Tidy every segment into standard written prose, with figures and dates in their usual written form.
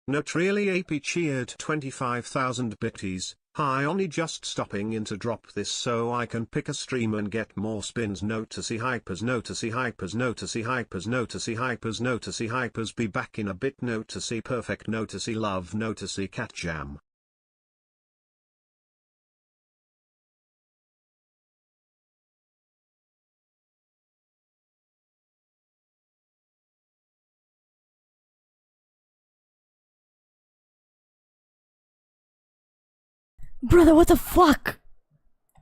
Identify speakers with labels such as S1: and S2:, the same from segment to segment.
S1: Not really AP cheered 25,000 bitties. Hi, only just stopping in to drop this so I can pick a stream and get more spins. Note to see hypers, note to see hypers, note to see hypers, note to see hypers, note to see hypers. Be back in a bit. Note to see perfect, note to see love, note to see cat jam.
S2: Brother, what the fuck?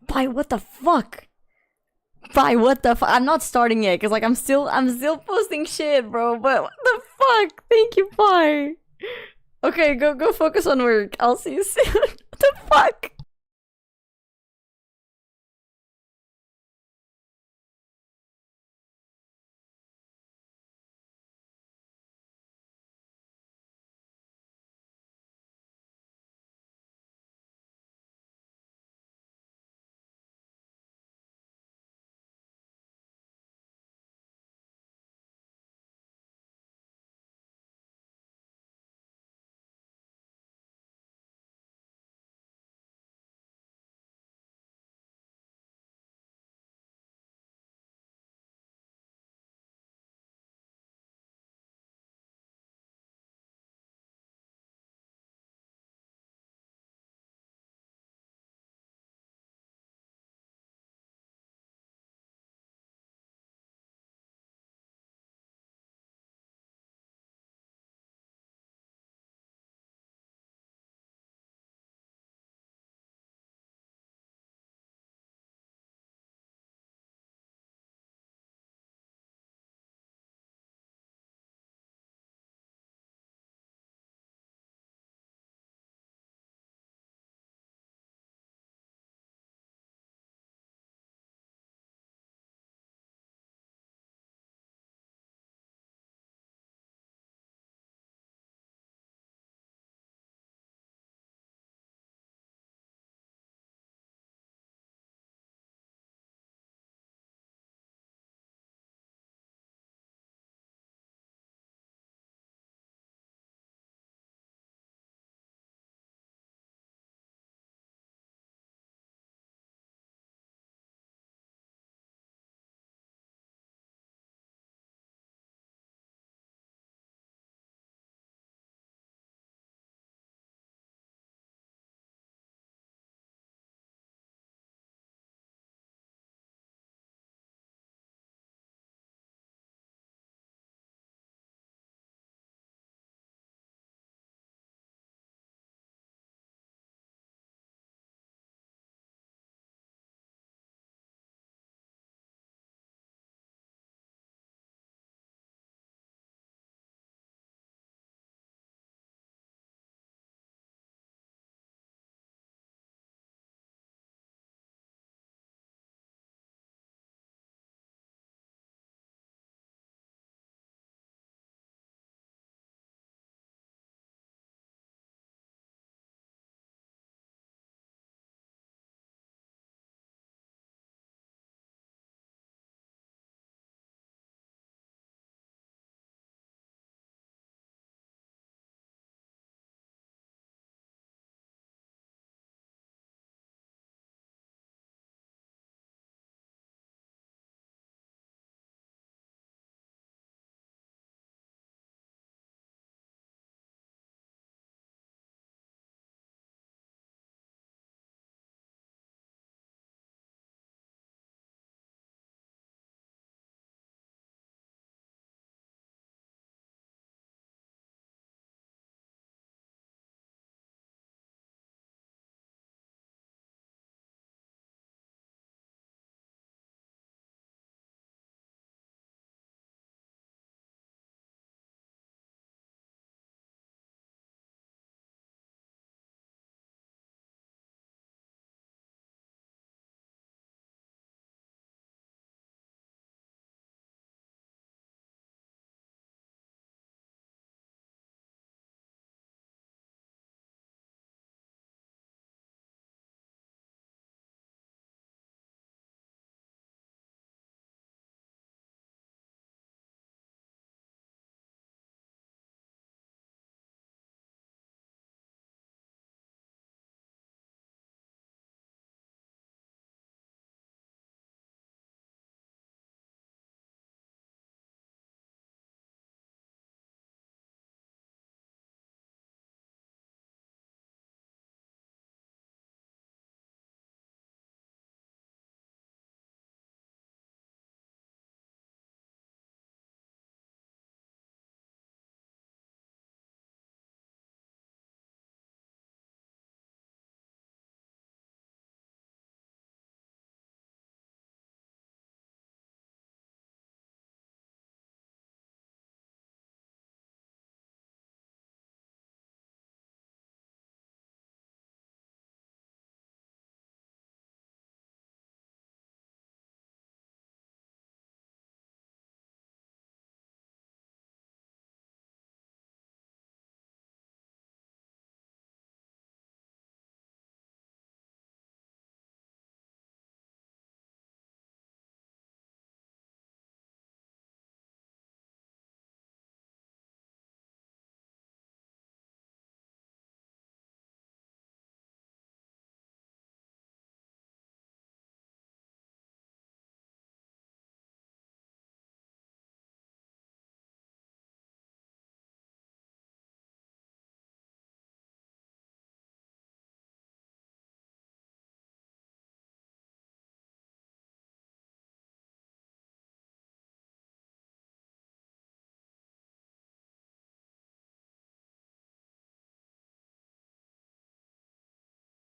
S2: Bye, what the fuck? Bye, what the fuck? I'm not starting yet, cause like I'm still posting shit, bro. But what the fuck? Thank you, bye. Okay, go focus on work. I'll see you soon. What the fuck?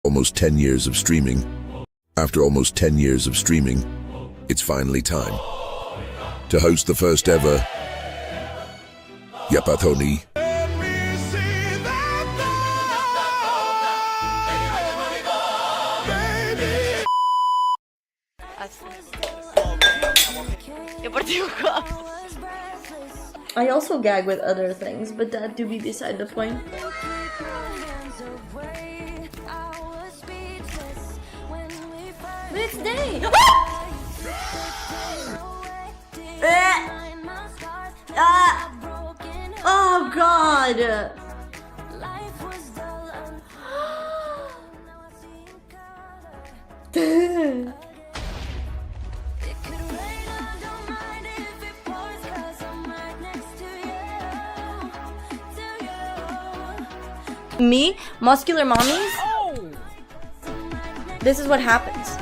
S3: Almost 10 years of streaming. After almost 10 years of streaming, it's finally time to host the first ever yappathony.
S2: I also gag with other things, but that do be beside the point. Next day! Oh god! Me? Muscular mommies? This is what happens.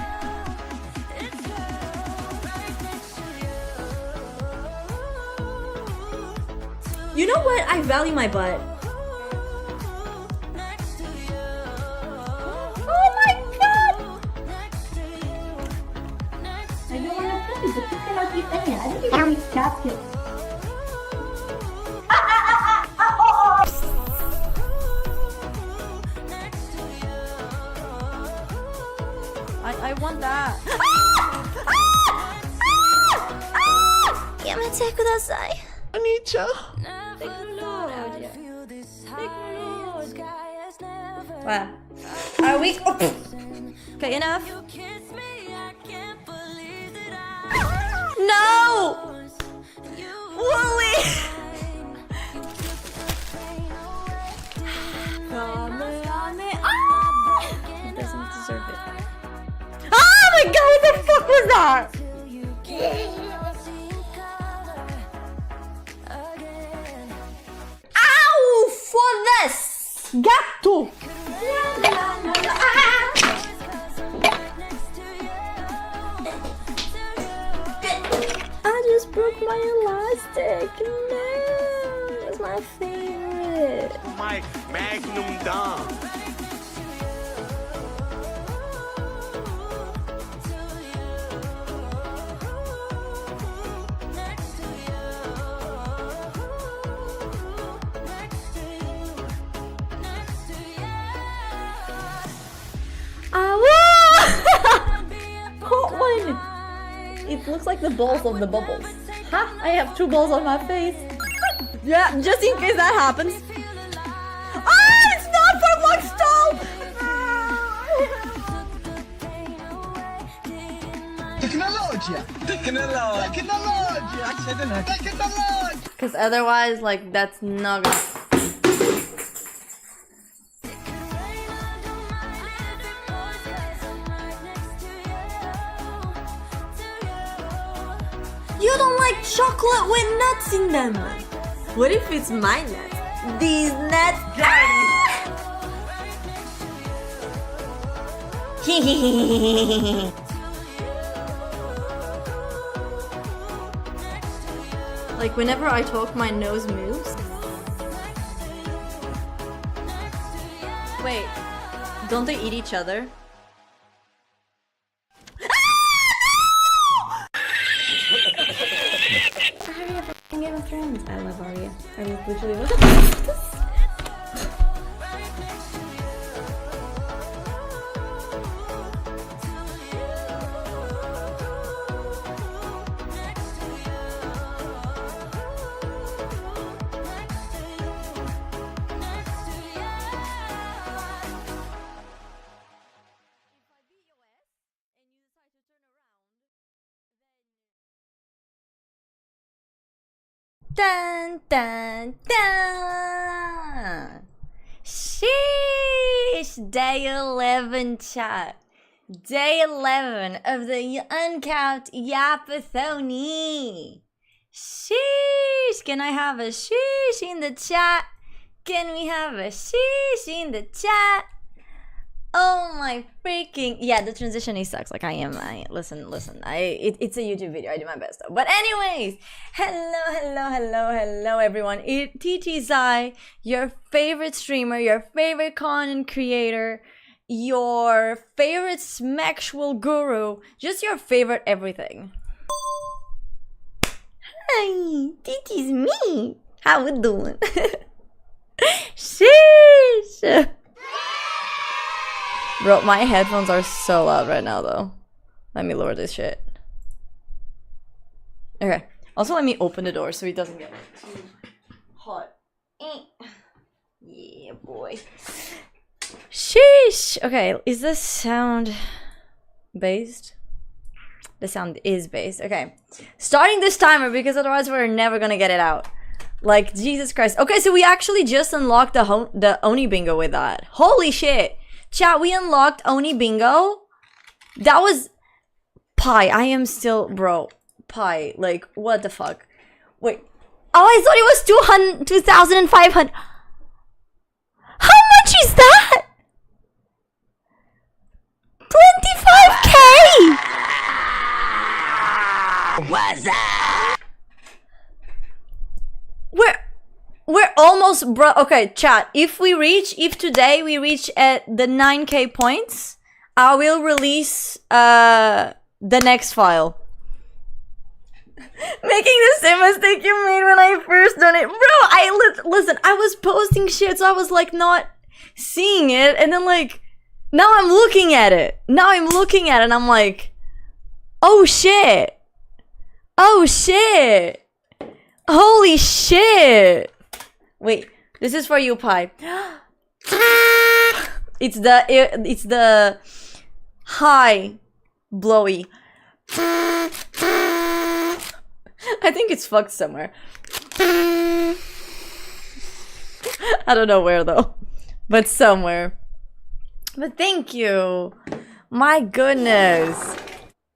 S2: You know what? I value my butt. Oh my god!
S4: I don't want to put it, but you cannot keep any. I think you can use casket.
S2: I want that. Yamete kudasai.
S1: Anita.
S2: Wow. Are we? Oh. Okay, enough. No! Wooly! He doesn't deserve it. Oh my god, what the fuck was that? Ow! For this! Gatto! I just broke my elastic. No, it's my favorite.
S5: My magnum dom.
S2: Caught one! It looks like the balls of the bubbles. Ha! I have 2 balls on my face. Yeah, just in case that happens. Ah! It's not for Max Stall! Technologia! Because otherwise, like, that's not gonna... You don't like chocolate with nuts in them. What if it's my nuts? These nuts Like whenever I talk, my nose moves. Wait, don't they eat each other? Game of Thrones. I love Arya. I was literally what the fuck is this? Dun dun dun! Sheesh! Day 11 chat. Day 11 of the uncapped yappathony. Sheesh! Can I have a sheesh in the chat? Can we have a sheesh in the chat? Oh my freaking yeah, the transition he sucks. Like listen. It's a YouTube video. I do my best though. But anyways, hello everyone. TT Zai, your favorite streamer, your favorite content creator, your favorite smexual guru, just your favorite everything. Hi, this is me. How we doing? Sheesh. Bro, my headphones are so loud right now though. Let me lower this shit. Okay. Also, let me open the door so it doesn't get too hot. Yeah, boy. Sheesh. Okay, is this sound based? The sound is based. Okay. Starting this timer because otherwise we're never gonna get it out. Like, Jesus Christ. Okay, so we actually just unlocked the Oni Bingo with that. Holy shit. Chat, we unlocked Oni Bingo. That was... Pie, I am still... Bro. Pie. Like, what the fuck? Wait. Oh, I thought it was 2,500. How much is that? 25k!
S5: What's up?
S2: We're almost, bro. Okay, chat. If today we reach at the 9k points, I will release the next file. Making the same mistake you made when I first done it, bro. Listen. I was posting shit, so I was like not seeing it, and then like now I'm looking at it. And I'm like, oh shit. Holy shit. Wait, this is for you, Pi. It's the high blowy. I think it's fucked somewhere. I don't know where though, but somewhere. But thank you. My goodness.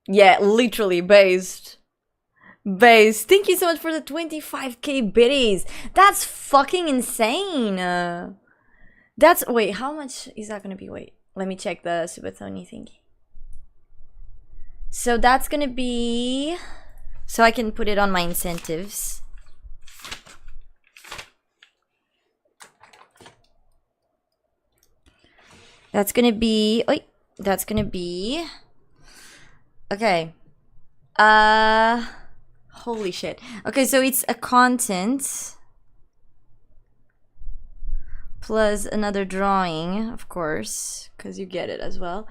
S2: Yeah, literally based. Thank you so much for the 25k biddies. That's fucking insane. Wait, how much is that gonna be? Wait, let me check the Subathoni thingy. So that's gonna be... So I can put it on my incentives. That's gonna be... Okay. Holy shit. Okay, so it's a content plus another drawing, of course, because you get it as well.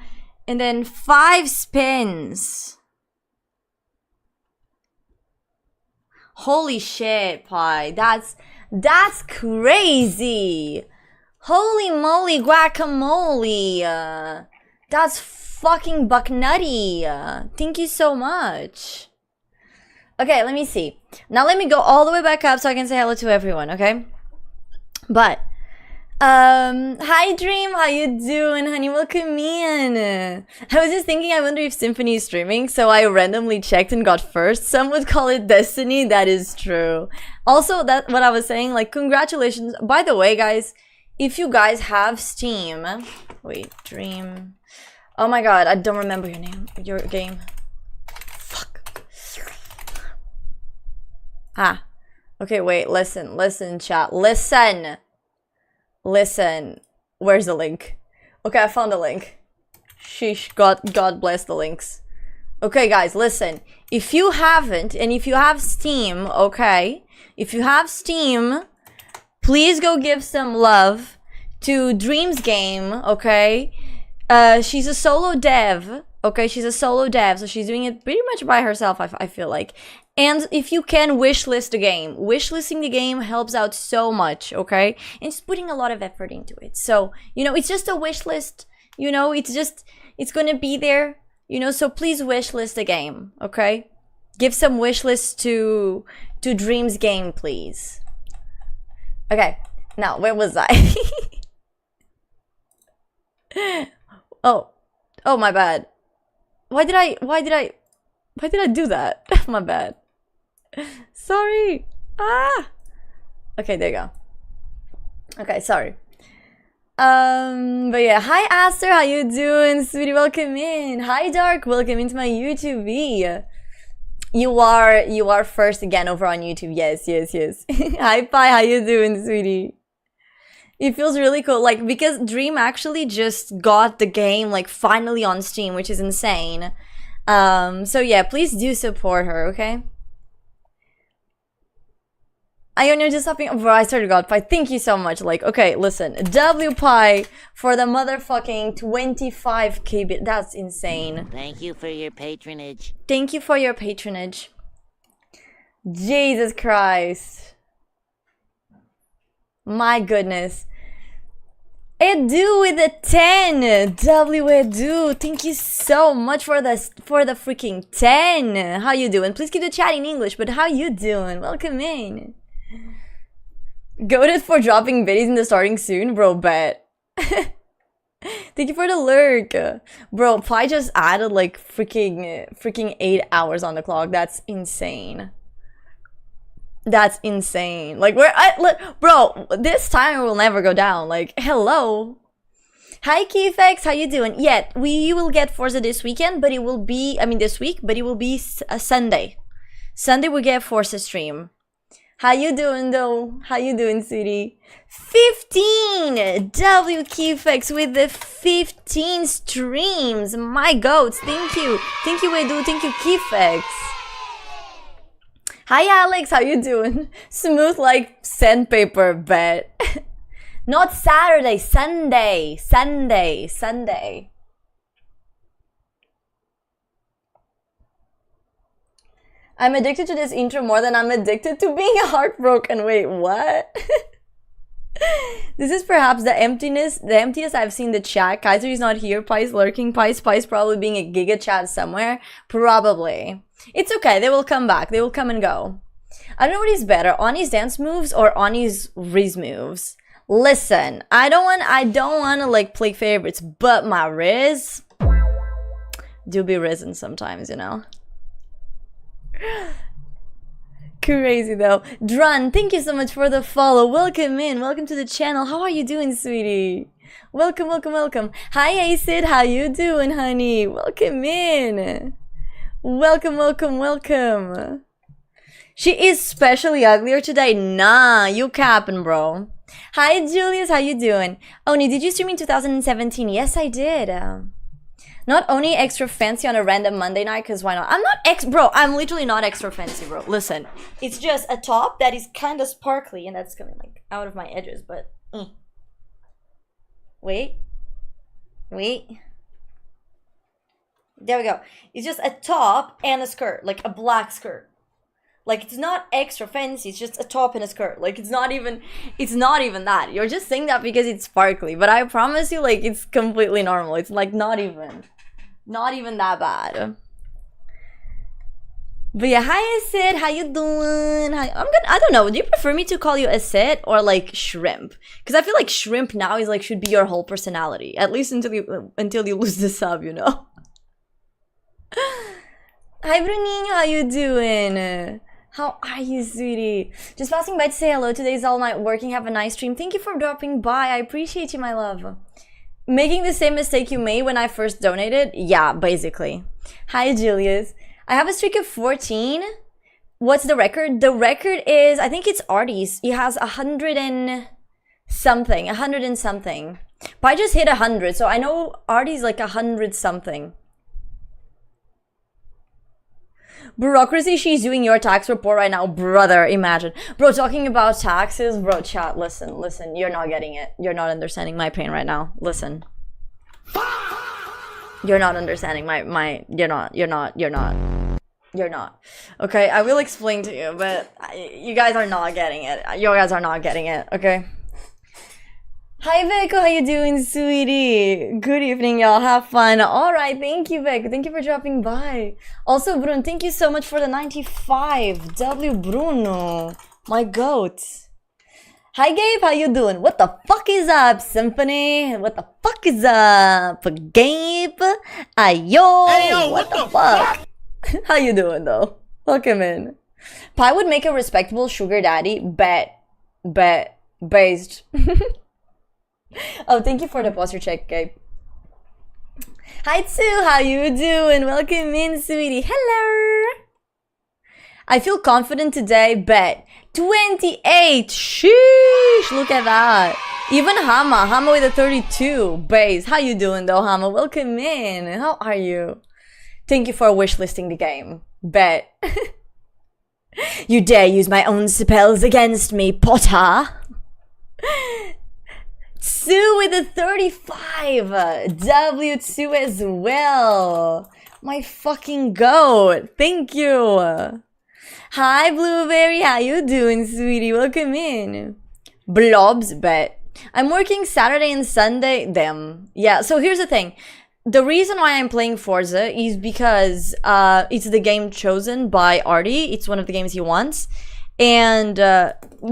S2: And then 5 spins. Holy shit, Pi. That's crazy. Holy moly guacamole. That's fucking buck nutty. Thank you so much. Okay, let me see. Now let me go all the way back up so I can say hello to everyone, okay? But hi Dream, how you doing, honey? Welcome in. I was just thinking, I wonder if Symphony is streaming, so I randomly checked and got first. Some would call it destiny. That is true. Also, that what I was saying, like, congratulations. By the way, guys, if you guys have Steam, wait, Dream. Oh my god, I don't remember your name, your game. Ah, okay, wait, listen, chat, listen. Where's the link? Okay, I found the link. Sheesh, God bless the links. Okay, guys, listen. If you haven't, and if you have Steam, okay? If you have Steam, please go give some love to Dream's game, okay? She's a solo dev, okay? She's a solo dev, so she's doing it pretty much by herself, I feel like. And if you can, wishlist the game. Wishlisting the game helps out so much, okay? And just putting a lot of effort into it. So, you know, it's just a wish list. You know, it's gonna be there. You know, so please wishlist the game, okay? Give some wishlists to Dream's game, please. Okay, now, where was I? Oh, my bad. Why did I do that? My bad. Sorry. Ah. Okay, there you go. Okay, sorry. But yeah, hi Aster, how you doing, sweetie? Welcome in. Hi Dark, welcome into my YouTube V. You are first again over on YouTube. Yes. Hi Pi, how you doing, sweetie? It feels really cool, like, because Dream actually just got the game, like, finally on Steam, which is insane. So yeah, please do support her, okay? Ionia just stopping, bro, I started God Pie, thank you so much, like, okay, listen, W Pie for the motherfucking 25k bit, that's insane.
S6: Thank you for your patronage.
S2: Thank you for your patronage. Jesus Christ. My goodness. Edu with a 10. W Edu, thank you so much for the freaking 10. How you doing? Please keep the chat in English, but how you doing? Welcome in. Goated for dropping biddies in the starting soon, bro, bet. Thank you for the lurk. Bro, Pi just added like freaking 8 hours on the clock. That's insane. That's insane. Like, bro, this timer will never go down. Like, hello. Hi, Keyfex, how you doing? Yeah, we will get Forza this weekend, but it will be, I mean this week, but it will be a Sunday. Sunday we get Forza stream. How you doing, though? How you doing, sweetie? 15! W Keyfex with the 15 streams. My goats, thank you. Thank you, Edu. Thank you, Keyfex. Hi Alex, how you doing? Smooth like sandpaper, bet. Not Saturday, Sunday. Sunday, Sunday. I'm addicted to this intro more than I'm addicted to being heartbroken. Wait, what? This is perhaps the emptiest I've seen the chat. Kaiser is not here. Pi's lurking. Pi's probably being a giga chat somewhere. Probably. It's okay. They will come back. They will come and go. I don't know what is better, Ani's dance moves or Ani's Riz moves. Listen, I don't want to like play favorites, but my Riz do be risen sometimes, you know. Crazy though. Dran, thank you so much for the follow. Welcome in. Welcome to the channel. How are you doing, sweetie? Welcome, welcome, welcome. Hi, Acid. How you doing, honey? Welcome in. Welcome, welcome, welcome. She is especially uglier today. Nah, you capping, bro. Hi, Julius. How you doing? Oni, did you stream in 2017? Yes, I did. Not only extra fancy on a random Monday night, because why not? I'm not bro, I'm literally not extra fancy, bro. Listen, it's just a top that is kind of sparkly, and that's coming, like, out of my edges, but... Wait. There we go. It's just a top and a skirt, like a black skirt. Like, it's not extra fancy, it's just a top and a skirt. Like, it's not even that. You're just saying that because it's sparkly, but I promise you, like, it's completely normal. It's, like, not even that bad. But yeah, hi Asid, how you doing? Hi, I don't know, do you prefer me to call you Asid or, like, Shrimp? Because I feel like Shrimp now is, like, should be your whole personality. At least until you lose the sub, you know? Hi Bruninho, how you doing? How are you, sweetie? Just passing by to say hello. Today's all night working. Have a nice stream. Thank you for dropping by. I appreciate you, my love. Making the same mistake you made when I first donated? Yeah, basically. Hi, Julius. I have a streak of 14. What's the record? The record is, I think it's Artie's. He has 100 and something. But I just hit 100, so I know Artie's like 100 something. Bureaucracy, she's doing your tax report right now, brother, imagine. Bro, talking about taxes, bro, chat, listen, you're not getting it. You're not understanding my pain right now. Listen. You're not understanding you're not. Okay, I will explain to you, but you guys are not getting it. You guys are not getting it, okay? Hi, Veko, how you doing, sweetie? Good evening, y'all. Have fun. Alright, thank you, Veko. Thank you for dropping by. Also, Bruno, thank you so much for the 95. W. Bruno. My goat. Hi, Gabe. How you doing? What the fuck is up, Symphony? What the fuck is up, Gabe? Ayo. Hey, yo, what the fuck? How you doing, though? Welcome in. Pi would make a respectable sugar daddy. Based. Oh, thank you for the posture check, Gabe. Hi, Tsu. How you doing? Welcome in, sweetie. Hello. I feel confident today, bet. 28. Sheesh. Look at that. Even Hama with a 32 base. How you doing though, Hama? Welcome in. How are you? Thank you for wishlisting the game. Bet. You dare use my own spells against me, Potter. Sue with a 35. W2 as well. My fucking goat. Thank you. Hi, Blueberry. How you doing, sweetie? Welcome in. Blobs, bet. I'm working Saturday and Sunday. Damn. Yeah, so here's the thing. The reason why I'm playing Forza is because it's the game chosen by Artie. It's one of the games he wants. And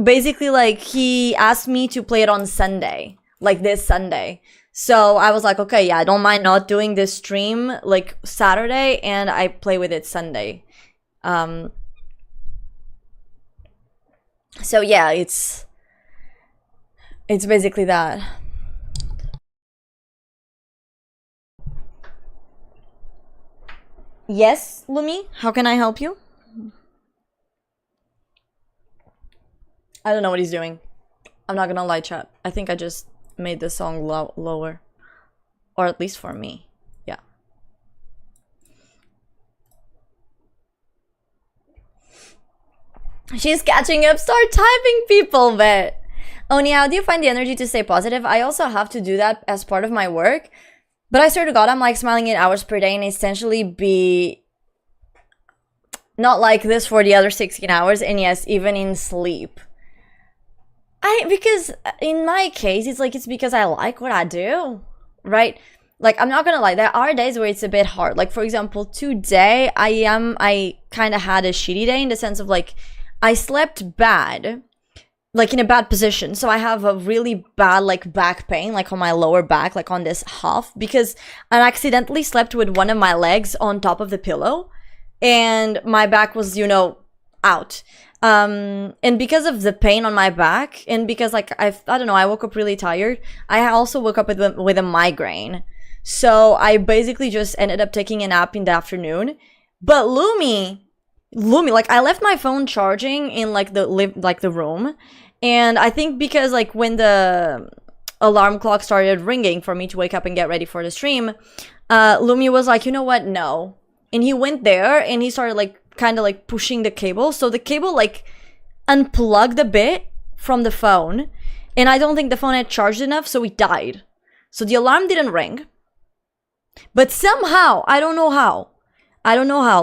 S2: basically, like, he asked me to play it on Sunday. Like, this Sunday. So I was like, okay, yeah, I don't mind not doing this stream, like, Saturday. And I play with it Sunday. So yeah, it's basically that. Yes, Lumi, how can I help you? I don't know what he's doing. I'm not gonna lie, chat. I think I just made the song lower. Or at least for me. Yeah. She's catching up. Start typing, people, bet. Oni, how do you find the energy to stay positive? I also have to do that as part of my work. But I swear to God, I'm like smiling 8 hours per day and essentially be not like this for the other 16 hours. And yes, even in sleep. Because in my case, it's like, it's because I like what I do, right? Like, I'm not gonna lie, there are days where it's a bit hard. Like, for example, today, I kind of had a shitty day in the sense of like, I slept bad. Like in a bad position, so I have a really bad like back pain, like on my lower back, like on this half, because I accidentally slept with one of my legs on top of the pillow, and my back was, you know, out. And because of the pain on my back, and because like I don't know, I woke up really tired. I also woke up with a migraine, so I basically just ended up taking a nap in the afternoon. But Lumi, like I left my phone charging in like the room. And I think because like when the alarm clock started ringing for me to wake up and get ready for the stream, Lumi was like, you know what, no. And he went there and he started like kind of like pushing the cable. So the cable like unplugged a bit from the phone. And I don't think the phone had charged enough, so it died. So the alarm didn't ring. But somehow, I don't know how,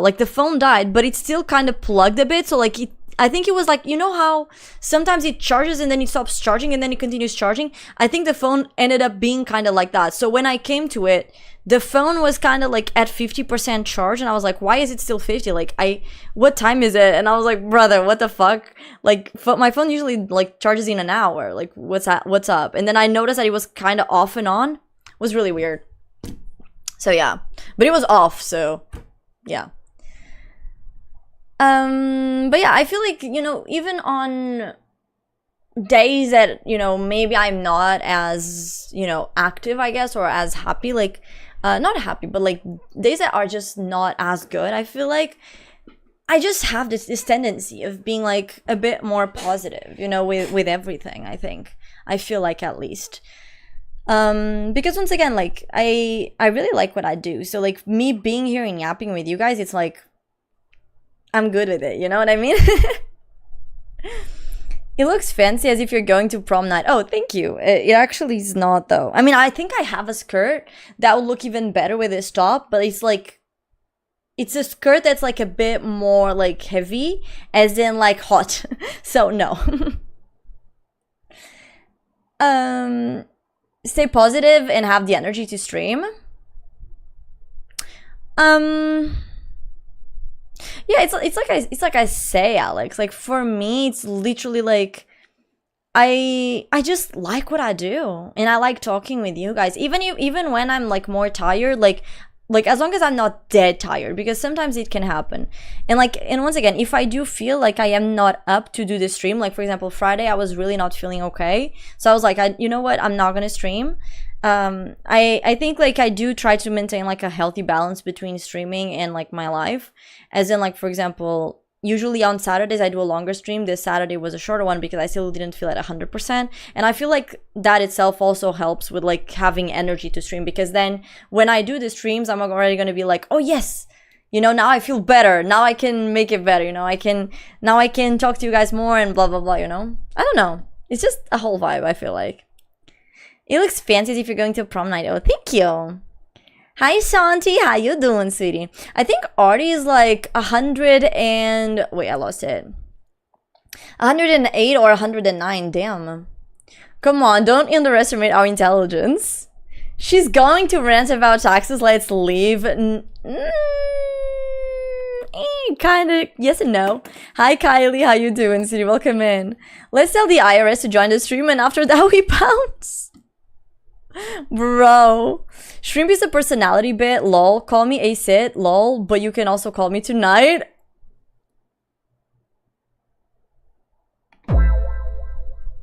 S2: like the phone died, but it still kind of plugged a bit. So like I think it was like, you know how sometimes it charges and then it stops charging and then it continues charging? I think the phone ended up being kind of like that. So when I came to it, the phone was kind of like at 50% charge, and I was like, why is it still 50? Like, what time is it? And I was like, brother, what the fuck? Like, my phone usually like charges in an hour. Like, what's up? And then I noticed that it was kind of off and on. It was really weird. So yeah, but it was off, so yeah. But yeah, I feel like, you know, even on days that, you know, maybe I'm not as, you know, active, I guess, or as happy, like, not happy, but like days that are just not as good, I feel like I just have this tendency of being like a bit more positive, you know, with everything, I think. I feel like, at least. Because once again, like, I really like what I do. So like me being here and yapping with you guys, it's like, I'm good with it, you know what I mean? It looks fancy, as if you're going to prom night. Oh, thank you. It actually is not, though. I mean, I think I have a skirt that would look even better with this top, but it's like, it's a skirt that's like a bit more like heavy, as in like hot. So no. Stay positive and have the energy to stream. Yeah, it's like I say, Alex. Like, for me, it's literally like I just like what I do, and I like talking with you guys. Even when I'm like more tired, like as long as I'm not dead tired, because sometimes it can happen. And once again, if I do feel like I am not up to do the stream, like for example, Friday I was really not feeling okay, so I was like, you know what, I'm not gonna stream. I think like I do try to maintain like a healthy balance between streaming and like my life, as in like, for example, usually on Saturdays I do a longer stream. This Saturday was a shorter one because I still didn't feel at 100%. And I feel like that itself also helps with like having energy to stream, because then when I do the streams, I'm already going to be like, oh yes, you know, now I feel better. Now I can make it better, you know, now I can talk to you guys more and blah, blah, blah, you know. I don't know. It's just a whole vibe, I feel like. It looks fancy as if you're going to prom night. Oh, thank you. Hi, Shanti. How you doing, sweetie? I think Artie is like 100 and... Wait, I lost it. 108 or 109. Damn. Come on, don't underestimate our intelligence. She's going to rant about taxes. Let's leave. Kind of yes and no. Hi, Kylie. How you doing, sweetie? Welcome in. Let's tell the IRS to join the stream, and after that we bounce. Bro, shrimp is a personality bit. Lol. Call me Acid. Lol. But you can also call me tonight.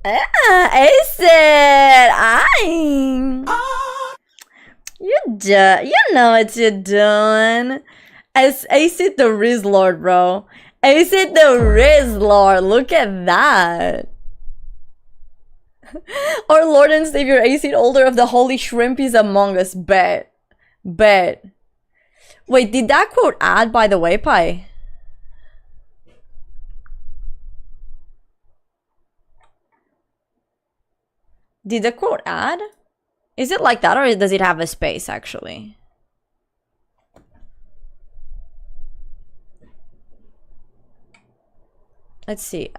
S2: Acid. You know what you're doing. As Acid the Riz Lord, bro. Acid the Riz Lord. Look at that. Our Lord and Savior Acid, holder of the Holy Shrimp, is among us. Bet. Bet. Wait, did that quote add, by the way, Pi? Did the quote add? Is it like that, or does it have a space, actually? Let's see.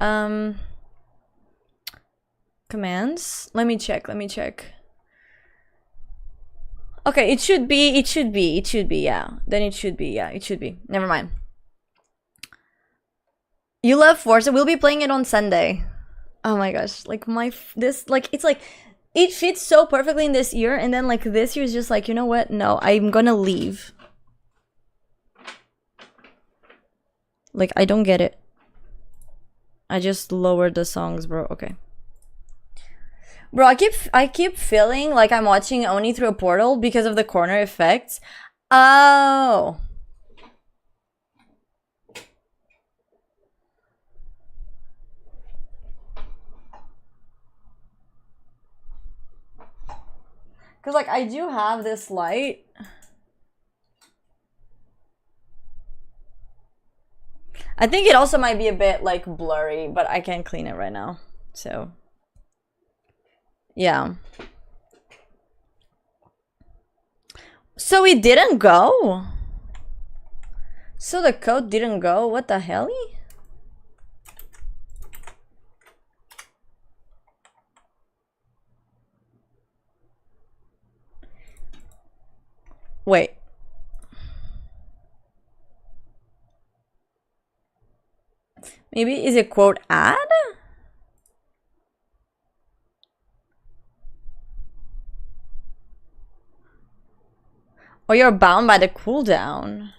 S2: Commands. Let me check. Okay, it should be, yeah. Then it should be, yeah, it should be. Never mind. You love Forza? We'll be playing it on Sunday. Oh my gosh, like it's like, it fits so perfectly in this year, and then like this year is just like, you know what? No, I'm gonna leave. Like, I don't get it. I just lowered the songs, bro. Okay. Bro, I keep feeling like I'm watching Oni through a portal because of the corner effects. Oh. Cause like I do have this light. I think it also might be a bit like blurry, but I can't clean it right now. So yeah. So it didn't go? So the code didn't go? What the hell? Wait. Maybe is it quote add? Or you're bound by the cooldown.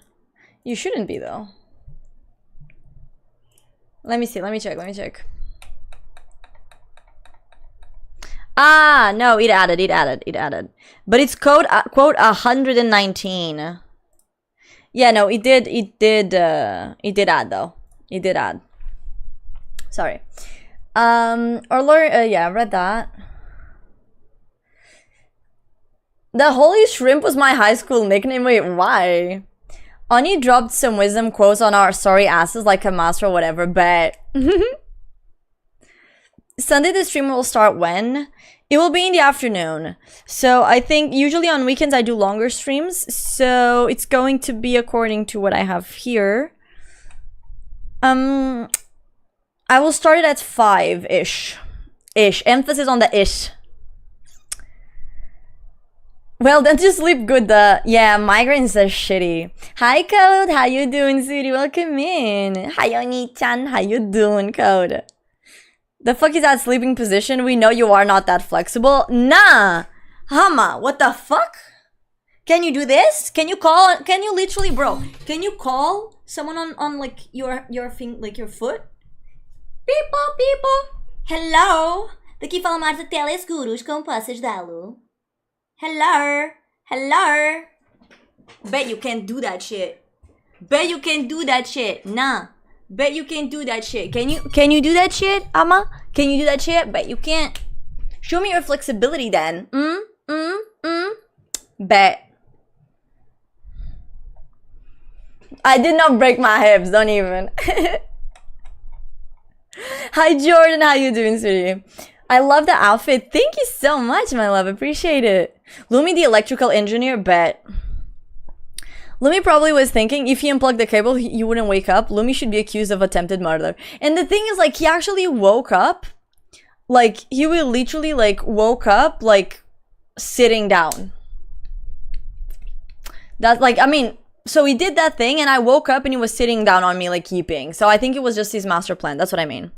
S2: You shouldn't be though. Let me see, let me check. Ah, no, it added. But it's quote 119. Yeah, no, it did add though. It did add. Sorry. Or Lord, yeah, I read that. The Holy Shrimp was my high school nickname. Wait, why? Ani dropped some wisdom quotes on our sorry asses like a master or whatever, but... Sunday the stream will start when? It will be in the afternoon. So I think usually on weekends I do longer streams. So it's going to be according to what I have here. I will start it at 5-ish. Emphasis on the ish. Well, then just sleep good. Yeah, migraines are shitty. Hi, Code. How you doing, sweetie? Welcome in. Hi, Oni-chan. How you doing, Code? The fuck is that sleeping position? We know you are not that flexible. Nah! Hama, what the fuck? Can you do this? Can you literally, bro, can you call someone on like your foot? People. Hello? Daqui fala Marta Telescuros com posso ajudá-lo. Hello? Bet you can't do that shit. Nah. Bet you can't do that shit. Can you do that shit, Amma? Can you do that shit? Bet you can't. Show me your flexibility then. Bet. I did not break my hips, don't even. Hi Jordan, how you doing, sweetie? I love the outfit. Thank you so much, my love. Appreciate it. Lumi the electrical engineer, bet. Lumi probably was thinking if he unplugged the cable, you wouldn't wake up. Lumi should be accused of attempted murder. And the thing is, like, he actually woke up. Like, he will literally, like, woke up, like, sitting down. That's, like, I mean, so he did that thing, and I woke up and he was sitting down on me, like, keeping. So I think it was just his master plan. That's what I mean.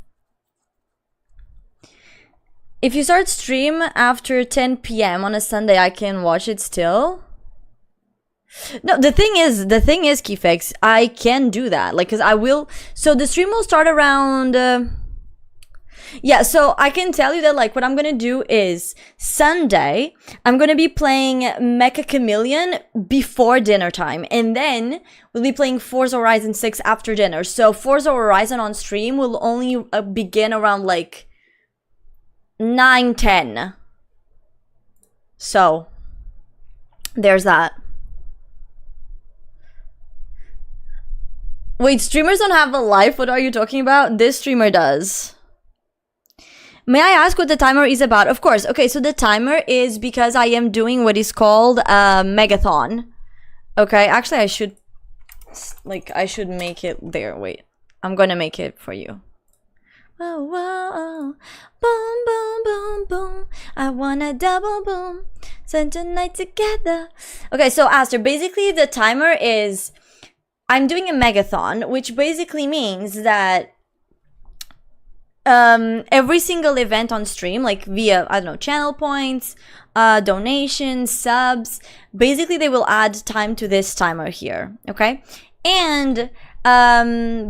S2: If you start stream after 10 p.m. on a Sunday, I can watch it still. No, the thing is, Keyfix, I can do that. Like, cause I will. So the stream will start around. Yeah, so I can tell you that, like, what I'm gonna do is Sunday, I'm gonna be playing Mecha Chameleon before dinner time, and then we'll be playing Forza Horizon 6 after dinner. So Forza Horizon on stream will only begin around like 9-10. So there's that. Wait, streamers don't have a life? What are you talking about? This streamer does. May I ask what the timer is about? Of course. Okay, so the timer is because I am doing what is called a megathon. Okay, actually I should make it there. Wait, I'm gonna make it for you. Whoa, whoa, boom, boom, boom, boom. I wanna double boom. Spend the night together. Okay, so Aster, basically the timer is, I'm doing a megathon, which basically means that every single event on stream, like via, I don't know, channel points, donations, subs, basically they will add time to this timer here, okay? And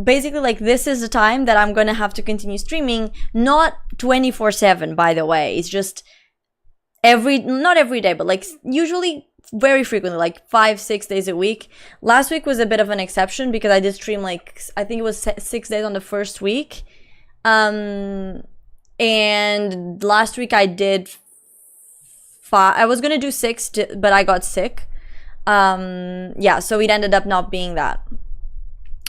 S2: basically, like, this is the time that I'm gonna have to continue streaming, not 24/7, by the way. It's just not every day, but like usually very frequently, like 5-6 days a week. Last week was a bit of an exception because I did stream, like, I think it was 6 days on the first week. And last week I did 5. I was gonna do 6, but I got sick. Yeah, so it ended up not being that.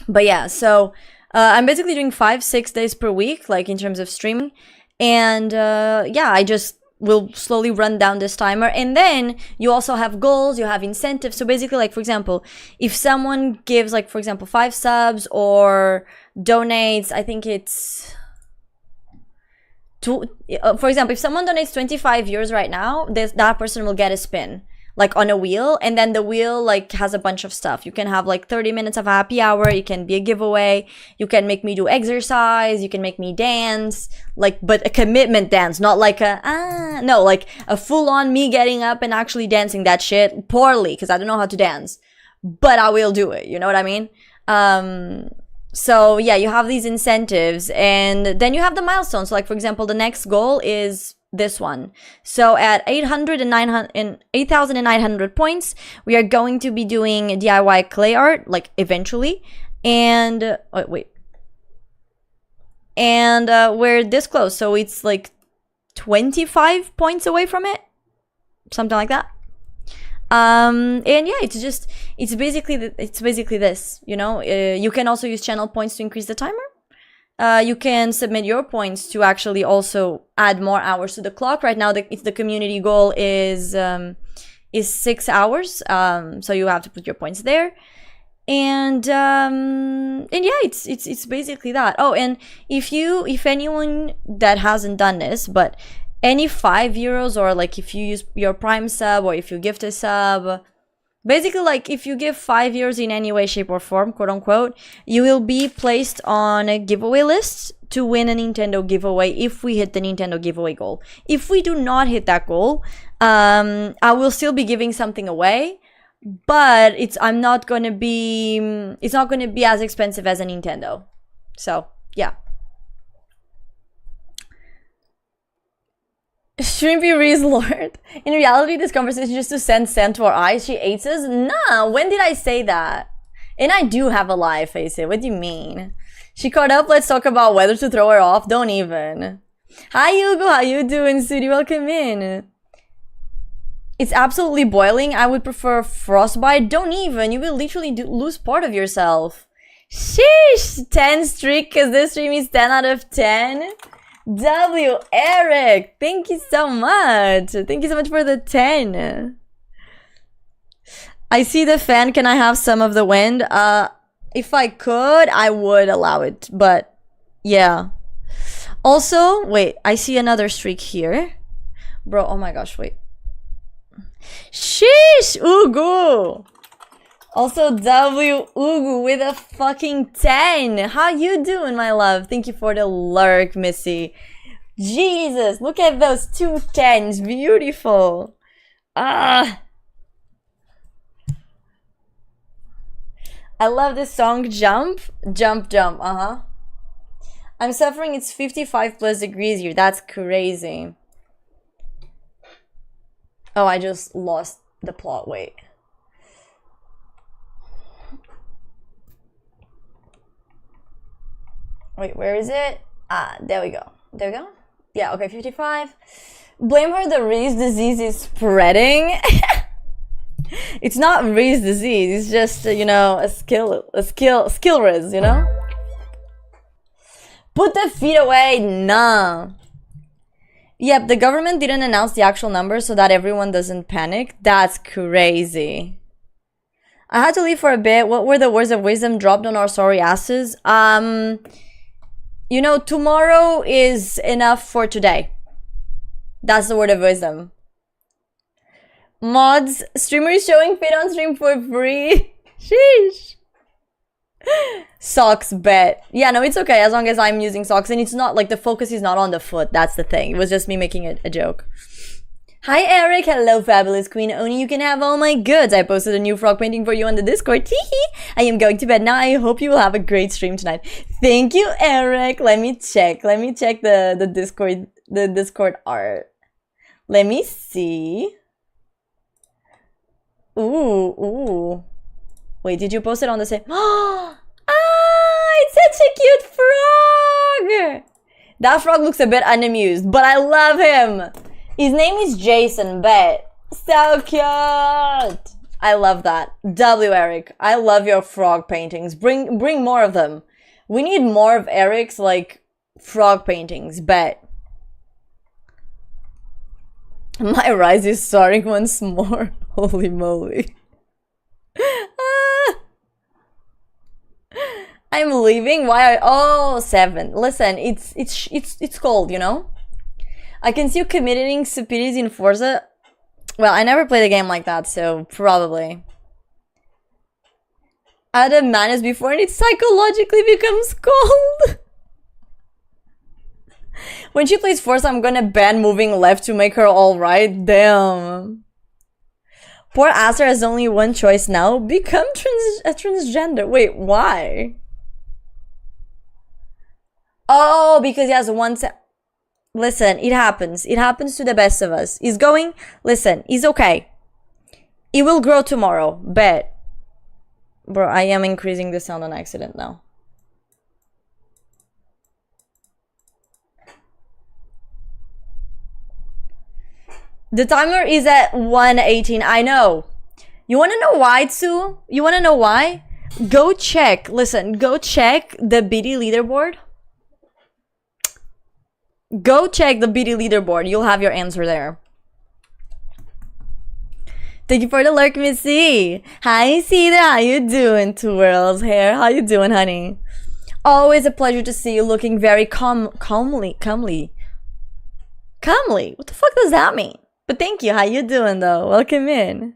S2: But yeah, so I'm basically doing 5-6 days per week, like, in terms of streaming. And yeah, I just will slowly run down this timer. And then you also have goals, you have incentives. So basically, like, for example, if someone gives, like, for example, 5 subs or donates, I think it's for example, if someone donates 25 euros right now, that person will get a spin, like, on a wheel, and then the wheel, like, has a bunch of stuff. You can have, like, 30 minutes of happy hour, it can be a giveaway, you can make me do exercise, you can make me dance, like, but a commitment dance, not like no, like a full-on me getting up and actually dancing that shit poorly, because I don't know how to dance, but I will do it, you know what I mean? So yeah, you have these incentives, and then you have the milestones. So, like, for example, the next goal is this one. So at 8,900 points, we are going to be doing DIY clay art, like, eventually. And and we're this close, so it's like 25 points away from it, something like that. And yeah, it's basically this, you know. You can also use channel points to increase the timer. You can submit your points to actually also add more hours to the clock. Right now, the community goal is 6 hours. So you have to put your points there. And yeah, it's basically that. Oh, and if anyone that hasn't done this, but any 5 euros, or, like, if you use your Prime sub, or if you gift a sub, basically, like, if you give 5 euros in any way, shape, or form, quote unquote, you will be placed on a giveaway list to win a Nintendo giveaway if we hit the Nintendo giveaway goal. If we do not hit that goal, I will still be giving something away, but it's not gonna be as expensive as a Nintendo. So yeah. Shrimpy Reese Lord. In reality, this conversation is just to send sand to our eyes. She hates us. Nah, when did I say that? And I do have a life, face it. What do you mean? She caught up. Let's talk about whether to throw her off. Don't even. Hi, Hugo. How you doing, Sudi? Welcome in. It's absolutely boiling. I would prefer frostbite. Don't even. You will literally lose part of yourself. Sheesh. 10 streak because this stream is 10 out of 10. W. Eric. Thank you so much. Thank you so much for the 10. I see the fan. Can I have some of the wind? If I could, I would allow it. But yeah. Also, wait. I see another streak here. Bro, oh my gosh, wait. Sheesh, Ugu. Also, W Ugu with a fucking 10. How you doing, my love? Thank you for the lurk, Missy. Jesus, look at those 2 10s. Beautiful. Ah. I love this song. Jump, jump, jump. I'm suffering. It's 55 plus degrees here. That's crazy. Oh, I just lost the plot. Wait. Wait, where is it? Ah, there we go. There we go. Yeah, okay, 55. Blame her, the Reese disease is spreading. It's not Reese disease. It's just, you know, a skill res, you know? Put the feet away. Nah. Yep, the government didn't announce the actual numbers so that everyone doesn't panic. That's crazy. I had to leave for a bit. What were the words of wisdom dropped on our sorry asses? You know, tomorrow is enough for today. That's the word of wisdom. Mods, streamers showing fit on stream for free. Sheesh. Socks, bet. Yeah, no, it's okay as long as I'm using socks and it's not like the focus is not on the foot. That's the thing. It was just me making it a joke. Hi, Eric. Hello, fabulous queen. Only you can have all my goods. I posted a new frog painting for you on the Discord. Teehee. I am going to bed now. I hope you will have a great stream tonight. Thank you, Eric. Let me check. Let me check the Discord art. Let me see. Ooh. Wait, did you post it on the same? Ah, it's such a cute frog. That frog looks a bit unamused, but I love him. His name is Jason, bet. So cute. I love that. W Eric, I love your frog paintings. Bring more of them. We need more of Eric's like frog paintings, bet. My rise is starting once more. Holy moly. I'm leaving. Why? Oh, 7. Listen, it's cold, you know. I can see you committing stupidity in Forza. Well, I never played a game like that, so probably. I had a madness before, and it psychologically becomes cold. When she plays Forza, I'm gonna ban moving left to make her alright. Damn. Poor Aster has only one choice now. Become a transgender. Wait, why? Oh, because he has one Listen, it happens. It happens to the best of us. He's going... Listen, he's okay. It will grow tomorrow. Bet. Bro, I am increasing the sound on accident now. The timer is at 1:18. I know. You want to know why, Tsu? You want to know why? Go check. Listen, go check the BD leaderboard. Go check the BD leaderboard. You'll have your answer there. Thank you for the lurk, Missy. Hi, Cedar. How you doing, Twirls hair? How you doing, honey? Always a pleasure to see you looking very calmly. What the fuck does that mean? But thank you. How you doing, though? Welcome in.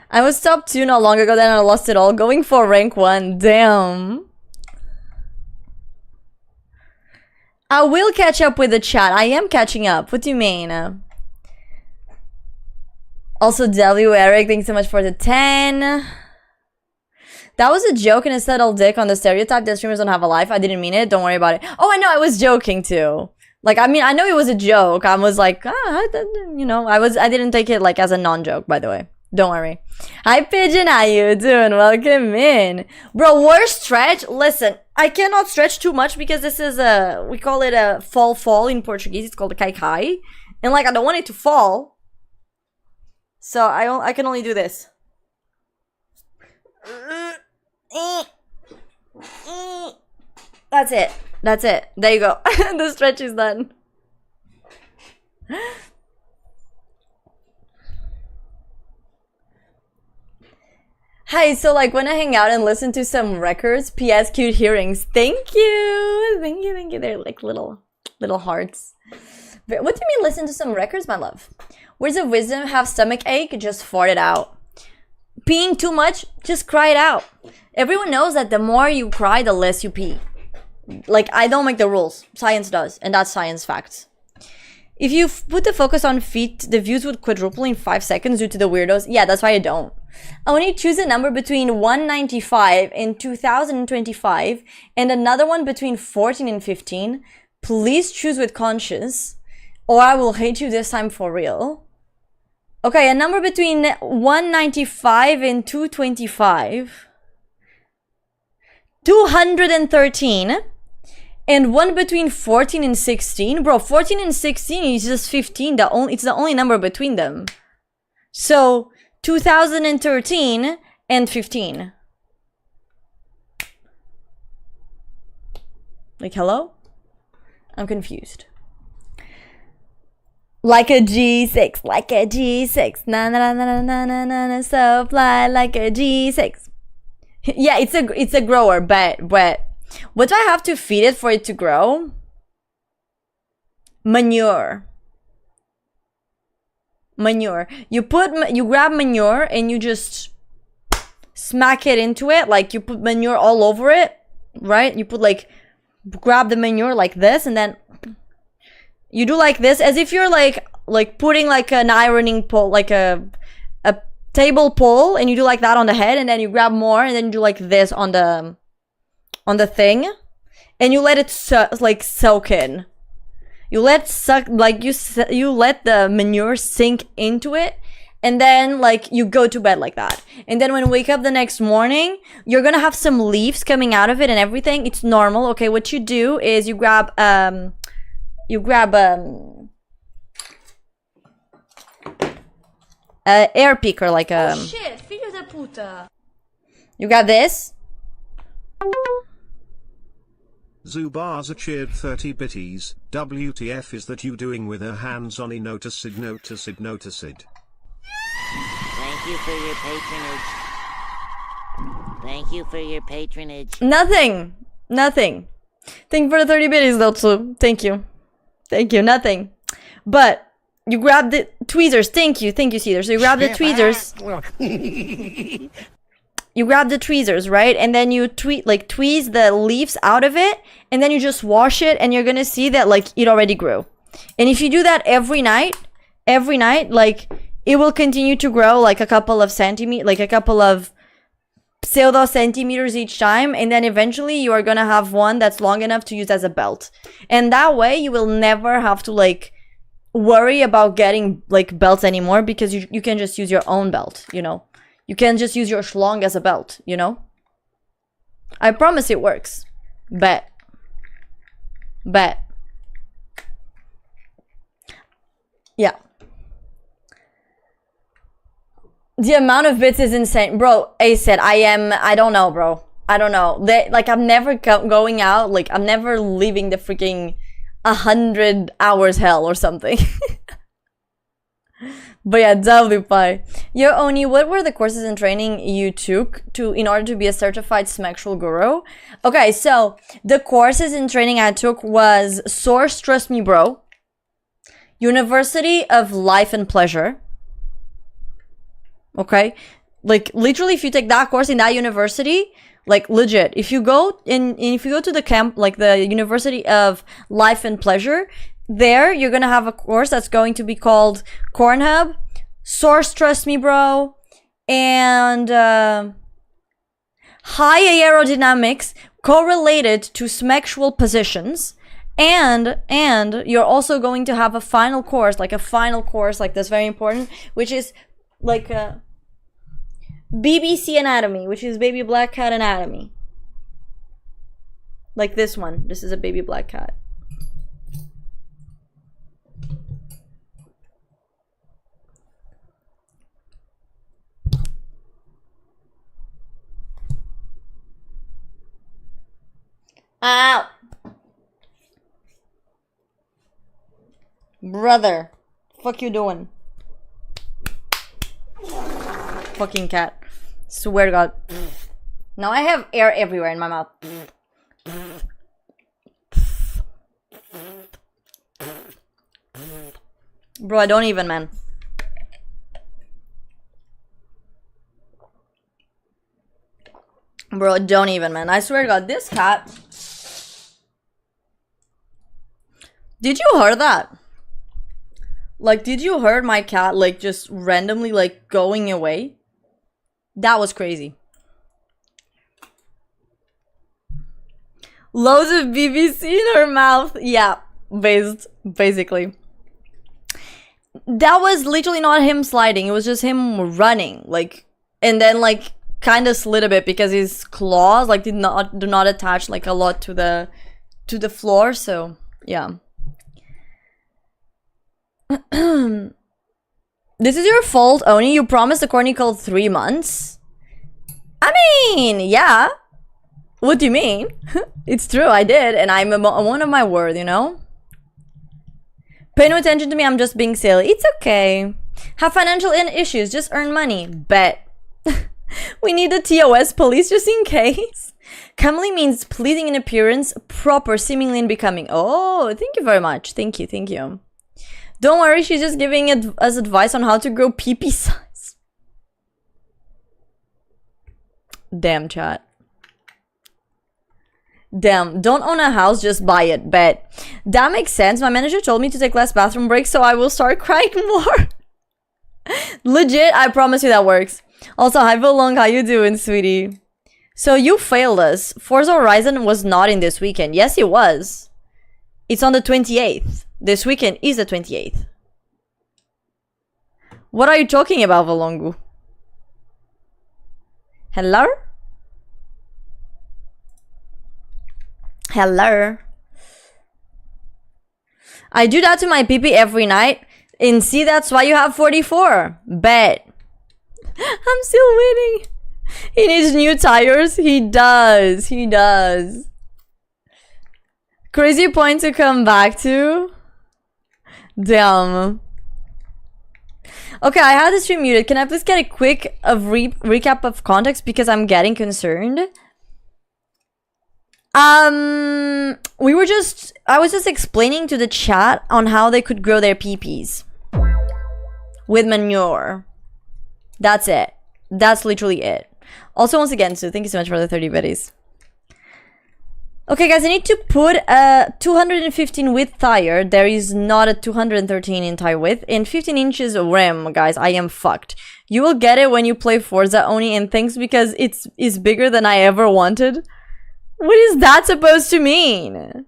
S2: I was top 2 not long ago, then I lost it all. Going for rank 1. Damn. I will catch up with the chat. I am catching up. What do you mean? Also, W. Eric, thanks so much for the 10. That was a joke and a subtle dick on the stereotype that streamers don't have a life. I didn't mean it. Don't worry about it. Oh, I know. I was joking too. Like, I mean, I know it was a joke. I was like, you know, I didn't take it like as a non-joke, by the way. Don't worry. Hi, Pigeon. How you doing? Welcome in. Bro, worst stretch? Listen, I cannot stretch too much because this is we call it a fall in Portuguese. It's called a kai. And like, I don't want it to fall. So I can only do this. That's it. That's it. There you go. The stretch is done. Hi, so like when I hang out and listen to some records, PS cute hearings. Thank you. Thank you, thank you. They're like little hearts. But what do you mean listen to some records, my love? Words of wisdom, have stomach ache, just fart it out. Peeing too much, just cry it out. Everyone knows that the more you cry, the less you pee. Like, I don't make the rules. Science does, and that's science facts. If you put the focus on feet, the views would quadruple in 5 seconds due to the weirdos. Yeah, that's why I don't. And when you choose a number between 195 and 2025, and another one between 14 and 15, please choose with conscience, or I will hate you this time for real. Okay, a number between 195 and 225, 213, and one between 14 and 16. Bro, 14 and 16 is just 15. It's the only number between them. So 2013 and 15. Like, hello? I'm confused. Like a G6, like a G6. Na na na na na na na na, so fly like a G6. Yeah, it's a grower, but what do I have to feed it for it to grow? Manure. Manure. You grab manure and you just smack it into it. Like, you put manure all over it, right? You put like, grab the manure like this, and then you do like this, as if you're like putting like an ironing pole, like a table pole, and you do like that on the head, and then you grab more, and then you do like this on the thing, and you let it soak in. You let the manure sink into it, and then like you go to bed like that. And then when you wake up the next morning, you're gonna have some leaves coming out of it and everything. It's normal. Okay, what you do is you grab air picker, like a
S7: Oh shit, filho da puta.
S2: You got this.
S1: Zubaza cheered 30 bitties. WTF is that you doing with her hands on noticed.
S6: Thank you for your patronage. Thank you for your patronage.
S2: Nothing. Thank you for the 30 bitties though too. Thank you, nothing. But you grab the tweezers. Thank you, Cedar. So you grab the tweezers. You grab the tweezers, right? And then you tweeze the leaves out of it, and then you just wash it, and you're gonna see that like it already grew. And if you do that every night, like it will continue to grow like a couple of pseudo centimeters each time, and then eventually you are gonna have one that's long enough to use as a belt. And that way you will never have to like worry about getting like belts anymore, because you can just use your own belt, you know? You can just use your schlong as a belt, you know? I promise it works. Bet. Yeah. The amount of bits is insane. Bro, I don't know, bro. I don't know. I'm never going out. Like, I'm never leaving the freaking 100 hours hell or something. But yeah, WPI. Yo, Oni, what were the courses and training you took in order to be a certified smexual guru? Okay, so the courses and training I took was Source Trust Me Bro, University of Life and Pleasure. Okay, like literally, if you take that course in that university, like legit, if you go to the camp, like the University of Life and Pleasure, there you're gonna have a course that's going to be called Cornhub, Source Trust Me Bro, and high aerodynamics correlated to smexual positions. And you're also going to have a final course, like that's very important, which is like BBC Anatomy, which is baby black cat anatomy. Like this one. This is a baby black cat. Ow! Brother. Fuck you doing? Fucking cat. Swear to God. Now I have air everywhere in my mouth. Bro, I don't even, man. Bro, don't even, man. I swear to God, this cat... Did you hear that? Like, did you hear my cat, like, just randomly, like, going away? That was crazy. Loads of BBC in her mouth. Yeah, basically. That was literally not him sliding. It was just him running. Like, and then, like, kind of slid a bit because his claws, like, do not attach, like, a lot to the floor. So, yeah. This is your fault, Oni. You promised a corny called 3 months. I mean, yeah. What do you mean? It's true, I did, and I'm a one of my word, you know? Pay no attention to me, I'm just being silly. It's okay. Have financial issues, just earn money. Bet. We need the TOS police just in case. Comely means pleasing in appearance, proper, seemingly in becoming. Oh, thank you very much. Thank you, thank you. Don't worry, she's just giving us advice on how to grow pee-pee size. Damn, chat. Damn, don't own a house, just buy it, bet. That makes sense. My manager told me to take less bathroom breaks, so I will start crying more. Legit, I promise you that works. Also, hi Volong, how you doing, sweetie? So you failed us. Forza Horizon was not in this weekend. Yes, it was. It's on the 28th. This weekend is the 28th. What are you talking about, Volongu? Hello? Hello? I do that to my pee-pee every night. And see, that's why you have 44. Bet. I'm still waiting. He needs new tires. He does. He does. Crazy point to come back to. Damn. Okay, I had the stream muted. Can I please get a quick recap of context because I'm getting concerned? I was just explaining to the chat on how they could grow their peepees with manure. That's it. That's literally it. Also, once again, so thank you so much for the 30 biddies. Okay, guys, I need to put a 215 width tire. There is not a 213 in tire width. And 15 inches rim, guys. I am fucked. You will get it when you play Forza Oni, and thanks because it's bigger than I ever wanted. What is that supposed to mean?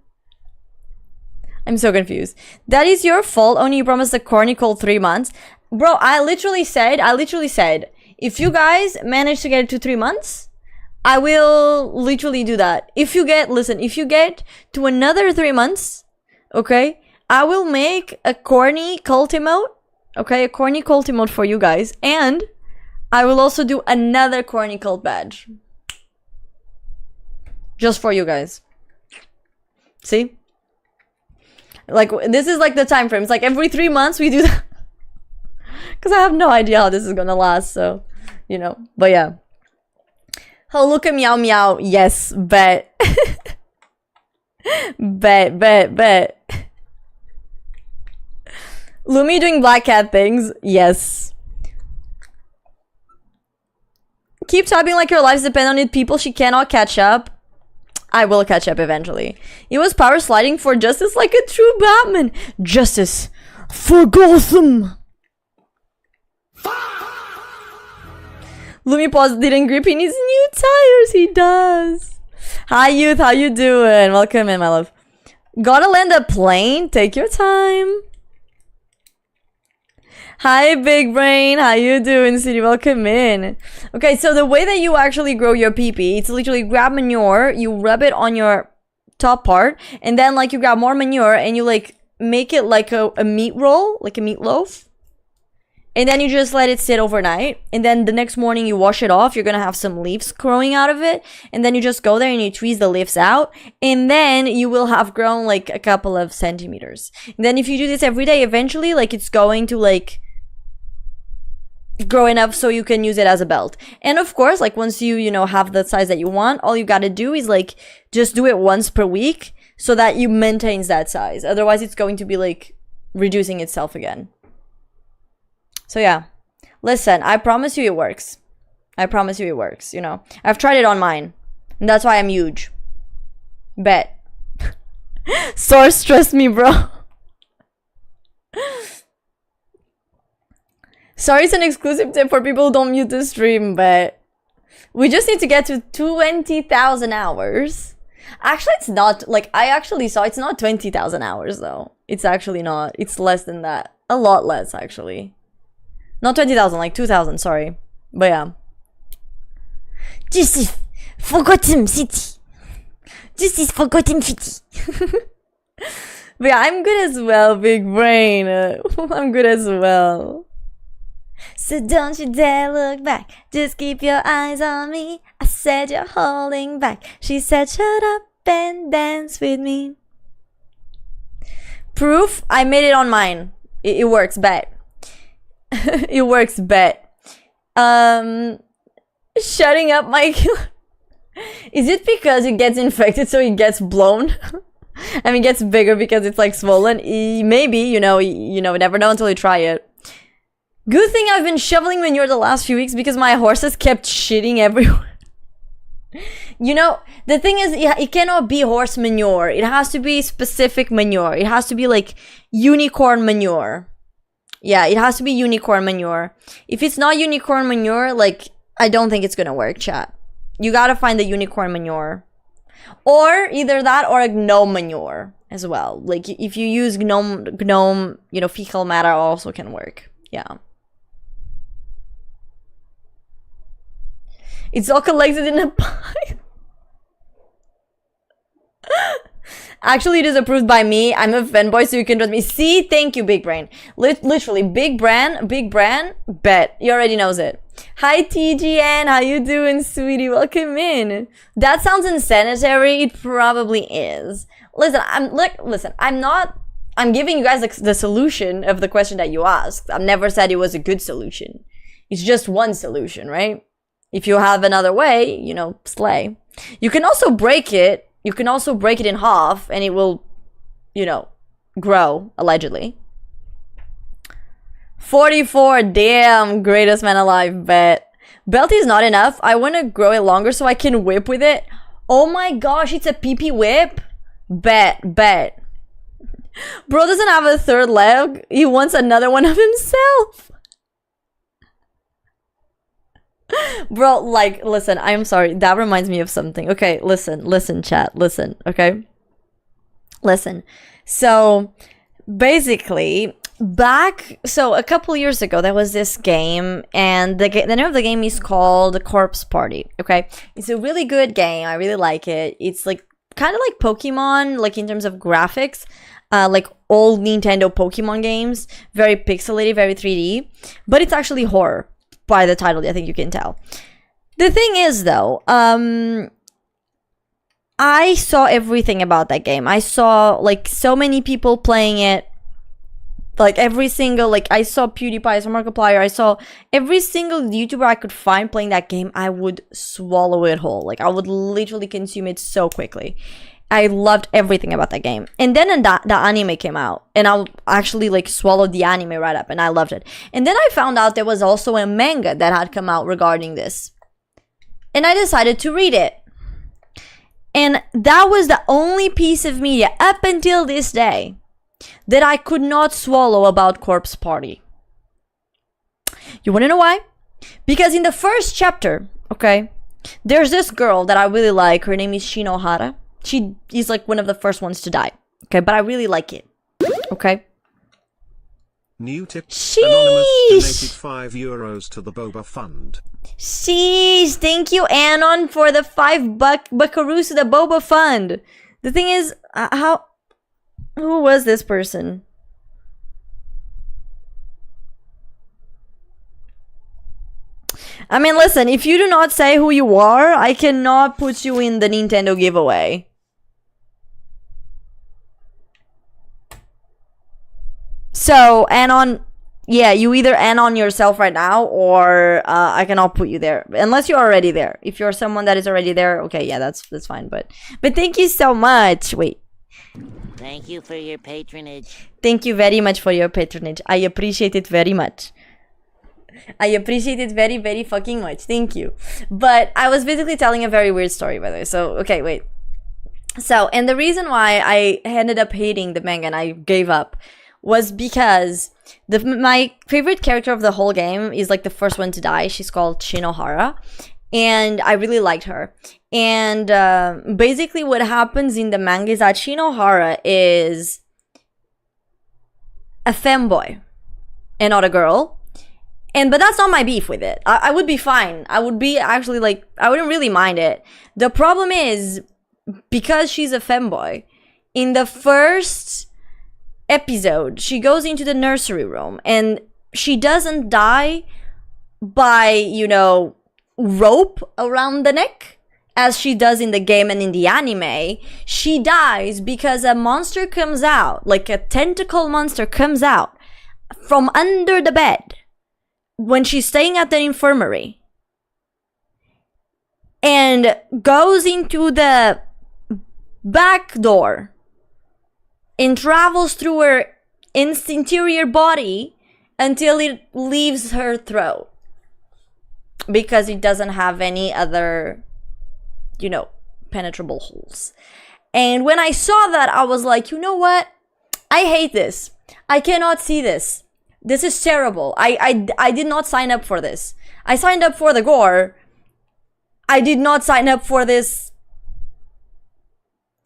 S2: I'm so confused. That is your fault. Oni, you promised a corny cold 3 months. Bro, I literally said, if you guys manage to get it to 3 months, I will literally do that. If you get to another 3 months, okay, I will make a corny cult emote, okay, a corny cult emote for you guys, and I will also do another corny cult badge. Just for you guys. See? Like, this is like the time frame. It's like every 3 months we do that. Because I have no idea how this is gonna last, so, you know, but yeah. Oh, look at Meow Meow. Yes, bet. bet. Lumi doing black cat things. Yes. Keep typing like your lives depend on it, people. She cannot catch up. I will catch up eventually. It was power sliding for justice like a true Batman. Justice for Gotham. Lumi Paws didn't grip. He needs new tires. He does. Hi, youth. How you doing? Welcome in, my love. Gotta land a plane. Take your time. Hi, Big Brain. How you doing, City? Welcome in. Okay, so the way that you actually grow your pee-pee, it's literally grab manure, you rub it on your top part, and then like you grab more manure and you like make it like a meat roll, like a meatloaf. And then you just let it sit overnight. And then the next morning you wash it off. You're going to have some leaves growing out of it. And then you just go there and you tweeze the leaves out. And then you will have grown like a couple of centimeters. And then if you do this every day, eventually like it's going to like grow enough so you can use it as a belt. And of course, like once you know, have the size that you want, all you got to do is like just do it once per week so that you maintains that size. Otherwise, it's going to be like reducing itself again. So yeah, listen, I promise you it works. I promise you it works, you know. I've tried it on mine, and that's why I'm huge. Bet. Source, trust me, bro. Sorry, it's an exclusive tip for people who don't mute the stream, but we just need to get to 20,000 hours. Actually, it's not, like, I actually saw it's not 20,000 hours, though. It's actually not. It's less than that. A lot less, actually. Not 20,000, like 2,000, sorry. But yeah. This is Forgotten City. This is Forgotten City. But yeah, I'm good as well, Big Brain. I'm good as well. So don't you dare look back. Just keep your eyes on me. I said you're holding back. She said shut up and dance with me. Proof? I made it on mine. It works, bet. It works, bet. Shutting up, Mike. Is it because it gets infected so it gets blown? I mean, it gets bigger because it's like swollen. Maybe, you never know until you try it. Good thing I've been shoveling manure the last few weeks because my horses kept shitting everywhere. You know, the thing is, it cannot be horse manure. It has to be specific manure. It has to be like unicorn manure. Yeah, it has to be unicorn manure. If it's not unicorn manure, like, I don't think it's gonna work, chat. You gotta find the unicorn manure. Or either that or a gnome manure as well. Like, if you use gnome, you know, fecal matter also can work. Yeah. It's all collected in a pile. Actually, it is approved by me. I'm a fanboy, so you can trust me. See, thank you, Big Brain. Literally, Big Bran, bet. He already knows it. Hi, TGN. How you doing, sweetie? Welcome in. That sounds insanitary. It probably is. Listen, I'm giving you guys the solution of the question that you asked. I've never said it was a good solution. It's just one solution, right? If you have another way, you know, slay. You can also break it. You can also break it in half and it will, you know, grow, allegedly. 44, damn, greatest man alive, bet. Belt is not enough. I want to grow it longer so I can whip with it. Oh my gosh, it's a pee-pee whip? Bet. Bro doesn't have a third leg. He wants another one of himself. Bro, like, listen, I'm sorry. That reminds me of something. Okay, listen, chat. Listen, okay? Listen. So, basically, a couple years ago, there was this game, and the name of the game is called Corpse Party, okay? It's a really good game. I really like it. It's, like, kind of like Pokemon, like, in terms of graphics. Like, old Nintendo Pokemon games. Very pixelated, very 3D. But it's actually horror. By the title, I think you can tell. The thing is, though, I saw everything about that game. I saw, like, so many people playing it. Like, every single, like, I saw PewDiePie, I saw Markiplier, I saw every single YouTuber I could find playing that game. I would swallow it whole. Like, I would literally consume it so quickly. I loved everything about that game. And then the anime came out. And I actually, like, swallowed the anime right up. And I loved it. And then I found out there was also a manga that had come out regarding this. And I decided to read it. And that was the only piece of media up until this day that I could not swallow about Corpse Party. You want to know why? Because in the first chapter, okay, there's this girl that I really like. Her name is Shinohara. She is like one of the first ones to die. Okay, but I really like it. Okay.
S1: New tip. Anonymous donated
S2: Sheesh!
S1: €5 to the Boba Fund.
S2: Sheesh! Thank you, Anon, for the $5 to the Boba Fund. The thing is, who was this person? I mean, listen, if you do not say who you are, I cannot put you in the Nintendo giveaway. So, Anon, yeah, you either Anon yourself right now, or I cannot put you there. Unless you're already there. If you're someone that is already there, okay, yeah, that's fine. But thank you so much. Wait.
S6: Thank you for your patronage.
S2: Thank you very much for your patronage. I appreciate it very much. I appreciate it very, very fucking much. Thank you. But I was basically telling a very weird story, by the way. So, okay, wait. So, and the reason why I ended up hating the manga and I gave up was because my favorite character of the whole game is like the first one to die. She's called Shinohara. And I really liked her. And basically what happens in the manga is that Shinohara is a femboy and not a girl. But that's not my beef with it. I would be fine. I would be actually like, I wouldn't really mind it. The problem is, because she's a femboy, in the first episode, she goes into the nursery room and she doesn't die by, you know, rope around the neck, as she does in the game and in the anime. She dies because a monster comes out, like a tentacle monster comes out from under the bed when she's staying at the infirmary and goes into the back door and travels through her interior body until it leaves her throat, because it doesn't have any other, you know, penetrable holes. And when I saw that, I was like, you know what? I hate this. I cannot see this. This is terrible. I did not sign up for this. I signed up for the gore. I did not sign up for this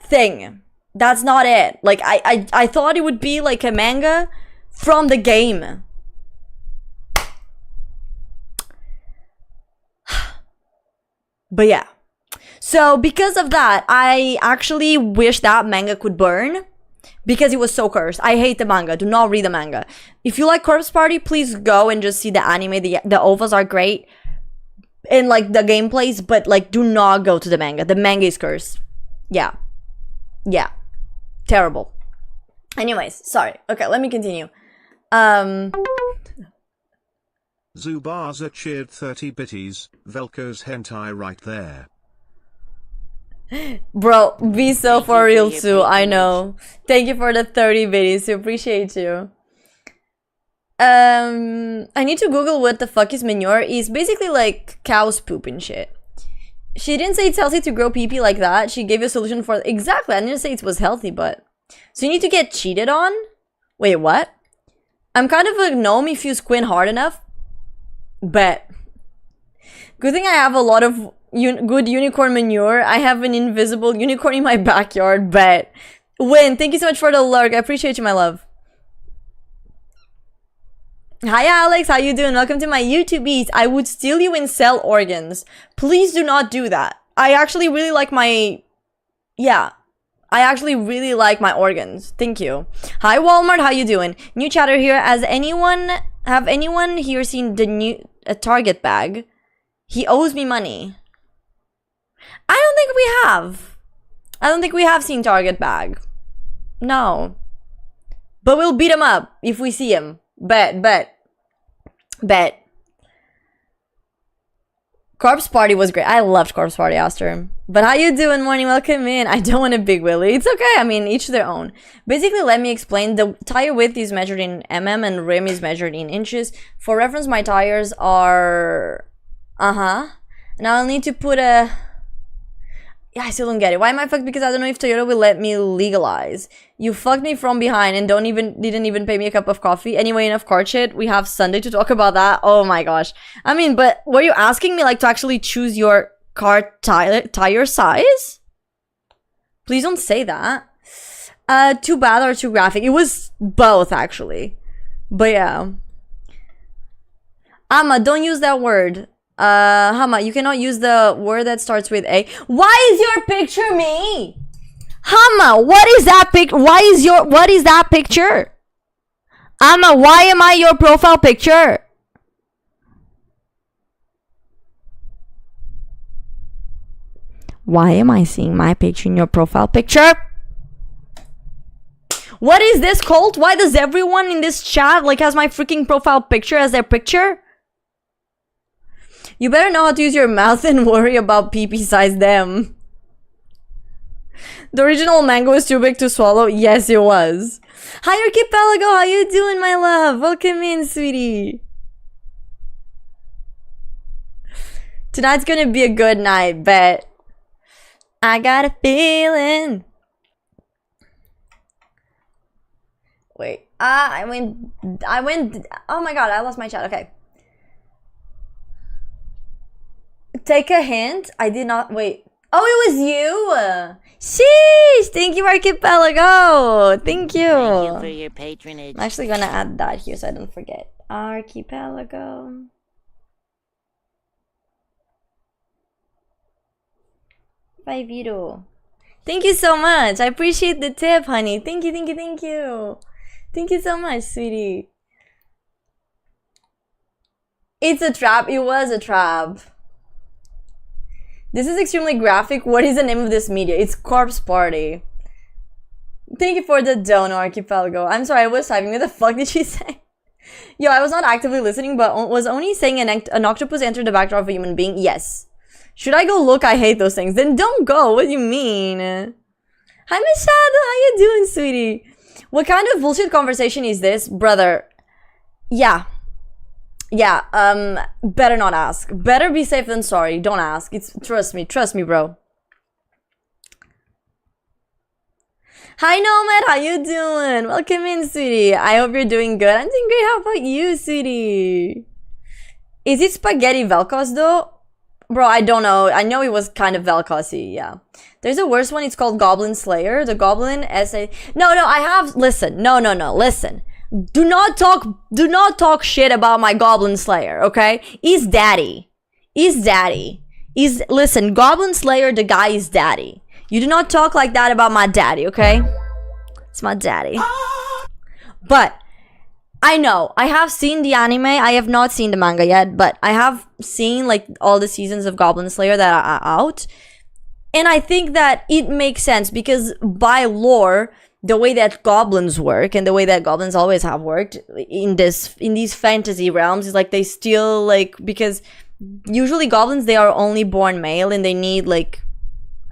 S2: thing. That's not it. Like, I thought it would be like a manga from the game. But yeah. So because of that, I actually wish that manga could burn, because it was so cursed. I hate the manga. Do not read the manga. If you like Corpse Party, please go and just see the anime. The OVAs are great, and like the gameplays, but like do not go to the manga. The manga is cursed. Yeah. Terrible. Anyways, sorry. Okay, let me continue.
S1: Zubaza cheered 30 bitties. Velko's hentai right there.
S2: Bro, be so
S6: Thank
S2: for
S6: you
S2: real
S6: for your
S2: too. I
S6: patronage.
S2: know. Thank you for the 30 bitties. Appreciate you. I need to Google what the fuck is manure. It's basically like cow's poop and shit. She didn't say it's healthy to grow pee-pee like that. She gave you a solution for... Exactly, I didn't say it was healthy, but... So you need to get cheated on? Wait, what? I'm kind of a gnome if you squint hard enough. Bet. Good thing I have a lot of good unicorn manure. I have an invisible unicorn in my backyard. Bet. Win, thank you so much for the lurk. I appreciate you, my love. Hi Alex, how you doing? Welcome to my YouTube Eats. I would steal you and sell organs. Please do not do that. I actually really like my... Yeah. I actually really like my organs. Thank you. Hi Walmart, how you doing? New chatter here. Have anyone here seen the new Target bag? He owes me money. I don't think we have. I don't think we have seen Target bag. No. But we'll beat him up if we see him. Bet. Corpse Party was great. I loved Corpse Party, Aster. But how you doing, morning? Welcome in. I don't want a big willy. It's okay. I mean, each their own. Basically, let me explain. The tire width is measured in mm and rim is measured in inches. For reference, my tires are... Now I'll need to put a... Yeah, I still don't get it. Why am I fucked? Because I don't know if Toyota will let me legalize. You fucked me from behind and didn't even pay me a cup of coffee. Anyway, enough car shit. We have Sunday to talk about that. Oh my gosh. I mean, but were you asking me like to actually choose your car tire size? Please don't say that. Too bad or too graphic. It was both actually. But yeah. Amma, don't use that word. Hama, you cannot use the word that starts with A. Why is your picture me? Hama, what is that what is that picture? Amma, why am I your profile picture? Why am I seeing my picture in your profile picture? What is this cult? Why does everyone in this chat like has my freaking profile picture as their picture? You better know how to use your mouth and worry about pee-pee size them. The original mango was too big to swallow. Yes, it was. Hi, Archipelago. How you doing, my love? Welcome in, sweetie. Tonight's gonna be a good night, bet. I got a feeling. Wait. I went. Oh my god, I lost my chat. Okay. Take a hint. I did not. Wait. Oh, it was you. Sheesh. Thank you, Archipelago. Thank you.
S6: Thank you for your patronage.
S2: I'm actually gonna add that here so I don't forget. Archipelago. 5 euro. Thank you so much. I appreciate the tip, honey. Thank you, thank you, thank you. Thank you so much, sweetie. It's a trap. It was a trap. This is extremely graphic. What is the name of this media? It's Corpse Party. Thank you for the dono, Archipelago. I'm sorry, I was typing. What the fuck did she say? Yo, I was not actively listening, but was only saying an octopus entered the back door of a human being. Yes. Should I go look? I hate those things. Then don't go. What do you mean? Hi, Machado. How you doing, sweetie? What kind of bullshit conversation is this? Brother. Yeah. Yeah, better not ask. Better be safe than sorry. Don't ask. Trust me, bro. Hi, Nomad. How you doing? Welcome in, sweetie. I hope you're doing good. I'm doing great. How about you, sweetie? Is it spaghetti Velcos, though? Bro, I don't know. I know it was kind of Velcosy, yeah. There's a worse one. It's called Goblin Slayer. The Goblin essay. No, I have... Listen. No. Listen. Do not talk shit about my Goblin Slayer, okay? He's daddy. Listen, Goblin Slayer, the guy is daddy. You do not talk like that about my daddy, okay? It's my daddy. But I know, I have seen the anime. I have not seen the manga yet, but I have seen like all the seasons of Goblin Slayer that are out. And I think that it makes sense because by lore, the way that goblins work and the way that goblins always have worked in these fantasy realms is like they steal, like, because usually goblins, they are only born male and they need like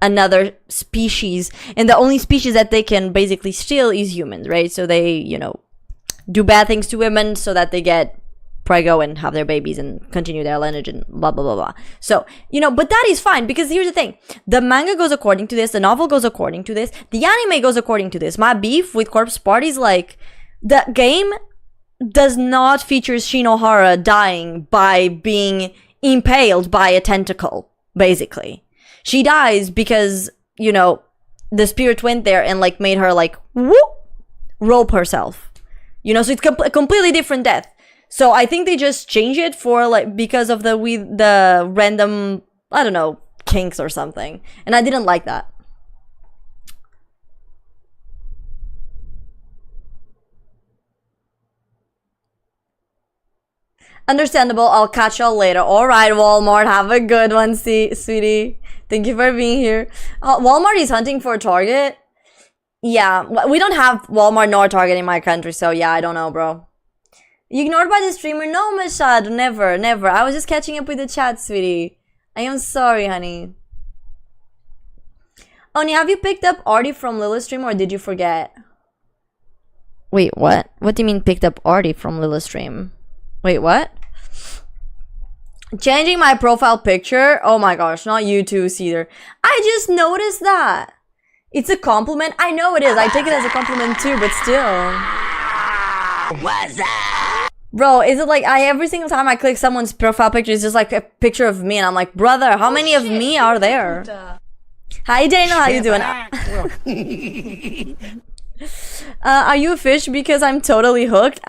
S2: another species, and the only species that they can basically steal is humans, right? So they, you know, do bad things to women so that they get prego and have their babies and continue their lineage and blah blah blah blah. So, you know, but that is fine because here's the thing: the manga goes according to this, the novel goes according to this, the anime goes according to this. My beef with Corpse Party is like the game does not feature Shinohara dying by being impaled by a tentacle. Basically, she dies because, you know, the spirit went there and like made her like whoop rope herself. You know, so it's a completely different death. So I think they just change it for like because of the random, I don't know, kinks or something. And I didn't like that. Understandable. I'll catch y'all later. Alright, Walmart. Have a good one, sweetie. Thank you for being here. Walmart is hunting for Target. Yeah, we don't have Walmart nor Target in my country, so yeah, I don't know, bro. You ignored by the streamer? No, Mashad, never. I was just catching up with the chat, sweetie. I am sorry, honey. Oni, have you picked up Artie from Lila's stream or did you forget? Wait, what? What do you mean picked up Artie from Lila's stream? Wait, what? Changing my profile picture? Oh my gosh, not you too, Cedar. I just noticed that. It's a compliment. I know it is. I take it as a compliment too, but still.
S6: What's up?
S2: Bro, is it like every single time I click someone's profile picture, it's just like a picture of me, and I'm like, brother, how many of me are there? Hi, Daniel. How you doing? Are you a fish? Because I'm totally hooked.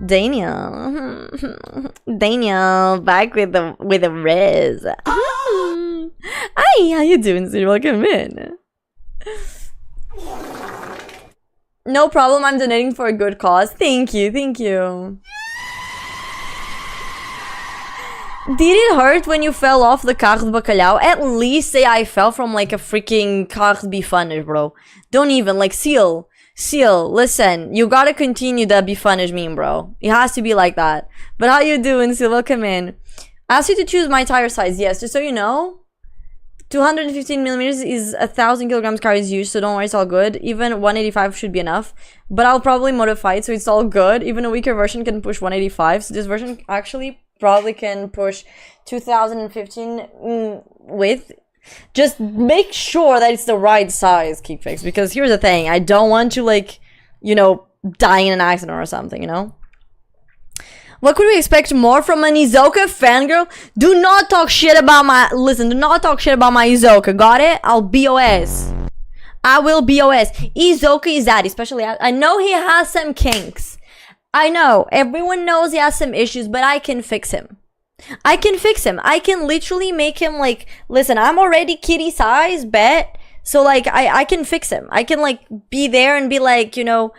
S2: Daniel. Daniel, back with the Riz. Hi, how you doing, sir? Welcome in. No problem, I'm donating for a good cause. Thank you, thank you. Did it hurt when you fell off the carro de bacalhau? At least say I fell from like a freaking carro de bifanas, bro. Don't even, like, Seal, listen, you gotta continue the bifanas meme, bro. It has to be like that. But how you doing, Seal? Welcome in. I asked you to choose my tire size. Yes, just so you know, 215 millimeters is 1,000 kilograms carries used, so don't worry, it's all good. Even 185 should be enough. But I'll probably modify it so it's all good. Even a weaker version can push 185, so this version actually probably can push 2015 with. Just make sure that it's the right size, Keepfix, because here's the thing, I don't want you, like, you know, dying in an accident or something, you know? What could we expect more from an Izoka fangirl? Do not talk shit about my... Listen, do not talk shit about my Izoka, got it? I'll BOS. I will BOS. Izoka is that, especially... I know he has some kinks. I know, everyone knows he has some issues, but I can fix him. I can fix him. I can literally make him, like, listen, I'm already kitty size, bet. So, like, I can fix him. I can, like, be there and be like, you know,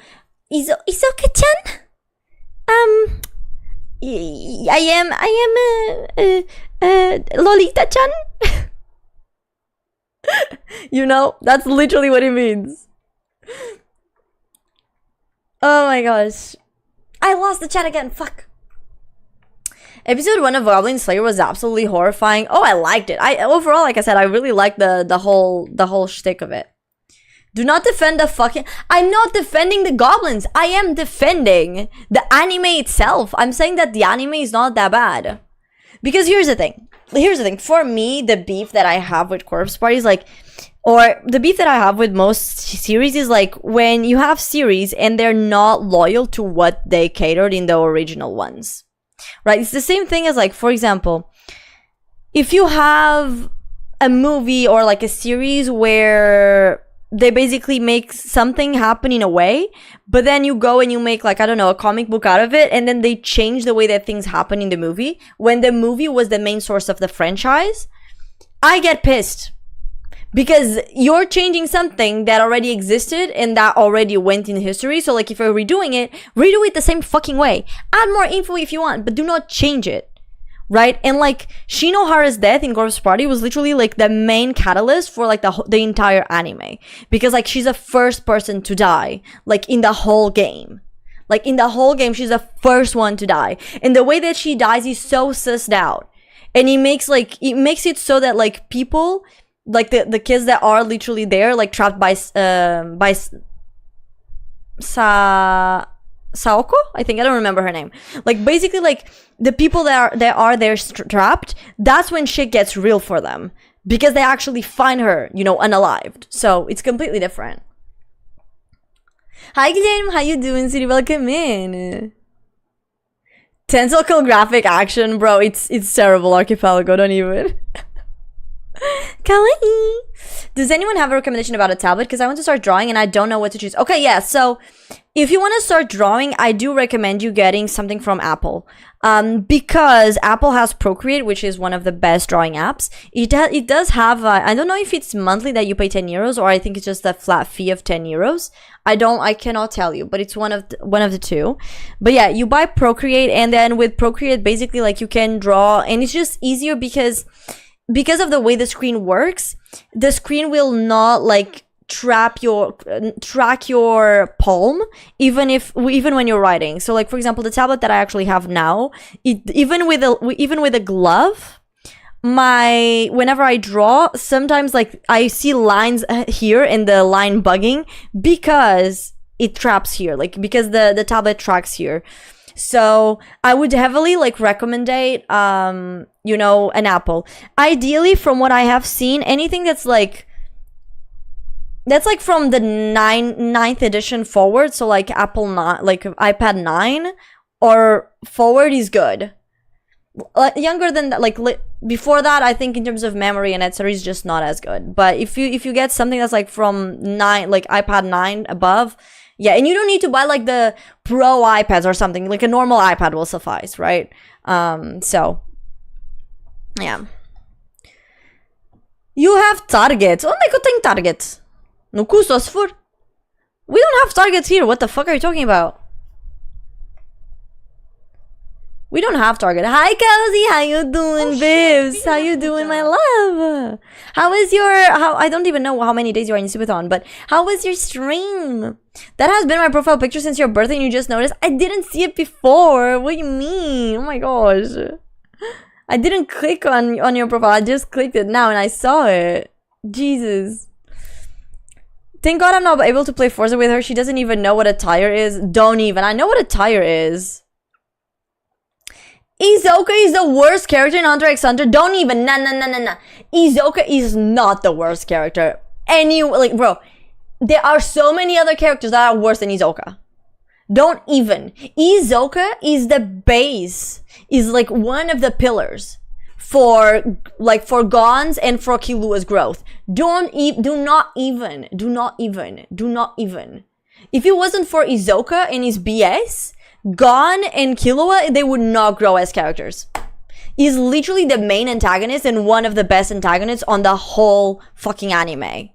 S2: Izoka-chan? I am Lolita-chan? You know, that's literally what it means. Oh my gosh. I lost the chat again, fuck. Episode 1 of Goblin Slayer was absolutely horrifying. Oh, I liked it. Overall, like I said, I really liked the whole shtick of it. Do not defend the fucking... I'm not defending the goblins. I am defending the anime itself. I'm saying that the anime is not that bad. Because here's the thing. For me, the beef that I have with Corpse Party is like... Or the beef that I have with most series is like when you have series and they're not loyal to what they catered in the original ones. Right? It's the same thing as, like, for example, if you have a movie or like a series where they basically make something happen in a way, but then you go and you make, like, I don't know, a comic book out of it, and then they change the way that things happen in the movie when the movie was the main source of the franchise, I get pissed. Because you're changing something that already existed and that already went in history. So, like, if you're redoing it, redo it the same fucking way. Add more info if you want, but do not change it. Right? And, like, Shinohara's death in Corpse Party was literally, like, the main catalyst for, like, the entire anime. Because, like, she's the first person to die. Like, in the whole game. Like, in the whole game, she's the first one to die. And the way that she dies is so sussed out. And it makes it so that, like, people... Like, the kids that are literally there, like, trapped by Saoko? I think, I don't remember her name. Like, basically, like, the people that are there trapped, that's when shit gets real for them. Because they actually find her, you know, unalived. So, it's completely different. Hi, Guilherme, how you doing, City? Welcome in. Tentacle graphic action, bro, it's terrible, Archipelago, don't even... Kawaii. Does anyone have a recommendation about a tablet? Because I want to start drawing and I don't know what to choose. Okay, yeah, so if you want to start drawing, I do recommend you getting something from Apple. Because Apple has Procreate, which is one of the best drawing apps. It does have, I don't know if it's monthly that you pay 10 euros or I think it's just a flat fee of 10 euros. I cannot tell you, but it's one of the two. But yeah, you buy Procreate, and then with Procreate, basically, like, you can draw, and it's just easier because of the way the screen works. The screen will not, like, track your palm even when you're writing. So, like, for example, the tablet that I actually have now, even with a glove, whenever I draw, sometimes, like, I see lines here and the line bugging because it traps here, like, because the tablet tracks here. So I would heavily, like, recommend you know, an Apple. Ideally, from what I have seen, anything that's like from the 9th edition forward, so like Apple 9, like iPad 9 or forward is good. Younger than that, like before that, I think in terms of memory and etc, is just not as good. But if you get something that's like from 9, like iPad 9 above, yeah, and you don't need to buy like the Pro iPads or something. Like a normal iPad will suffice, right? So yeah. You have targets. Onde é que eu tenho targets? No cu, só se for. We don't have targets here. What the fuck are you talking about? We don't have target. Hi, Kelsey. How you doing, Bibs? How you doing, my love? How is your... I don't even know how many days you are in Subathon, but how was your stream? That has been my profile picture since your birthday and you just noticed. I didn't see it before. What do you mean? Oh my gosh. I didn't click on your profile. I just clicked it now and I saw it. Jesus. Thank God I'm not able to play Forza with her. She doesn't even know what a tire is. Don't even. I know what a tire is. Izoka is the worst character in Hunter x Hunter. Don't even. Nah. Izoka is not the worst character. Like, bro, there are so many other characters that are worse than Izoka. Don't even. Izoka is the base. Is like one of the pillars for Gon's and for Killua's growth. Do not even. If it wasn't for Izoka and his BS, Gon and Killua, they would not grow as characters. He's literally the main antagonist and one of the best antagonists on the whole fucking anime.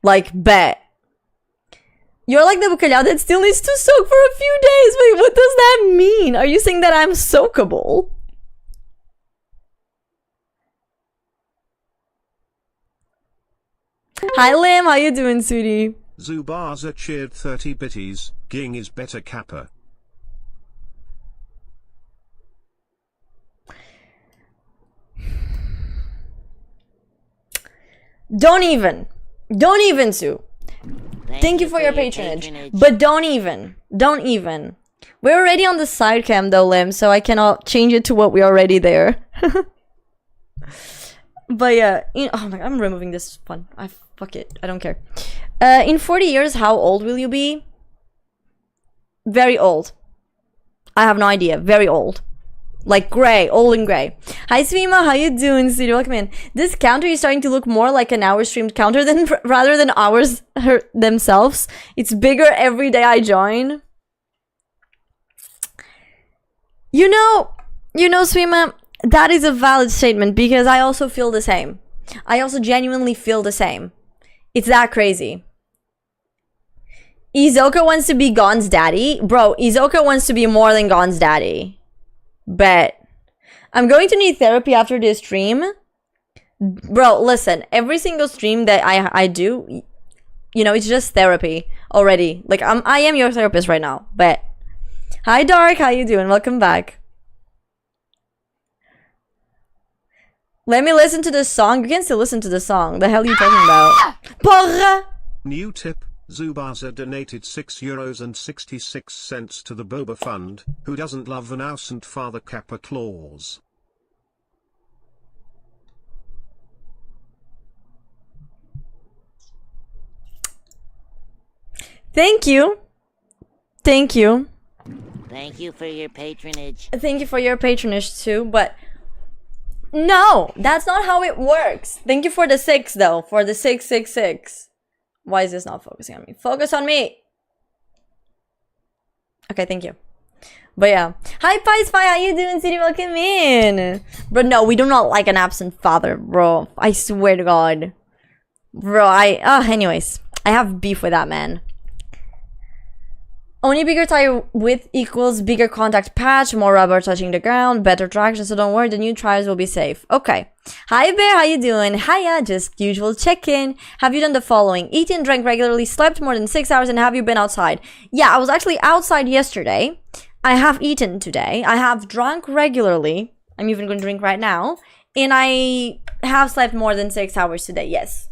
S2: Like, bet. You're like the bacalhau that still needs to soak for a few days. Wait, what does that mean? Are you saying that I'm soakable? Hi, Lim. How you doing, sweetie?
S1: Zubaza cheered 30 bitties. Ging is better Kappa.
S2: Don't even, Sue. Thank you for your patronage. But don't even. We're already on the side cam though, Lim, so I cannot change it to what we're already there. But yeah, oh my God, I'm removing this one. Fuck it, I don't care. In 40 years, how old will you be? Very old. I have no idea. Very old. Like gray, old and gray. Hi Svima, how you doing, sweetie? Welcome in. This counter is starting to look more like an hour streamed counter than rather than hours themselves. It's bigger every day I join. You know, Svima, that is a valid statement because I also feel the same. I also genuinely feel the same. It's that crazy. Izoka wants to be Gon's daddy. Bro, Izoka wants to be more than Gon's daddy. Bet. I'm going to need therapy after this stream. Bro, listen. Every single stream that I do, you know, it's just therapy already. Like, I am your therapist right now. Bet. Hi, Dark. How you doing? Welcome back. Let me listen to the song. You can still listen to the song. The hell are you talking about? Porra!
S1: New tip. Zubaza donated €6.66 to the Boba Fund. Who doesn't love an absent father Kappa clause?
S2: Thank you. Thank you.
S6: Thank you for your patronage.
S2: Thank you for your patronage too, but no, that's not how it works. Thank you for the 6 though, for the 666. Why is this not focusing on me? Focus on me! Okay, thank you. But yeah. Hi, Pie Spy, how you doing, City? Welcome in! But no, we do not like an absent father, bro. I swear to God. Bro, anyways. I have beef with that man. Only bigger tire width equals bigger contact patch, more rubber touching the ground, better traction, so don't worry, the new tires will be safe. Okay. Hi Bear, how you doing? Hiya, just usual check-in. Have you done the following? Eaten, drank regularly, slept more than 6 hours, and have you been outside? Yeah, I was actually outside yesterday. I have eaten today. I have drunk regularly. I'm even going to drink right now. And I have slept more than 6 hours today, yes.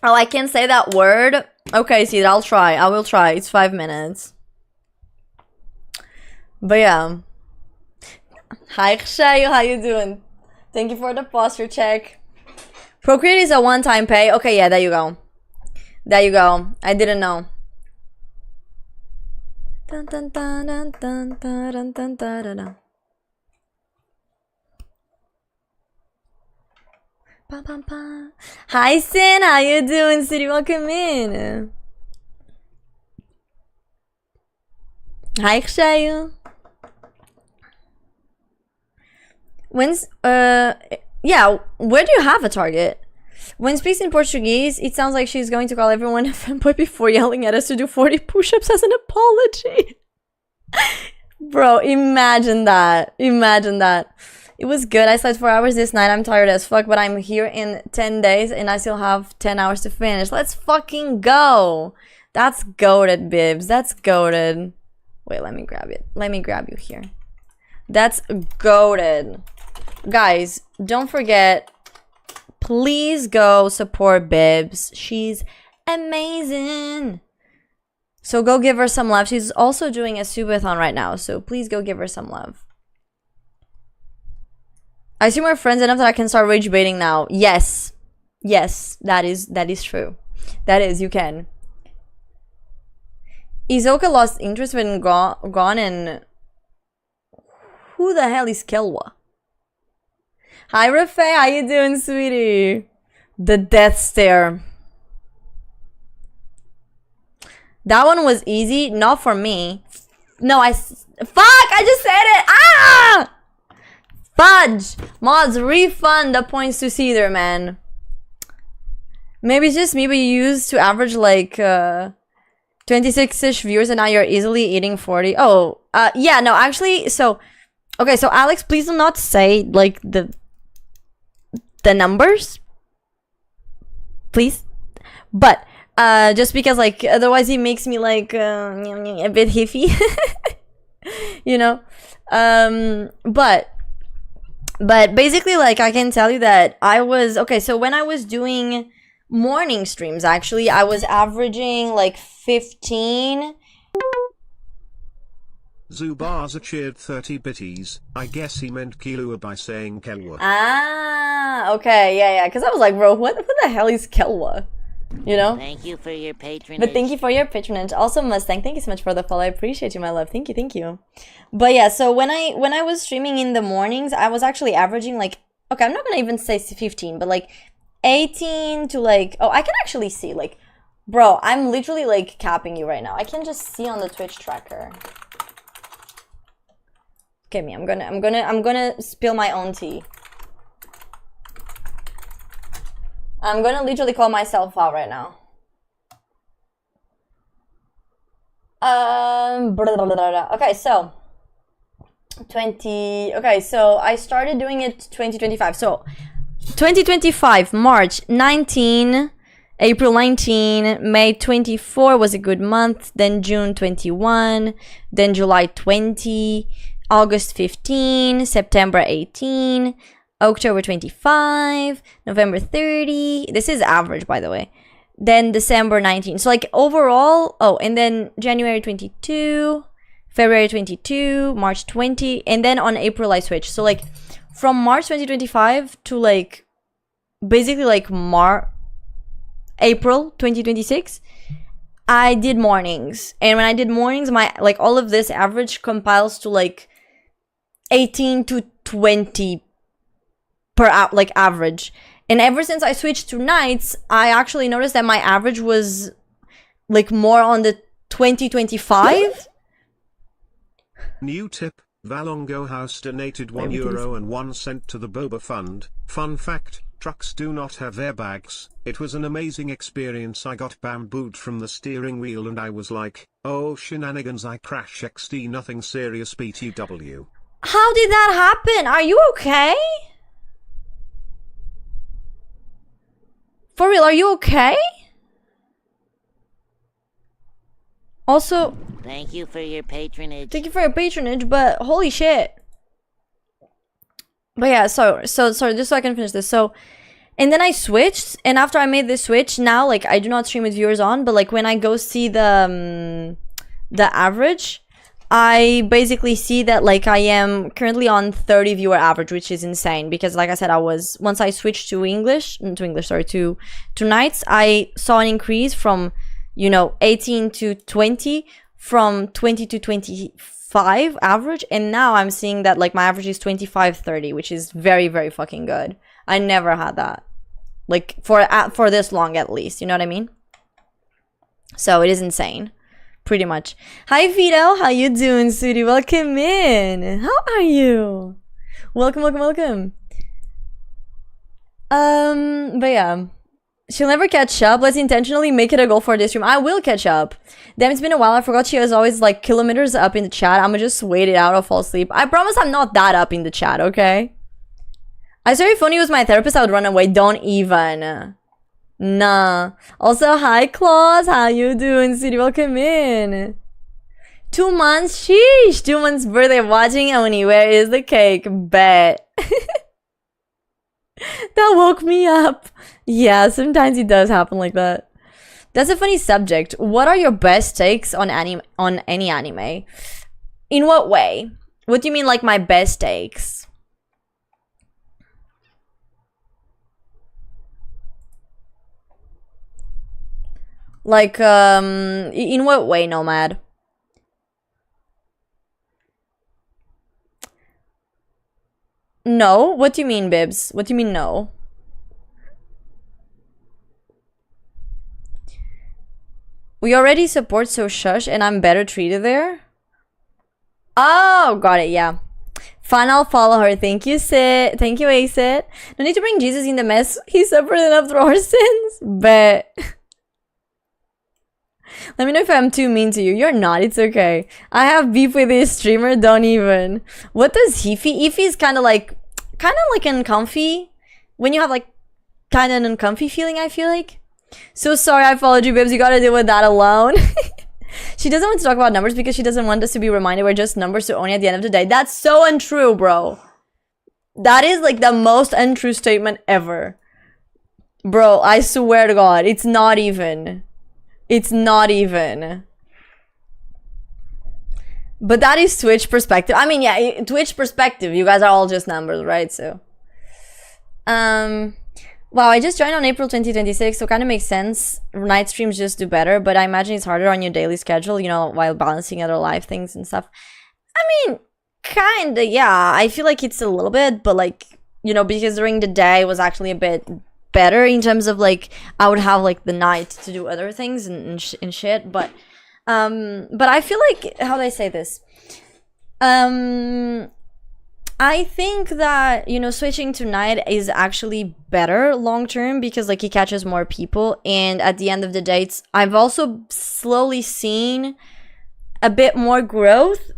S2: Oh, I can't say that word? Okay, see, I'll try. I will try. It's 5 minutes. But yeah. Hi, Kshayo. How you doing? Thank you for the posture check. Procreate is a one-time pay. Okay, yeah, there you go. There you go. I didn't know. Dun, dun, dun, dun, dun, dun, dun, dun, dun, dun. Bum, bum, bum. Hi Sin, how you doing, City? Welcome in. Hi Kshayu. When's yeah, where do you have a target? When speaking in Portuguese, it sounds like she's going to call everyone a fanboy before yelling at us to do 40 push-ups as an apology. Bro, imagine that. Imagine that. It was good. I slept 4 hours this night. I'm tired as fuck, but I'm here in 10 days and I still have 10 hours to finish. Let's fucking go. That's goated, bibs. That's goated. Wait, let me grab it. Let me grab you here. That's goated. Guys, don't forget, please go support Bibs. She's amazing. So go give her some love. She's also doing a subathon right now, so please go give her some love. I see more friends enough that I can start rage baiting now. Yes. Yes, that is true. That is, you can. Izoka lost interest when gone and... Who the hell is Kelwa? Hi Rafe, how you doing, sweetie? The death stare. That one was easy, not for me. No, fuck, I just said it! Ah! Fudge! Mods, refund the points to Cedar, man. Maybe it's just me, but you used to average like 26-ish viewers and now you're easily eating 40. Oh, yeah, no, actually, so... Okay, so Alex, please do not say, like, the numbers. Please. But, just because, like, otherwise it makes me, like, a bit hiffy. You know? But basically, like, I can tell you that I was... Okay, so when I was doing morning streams, actually, I was averaging, like, 15...
S1: Zubaza cheered 30 bitties. I guess he meant Kilua by saying Kelwa.
S2: Ah, okay, yeah, because I was like, bro, what the hell is Kelwa? You know?
S6: Thank you for your patronage.
S2: But thank you for your patronage. Also, Mustang, thank you so much for the follow. I appreciate you, my love. Thank you. But yeah, so when I was streaming in the mornings, I was actually averaging like, okay, I'm not gonna even say 15, but like 18 to like, oh, I can actually see, like, bro, I'm literally like capping you right now. I can just see on the Twitch tracker. Okay, me. I'm gonna spill my own tea. I'm gonna literally call myself out right now. Okay, so 20. Okay, so I started doing it 2025. So 2025 March 19, April 19, May 24 was a good month. Then June 21, then July 20. August 15, September 18, October 25, November 30. This is average, by the way. Then December 19. So, like, overall... Oh, and then January 22, February 22, March 20. And then on April, I switched. So, like, from March 2025 to, like, basically, like, April 2026... I did mornings. And when I did mornings, my, like, all of this average compiles to, like... 18 to 20 per like average. And ever since I switched to nights, I actually noticed that my average was like more on the 20-25.
S1: New tip, Valongo House donated €1.01 to the Boba Fund. Fun fact, trucks do not have airbags. It was an amazing experience. I got bambooed from the steering wheel and I was like, oh shenanigans, I crash XD, nothing serious BTW.
S2: How did that happen? Are you okay? For real, are you okay? Also...
S6: Thank you for your patronage.
S2: Thank you for your patronage, but holy shit. But yeah, so sorry, just so I can finish this. So, and then I switched, and after I made this switch, now, like, I do not stream with viewers on, but, like, when I go see the average... I basically see that, like, I am currently on 30 viewer average, which is insane because, like I said, once I switched to nights, I saw an increase from, you know, 18 to 20 from 20 to 25 average, and now I'm seeing that like my average is 25-30, which is very, very fucking good. I never had that, like for this long at least, you know what I mean? So it is insane, pretty much. Hi Vito, how you doing, sweetie? Welcome in. How are you? Welcome, welcome, welcome. But yeah, she'll never catch up. Let's intentionally make it a goal for this stream. I will catch up. Damn, it's been a while. I forgot she was always like kilometers up in the chat. I'ma just wait it out or fall asleep. I promise I'm not that up in the chat, okay? I swear if Phony was my therapist, I would run away. Don't even. Nah. Also, hi Claus. How you doing, sweetie? Welcome in. 2 months? Sheesh. 2 months birthday watching Oni. Where is the cake? Bet. That woke me up. Yeah, sometimes it does happen like that. That's a funny subject. What are your best takes on any anime? In what way? What do you mean, like my best takes? Like, in what way, Nomad? No? What do you mean, Bibs? What do you mean, no? We already support So Shush and I'm better treated there? Oh, got it, yeah. Fine, I'll follow her. Thank you, Sid. Thank you, Acid. No need to bring Jesus in the mess. He suffered enough through our sins. Bet. Let me know if I'm too mean to you. You're not. It's okay. I have beef with this streamer. Don't even. What does he feel? If he's kind of like uncomfy. When you have like kind of an uncomfy feeling, I feel like. So sorry I followed you, Bibs. You gotta deal with that alone. She doesn't want to talk about numbers because she doesn't want us to be reminded we're just numbers to Oni at the end of the day. That's so untrue, bro. That is like the most untrue statement ever. Bro, I swear to God. It's not even. It's not even. But that is Twitch perspective. I mean, yeah, Twitch perspective. You guys are all just numbers, right? So, wow, I just joined on April 2026, so kind of makes sense. Night streams just do better, but I imagine it's harder on your daily schedule, you know, while balancing other live things and stuff. I mean, kinda, yeah. I feel like it's a little bit, but like, you know, because during the day was actually a bit better in terms of like I would have like the night to do other things and shit, but I feel like, how do I say this, I think that, you know, switching to night is actually better long term because like it catches more people, and at the end of the day I've also slowly seen a bit more growth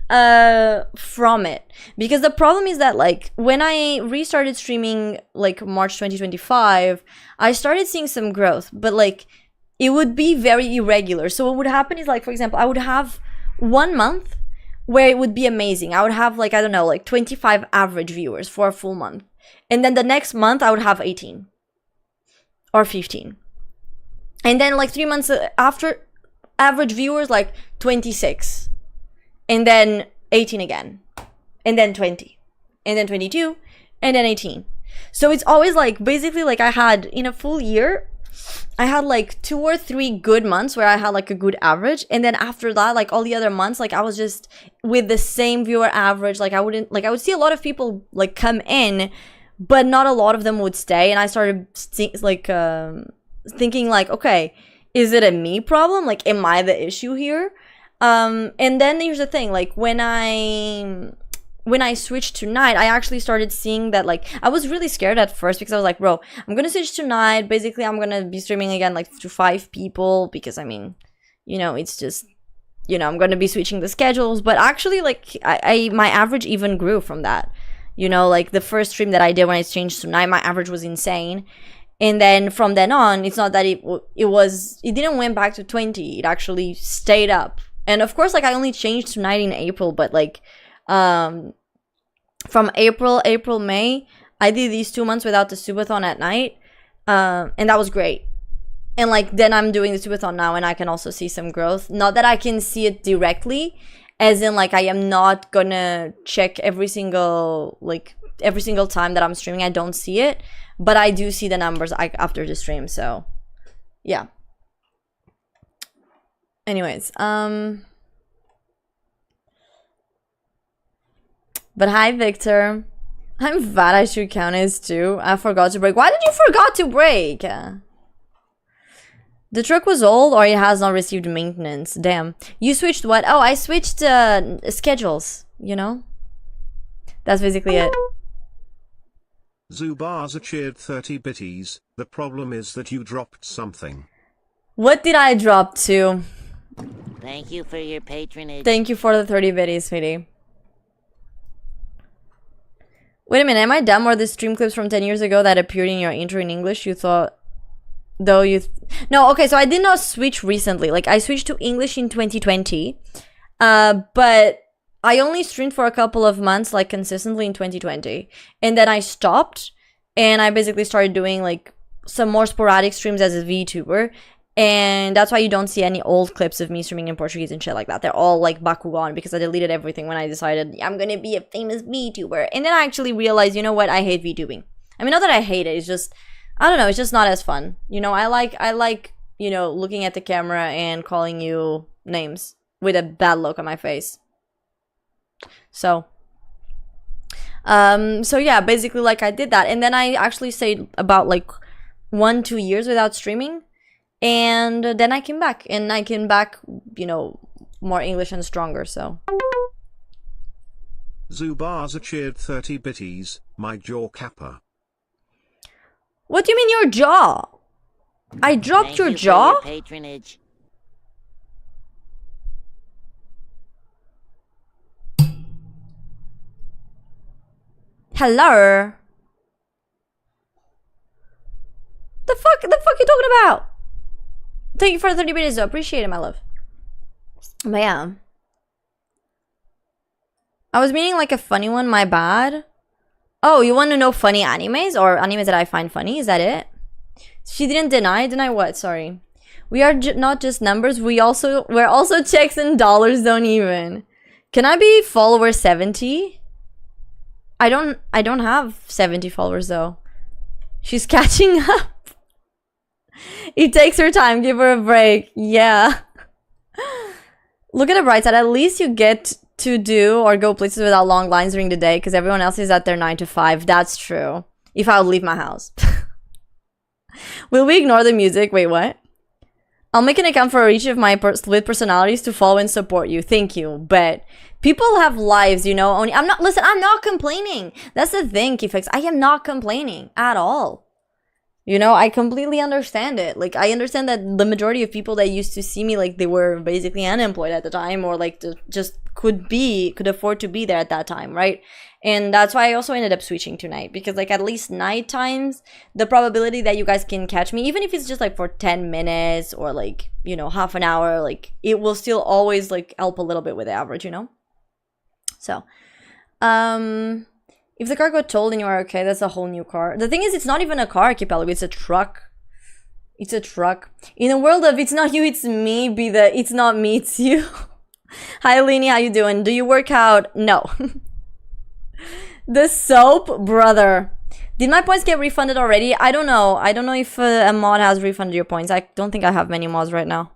S2: from it, because the problem is that like when I restarted streaming like March 2025, I started seeing some growth, but like it would be very irregular. So what would happen is, like, for example, I would have 1 month where it would be amazing. I would have like, I don't know, like 25 average viewers for a full month, and then the next month I would have 18 or 15, and then like 3 months after, average viewers like 26, and then 18 again, and then 20, and then 22, and then 18. So it's always like, basically like I had in a full year, I had like 2 or 3 good months where I had like a good average, and then after that, like all the other months, like I was just with the same viewer average. Like I would see a lot of people like come in, but not a lot of them would stay, and I started thinking like, okay, is it a me problem? Like, am I the issue here? And then here's the thing, like when I switched to night, I actually started seeing that, like, I was really scared at first because I was like, bro, I'm gonna switch to night. Basically, I'm gonna be streaming again, like, to 5 people because, I mean, you know, it's just, you know, I'm gonna be switching the schedules. But actually, like, my average even grew from that. You know, like, the first stream that I did when I changed to night, my average was insane. And then from then on, it's not that it didn't went back to 20. It actually stayed up. And of course, like, I only changed to night in April, but like, from April, May, I did these 2 months without the subathon at night. And that was great. And like, then I'm doing the subathon now, and I can also see some growth. Not that I can see it directly, as in like, I am not gonna check every single time that I'm streaming. I don't see it, but I do see the numbers after the stream. So yeah. Anyways, But hi, Victor. I'm fat, I should count as 2. I forgot to break. Why did you forgot to break? The truck was old or it has not received maintenance. Damn. You switched what? Oh, I switched schedules, you know? That's basically it.
S1: Zubaza cheered 30 bitties. The problem is that you dropped something.
S2: What did I drop to?
S6: Thank you for your patronage.
S2: Thank you for the 30 bitties, sweetie. Wait a minute, am I dumb or the stream clips from 10 years ago that appeared in your intro in English you thought... Though you... No, okay, so I did not switch recently. Like, I switched to English in 2020. But I only streamed for a couple of months, like, consistently in 2020. And then I stopped. And I basically started doing, like, some more sporadic streams as a VTuber. And that's why you don't see any old clips of me streaming in Portuguese and shit like that. They're all, like, Bakugan. Because I deleted everything when I decided I'm gonna be a famous VTuber. And then I actually realized, you know what? I hate VTubing. I mean, not that I hate it. It's just... I don't know, it's just not as fun. You know, I like, you know, looking at the camera and calling you names with a bad look on my face. So yeah, basically like I did that. And then I actually stayed about like 1-2 years without streaming. And then I came back. And I came back, you know, more English and stronger, so.
S1: Zubaza cheered 30 bitties. My jaw kappa.
S2: What do you mean your jaw? I dropped your jaw?
S6: For your patronage.
S2: Hello? The fuck you talking about? Thank you for the 30 minutes, I appreciate it, my love. But yeah. I was meaning like a funny one, my bad. Oh, you want to know funny animes or animes that I find funny? Is that it? She didn't deny. Deny what? Sorry. We are not just numbers. We're also checks and dollars. Don't even. Can I be follower 70? I don't have 70 followers though. She's catching up. It takes her time. Give her a break. Yeah. Look at the bright side. At least you get to do or go places without long lines during the day because everyone else is at their 9 to 5. That's true. If I would leave my house. Will we ignore the music? Wait, what? I'll make an account for each of my split personalities to follow and support you. Thank you. But people have lives, you know. I'm not complaining. That's the thing, Kifex. I am not complaining at all. You know, I completely understand it. Like, I understand that the majority of people that used to see me, like, they were basically unemployed at the time or, like, just could afford to be there at that time, right? And that's why I also ended up switching to night. Because, like, at least night times, the probability that you guys can catch me, even if it's just, like, for 10 minutes or, like, you know, half an hour, like, it will still always, like, help a little bit with the average, you know? So, if the car got totaled and you are okay, that's a whole new car. The thing is, it's not even a car, Archipelago, it's a truck. It's a truck. In a world of it's not you, it's me, it's not me, it's you. Hi, Leni, how you doing? Do you work out? No. The soap, brother. Did my points get refunded already? I don't know. I don't know if a mod has refunded your points. I don't think I have many mods right now.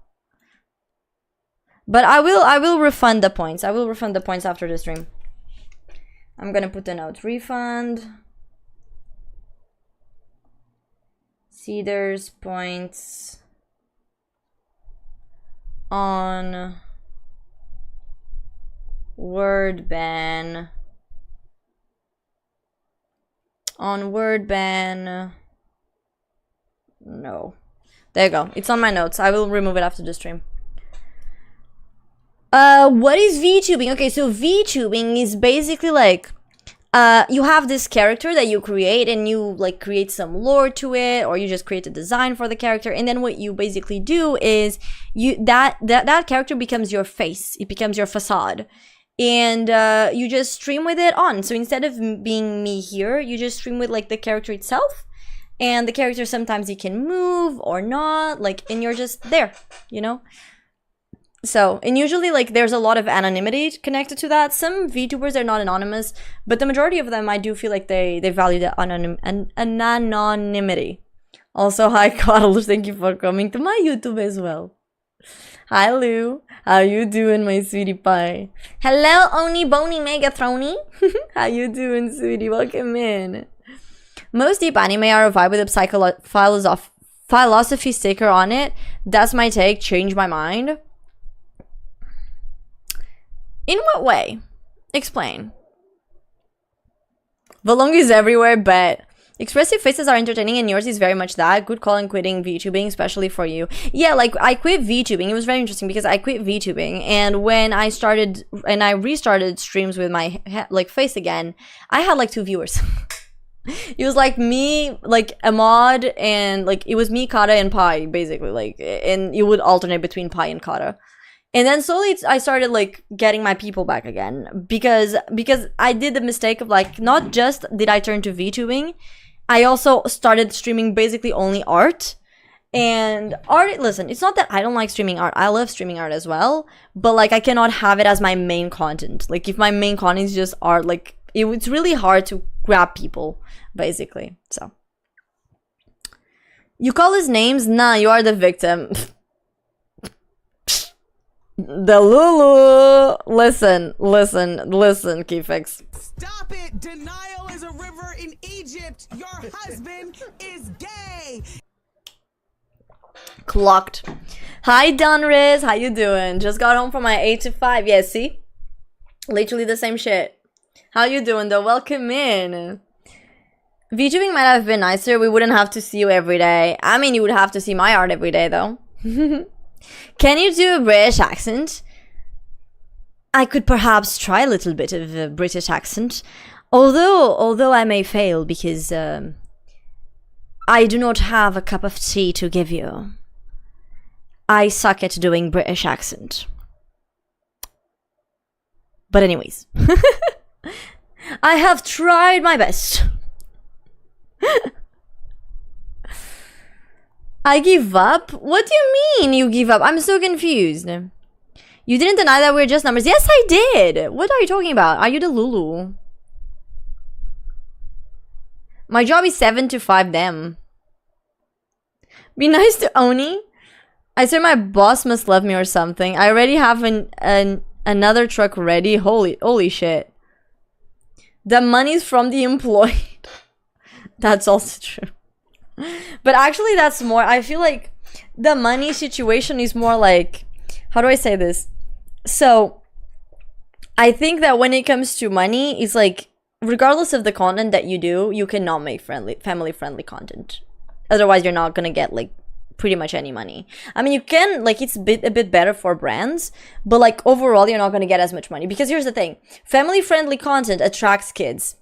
S2: But I will refund the points. I will refund the points after the stream. I'm gonna put the note. Refund. Cedars points on word ban. On word ban. No. There you go. It's on my notes. I will remove it after the stream. What is VTubing? Okay, so VTubing is basically like, you have this character that you create and you like create some lore to it, or you just create a design for the character, and then what you basically do is that character becomes your face. It becomes your facade. And you just stream with it on. So instead of being me here, you just stream with like the character itself. And the character sometimes you can move or not, like, and you're just there, you know? So, and usually, like, there's a lot of anonymity connected to that. Some VTubers are not anonymous, but the majority of them, I do feel like they value the anonymity. Also, hi, Carlos, thank you for coming to my YouTube as well. Hi Lou. How you doing, my sweetie pie? Hello, Oni Bony Megathony. How you doing, sweetie? Welcome in. Most deep anime are a vibe with a philosophy sticker on it. That's my take. Change my mind. In what way? Explain. Volong is everywhere, but expressive faces are entertaining and yours is very much that. Good call on quitting VTubing, especially for you. Yeah, like I quit VTubing. It was very interesting because I quit VTubing, and when I started and I restarted streams with my like face again, I had like 2 viewers. It was like me, like Ahmad, and like it was me, Kata, and Pi, basically, like, and it would alternate between Pi and Kata. And then slowly I started like getting my people back again because I did the mistake of like, not just did I turn to VTubing, I also started streaming basically only art. And art, listen, it's not that I don't like streaming art. I love streaming art as well, but like I cannot have it as my main content. Like if my main content is just art, like it's really hard to grab people, basically. So you call his names? Nah, you are the victim. The Lulu. Listen, Keyfix.
S8: Stop it! Denial is a river in Egypt. Your husband is gay.
S2: Clocked. Hi, Donriz. How you doing? Just got home from my 8 to 5. Yeah, see? Literally the same shit. How you doing, though? Welcome in. VTubing might have been nicer. We wouldn't have to see you every day. I mean, you would have to see my art every day, though. Can you do a British accent? I could perhaps try a little bit of a British accent. Although I may fail because I do not have a cup of tea to give you. I suck at doing British accent. But anyways. I have tried my best. I give up? What do you mean you give up? I'm so confused. You didn't deny that we're just numbers. Yes, I did. What are you talking about? Are you the Lulu? My job is 7 to 5 them. Be nice to Oni. I said my boss must love me or something. I already have another truck ready. Holy shit. The money's from the employee. That's also true. But actually that's more, I feel like the money situation is more like, how do I say this? So I think that when it comes to money, it's like regardless of the content that you do, you cannot make family friendly content. Otherwise you're not gonna get like pretty much any money. I mean, you can, like, it's a bit better for brands, but like overall you're not gonna get as much money, because here's the thing, family friendly content attracts kids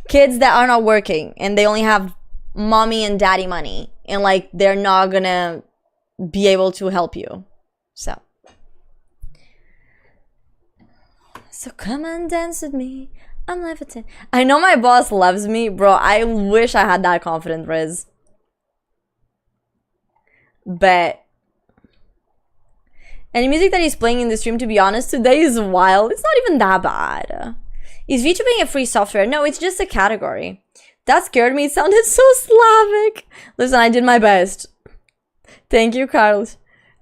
S2: that are not working and they only have mommy and daddy money, and like they're not gonna be able to help you. So come and dance with me, I'm levitating. I know my boss loves me, bro. I wish I had that confidence, Riz. But any music that he's playing in the stream, to be honest, today is wild. It's not even that bad. Is VTubing a free software? No, it's just a category. That scared me. It sounded so Slavic. Listen, I did my best. Thank you, Carlos.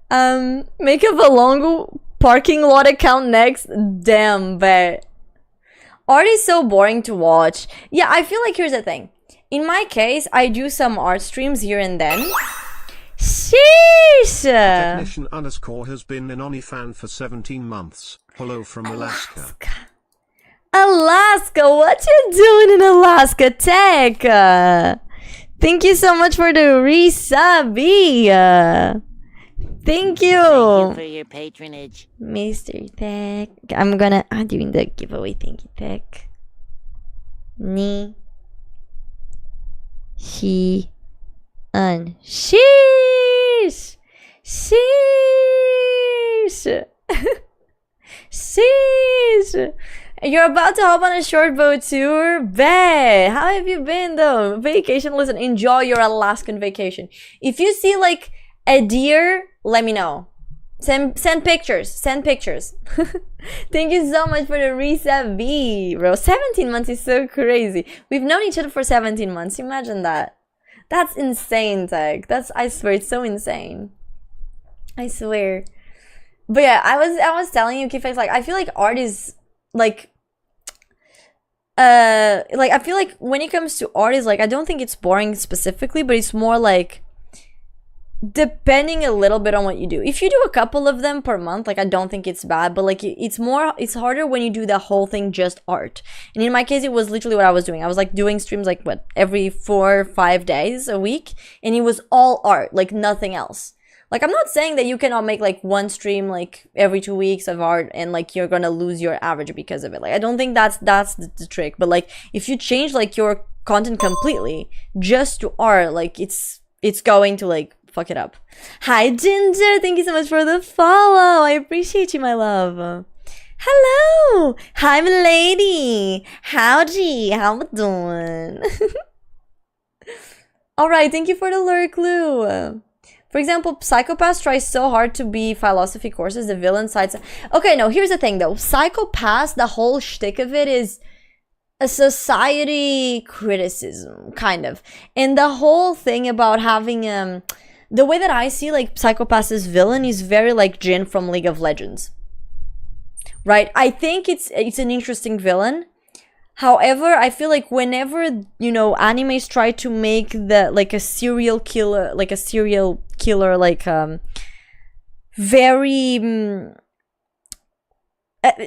S2: Make a Valongo parking lot account next. Damn, but art is so boring to watch. Yeah, I feel like here's the thing. In my case, I do some art streams here and then. Sheesh!
S1: Technician _ has been an Oni fan for 17 months. Hello from Alaska.
S2: Alaska, what you doing in Alaska, Tech? Thank you so much for the resub. Thank you.
S6: Thank you for your patronage,
S2: Mr. Tech. I'm doing the giveaway. Thank you, Tech. Ni. He. Un. Sheesh. Sheesh. Sheesh. You're about to hop on a short boat tour? Bet. How have you been though? Vacation? Listen, enjoy your Alaskan vacation. If you see like a deer, let me know. Send pictures. Send pictures. Thank you so much for the reset V, bro. 17 months is so crazy. We've known each other for 17 months. Imagine that. That's insane, Tech. I swear, it's so insane. I swear. But yeah, I was telling you, Kifex, like I feel like art is like I feel like when it comes to art is like I don't think it's boring specifically, but it's more like depending a little bit on what you do. If you do a couple of them per month, like I don't think it's bad, but like it's harder when you do the whole thing just art. And in my case, it was literally what I was doing. I was like doing streams like what, every 4 or 5 days a week, and it was all art, like nothing else. Like I'm not saying that you cannot make like one stream like every 2 weeks of art and like you're gonna lose your average because of it. Like I don't think that's the trick. But like if you change like your content completely just to art, like it's going to like fuck it up. Hi Ginger, thank you so much for the follow. I appreciate you, my love. Hello, hi milady. Howdy, how we doing? All right, thank you for the lure clue. For example, Psychopaths try so hard to be philosophy courses. The villain sides. Okay, no. Here's the thing, though. Psychopaths, the whole shtick of it is a society criticism, kind of, and the whole thing about having the way that I see like Psychopaths' villain is very like Jin from League of Legends, right? I think it's an interesting villain. However, I feel like whenever, you know, animes try to make the like a serial killer, very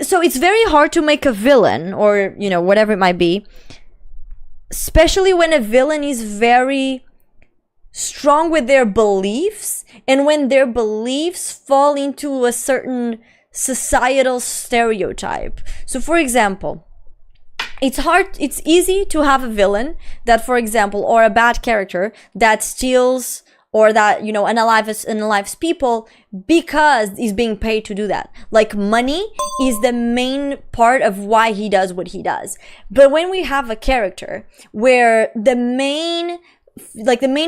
S2: so it's very hard to make a villain, or you know, whatever it might be, especially when a villain is very strong with their beliefs, and when their beliefs fall into a certain societal stereotype. So for example, it's easy to have a villain that, for example, or a bad character that steals or that, you know, unalives people because he's being paid to do that. Like money is the main part of why he does what he does. But when we have a character where the main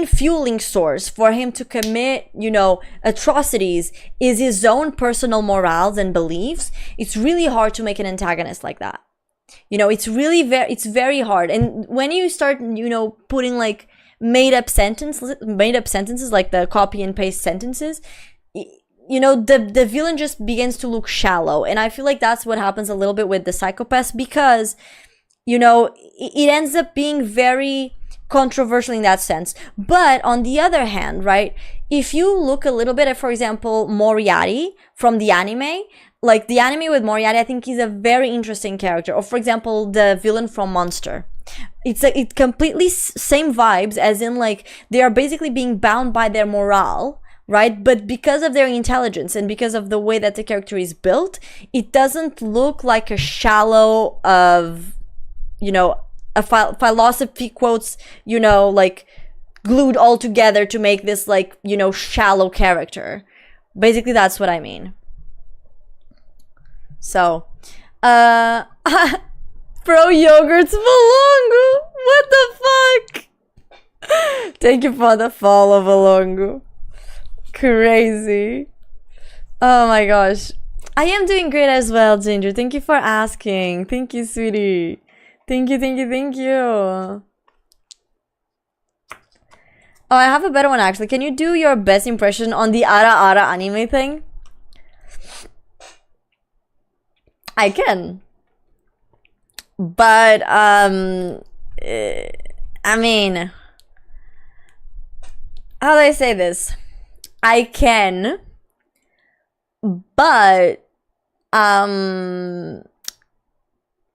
S2: fueling source for him to commit, you know, atrocities is his own personal morals and beliefs, it's really hard to make an antagonist like that. You know, it's very hard. And when you start, you know, putting like made up sentences like the copy and paste sentences, you know, the villain just begins to look shallow. And I feel like that's what happens a little bit with the Psychopaths, because, you know, it ends up being very controversial in that sense. But on the other hand, right, if you look a little bit at, for example, Moriarty from the anime, like the anime with Moriarty, I think he's a very interesting character. Or for example, the villain from Monster. It's completely same vibes, as in like they are basically being bound by their morale, right? But because of their intelligence and because of the way that the character is built, it doesn't look like a shallow of, you know, a philosophy quotes, you know, like glued all together to make this like, you know, shallow character. Basically, that's what I mean. So, Pro Yogurt's Valongo! What the fuck? Thank you for the follow, Valongo. Crazy. Oh my gosh. I am doing great as well, Ginger. Thank you for asking. Thank you, sweetie. Thank you. Oh, I have a better one actually. Can you do your best impression on the Ara Ara anime thing? I can, but I mean, how do I say this? I can, but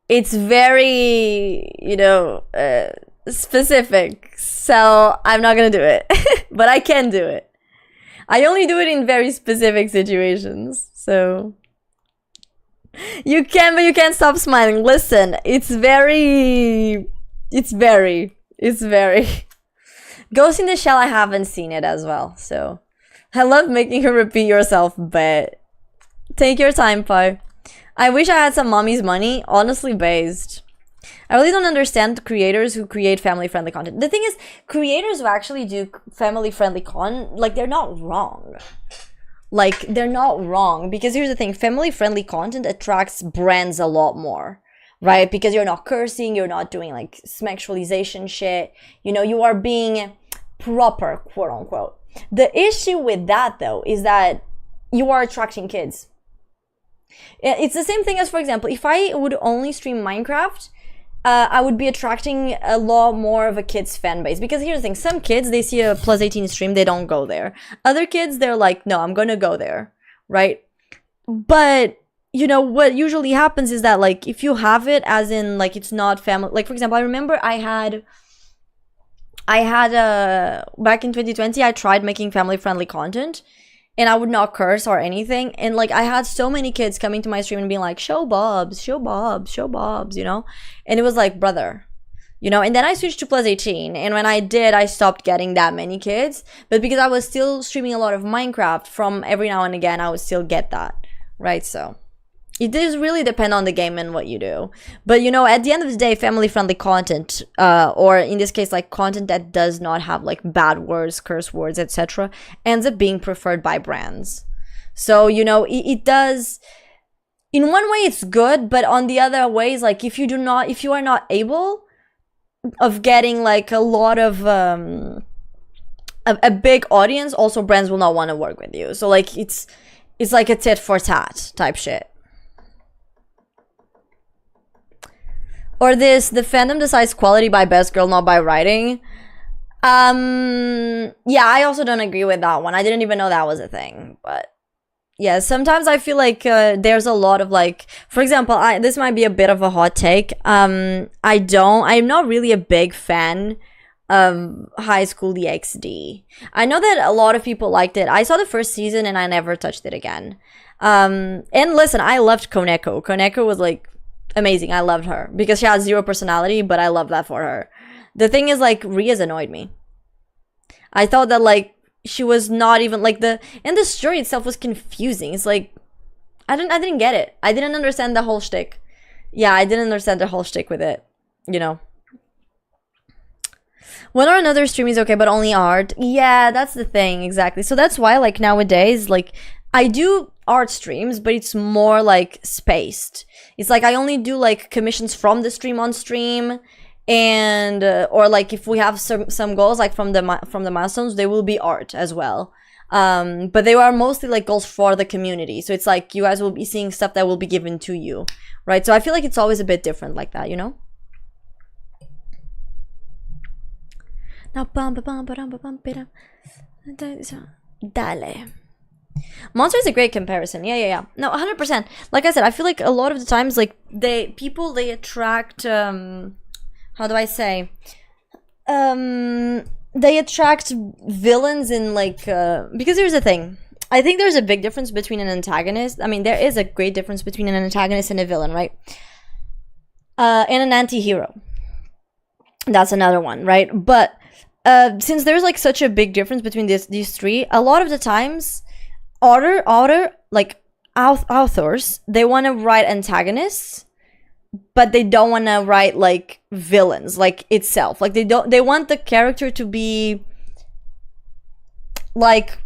S2: it's very, you know, specific, so I'm not gonna do it. But I can do it. I only do it in very specific situations, so you can, but you can't stop smiling. Listen, it's very Ghost in the Shell, I haven't seen it as well, so I love making her repeat yourself, but take your time, Pi. I wish I had some mommy's money, honestly based. I really don't understand creators who create family-friendly content. The thing is, creators who actually do family-friendly content, like, they're not wrong. Like, they're not wrong, because here's the thing, family-friendly content attracts brands a lot more, right? Because you're not cursing, you're not doing, like, sexualization shit, you know, you are being proper, quote-unquote. The issue with that, though, is that you are attracting kids. It's the same thing as, for example, if I would only stream Minecraft, I would be attracting a lot more of a kid's fan base. Because here's the thing, some kids, they see a plus 18 stream, they don't go there. Other kids, they're like, no, I'm gonna go there, right? But, you know, what usually happens is that, like, if you have it as in, like, it's not family, like, for example, I remember I had back in 2020, I tried making family-friendly content, and I would not curse or anything. And like, I had so many kids coming to my stream and being like, show Bobs, show Bobs, show Bobs, you know? And it was like, brother, you know? And then I switched to plus 18. And when I did, I stopped getting that many kids. But because I was still streaming a lot of Minecraft, from every now and again, I would still get that, right? So it does really depend on the game and what you do. But, you know, at the end of the day, family-friendly content, or in this case, like, content that does not have, like, bad words, curse words, etc., ends up being preferred by brands. So, you know, it does... In one way, it's good, but on the other ways, like, if you are not able of getting, like, a lot of... a big audience, also brands will not want to work with you. So, like, it's like a tit-for-tat type shit. Or this, the fandom decides quality by best girl, not by writing. Yeah, I also don't agree with that one. I didn't even know that was a thing. But yeah, sometimes I feel like there's a lot of, like, for example, this might be a bit of a hot take. I'm not really a big fan of High School DxD. I know that a lot of people liked it. I saw the first season and I never touched it again. And listen, I loved Koneko. Koneko was, like, amazing. I loved her because she has zero personality, but I love that for her. The thing is, like, Ria's annoyed me. I thought that, like, she was not even, like, and the story itself was confusing. It's like, I didn't get it. I didn't understand the whole shtick. Yeah, I didn't understand the whole shtick with it, you know. One or another stream is okay, but only art. Yeah, that's the thing, exactly. So that's why, like, nowadays, like, I do art streams, but it's more, like, spaced. It's like I only do, like, commissions from the stream on stream, and or, like, if we have some goals, like, from the milestones, they will be art as well. But they are mostly, like, goals for the community. So it's like you guys will be seeing stuff that will be given to you, right? So I feel like it's always a bit different like that, you know? Dale. Monster is a great comparison. Yeah. No, 100%. Like I said, I feel like a lot of the times, like, they attract, how do I say? They attract villains in, like, because here's the thing. I think there's a big difference between an antagonist. I mean, there is a great difference between an antagonist and a villain, right? And an anti-hero. That's another one, right? But since there's, like, such a big difference between these three, a lot of the times, authors, they want to write antagonists, but they don't want to write, like, villains, like, itself. Like, they want the character to be, like,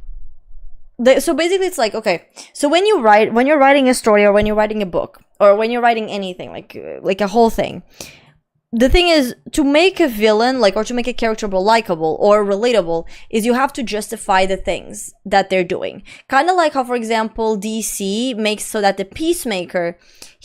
S2: so basically it's like, okay, so when you're writing a story, or when you're writing a book, or when you're writing anything, like a whole thing, the thing is, to make a villain, like, or to make a character more likable or relatable, is you have to justify the things that they're doing. Kind of like how, for example, DC makes so that the Peacemaker,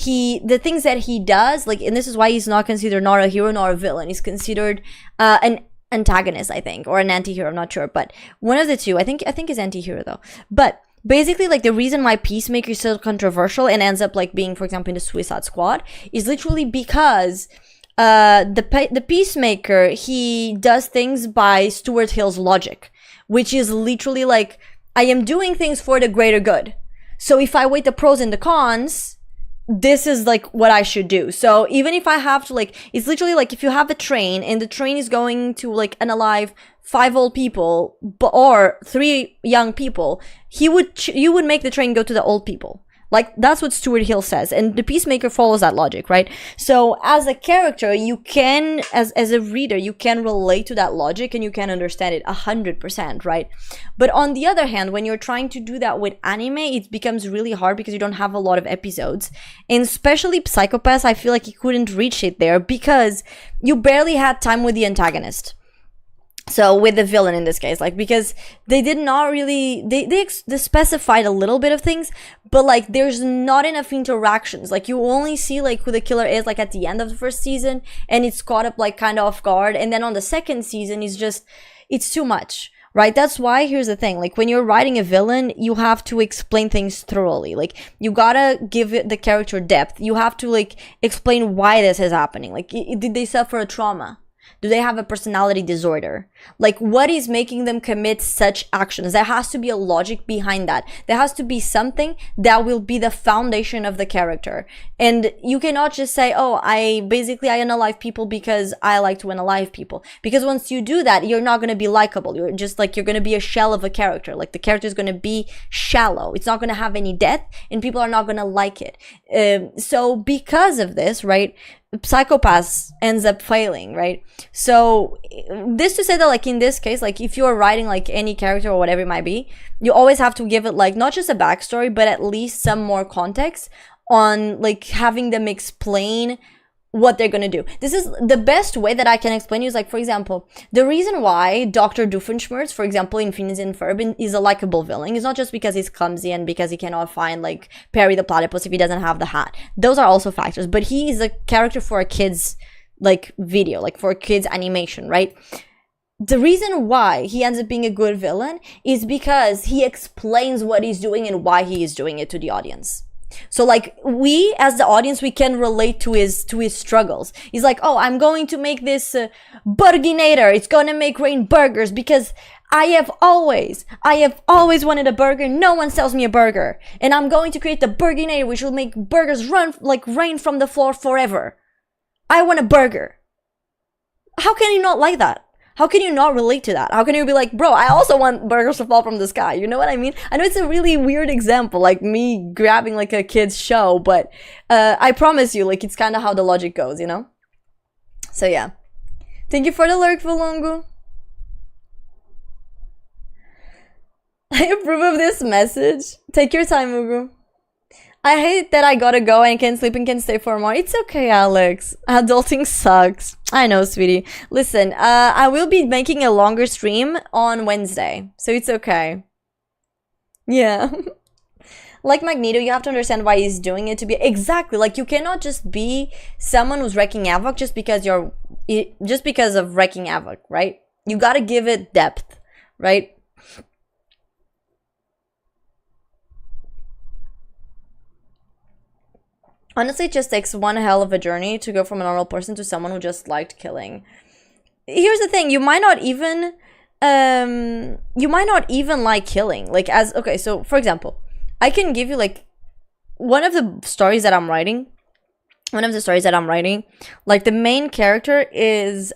S2: the things that he does, like, and this is why he's not considered not a hero nor a villain. He's considered an antagonist, I think, or an anti-hero, I'm not sure, but one of the two. I think is anti-hero though. But basically, like, the reason why Peacemaker is so controversial and ends up, like, being, for example, in the Suicide Squad is literally because the Peacemaker, he does things by Stuart Hill's logic, which is literally like, I am doing things for the greater good. So if I weigh the pros and the cons, this is, like, what I should do. So even if I have to, like, it's literally like, if you have a train and the train is going to, like, unalive 5 old people or 3 young people, you would make the train go to the old people. Like, that's what Stuart Hill says, and the Peacemaker follows that logic, right? So as a character, you can, as a reader, you can relate to that logic and you can understand it 100%, right? But on the other hand, when you're trying to do that with anime, it becomes really hard because you don't have a lot of episodes. And especially Psychopaths, I feel like you couldn't reach it there because you barely had time with the antagonist. So with the villain in this case, like, because they did not really, they specified a little bit of things, but like there's not enough interactions. Like you only see like who the killer is like at the end of the first season, and it's caught up like kind of off guard, and then on the second season it's too much, right? That's why, here's the thing, like when you're writing a villain, you have to explain things thoroughly. Like you gotta give it the character depth. You have to like explain why this is happening. Like did they suffer a trauma? Do they have a personality disorder? Like, what is making them commit such actions? There has to be a logic behind that. There has to be something that will be the foundation of the character. And you cannot just say, oh, I unalive people because I like to unalive people. Because once you do that, you're not going to be likable. You're just like, you're going to be a shell of a character. Like, the character is going to be shallow. It's not going to have any depth, and people are not going to like it. So because of this, right, Psychopaths ends up failing, right? So this to say that, like, in this case, like, if you are writing like any character or whatever it might be, you always have to give it like not just a backstory, but at least some more context on like having them explain what they're gonna do. This is the best way that I can explain you is like, for example, the reason why Dr. Doofenshmirtz, for example, in Phineas and Ferb is a likable villain is not just because he's clumsy and because he cannot find like Perry the Platypus if he doesn't have the hat. Those are also factors, but he is a character for a kid's like video, like for a kid's animation, right? The reason why he ends up being a good villain is because he explains what he's doing and why he is doing it to the audience. So like we as the audience, we can relate to his struggles. He's like, oh, I'm going to make this Burginator. It's going to make rain burgers because I have always wanted a burger. No one sells me a burger. And I'm going to create the Burginator, which will make burgers run like rain from the floor forever. I want a burger. How can you not like that? How can you not relate to that? How can you be like, bro, I also want burgers to fall from the sky? You know what I mean? I know it's a really weird example, like me grabbing like a kid's show, but I promise you, like, it's kind of how the logic goes, you know? So yeah. Thank you for the lurk, Valongo. I approve of this message. Take your time, Ugu. I hate that I gotta go and can't sleep and can't stay for more. It's okay, Alex. Adulting sucks. I know, sweetie. Listen, I will be making a longer stream on Wednesday, so it's okay. Yeah. Like Magneto, you have to understand why he's doing it to be... Exactly, like you cannot just be someone who's wreaking havoc just because of wreaking havoc, right? You gotta give it depth, right? Honestly, it just takes one hell of a journey to go from a normal person to someone who just liked killing. Here's the thing, you might not even like killing. Like, okay, so for example, I can give you like one of the stories that I'm writing, like the main character is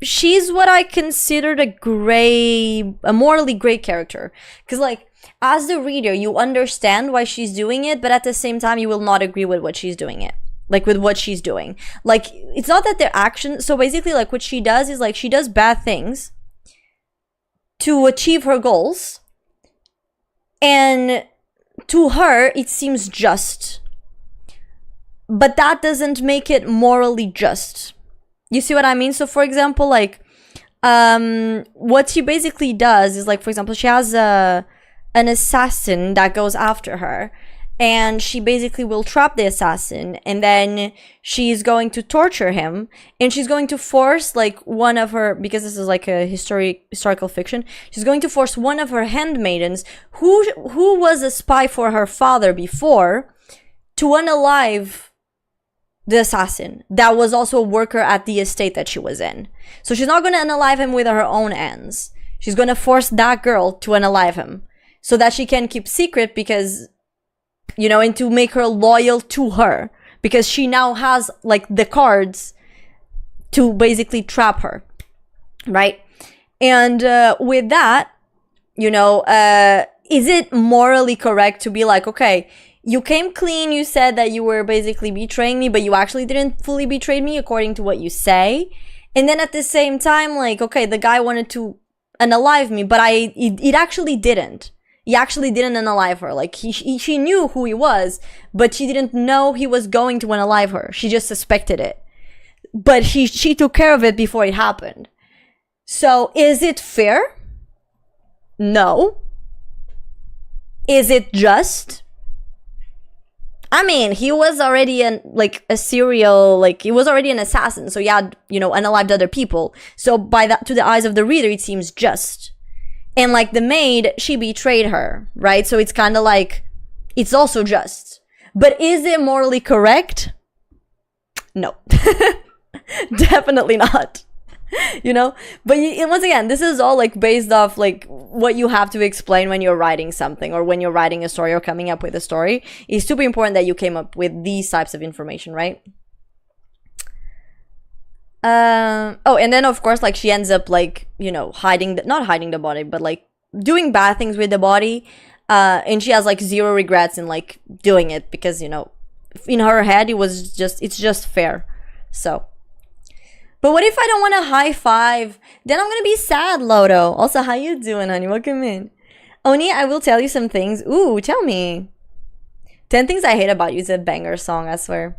S2: she's what I considered a morally gray character, because like as the reader you understand why she's doing it, but at the same time you will not agree with what she's doing. Like it's not that their action, so basically like what she does is like she does bad things to achieve her goals, and to her it seems just, but that doesn't make it morally just. You see what I mean? So for example, like what she basically does is like, for example, she has an assassin that goes after her, and she basically will trap the assassin, and then she's going to torture him, and she's going to force like one of her, because this is like a historical fiction, she's going to force one of her handmaidens who was a spy for her father before to unalive the assassin that was also a worker at the estate that she was in. So she's not going to unalive him with her own hands. She's going to force that girl to unalive him so that she can keep secret, because, you know, and to make her loyal to her, because she now has like the cards to basically trap her, right? And with that, you know, is it morally correct to be like, okay, you came clean, you said that you were basically betraying me, but you actually didn't fully betray me according to what you say, and then at the same time, like, okay, the guy wanted to unalive me, but it actually didn't. He actually didn't unalive her. Like, she knew who he was, but she didn't know he was going to unalive her. She just suspected it. but she took care of it before it happened. So is it fair? No. Is it just? I mean, he was already a serial, like, he was already an assassin, so he had, you know, unalived other people. So by that, to the eyes of the reader, it seems just. And like the maid, she betrayed her, right? So it's kind of like, it's also just. But is it morally correct? No. Definitely not. You know? But once again, this is all like based off like what you have to explain when you're writing something, or when you're writing a story or coming up with a story. It's super important that you came up with these types of information, right? Oh, and then of course, like, she ends up like, you know, not hiding the body, but like doing bad things with the body. And she has like zero regrets in like doing it, because, you know, in her head it's just fair. So, but what if I don't want a high five? Then I'm gonna be sad, Lodo. Also, how you doing, honey? Welcome in. Oni, I will tell you some things. Ooh, tell me. 10 Things I Hate About You is a banger song, I swear.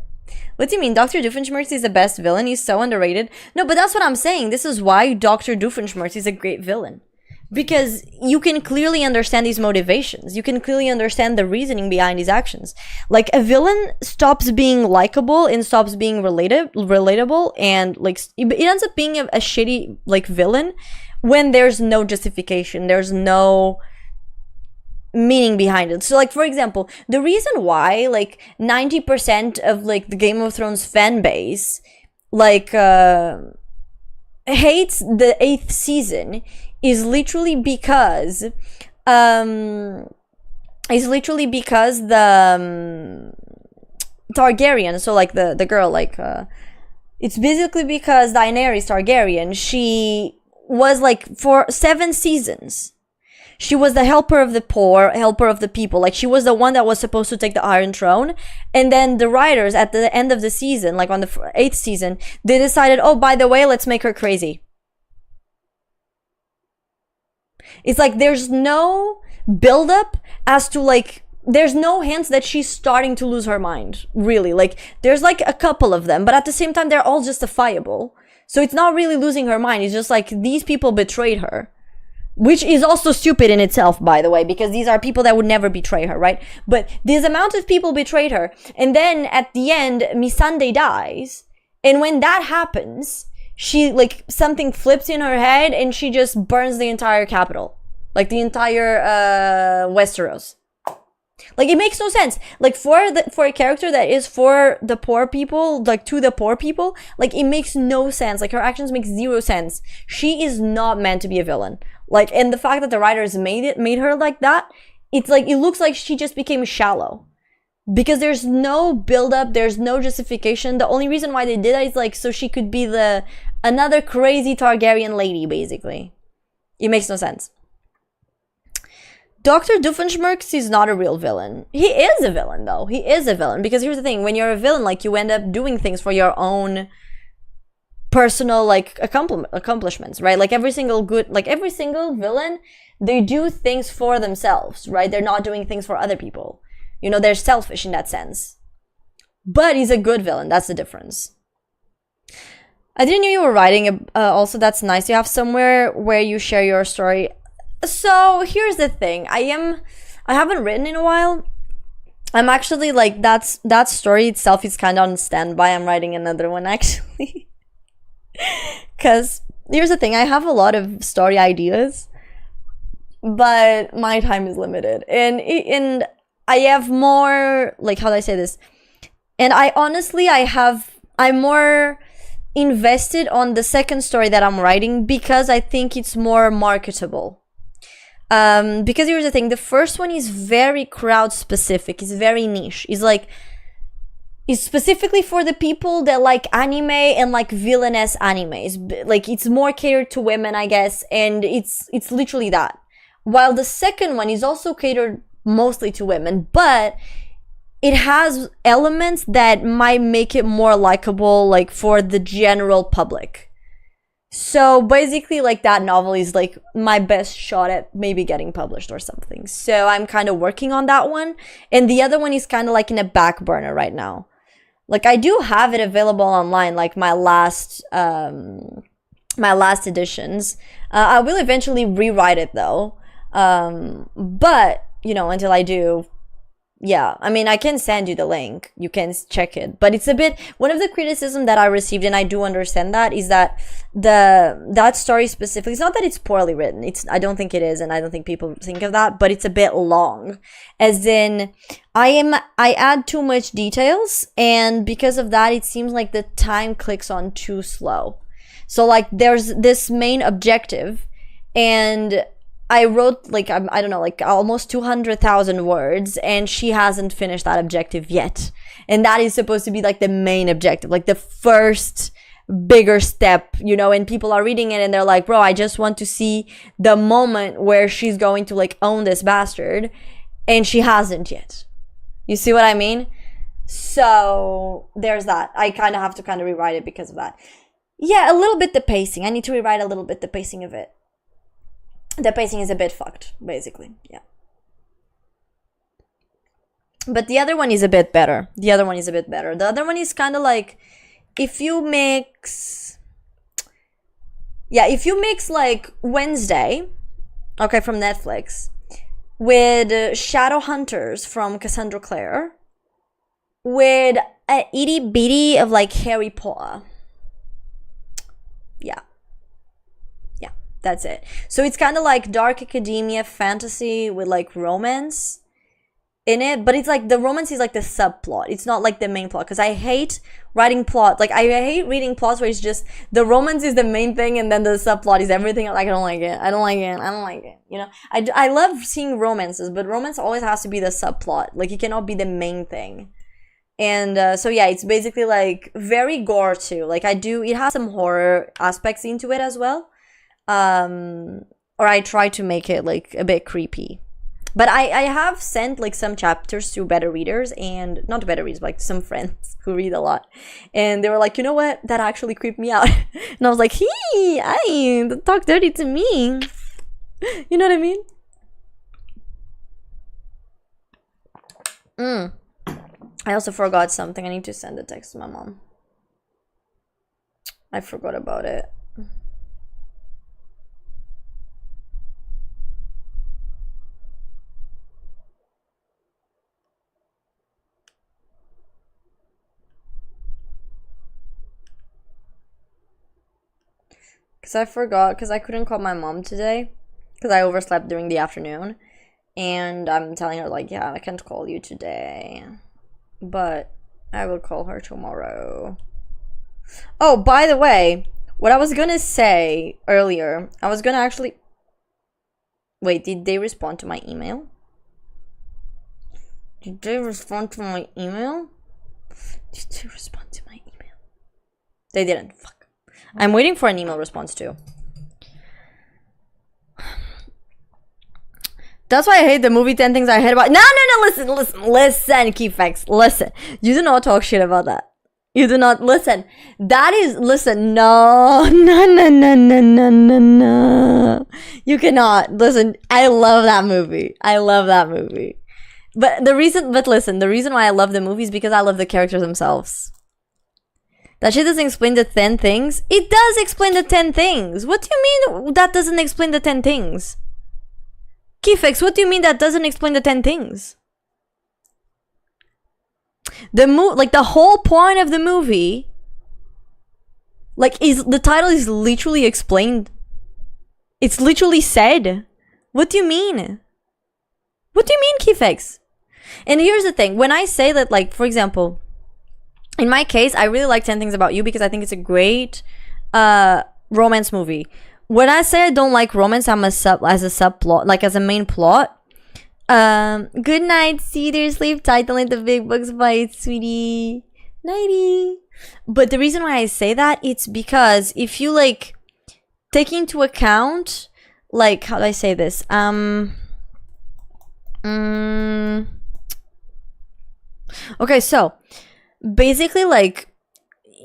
S2: What do you mean? Dr. Doofenshmirtz is the best villain? He's so underrated. No, but that's what I'm saying. This is why Dr. Doofenshmirtz is a great villain. Because you can clearly understand his motivations. You can clearly understand the reasoning behind his actions. Like, a villain stops being likable and stops being relatable, and like it ends up being a shitty like villain when there's no justification. There's no meaning behind it. So like, for example, the reason why like 90% of like the Game of Thrones fan base like hates the 8th season is literally because the Targaryen, so like the girl, like it's basically because Daenerys Targaryen, she was like, for 7 seasons she was the helper of the poor, helper of the people. Like, she was the one that was supposed to take the Iron Throne. And then the writers at the end of the season, like on the 8th season, they decided, oh, by the way, let's make her crazy. It's like there's no build-up as to like, there's no hints that she's starting to lose her mind, really. Like, there's like a couple of them, but at the same time, they're all justifiable. So it's not really losing her mind. It's just like, these people betrayed her. Which is also stupid in itself, by the way, because these are people that would never betray her, right? But this amount of people betrayed her. And then at the end, Missandei dies. And when that happens, she, like, something flips in her head and she just burns the entire capital. Like, the entire Westeros. Like, it makes no sense. Like, for a character that is for the poor people, like, to the poor people, like, it makes no sense. Like, her actions make zero sense. She is not meant to be a villain. Like, and the fact that the writers made her like that, it's like, it looks like she just became shallow. Because there's no build-up, there's no justification. The only reason why they did that is, like, so she could be another crazy Targaryen lady, basically. It makes no sense. Dr. Doofenshmirtz is not a real villain. He is a villain, though. He is a villain. Because here's the thing, when you're a villain, like, you end up doing things for your own personal, like, accomplishments, right? Like, every single villain, they do things for themselves, right? They're not doing things for other people. You know, they're selfish in that sense. But he's a good villain. That's the difference. I didn't know you were writing. Also, that's nice. You have somewhere where you share your story. So here's the thing. I haven't written in a while. I'm actually like, that story itself is kind of on standby. I'm writing another one actually. Because here's the thing. I have a lot of story ideas, but my time is limited. And I have more, like, how do I say this? And I'm more invested on the second story that I'm writing because I think it's more marketable. Because here's the thing, the first one is very crowd specific, it's very niche. It's specifically for the people that like anime and like villainous animes. Like, it's more catered to women, I guess, and it's literally that. While the second one is also catered mostly to women, but it has elements that might make it more likable, like, for the general public. So basically, like, that novel is like my best shot at maybe getting published or something. So I'm kind of working on that one, and the other one is kind of like in a back burner right now. Like I do have it available online, like my last editions. I will eventually rewrite it though. But you know, until I do, yeah, I mean, I can send you the link. You can check it. But it's a bit, one of the criticism that I received, and I do understand that, is that that story specifically, it's not that it's poorly written. I don't think it is, and I don't think people think of that, but it's a bit long. As in, I add too much details, and because of that, it seems like the time clicks on too slow. So like there's this main objective, and I wrote like, I don't know, like almost 200,000 words, and she hasn't finished that objective yet. And that is supposed to be like the main objective, like the first bigger step, you know, and people are reading it and they're like, bro, I just want to see the moment where she's going to like own this bastard, and she hasn't yet. You see what I mean? So there's that. I kind of have to kind of rewrite it because of that. Yeah, a little bit the pacing. I need to rewrite a little bit the pacing of it. The pacing is a bit fucked, basically. Yeah. But the other one is a bit better. The other one is kind of like, if you mix like Wednesday, okay, from Netflix, with Shadowhunters from Cassandra Clare, with a itty bitty of like Harry Potter. Yeah. That's it. So it's kind of like dark academia fantasy with like romance in it, but it's like the romance is like the subplot. It's not like the main plot, because I hate writing plot. Like I hate reading plots where it's just the romance is the main thing and then the subplot is everything. Like I don't like it. You know, I love seeing romances, but romance always has to be the subplot. Like it cannot be the main thing. And so yeah, it's basically like very gore too. Like it has some horror aspects into it as well. Or I try to make it like a bit creepy. But I have sent like some chapters to beta readers, and not beta readers, but like some friends who read a lot. And they were like, you know what? That actually creeped me out. And I was like, don't talk dirty to me. You know what I mean? I also forgot something. I need to send a text to my mom. I forgot about it. Because I forgot, because I couldn't call my mom today, because I overslept during the afternoon, and I'm telling her, like, yeah, I can't call you today, but I will call her tomorrow. Oh, by the way, what I was gonna say earlier, I was gonna actually... Wait, did they respond to my email? Did they respond to my email? They didn't. Fuck. I'm waiting for an email response too. That's why I hate the movie 10 Things I Hate About... No, listen, key facts. Listen. You do not talk shit about that. You do not... Listen. That is... Listen. No. You cannot. Listen, I love that movie. But listen, the reason why I love the movie is because I love the characters themselves. That shit doesn't explain the 10 things. It does explain the 10 things. What do you mean that doesn't explain the 10 things? Keyfix, what do you mean that doesn't explain the 10 things? The whole point of the movie, the title is literally explained. It's literally said. What do you mean? What do you mean, Keyfix? And here's the thing. When I say that, like, for example... In my case, I really like 10 Things About You because I think it's a great romance movie. When I say I don't like romance, I'm as a subplot, like as a main plot. Good night, see you, sleep tight, don't let the big bugs bite, sweetie. Nighty. But the reason why I say that, it's because if you like take into account, like, how do I say this? Okay, so basically, like,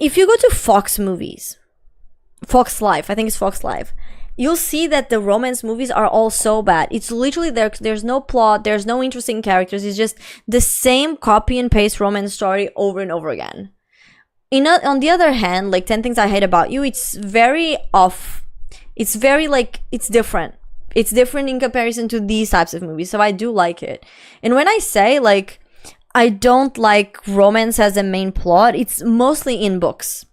S2: if you go to Fox Movies, Fox Life. I think it's Fox Life. You'll see that the romance movies are all so bad. It's literally there's no plot, there's no interesting characters. It's just the same copy and paste romance story over and over again. On the other hand, like 10 Things I Hate About You, it's very off. It's very like, it's different. It's different in comparison to these types of movies, so I do like it. And when I say like I don't like romance as a main plot, it's mostly in books.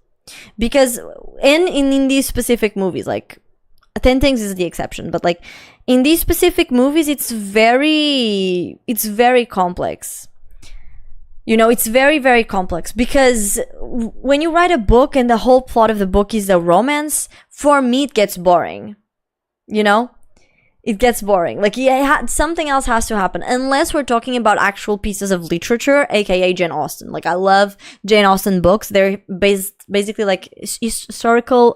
S2: Because in these specific movies, like 10 Things is the exception, but like in these specific movies, it's very complex. You know, it's very, very complex, because when you write a book and the whole plot of the book is a romance, for me it gets boring. You know? It gets boring. Like, something else has to happen, unless we're talking about actual pieces of literature, aka Jane Austen. Like, I love Jane Austen books. They're basically like historical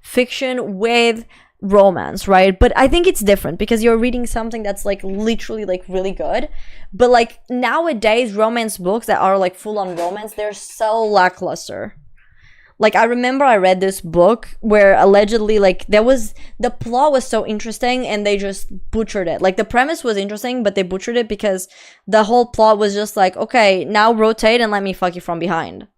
S2: fiction with romance, right? But I think it's different because you're reading something that's like literally like really good. But like nowadays, romance books that are like full on romance, they're so lackluster. Like, I remember I read this book where allegedly, like, the plot was so interesting and they just butchered it. Like, the premise was interesting, but they butchered it because the whole plot was just like, okay, now rotate and let me fuck you from behind.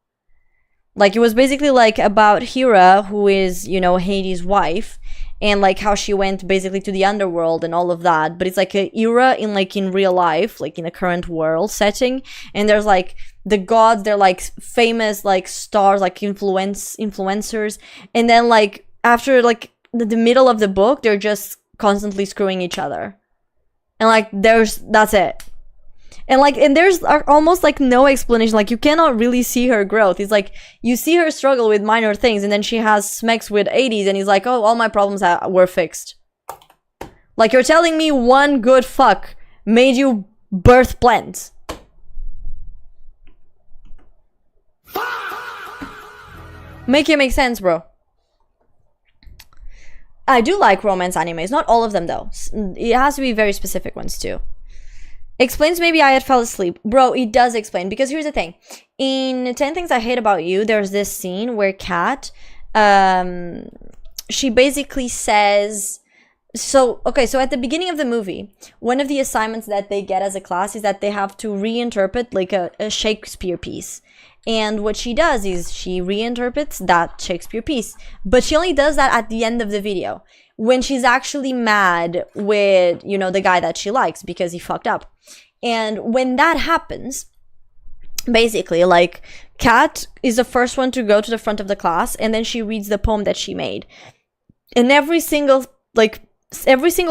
S2: Like, it was basically, like, about Hera, who is, you know, Hades' wife, and, like, how she went basically to the underworld and all of that. But it's, like, a era in real life, like, in a current world setting. And there's, like, the gods, they're, like, famous, like, stars, like, influencers. And then, like, after, like, the middle of the book, they're just constantly screwing each other. And, like, that's it. And there's almost like no explanation. Like, you cannot really see her growth. It's like you see her struggle with minor things, and then she has smacks with 80s, and he's like, oh, all my problems were fixed. Like, you're telling me one good fuck made you birth plants. Make it make sense, bro. I do like romance animes. Not all of them, though. It has to be very specific ones, too. Explains maybe I had fell asleep. Bro, it does explain. Because here's the thing. In 10 Things I Hate About You, there's this scene where Kat, she basically says... So at the beginning of the movie, one of the assignments that they get as a class is that they have to reinterpret, like, a Shakespeare piece. And what she does is she reinterprets that Shakespeare piece. But she only does that at the end of the video, when she's actually mad with, you know, the guy that she likes because he fucked up. And when that happens, basically, like, Kat is the first one to go to the front of the class, and then she reads the poem that she made. And every single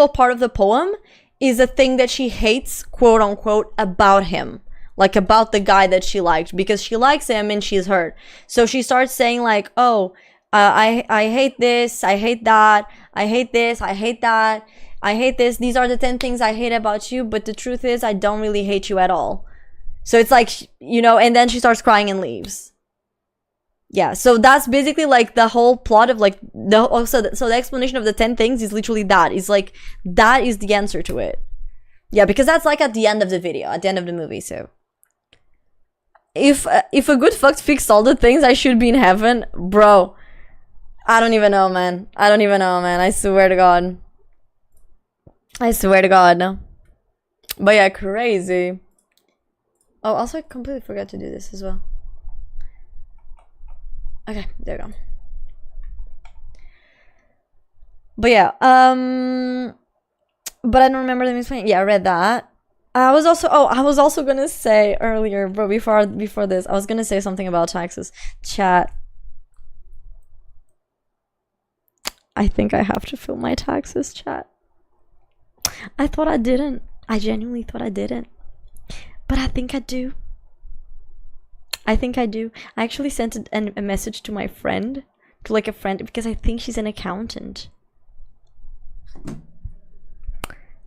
S2: part of the poem is a thing that she hates, quote unquote, about him. Like, about the guy that she liked, because she likes him and she's hurt. So she starts saying, like, oh, I hate this, I hate that, I hate this, I hate that, I hate this. These are the 10 things I hate about you, but the truth is I don't really hate you at all. So it's like, you know, and then she starts crying and leaves. Yeah, so that's basically like the whole plot of like, so the explanation of the 10 things is literally that. It's like, that is the answer to it. Yeah, because that's like at the end of the video, at the end of the movie, so. If a good fuck fixed all the things, I should be in heaven, bro. I don't even know, man. I swear to God. No. But yeah, crazy. Oh, also I completely forgot to do this as well. Okay, there we go. But yeah, but I don't remember them explaining. Yeah, I read that. I was also gonna say earlier, but before this, I was gonna say something about taxes. Chat. I think I have to fill my taxes, chat. I thought I didn't. I genuinely thought I didn't. But I think I do. I actually sent a message to my friend, because I think she's an accountant.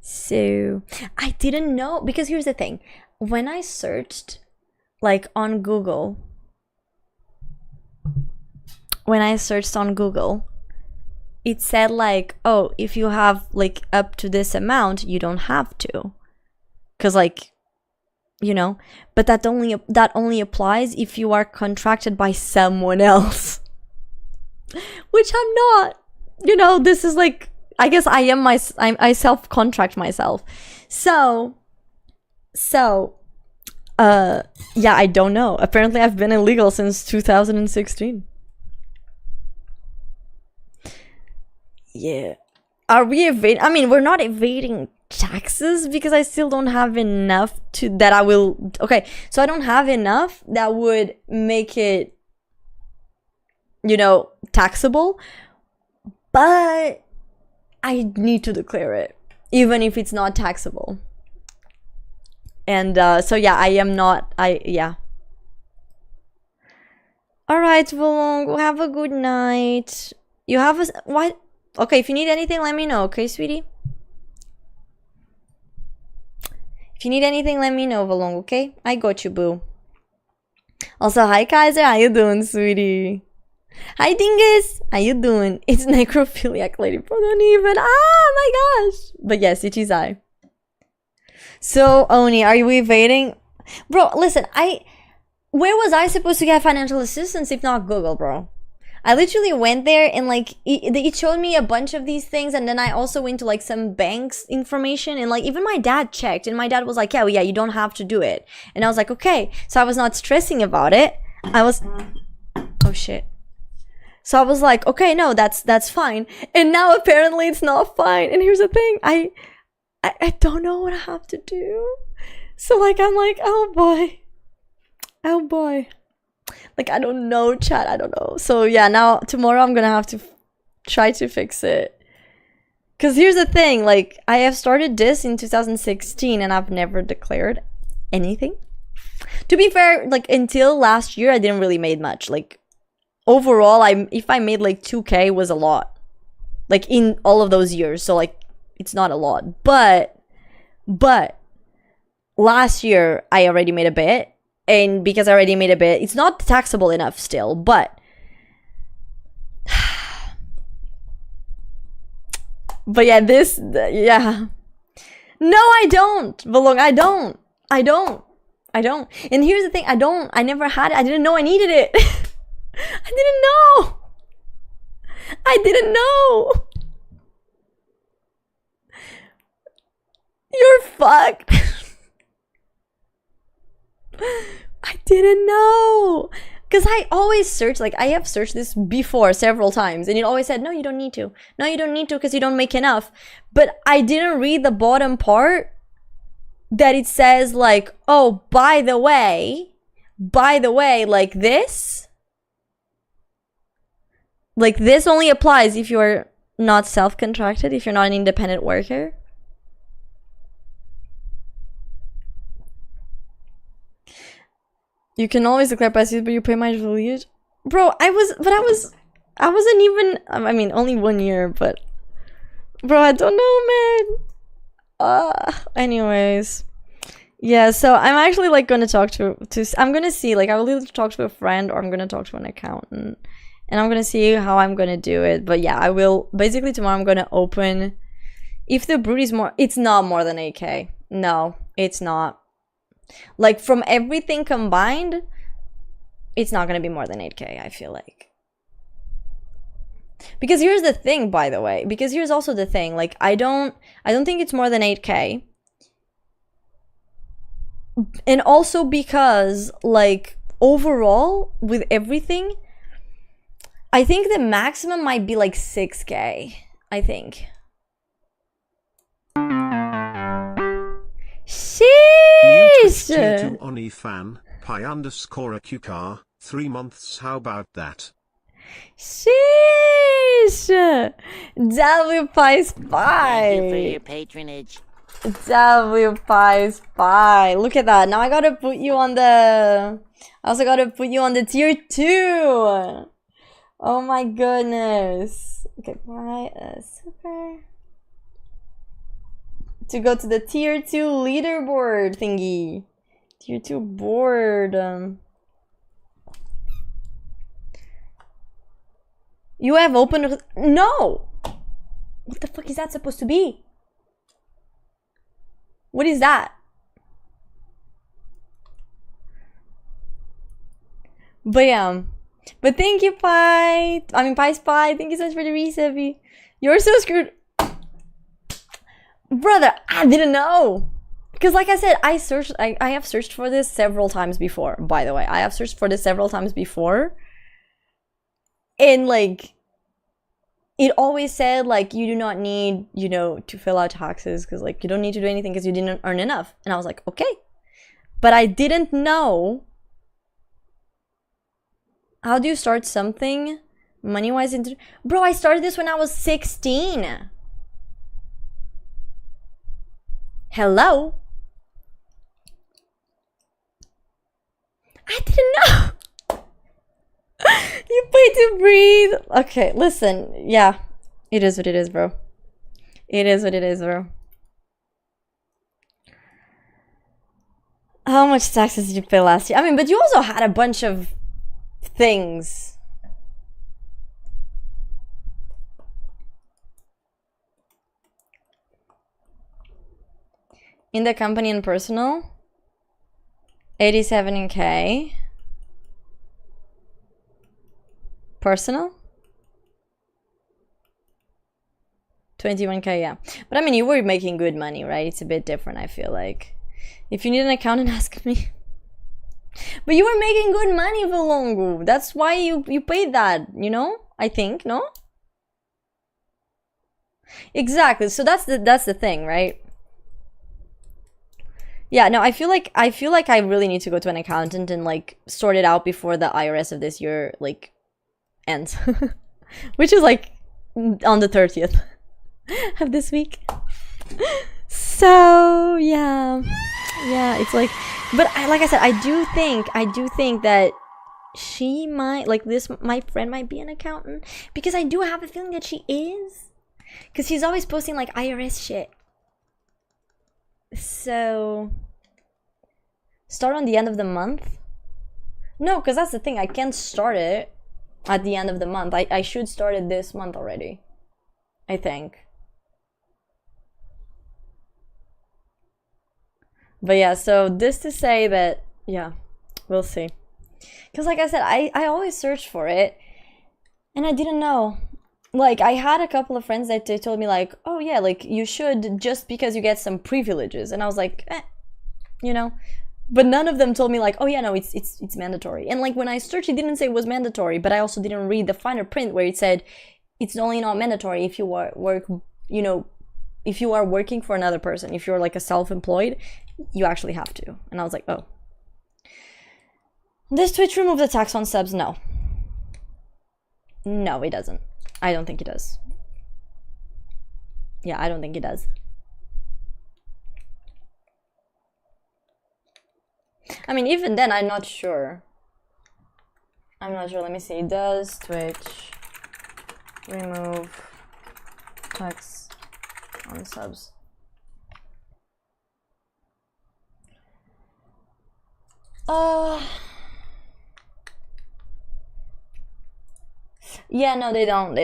S2: So, I didn't know, because here's the thing. When I searched, like, on Google, it said, like, oh, if you have, like, up to this amount, you don't have to. Because, like, you know, but that only applies if you are contracted by someone else. which I'm not. You know, this is like, I guess I am I self-contract myself. So, yeah, I don't know. Apparently I've been illegal since 2016. Yeah. Are we evading? I mean, we're not evading taxes because I still don't have enough to that I will. Okay, so I don't have enough that would make it, you know, taxable. But I need to declare it, even if it's not taxable. And so yeah, I am not. Yeah. All right, Volong, have a good night. You have a what? Okay, if you need anything, let me know. Okay, sweetie. If you need anything, let me know, Volong. Okay, I got you, boo. Also, hi Kaiser, how you doing, sweetie? Hi Dingus, how you doing? It's necrophiliac lady, bro. Don't even. Ah, my gosh. But yes, it is I. So Oni, are you evading? Bro, listen, where was I supposed to get financial assistance if not Google, bro? I literally went there and like it showed me a bunch of these things, and then I also went to like some bank's information, and like even my dad checked, and my dad was like, yeah, well, yeah, you don't have to do it. And I was like, okay. So I was not stressing about it. Oh shit. So I was like, okay, no, that's fine. And now apparently it's not fine. And here's the thing, I don't know what I have to do. So like I'm like, oh boy. Like I don't know, chat, I don't know. So yeah, now tomorrow I'm gonna have to try to fix it. Cause here's the thing, like I have started this in 2016 and I've never declared anything. To be fair, like until last year I didn't really made much. Like overall, if I made like 2K was a lot. Like in all of those years. So like it's not a lot. But last year I already made a bit. And because I already made a bit, it's not taxable enough still, but yeah, yeah. No, I don't. Volong, I don't. And here's the thing, I never had it. I didn't know I needed it. I didn't know. You're fucked. I didn't know. Because I always search, like I have searched this before several times, and it always said, no, you don't need to. No, you don't need to because you don't make enough. But I didn't read the bottom part that it says like, oh, by the way, like this only applies if you're not self-contracted, if you're not an independent worker. You can always declare passive, but you pay my affiliate. Bro, I wasn't even, I mean, only 1 year, but bro, I don't know, man. Anyways. Yeah, so I'm actually like gonna talk to I'm gonna see, like I will either talk to a friend or I'm gonna talk to an accountant. And I'm gonna see how I'm gonna do it. But yeah, I will, basically tomorrow I'm gonna open, if the brood is more, it's not more than 8K. No, it's not. Like from everything combined, it's not gonna be more than 8K, I feel like. Because here's the thing, by the way, because here's also the thing, like I don't think it's more than 8K. And also because like overall with everything, I think the maximum might be like 6K, I think. Sheesh!
S1: New to Oni fan, pi_a QCar, 3 months, how about that?
S2: Sheesh! W Pi Spy!
S6: Thank you for your patronage.
S2: W Pi Spy! Look at that, now I gotta put you on the... I also gotta put you on the tier 2! Oh my goodness. Okay, buy a super... to go to the tier 2 leaderboard thingy. Tier 2 board. You have opened... No! What the fuck is that supposed to be? What is that? But yeah. But thank you, Pie. I mean, Pie Spy. Thank you so much for the resub. You're so screwed. Brother, I didn't know. Because like I said, I have searched for this several times before, by the way. I have searched for this several times before. And like, it always said like, you do not need, you know, to fill out taxes because like, you don't need to do anything because you didn't earn enough. And I was like, okay. But I didn't know. How do you start something money-wise? Bro, I started this when I was 16. Hello? I didn't know. You pay to breathe. Okay, listen. Yeah, it is what it is, bro. It is what it is, bro. How much taxes did you pay last year? I mean, but you also had a bunch of things. In the company and personal, 87K. Personal? 21K, yeah. But I mean, you were making good money, right? It's a bit different, I feel like. If you need an accountant, ask me. But you were making good money, Valongo. That's why you paid that, you know? I think, no? Exactly. So that's the thing, right? Yeah, no, I feel like I really need to go to an accountant and like sort it out before the IRS of this year like ends. Which is like on the 30th of this week. So, yeah. Yeah, it's like, but like I said, I do think that she might, like this, my friend might be an accountant, because I do have a feeling that she is, because she's always posting like IRS shit. So, start on the end of the month? No, because that's the thing, I can't start it at the end of the month. I should start it this month already, I think. But yeah, so this to say that, yeah, we'll see. Because like I said, I always search for it, and I didn't know. Like, I had a couple of friends that they told me like, oh yeah, like, you should just because you get some privileges. And I was like, you know. But none of them told me like, oh yeah, no, it's mandatory. And like, when I searched, it didn't say it was mandatory, but I also didn't read the finer print where it said it's only not mandatory if you work, you know, if you are working for another person. If you're like a self-employed, you actually have to. And I was like, oh. Does Twitch remove the tax on subs? No. No, it doesn't. I don't think it does. Yeah, I don't think it does. I mean, even then, I'm not sure. I'm not sure. Let me see. Does Twitch remove tax on subs? Yeah, no, they don't.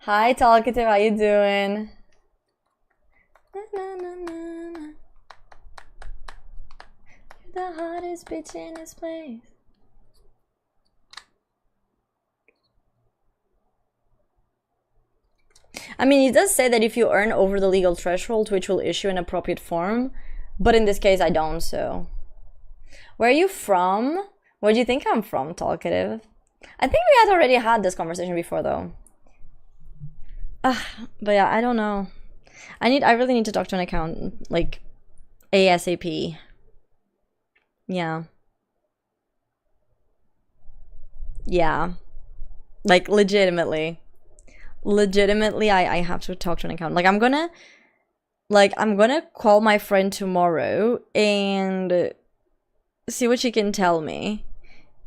S2: Hi, Talkative, how you doing? You're the hottest bitch in this place. I mean, it does say that if you earn over the legal threshold, Twitch will issue an appropriate form. But in this case, I don't, so. Where are you from? Where do you think I'm from, Talkative? I think we had already had this conversation before, though. But yeah, I don't know. I really need to talk to an accountant, like, ASAP. Yeah. Yeah. Like, legitimately. Legitimately, I have to talk to an accountant. Like, I'm gonna call my friend tomorrow and see what she can tell me.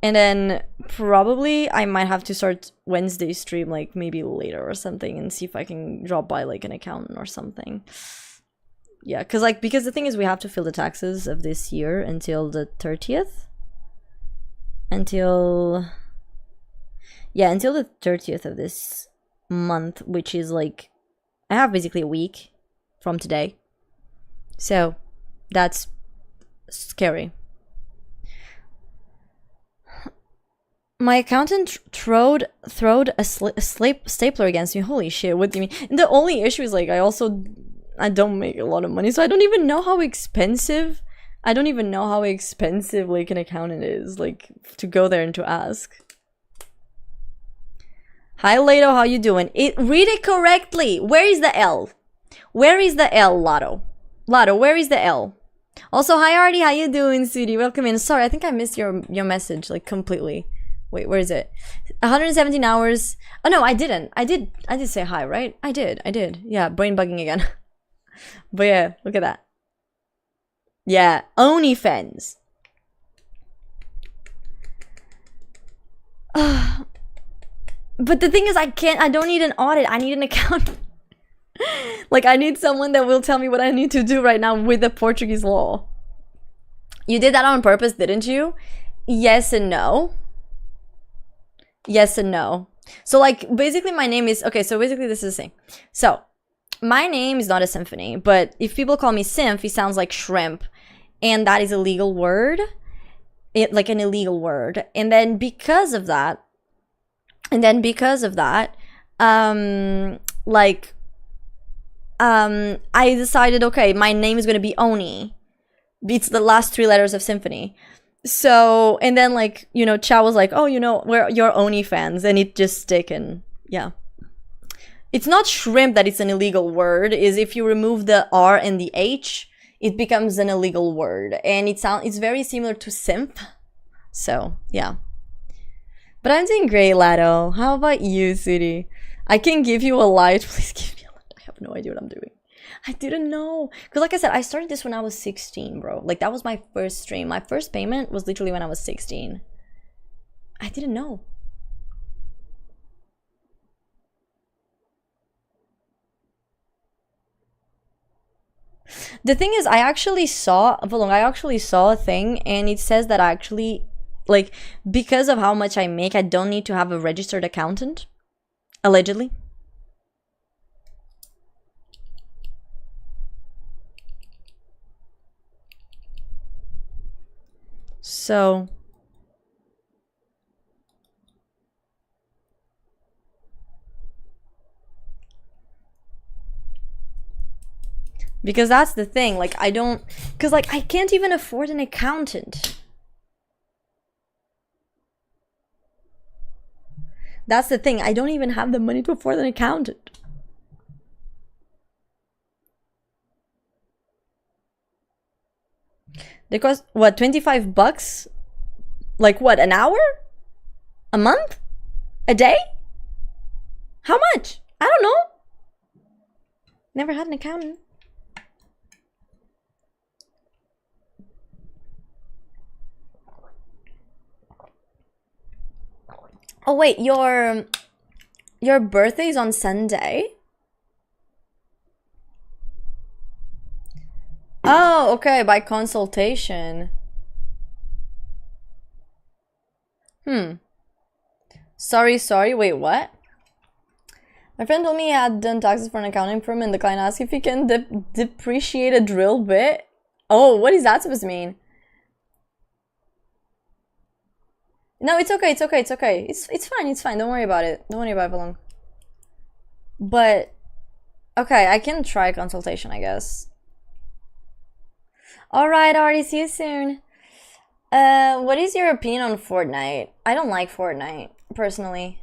S2: And then probably I might have to start Wednesday stream like maybe later or something and see if I can drop by like an accountant or something. Yeah, because the thing is we have to fill the taxes of this year until the 30th. Until the 30th of this month, which is like I have basically a week from today. So that's scary. My accountant throwed a stapler against me. Holy shit, what do you mean? And the only issue is like I don't make a lot of money, so I don't even know how expensive like an accountant is, like to go there and to ask. Hi Lato, how you doing? Read it correctly. Where is the L? Where is the L, Lato? Lato, where is the L? Also, hi Artie, how you doing, sweetie? Welcome in. Sorry, I think I missed your message like completely. Wait, where is it? 117 hours. Oh no, I didn't. I did say hi, right? I did. Yeah, brain bugging again. But yeah, look at that. Yeah, OnlyFans. But the thing is, I don't need an audit. I need an accountant. Like, I need someone that will tell me what I need to do right now with the Portuguese law. You did that on purpose, didn't you? Yes and no. Yes and no. So, like, basically my name is... Okay, so basically this is the thing. So, my name is not a symphony, but if people call me Symph, it sounds like shrimp. And that is a legal word. Like an illegal word. And then because of that... I decided, okay, my name is gonna be Oni. It's the last 3 letters of symphony. So, and then like, you know, Chow was like, oh, you know, we're your Oni fans, and it just stick, and yeah. It's not shrimp that it's an illegal word, is if you remove the R and the H, it becomes an illegal word. And it's very similar to simp. So, yeah. But I'm doing great, Lado. How about you, sweetie? I can give you a light. Please give me a light. I have no idea what I'm doing. I didn't know. Because like I said, I started this when I was 16, bro. Like, that was my first stream. My first payment was literally when I was 16. I didn't know. The thing is, I actually saw a thing, and it says that I actually, like, because of how much I make, I don't need to have a registered accountant. Allegedly. So... Because that's the thing, like, I don't... Because, like, I can't even afford an accountant. That's the thing, I don't even have the money to afford an accountant. They cost, what, 25 bucks? Like, what, an hour? A month? A day? How much? I don't know. Never had an accountant. Oh wait, your birthday is on Sunday? Oh, okay, by consultation. Sorry, wait, what? My friend told me he had done taxes for an accounting firm, and the client asked if he can depreciate a drill bit. Oh, what is that supposed to mean? No, it's okay. It's fine. Don't worry about it. Don't worry about it for long. But, okay, I can try consultation, I guess. Alright, Artie, see you soon. What is your opinion on Fortnite? I don't like Fortnite, personally.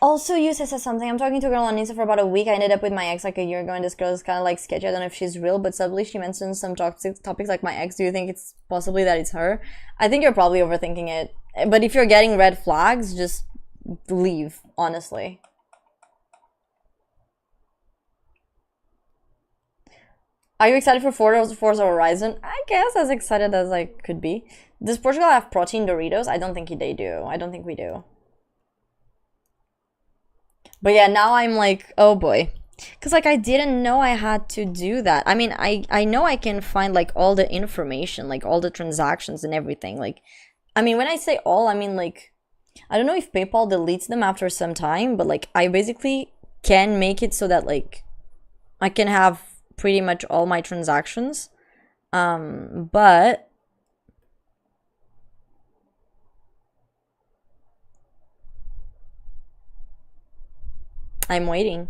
S2: Also, you said something. I'm talking to a girl on Insta for about a week. I ended up with my ex like a year ago, and this girl is kind of like sketchy. I don't know if she's real, but suddenly she mentioned some topics like my ex. Do you think it's possibly that it's her? I think you're probably overthinking it. But if you're getting red flags, just leave, honestly. Are you excited for Forza Horizon? I guess as excited as I could be. Does Portugal have protein Doritos? I don't think they do. I don't think we do. But yeah, now I'm like, oh boy. Because, like, I didn't know I had to do that. I mean, I know I can find, like, all the information, like, all the transactions and everything. Like, I mean, when I say all, I mean, like, I don't know if PayPal deletes them after some time, but, like, I basically can make it so that, like, I can have pretty much all my transactions. But... I'm waiting.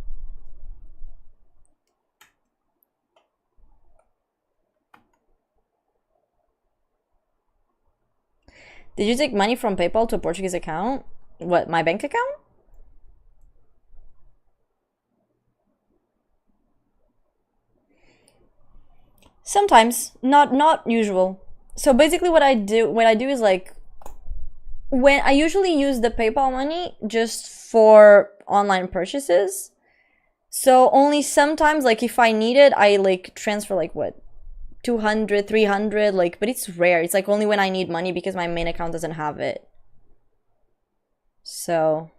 S2: Did you take money from PayPal to a Portuguese account? What, my bank account? Sometimes, not usual. So basically what I do is like, when I usually use the PayPal money just for online purchases. So only sometimes, like if I need it, I like transfer like what, 200, 300, like, but it's rare. It's like only when I need money because my main account doesn't have it. So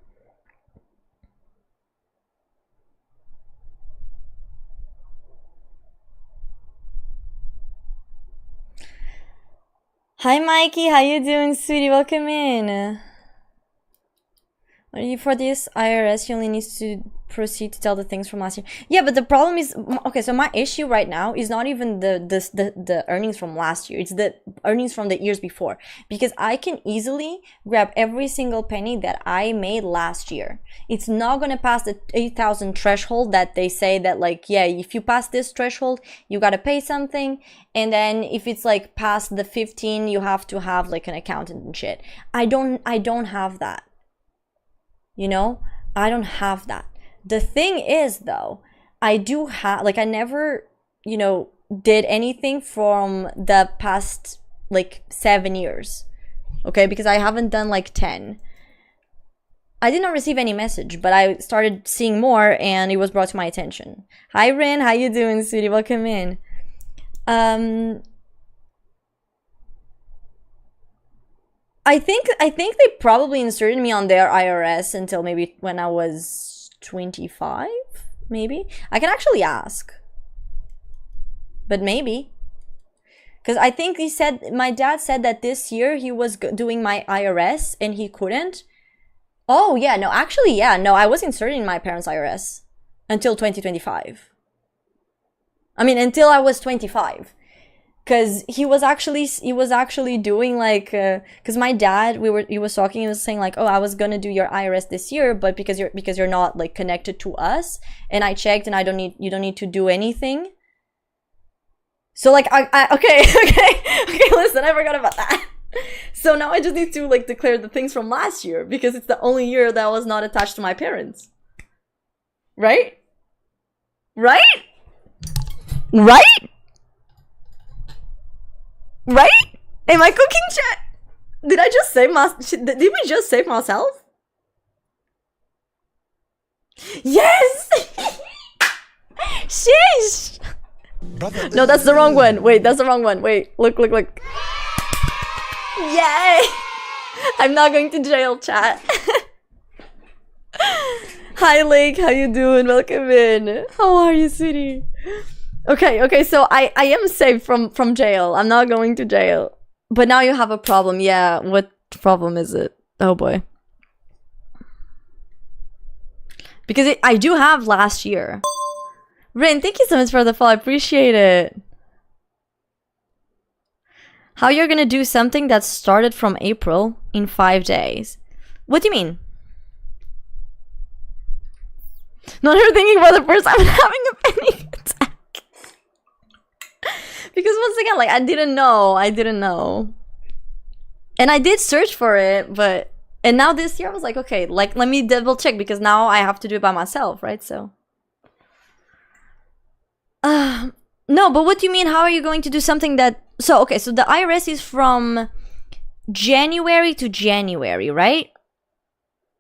S2: hi Mikey, how you doing, sweetie? Welcome in. Are you for this IRS? You only need to proceed to tell the things from last year. Yeah, but the problem is, okay, so my issue right now is not even the earnings from last year. It's the earnings from the years before, because I can easily grab every single penny that I made last year. It's not gonna pass the 8,000 threshold that they say that, like, yeah, if you pass this threshold, you gotta pay something, and then if it's like past the 15, you have to have like an accountant and shit. I don't have that. You know, I don't have that. The thing is, though, I do have, like, I never, you know, did anything from the past, like, 7 years. Okay, because I haven't done, like, 10. I did not receive any message, but I started seeing more, and it was brought to my attention. Hi, Rin. How you doing, sweetie? Welcome in. I think they probably inserted me on their IRS until maybe when I was 25, maybe. I can actually ask, but maybe, because I think he said, my dad said that this year he was doing my IRS and he couldn't. Oh yeah, no, actually, yeah, no, I was inserted in my parents' IRS until 2025. I mean, until I was 25. Because he was actually doing like, because my dad, he was talking, he was saying like, oh, I was gonna do your IRS this year, but because you're not like connected to us, and I checked, and you don't need to do anything. So like, okay, listen, I forgot about that. So now I just need to like declare the things from last year, because it's the only year that was not attached to my parents. Right? Right? Right? Right? Am I cooking, chat? Did I just save did we just save myself? Yes! Sheesh! No, that's the wrong one. Wait, that's the wrong one. Wait, look. Yay! I'm not going to jail, chat. Hi, Lake. How you doing? Welcome in. How are you, sweetie? Okay, so I am safe from jail. I'm not going to jail. But now you have a problem. Yeah, what problem is it? Oh boy. Because I do have last year. Rain, thank you so much for the follow. I appreciate it. How you're gonna do something that started from April in 5 days? What do you mean? Not her thinking for the first time having a panic attack. Because once again, like, I didn't know. And I did search for it, but... And now this year I was like, okay, like, let me double check, because now I have to do it by myself, right? So... no, but what do you mean? How are you going to do something that... So, okay, so the IRS is from January to January, right?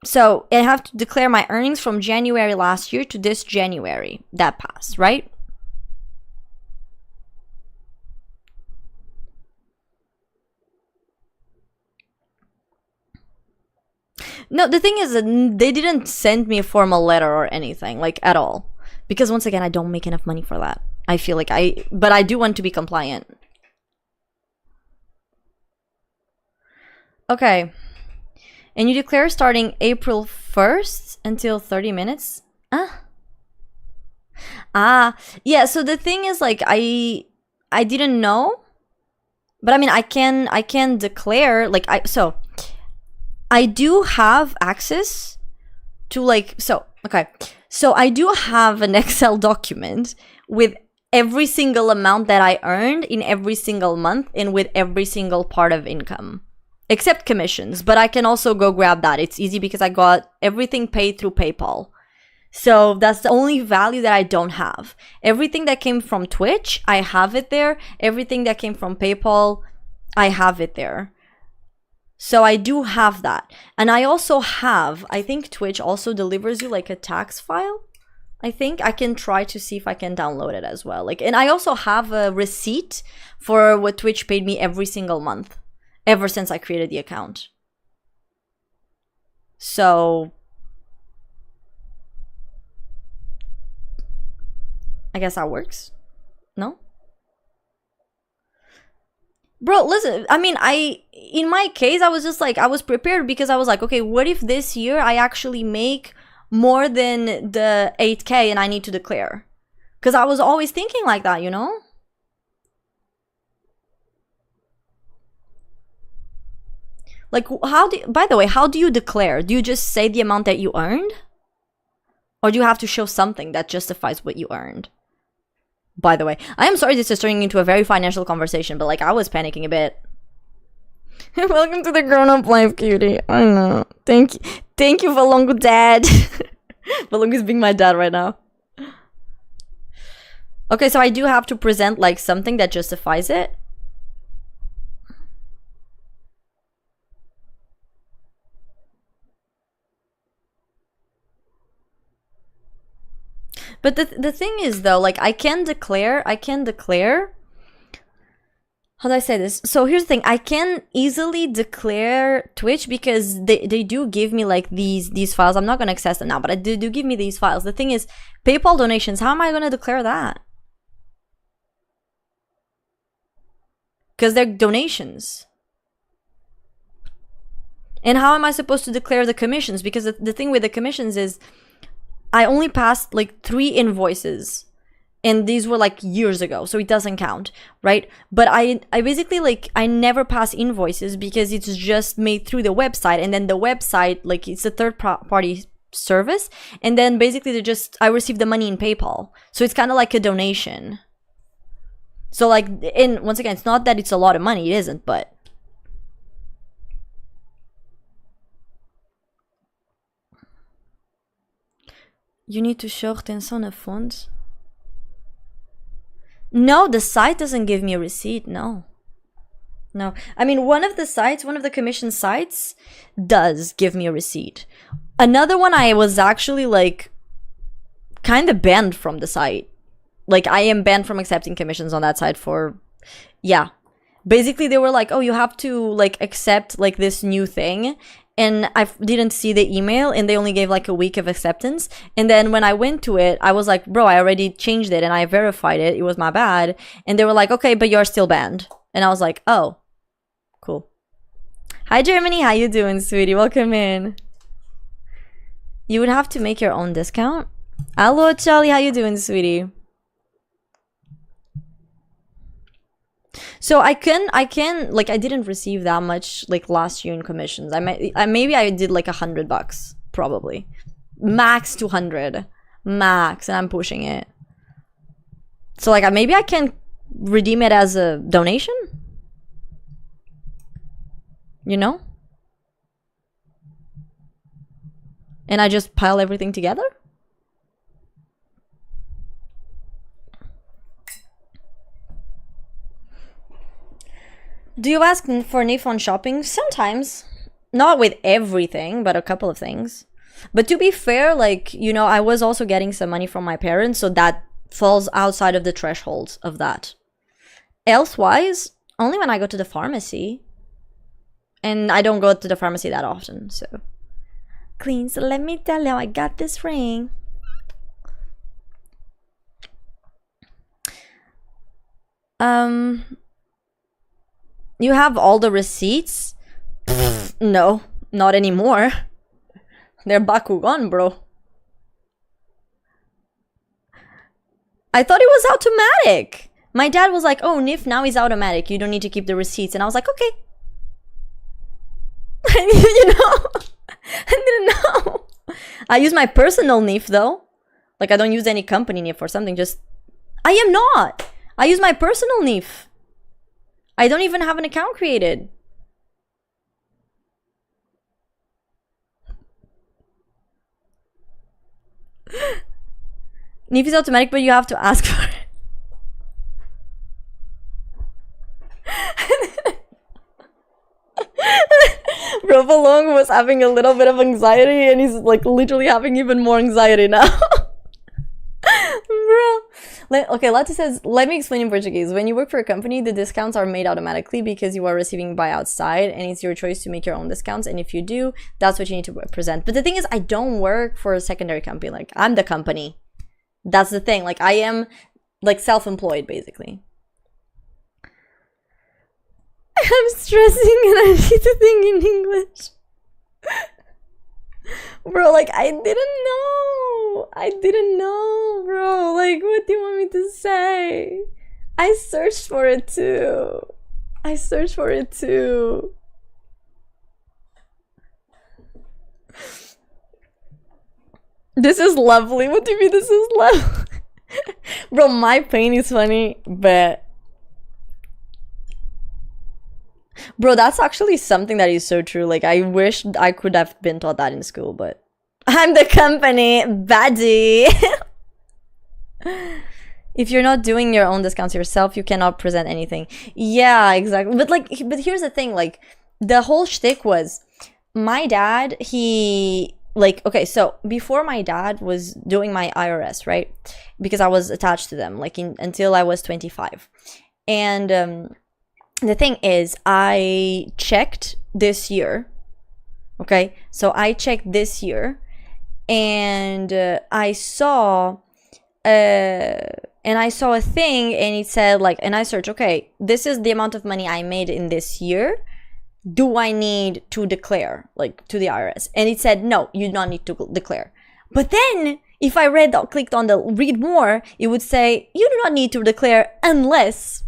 S2: So, I have to declare my earnings from January last year to this January that passed, right? No, the thing is that they didn't send me a formal letter or anything, like, at all. Because once again, I don't make enough money for that. I feel like but I do want to be compliant. Okay. And you declare starting April 1st until 30 minutes? Yeah, so the thing is, like, I didn't know. But I mean, I can declare, like, so I do have access to, like, so Okay, so I do have an Excel document with every single amount that I earned in every single month and with every single part of income. Except commissions, but I can also go grab that. It's easy because I got everything paid through PayPal. So that's the only value that I don't have. Everything that came from Twitch, I have it there. Everything that came from PayPal, I have it there. So I do have that. And I also have, I think Twitch also delivers you like a tax file. I think I can try to see if I can download it as well. Like, and I also have a receipt for what Twitch paid me every single month, ever since I created the account. So I guess that works. No? Bro, listen, I mean, in my case, I was just like, I was prepared because I was like, okay, what if this year I actually make more than the 8K and I need to declare? Because I was always thinking like that, you know? Like, by the way, how do you declare? Do you just say the amount that you earned? Or do you have to show something that justifies what you earned? By the way, I am sorry this is turning into a very financial conversation, but like I was panicking a bit. Welcome to the grown-up life, cutie. I know. Thank you, Valongo dad. Valongo's being my dad right now. Okay, so I do have to present like something that justifies it. But the thing is though, like I can declare, how do I say this? So here's the thing, I can easily declare Twitch because they do give me like these files. I'm not going to access them now, but they do give me these files. The thing is, PayPal donations, how am I going to declare that? Because they're donations. And how am I supposed to declare the commissions? Because the thing with the commissions is, I only passed like 3 invoices and these were like years ago, so it doesn't count, right? But I basically like, I never pass invoices because it's just made through the website, and then the website, like it's a third party service, and then basically I receive the money in PayPal. So it's kind of like a donation. So like, and once again, it's not that it's a lot of money, it isn't, but you need to show retenção na fonte. No, the site doesn't give me a receipt, no. No, I mean, one of the commission sites does give me a receipt. Another one, I was actually like kind of banned from the site. Like I am banned from accepting commissions on that site for, yeah. Basically they were like, oh, you have to like accept like this new thing. And I didn't see the email and they only gave like a week of acceptance. And then when I went to it, I was like, bro, I already changed it and I verified it. It was my bad. And they were like, okay, but you're still banned. And I was like, oh, cool. Hi, Germany. How you doing, sweetie? Welcome in. You would have to make your own discount. Hello, Charlie. How you doing, sweetie? So I can like, I didn't receive that much like last year in commissions. Maybe I did like $100 probably, max 200 max, and I'm pushing it. So like maybe I can redeem it as a donation, you know, and I just pile everything together. Do you ask for NIF on shopping? Sometimes. Not with everything, but a couple of things. But to be fair, like, you know, I was also getting some money from my parents, so that falls outside of the threshold of that. Elsewise, only when I go to the pharmacy. And I don't go to the pharmacy that often, so. Clean, so let me tell you, I got this ring. You have all the receipts? Pfft, no, not anymore. They're Bakugan, bro. I thought it was automatic. My dad was like, oh, NIF now is automatic. You don't need to keep the receipts. And I was like, okay. You know? I didn't know. I use my personal NIF though. Like I don't use any company NIF or something, just... I am not! I use my personal NIF. I don't even have an account created. NIF is automatic, but you have to ask for it. Bro, Long was having a little bit of anxiety and he's like literally having even more anxiety now. Bro. Okay, Latte says, let me explain in Portuguese. When you work for a company, the discounts are made automatically because you are receiving by outside and it's your choice to make your own discounts. And if you do, that's what you need to present. But the thing is, I don't work for a secondary company. Like, I'm the company. That's the thing. Like, I am like self-employed basically. I'm stressing and I need to think in English. Bro, like, I didn't know, bro. Like, what do you want me to say? I searched for it too. This is lovely. What do you mean this is lovely? Bro, my pain is funny, but... Bro, that's actually something that is so true. Like, I wish I could have been taught that in school, but... I'm the company, baddie! If you're not doing your own discounts yourself, you cannot present anything. Yeah, exactly. But here's the thing, like, the whole shtick was... My dad, he... Like, okay, so before my dad was doing my IRS, right? Because I was attached to them, like, until I was 25. And, the thing is, I checked this year, okay? So I checked this year, and I saw a thing, and it said, like, and I searched, okay, this is the amount of money I made in this year. Do I need to declare, like, to the IRS? And it said, no, you do not need to declare. But then, if I clicked on the read more, it would say, you do not need to declare unless...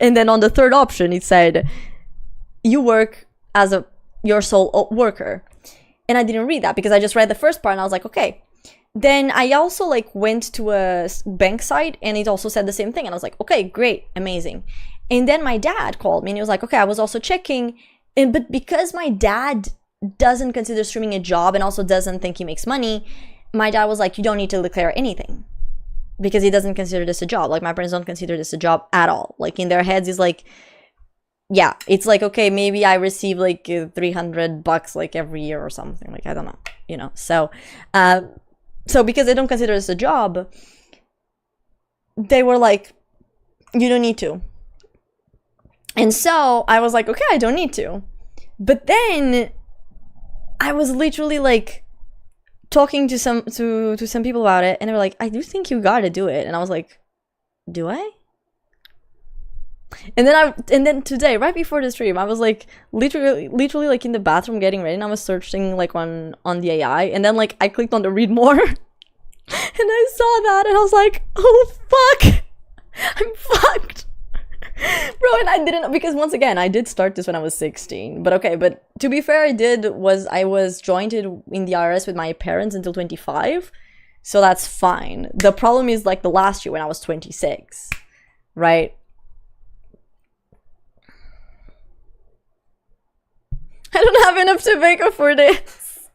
S2: And then on the third option, it said, you work as your sole worker. And I didn't read that because I just read the first part and I was like, okay. Then I also like went to a bank site and it also said the same thing. And I was like, okay, great, amazing. And then my dad called me and he was like, okay, I was also checking. But because my dad doesn't consider streaming a job and also doesn't think he makes money, my dad was like, you don't need to declare anything. Because he doesn't consider this a job. Like, my parents don't consider this a job at all. Like, in their heads, it's like, yeah, it's like, okay, maybe I receive like $300 like every year or something. Like, I don't know, you know. So because they don't consider this a job, they were like, you don't need to. And so I was like, okay, I don't need to. But then I was literally like, talking to some people about it, and they were like, I do think you gotta do it. And I was like, do I? And then today, right before the stream, I was like literally like in the bathroom getting ready, and I was searching like on the AI, and then like I clicked on the read more and I saw that and I was like, oh fuck, I'm fucked. Bro, and I didn't, because once again, I did start this when I was 16. But okay, but to be fair, I was joined in the IRS with my parents until 25. So that's fine. The problem is like the last year when I was 26, right? I don't have enough tobacco for this.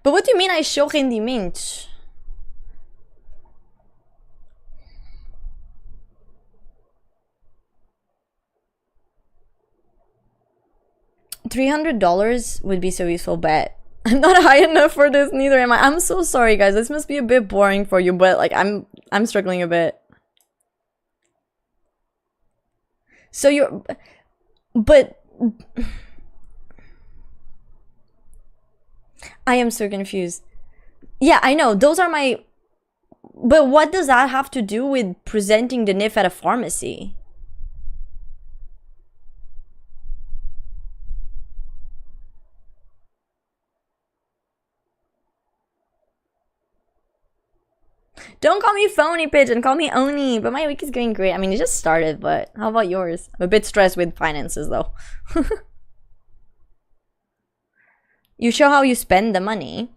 S2: But what do you mean I show rendimentos? $300 would be so useful, but I'm not high enough for this, neither am I. I'm so sorry, guys. This must be a bit boring for you, but like I'm struggling a bit. So but I am so confused. Yeah, I know. Those are my... But what does that have to do with presenting the NIF at a pharmacy? Don't call me phony, Pigeon. Call me Oni. But my week is going great. I mean, it just started, but how about yours? I'm a bit stressed with finances, though. You show how you spend the money.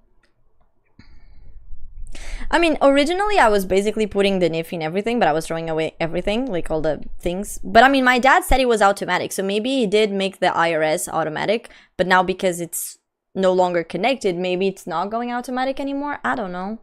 S2: I mean, originally I was basically putting the NIF in everything, but I was throwing away everything, like all the things. But I mean, my dad said it was automatic, so maybe he did make the IRS automatic, but now because it's no longer connected, maybe it's not going automatic anymore. I don't know.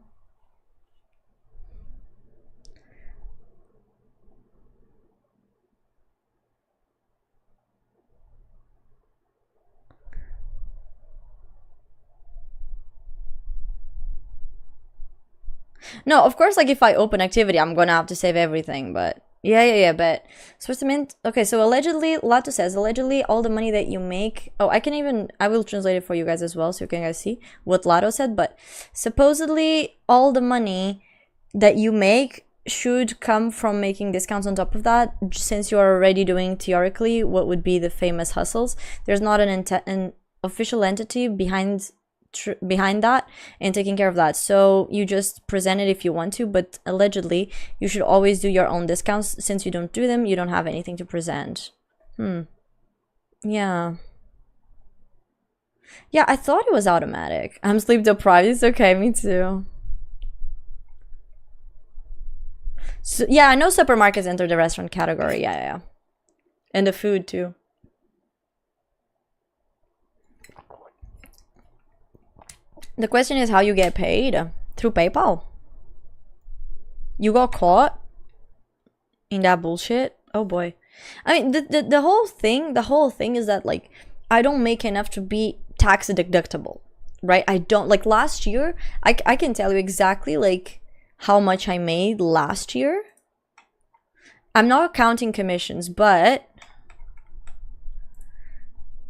S2: No, of course, like if I open activity, I'm gonna have to save everything, but yeah, but Switzerland. Okay, so allegedly, Lato says, allegedly all the money that you make, oh, I will translate it for you guys as well, so you can guys see what Lato said, but supposedly all the money that you make should come from making discounts on top of that, since you're already doing theoretically what would be the famous hustles. There's not an official entity behind that and taking care of that, so you just present it if you want to, but allegedly you should always do your own discounts. Since you don't do them, you don't have anything to present. Yeah, I thought it was automatic. I'm sleep deprived. It's okay, me too. So yeah, I know supermarkets enter the restaurant category. Yeah, and the food too. The question is how you get paid. Through PayPal. You got caught in that bullshit? Oh boy. I mean, the whole thing is that, like, I don't make enough to be tax deductible, right? I don't, like, last year, I can tell you exactly, like, how much I made last year. I'm not counting commissions, but...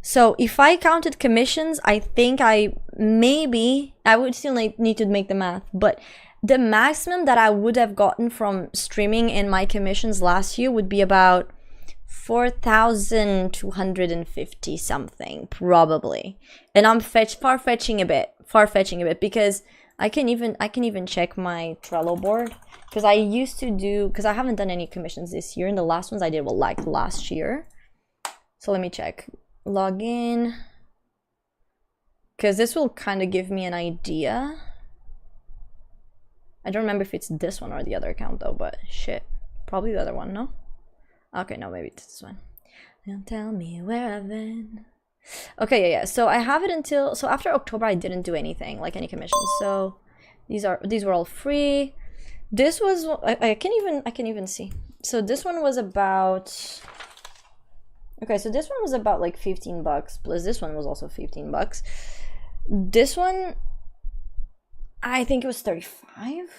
S2: So if I counted commissions, I think I would still need to make the math, but the maximum that I would have gotten from streaming in my commissions last year would be about 4,250 something, probably. And I'm far-fetching a bit because I can even check my Trello board, because I used to do, because I haven't done any commissions this year, and the last ones I did were like last year. So let me check. Log in, because this will kind of give me an idea. I don't remember if it's this one or the other account though, but shit, probably the other one. No, okay, no, maybe it's this one. Don't tell me where I've been. Okay, yeah, so I have it until, so after October I didn't do anything, like any commissions, so these were all free. This was, I can even see, so this one was about, okay, so this one was about like 15 bucks, plus this one was also 15 bucks. This one, I think it was 35.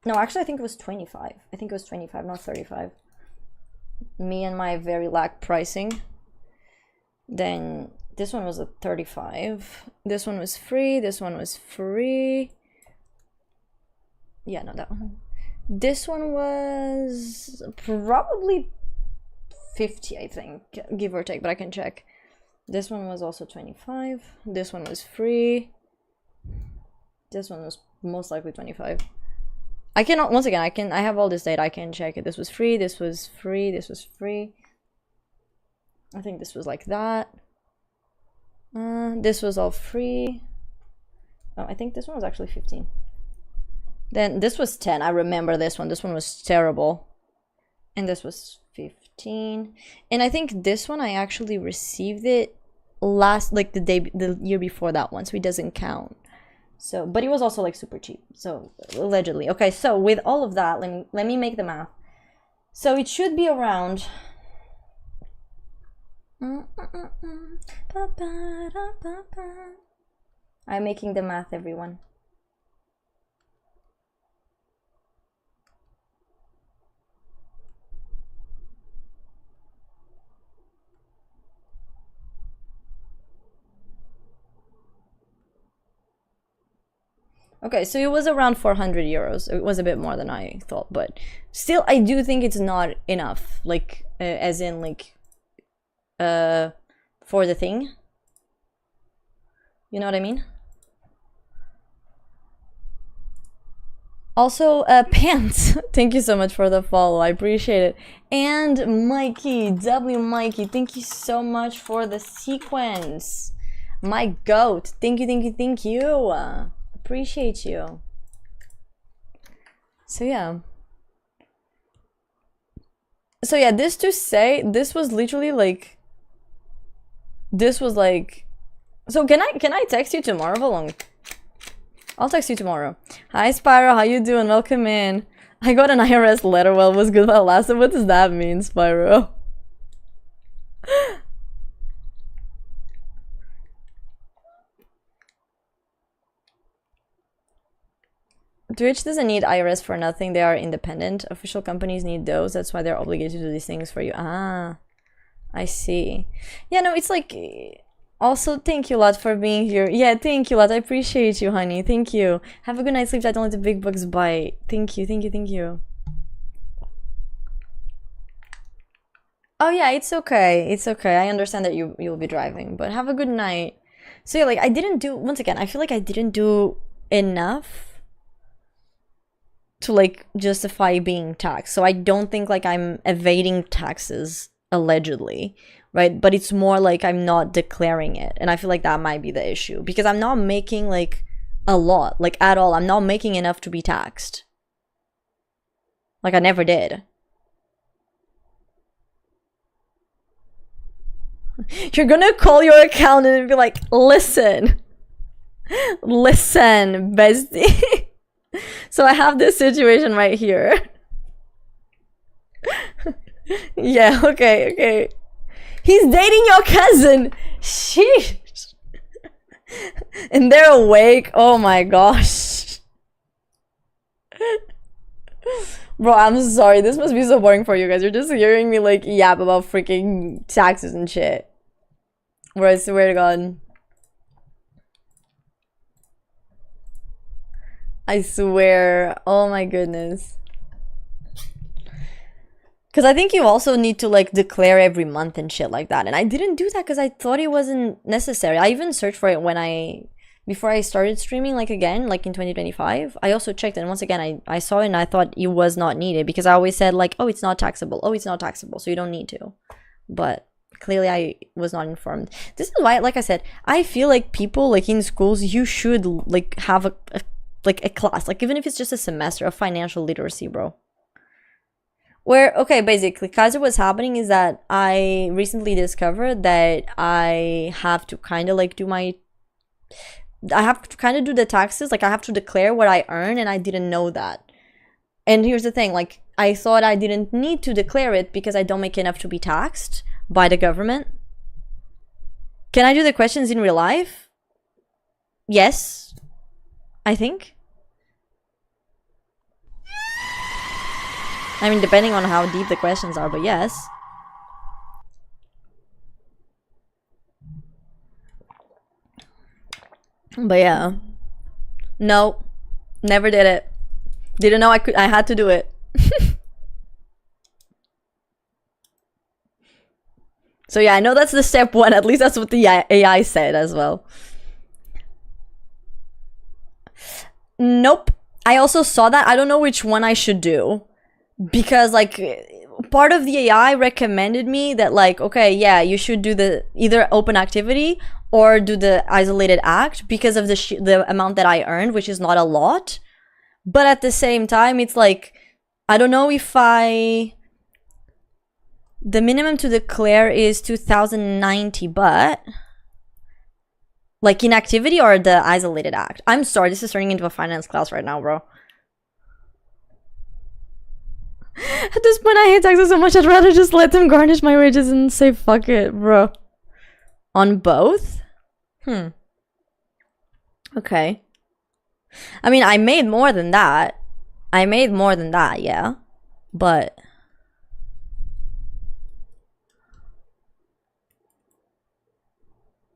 S2: No, actually I think it was 25. I think it was 25, not 35. Me and my very lack pricing. Then this one was a 35. This one was free. This one was free. Yeah, no, that one. This one was probably 50, I think, give or take, but I can check. This one was also 25. This one was free. This one was most likely 25. I cannot, once again, I have all this data, I can check it. This was free, this was free, this was free. I think this was like that. This was all free. Oh, I think this one was actually 15. Then this was 10. I remember this one. This one was terrible. And this was 15. And I think this one I actually received it last, like the year before that one, so it doesn't count. So, but it was also like super cheap, so allegedly. Okay, so with all of that, let me make the math. So it should be around I'm making the math, everyone. Okay, so it was around 400 euros. It was a bit more than I thought, but still, I do think it's not enough. Like, as in, like, for the thing. You know what I mean? Also, Pants, thank you so much for the follow. I appreciate it. And Mikey, Mikey, thank you so much for the sequence. My goat, thank you, thank you, thank you. Appreciate you. So yeah. So yeah, this to say, this was literally like, so can I text you tomorrow? How long? I'll text you tomorrow. Hi Spyro, how you doing? Welcome in. I got an IRS letter. Well, was good my last one. What does that mean, Spyro? Twitch doesn't need IRS for nothing. They are independent. Official companies need those. That's why they're obligated to do these things for you. Ah, I see. Yeah, no, it's like... Also, thank you a lot for being here. Yeah, thank you a lot. I appreciate you, honey. Thank you. Have a good night's sleep. I don't let the big bugs bite. Thank you, thank you, thank you. Oh yeah, it's okay. It's okay. I understand that you'll be driving, but have a good night. So yeah, like I didn't do, once again, I feel like I didn't do enough to like justify being taxed. So I don't think like I'm evading taxes allegedly, right? But it's more like I'm not declaring it, and I feel like that might be the issue because I'm not making like a lot, like at all. I'm not making enough to be taxed. Like I never did. You're gonna call your accountant and be like, listen, bestie. So I have this situation right here. Yeah, okay. He's dating your cousin. Sheesh. And they're awake. Oh my gosh. Bro, I'm sorry. This must be so boring for you guys. You're just hearing me like yap about freaking taxes and shit. Bro, I swear to God. I swear. Oh my goodness. Because I think you also need to like declare every month and shit like that. And I didn't do that because I thought it wasn't necessary. I even searched for it when before I started streaming like again, like in 2025. I also checked, and once again, I saw it and I thought it was not needed because I always said like, oh, it's not taxable. Oh, it's not taxable. So you don't need to. But clearly I was not informed. This is why, like I said, I feel like people like in schools, you should like have a class, like even if it's just a semester of financial literacy, bro. Where, okay, basically, Kaiser, what's happening is that I recently discovered that I have to kind of like do the taxes, like I have to declare what I earn, and I didn't know that. And here's the thing, like I thought I didn't need to declare it because I don't make enough to be taxed by the government. Can I do the questions in real life? Yes, I think. I mean, depending on how deep the questions are, but yes. But yeah. No. Never did it. Didn't know I had to do it. So yeah, I know that's the step one. At least that's what the AI said as well. Nope. I also saw that. I don't know which one I should do. Because like part of the AI recommended me that like, okay, yeah, you should do the either open activity or do the isolated act because of the amount that I earned, which is not a lot. But at the same time, it's like, I don't know if the minimum to declare is 2,090, but like in activity or the isolated act. I'm sorry, this is turning into a finance class right now, bro. At this point, I hate taxes so much, I'd rather just let them garnish my wages and say fuck it, bro. On both? Okay. I mean, I made more than that. Yeah. But...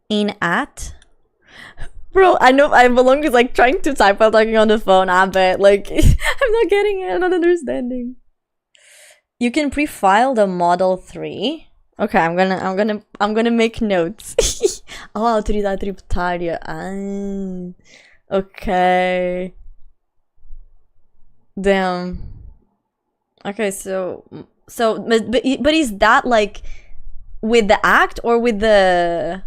S2: in at? Bro, I know I belong is like trying to type while talking on the phone, I bet. Like, I'm not getting it, I'm not understanding. You can pre-file the Model 3. Okay, I'm gonna make notes. Oh, autoridade tributária. Ah, okay. Damn. Okay, so but is that like with the act or with the?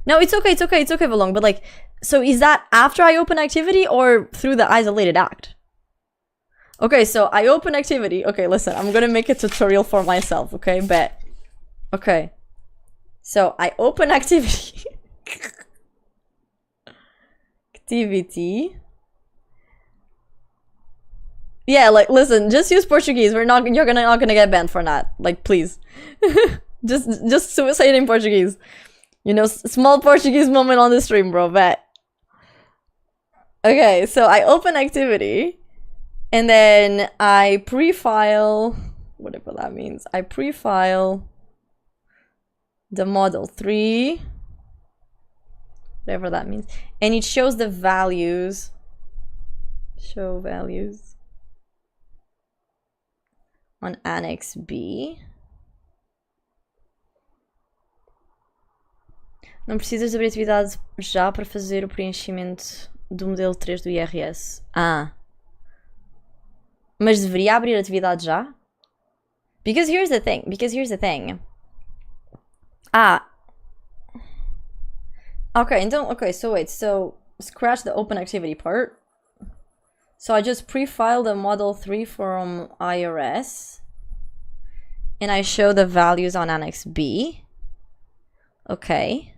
S2: No, it's okay, Valong. But like, so is that after I open activity or through the isolated act? Okay, so I open activity. Okay, listen, I'm gonna make a tutorial for myself. Okay, bet. Okay, so I open activity. Activity. Yeah, like, listen, just use Portuguese. You're not gonna get banned for that. Like, please. just say it in Portuguese. You know, small Portuguese moment on the stream, bro, bet. Okay, so I open activity, and then I pre-file, whatever that means. I pre-file the model 3, whatever that means, and it shows the values. Show values on Annex B. Não precisas abrir atividade já para fazer o preenchimento do modelo 3 do IRS. Ah. Mas deveria abrir atividade já? Because here's the thing. Ah. Okay, então, okay, so wait, so scratch the open activity part. So I just pre-file the model 3 from IRS. And I show the values on Annex B. Okay.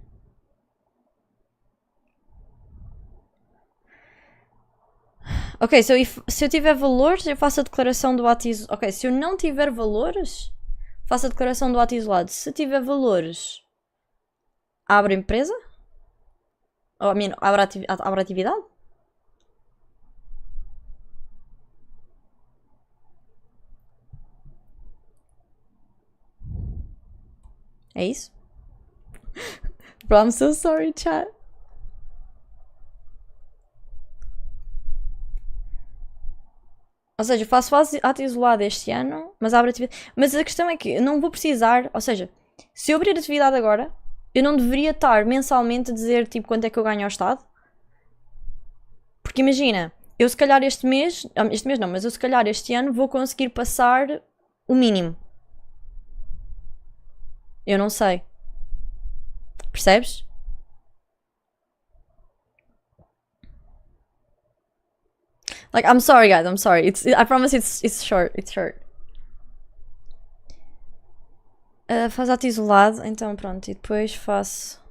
S2: Ok, so se eu tiver valores, eu faço a declaração do ato isolado. Ok, se eu não tiver valores, faço a declaração do ato isolado. Se tiver valores, abro empresa? Ou, abro atividade? É isso? Bro, I'm so sorry, chat. Ou seja, faço ato isolado este ano, mas abro atividade. Mas a questão é que eu não vou precisar. Ou seja, se eu abrir atividade agora, eu não deveria estar mensalmente a dizer tipo quanto é que eu ganho ao Estado. Porque imagina, eu se calhar este mês não, mas eu se calhar este ano vou conseguir passar o mínimo. Eu não sei. Percebes? Like, I'm sorry, guys. I'm sorry. I promise it's short. It's short. Faz ato isolado. Então, pronto. E depois faço...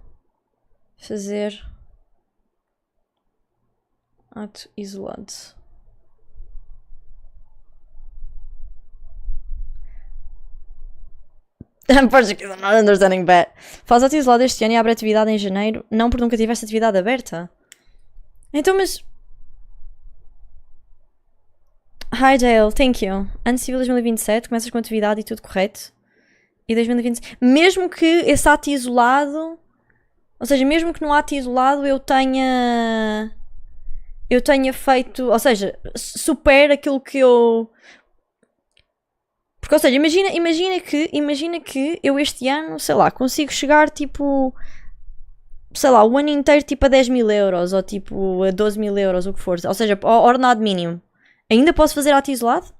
S2: Fazer... Ato isolado. Portuguese, I'm not understanding bet. Faz ato isolado este ano e abre atividade em janeiro. Não porque nunca tiveste atividade aberta. Então, mas... Hi Dale, thank you. Ano civil 2027, começas com atividade e tudo correto. E 2026. Mesmo que esse ato isolado. Ou seja, mesmo que no ato isolado eu tenha feito. Ou seja, supera aquilo que eu. Porque, ou seja, imagina que eu este ano, sei lá, consigo chegar tipo. Sei lá, o ano inteiro tipo a 10.000 euros ou tipo a 12.000 euros, o que for. Ou seja, ao ordenado mínimo. Ainda posso fazer ato isolado?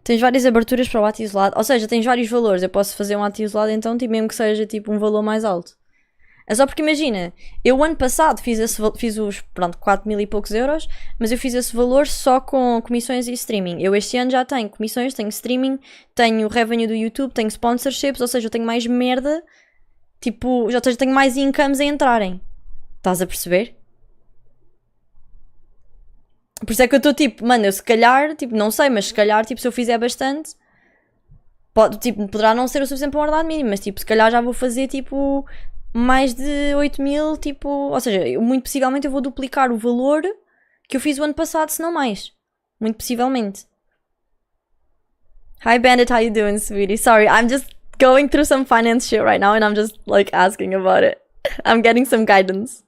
S2: Tens várias aberturas para o ato isolado. Ou seja, tens vários valores. Eu posso fazer um ato isolado então, tipo, mesmo que seja tipo um valor mais alto. É só porque imagina, eu ano passado fiz os, pronto, 4.000 e poucos euros, mas eu fiz esse valor só com comissões e streaming. Eu este ano já tenho comissões, tenho streaming, tenho revenue do YouTube, tenho sponsorships, ou seja, eu tenho mais merda, tipo, ou seja, tenho mais incomes a entrarem. Estás a perceber? Por isso é que eu estou tipo, mano, eu se calhar, tipo, não sei, mas se calhar, tipo, se eu fizer bastante, poderá não ser o suficiente para um ordenado mínimo, mas tipo, se calhar já vou fazer tipo... mais de 8.000, tipo... Ou seja, muito possivelmente eu vou duplicar o valor que eu fiz o ano passado, se não mais. Muito possivelmente. Hi Bandit, how you doing, sweetie? Sorry, I'm just going through some finance shit right now and I'm just, like, asking about it. I'm getting some guidance.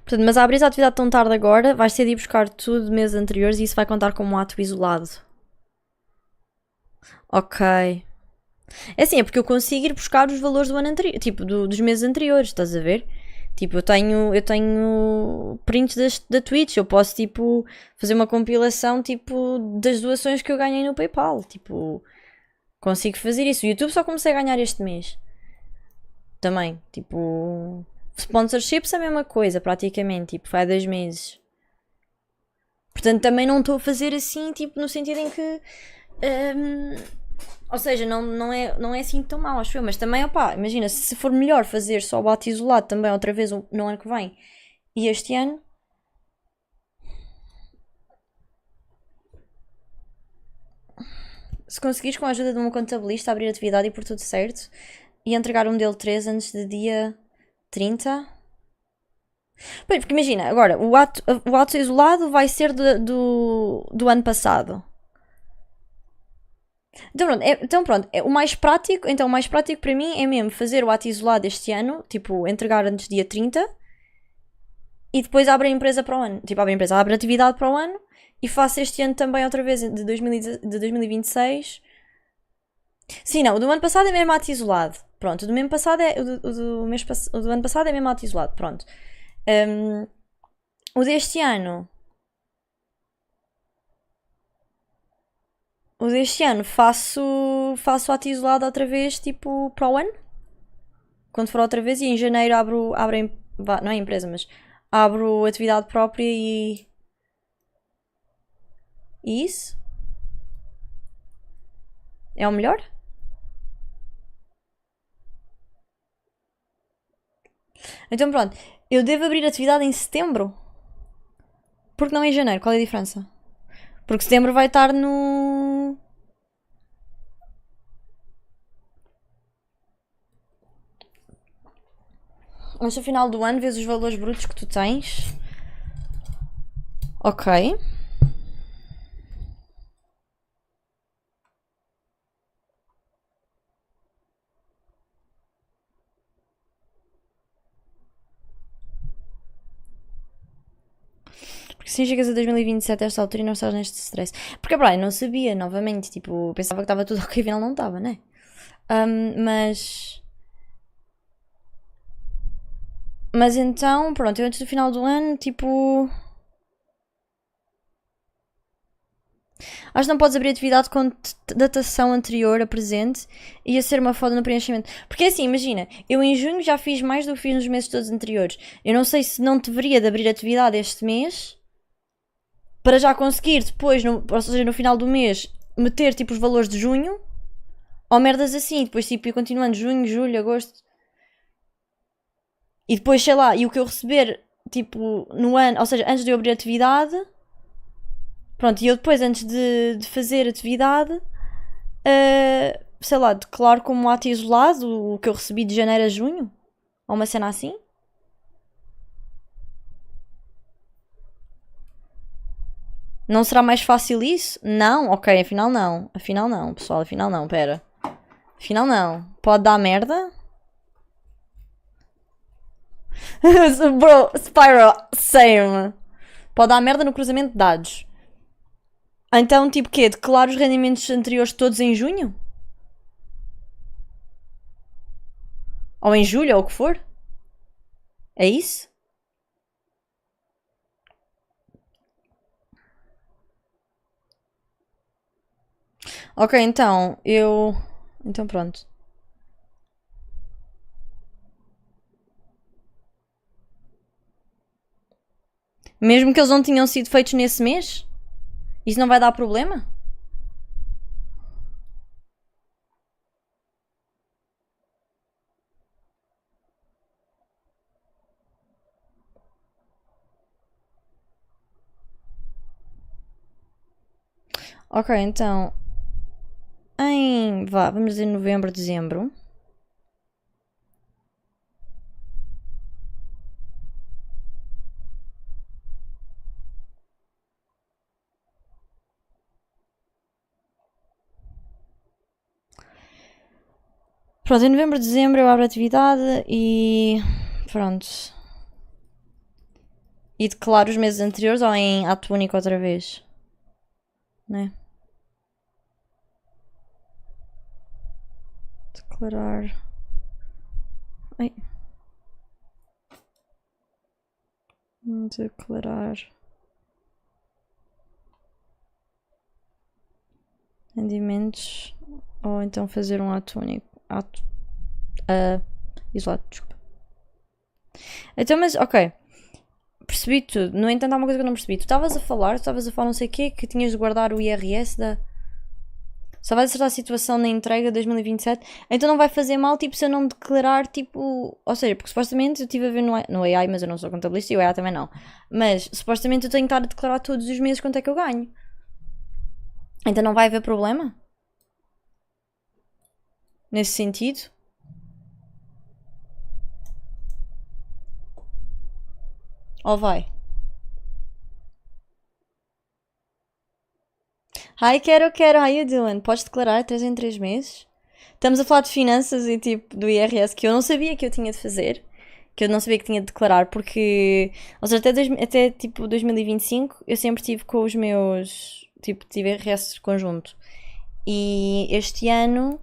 S2: Portanto, mas a abrir a atividade tão tarde agora, vais ter de ir buscar tudo de meses anteriores e isso vai contar como um ato isolado. Ok. É assim, é porque eu consigo ir buscar os valores do ano anterior, tipo, dos meses anteriores, estás a ver? Tipo, eu tenho prints da Twitch, eu posso, tipo, fazer uma compilação, tipo, das doações que eu ganhei no PayPal, tipo, consigo fazer isso. O YouTube só comecei a ganhar este mês. Também, tipo, sponsorships é a mesma coisa, praticamente, tipo, foi há 2 meses. Portanto, também não estou a fazer assim, tipo, no sentido em que... ou seja, não é assim tão mau, acho eu. Mas também, opá, imagina, se for melhor fazer só o ato isolado também outra vez no ano que vem e este ano. Se conseguires com a ajuda de um contabilista abrir a atividade e por tudo certo e entregar o modelo 3 antes de dia 30. Pois, porque imagina, agora, o ato isolado vai ser do ano passado. Então pronto, o mais prático para mim é mesmo fazer o ato isolado este ano, tipo, entregar antes do dia 30 e depois abre a empresa para o ano. Tipo, abre a atividade para o ano e faço este ano também outra vez de 2026. Sim, não, o do ano passado é mesmo ato isolado. Pronto, o do ano passado é mesmo ato isolado. Pronto. O deste ano. O deste ano faço o ato isolado outra vez, tipo, para o ano. Quando for outra vez, e em janeiro abro não é empresa, mas abro atividade própria e isso é o melhor. Então pronto, eu devo abrir atividade em setembro? Porque não em janeiro, qual é a diferença? Porque setembro vai estar no... Mas no final do ano vês os valores brutos que tu tens. Ok. Porque se chegas a 2027 a esta altura e não estás neste stress. Porque, Brian, não sabia, novamente. Tipo, pensava que estava tudo ok, afinal não estava, né? Mas... Mas então, pronto, eu antes do final do ano, tipo... Acho que não podes abrir atividade com datação anterior a presente e ia ser uma foda no preenchimento. Porque assim, imagina, eu em junho já fiz mais do que fiz nos meses todos anteriores. Eu não sei se não deveria de abrir atividade este mês para já conseguir depois, ou seja, no final do mês, meter tipo os valores de junho ou merdas assim. Depois tipo ir continuando junho, julho, agosto. E depois, sei lá, e o que eu receber tipo no ano, ou seja, antes de eu abrir atividade... Pronto, e eu depois, antes de fazer atividade, sei lá, declaro como ato isolado o que eu recebi de janeiro a junho. Ou uma cena assim. Não será mais fácil isso? Não? Ok, afinal não. Afinal não, pessoal, afinal não, pera. Afinal não. Pode dar merda? Bro, Spyro, same. Pode dar merda no cruzamento de dados. Então, tipo quê? Declaro os rendimentos anteriores todos em junho? Ou em julho, ou o que for? É isso? Ok, então, eu... Então pronto. Mesmo que eles não tinham sido feitos nesse mês? Isso não vai dar problema? Ok, então... vamos dizer novembro, dezembro. Pronto, em novembro, dezembro eu abro a atividade e... Pronto. E declaro os meses anteriores ou em ato único outra vez? Né? Declarar. Ai. Declarar. Rendimentos. Ou então fazer um ato único. Ato. Isolado, desculpa. Então, mas, ok. Percebi tudo. No entanto, há uma coisa que eu não percebi. Tu estavas a falar não sei o quê, que tinhas de guardar o IRS da... Só vai acertar a situação na entrega de 2027. Então não vai fazer mal, tipo, se eu não declarar, tipo... Ou seja, porque supostamente eu estive a ver no AI, mas eu não sou contabilista e o AI também não. Mas, supostamente eu tenho que estar a declarar todos os meses quanto é que eu ganho. Então não vai haver problema? Nesse sentido? Ou vai? Hi, quero. How you doing? Podes declarar 3 em 3 meses? Estamos a falar de finanças e tipo do IRS que eu não sabia que eu tinha de fazer. Que eu não sabia que tinha de declarar porque... Ou seja, até tipo 2025 eu sempre tive com os meus... Tipo, tive IRS conjunto. E este ano...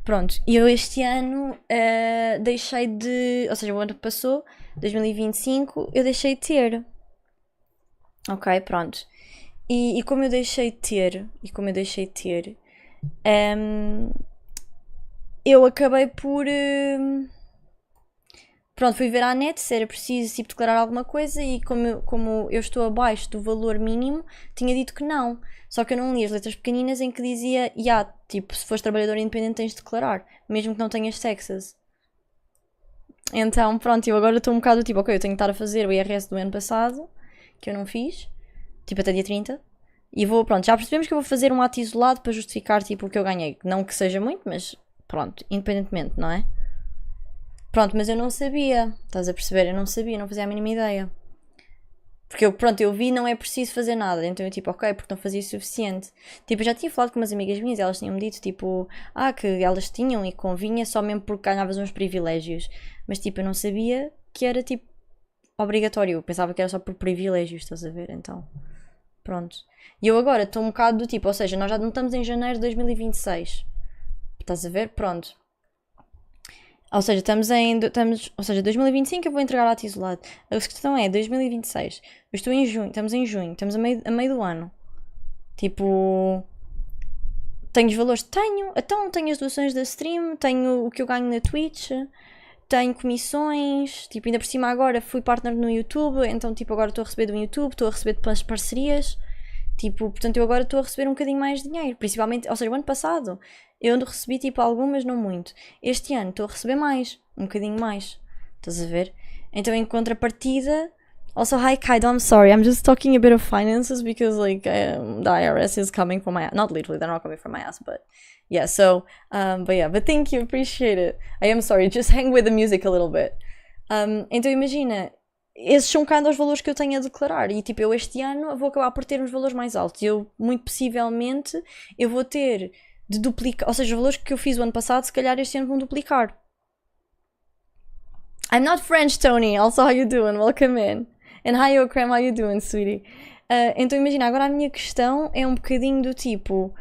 S2: pronto, eu este ano deixei de... Ou seja, o ano que passou, 2025, eu deixei de ter. Ok, pronto. E como eu deixei de ter, eu acabei por... pronto, fui ver à net se era preciso tipo, declarar alguma coisa e como eu estou abaixo do valor mínimo, tinha dito que não. Só que eu não li as letras pequeninas em que dizia, tipo, se fores trabalhador independente tens de declarar, mesmo que não tenhas taxas. Então, pronto, eu agora estou um bocado tipo, ok, eu tenho que estar a fazer o IRS do ano passado, que eu não fiz, tipo até dia 30. E vou, pronto, já percebemos que eu vou fazer um ato isolado para justificar tipo o que eu ganhei. Não que seja muito, mas pronto, independentemente, não é? Pronto, mas eu não sabia, estás a perceber? Eu não sabia, não fazia a mínima ideia. Porque eu vi não é preciso fazer nada. Então eu tipo, ok, porque não fazia o suficiente. Tipo, eu já tinha falado com umas amigas minhas e elas tinham-me dito tipo, que elas tinham e convinha só mesmo porque ganhavas uns privilégios. Mas tipo, eu não sabia que era tipo obrigatório. Eu pensava que era só por privilégios, estás a ver? Então, pronto. E eu agora estou um bocado do tipo, ou seja, nós já não estamos em janeiro de 2026. Estás a ver? Pronto. Ou seja, ou seja, 2025 eu vou entregar ato isolado. A questão é 2026. Eu estou em junho, estamos a meio do ano. Tipo, tenho os valores? Tenho. Então tenho as doações da stream, tenho o que eu ganho na Twitch, tenho comissões, tipo, ainda por cima agora fui partner no YouTube, então tipo, agora estou a receber do YouTube, estou a receber de parcerias. Tipo, portanto eu agora estou a receber um bocadinho mais de dinheiro, principalmente, ou seja, o ano passado eu recebi tipo algumas, não muito. Este ano estou a receber mais, um bocadinho mais, estás a ver? Então em contrapartida, also hi Kaido, I'm sorry, I'm just talking a bit of finances because like the IRS is coming from my ass, not literally, they're not coming from my ass, but yeah, so, but thank you, appreciate it. I am sorry, just hang with the music a little bit. Então imagina, esses são cada os valores que eu tenho a declarar e tipo eu este ano vou acabar por ter uns valores mais altos e eu muito possivelmente eu vou ter de duplicar, ou seja, os valores que eu fiz o ano passado se calhar este ano vão duplicar. I'm not French, Tony, also how you doing, welcome in, and hi Okrem, how you doing, sweetie? Então imagina, agora a minha questão é um bocadinho do tipo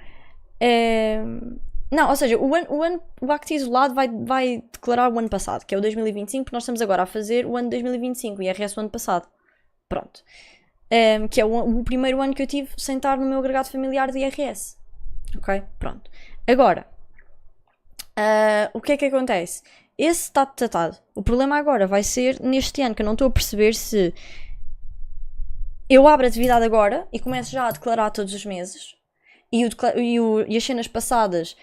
S2: não, ou seja, o acto isolado vai declarar o ano passado, que é o 2025, porque nós estamos agora a fazer o ano de 2025 e IRS o ano passado. Pronto. Que é o primeiro ano que eu tive sem estar no meu agregado familiar de IRS. Ok? Pronto. Agora, o que é que acontece? Esse está tratado. O problema agora vai ser neste ano, que eu não estou a perceber se eu abro a atividade agora e começo já a declarar todos os meses e as cenas passadas,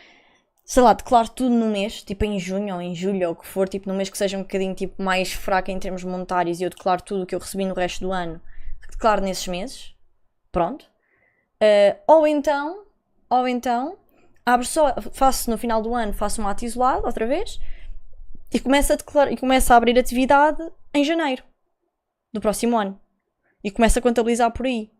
S2: sei lá, declaro tudo no mês, tipo em junho ou em julho ou o que for, tipo no mês que seja um bocadinho tipo, mais fraco em termos monetários e eu declaro tudo o que eu recebi no resto do ano, declaro nesses meses, pronto. Ou então, abro só, faço no final do ano, faço um ato isolado outra vez e começo a abrir atividade em janeiro do próximo ano e começo a contabilizar por aí.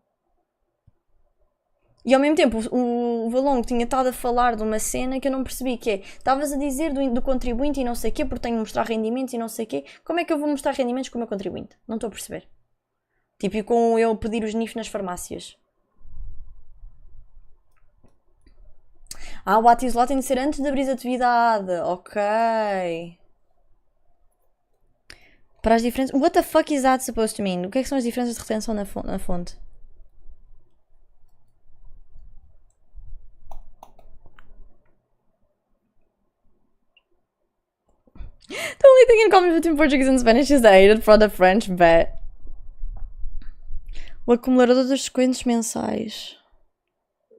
S2: E ao mesmo tempo, o Valongo tinha estado a falar de uma cena que eu não percebi, que é, estavas a dizer do contribuinte e não sei o quê, porque tenho de mostrar rendimentos e não sei o quê. Como é que eu vou mostrar rendimentos com o meu contribuinte? Não estou a perceber. Tipo, e com eu pedir os NIF nas farmácias. O ato isolado tem de ser antes de abrir a atividade. Ok. Para as diferenças... What the fuck is that supposed to mean? O que é que são as diferenças de retenção na fonte? The only thing in common between Portuguese and Spanish is the hated for the French bet. O acumulador dos descontos mensais. I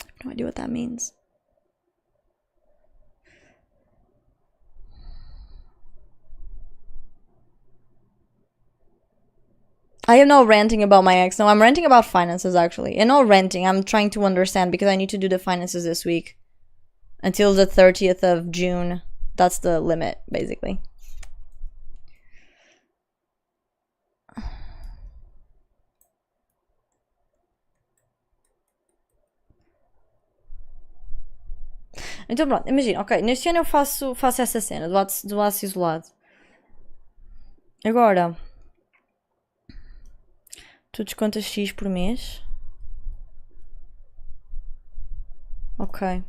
S2: have no idea what that means. I am not ranting about my ex. No, I'm ranting about finances actually. And not ranting, I'm trying to understand because I need to do the finances this week. Until the 30th of June. That's the limit, basically. Então pronto, imagina, ok, neste ano eu faço essa cena do aço isolado. Agora, tu descontas X por mês. Ok.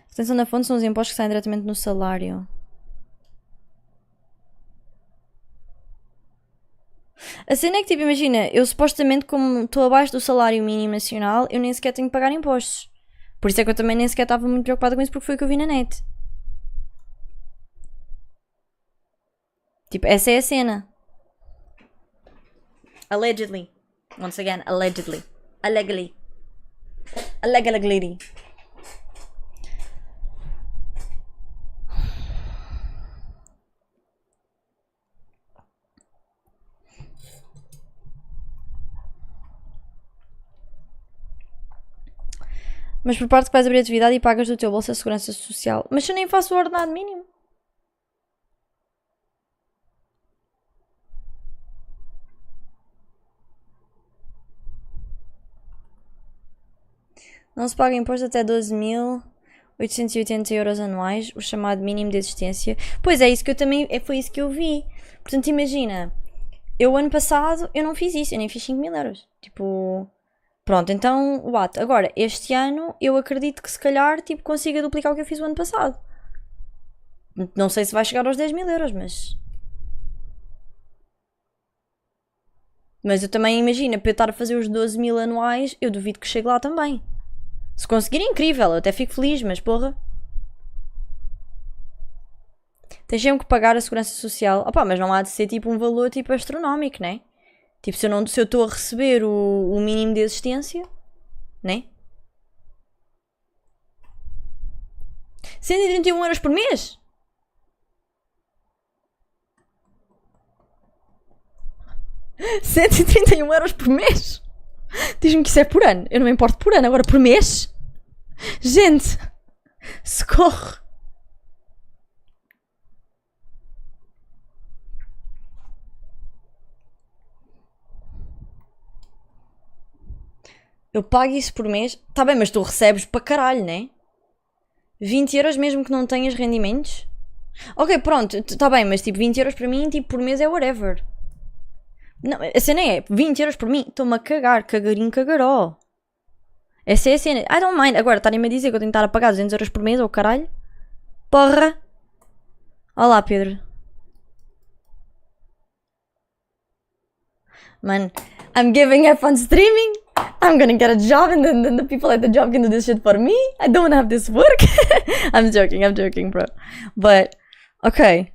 S2: Retenção da fonte são os impostos que saem diretamente no salário. A cena é que, tipo, imagina, eu supostamente, como estou abaixo do salário mínimo nacional, eu nem sequer tenho que pagar impostos. Por isso é que eu também nem sequer estava muito preocupada com isso, porque foi o que eu vi na net. Tipo, essa é a cena. Allegedly. Once again, allegedly. Allegedly. Allegedly. Mas por parte que vais abrir atividade e pagas do teu bolso a segurança social. Mas eu nem faço o ordenado mínimo. Não se paga imposto até 12.880 euros anuais, o chamado mínimo de existência. Pois é, isso que eu também, foi isso que eu vi. Portanto, imagina, eu ano passado, eu não fiz isso, eu nem fiz 5.000 euros. Tipo, pronto, então, what? Agora, este ano, eu acredito que se calhar, tipo, consiga duplicar o que eu fiz o ano passado. Não sei se vai chegar aos 10.000 euros, mas eu também imagino, para eu estar a fazer os 12.000 anuais, eu duvido que chegue lá também. Se conseguir, é incrível, eu até fico feliz, mas porra. Tens sempre que pagar a segurança social. Opa, mas não há de ser tipo um valor tipo astronómico, né? Tipo, se eu estou a receber o mínimo de existência, né? 131 euros por mês? €131 por mês? Diz-me que isso é por ano. Eu não me importo por ano, agora por mês? Gente, socorro. Eu pago isso por mês? Tá bem, mas tu recebes para caralho, né? 20 euros mesmo que não tenhas rendimentos? Ok, pronto, tá bem, mas tipo 20 euros para mim, tipo por mês é whatever. Não, a cena é 20 euros por mim, estou-me a cagar, cagarinho cagaró. Essa é a cena. I don't mind. Agora, estarem-me a dizer que eu tenho que estar a pagar 200 euros por mês, ou caralho. Porra. Olá, Pedro. Man, I'm giving up on streaming. I'm gonna get a job and then the people at the job can do this shit for me. I don't have this work. I'm joking, bro. But, ok.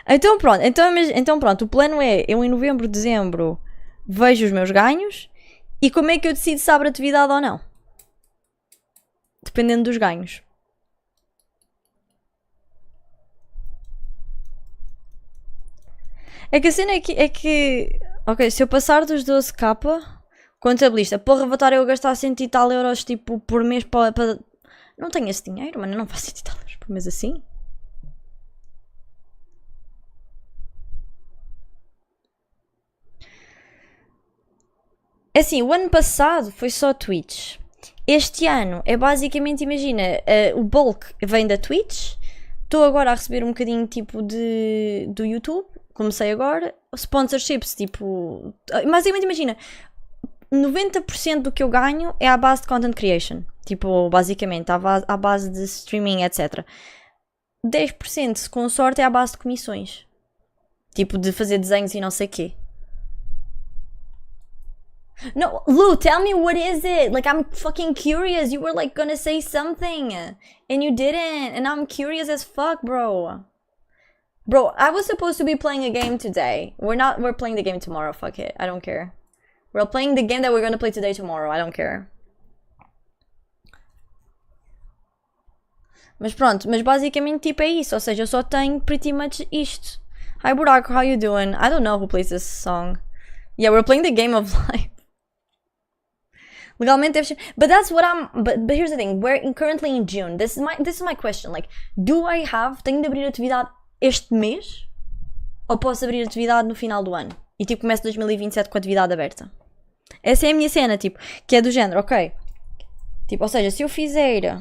S2: Então pronto, o plano é, eu em novembro, dezembro, vejo os meus ganhos e como é que eu decido se abre atividade ou não? Dependendo dos ganhos. É que a cena é que ok, se eu passar dos 12k, contabilista, porra, vou estar eu a gastar 100 e tal euros tipo por mês para... Não tenho esse dinheiro, mano, eu não faço 100 e tal euros por mês assim. É assim, o ano passado foi só Twitch. Este ano é basicamente, imagina, o bulk vem da Twitch. Estou agora a receber um bocadinho tipo do YouTube. Comecei agora. Sponsorships, tipo. Basicamente, imagina, 90% do que eu ganho é à base de content creation. Tipo, basicamente, à base de streaming, etc. 10%, se com sorte, é à base de comissões. Tipo, de fazer desenhos e não sei o quê. No, Lou, tell me what is it? Like, I'm fucking curious. You were like gonna say something and you didn't, and I'm curious as fuck, bro. Bro, I was supposed to be playing a game today. We're playing the game tomorrow. Fuck it. I don't care. We're playing the game that we're gonna play today tomorrow. I don't care. Mas pronto, mas basicamente tipo é isso. Ou seja, eu só tenho pretty much isto. Hi Buraco, how you doing? I don't know who plays this song. Yeah, we're playing the game of life. Legalmente deve ser. But that's what I'm. But here's the thing. We're currently in June. This is my question. Like, do I have? Tenho de abrir atividade este mês? Ou posso abrir atividade no final do ano? E tipo, começo 2027 com a atividade aberta. Essa é a minha cena, tipo, que é do género, ok. Tipo, ou seja, se eu fizer.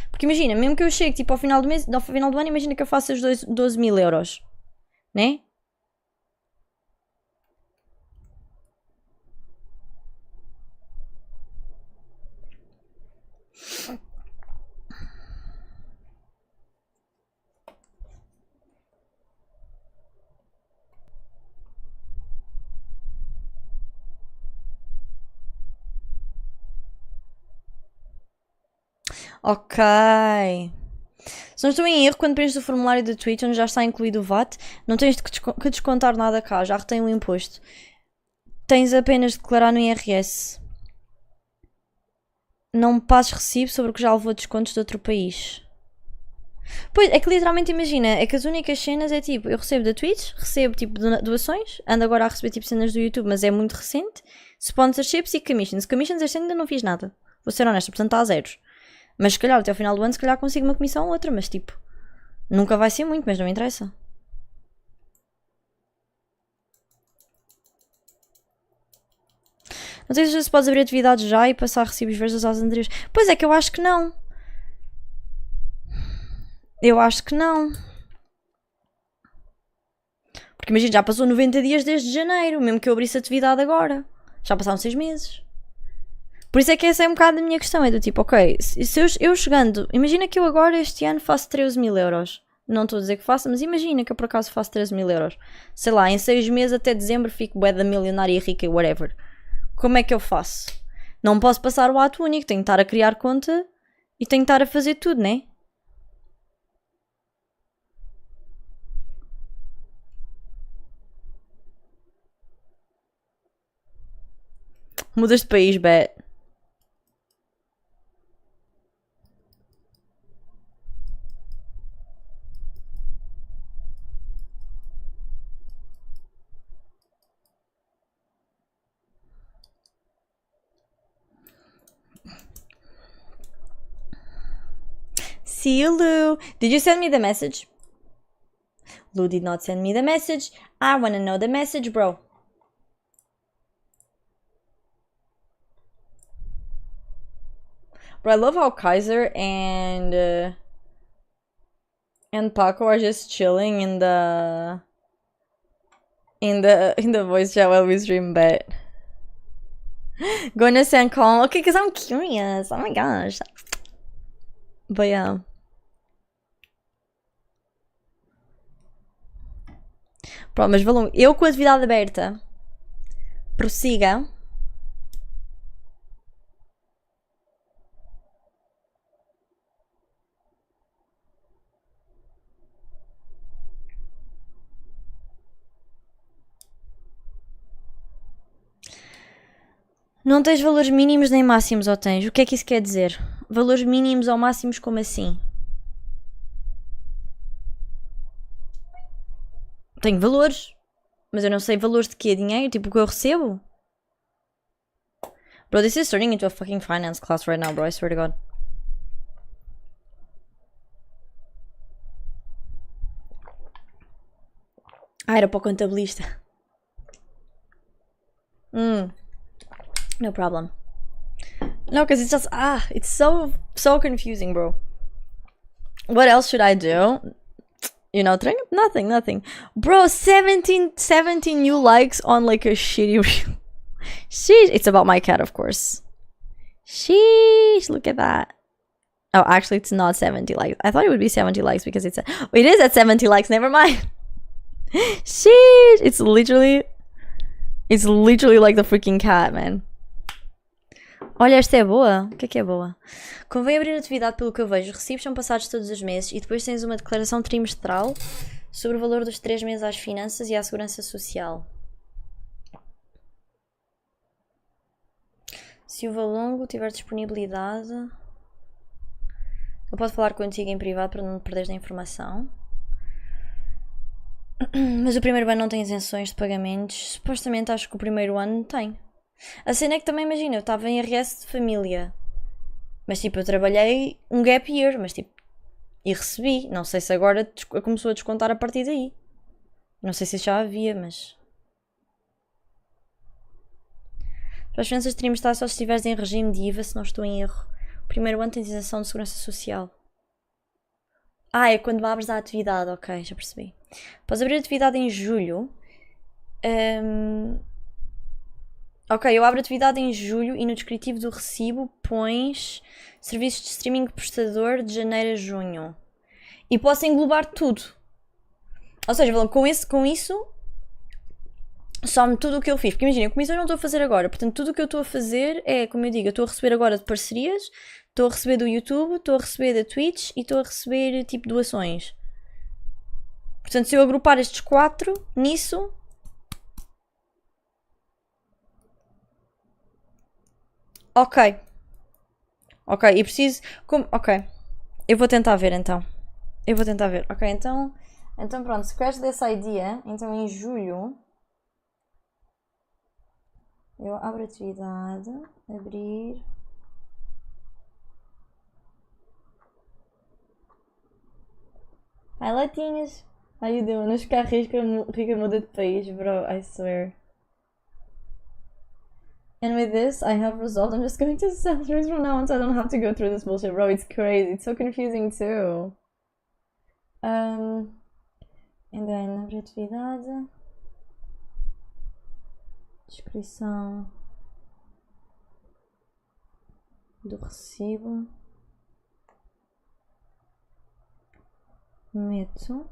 S2: Porque imagina, mesmo que eu chegue tipo ao final do mês, ao final do ano, imagina que eu faça os 12 mil euros. Né? Ok. Se não estou em erro, quando preenches o formulário da Twitch, onde já está incluído o VAT, não tens que descontar nada cá, já retém o imposto. Tens apenas de declarar no IRS. Não me passes recibo sobre o que já levou descontos de outro país. Pois, é que literalmente imagina, é que as únicas cenas é tipo, eu recebo da Twitch, recebo tipo doações, ando agora a receber tipo cenas do YouTube, mas é muito recente, sponsorships e commissions. Commissions este ano ainda não fiz nada, vou ser honesta, portanto está a zeros. Mas se calhar até ao final do ano se calhar consigo uma comissão ou outra, mas tipo, nunca vai ser muito, mas não me interessa. Não sei se podes abrir atividades já e passar recibos verdes às anteriores. Pois é que eu acho que não. Eu acho que não. Porque imagina, já passou 90 dias desde janeiro, mesmo que eu abrisse atividade agora. Já passaram 6 meses. Por isso é que essa é um bocado a minha questão. É do tipo, ok, se eu chegando... Imagina que eu agora este ano faço 13 mil euros. Não estou a dizer que faça, mas imagina que eu por acaso faço 13 mil euros. Sei lá, em 6 meses até dezembro fico bué da milionária e rica e whatever. Como é que eu faço? Não posso passar o ato único. Tenho que estar a criar conta e tenho que estar a fazer tudo, né? Mudas de país, bet. See you, Lou. Did you send me the message? Lou did not send me the message. I wanna know the message, bro. Bro, I love how Kaiser and Paco are just chilling in the voice chat while we stream bet. Gonna send call. Okay, because I'm curious. Oh my gosh. But yeah. Pronto, mas Valon, eu com a atividade aberta, prossiga. Não tens valores mínimos nem máximos, ou tens? O que é que isso quer dizer? Valores mínimos ou máximos como assim? Tenho valores, mas eu não sei valores de quê? Dinheiro? Tipo o que eu recebo? Bro, this is turning into a fucking finance class right now, bro. I swear to God. Ah, era para o contabilista. No problem. No, because it's just it's so confusing, bro. What else should I do? You know, nothing. Bro, 17 new likes on like a shitty reel. Sheesh, it's about my cat, of course. Sheesh, look at that. Oh, actually, it's not 70 likes. I thought it would be 70 likes because it is at 70 likes. Never mind. Sheesh, it's literally like the freaking cat, man. Olha, esta é boa. O que é boa? Convém abrir atividade pelo que eu vejo. Recibos são passados todos os meses e depois tens uma declaração trimestral sobre o valor dos 3 meses às finanças e à segurança social. Se o Valongo tiver disponibilidade, eu posso falar contigo em privado para não perderes a informação. Mas o primeiro ano não tem isenções de pagamentos. Supostamente acho que o primeiro ano tem. A cena é que também imagina, eu estava em RS de família. Mas tipo, eu trabalhei um gap year, mas tipo, e recebi. Não sei se agora começou a descontar a partir daí. Não sei se já havia, mas... Para as finanças trimestrais só se estiveres em regime de IVA, se não estou em erro. O primeiro ano tens isenção de segurança social. É quando abres a atividade, ok, já percebi. Podes abrir a atividade em julho. Ok, eu abro a atividade em julho e no descritivo do recibo pões serviços de streaming prestador de janeiro a junho. E posso englobar tudo. Ou seja, com isso some tudo o que eu fiz. Porque imagina, comissões não estou a fazer agora. Portanto, tudo o que eu estou a fazer é, como eu digo, eu estou a receber agora de parcerias, estou a receber do YouTube, estou a receber da Twitch e estou a receber tipo doações. Portanto, se eu agrupar estes 4 nisso... Ok, e preciso... Ok, eu vou tentar ver então. Ok, então pronto, se queres dessa idea, então em julho eu abro a atividade, abrir... Hi, latinhas! How you doing? Não ficar rica muda de país, bro, I swear. And with this, I have resolved. I'm just going to sell through from now on so I don't have to go through this bullshit, bro. It's crazy. It's so confusing too. And then, abrir atividade. Descrição do recibo. Meto.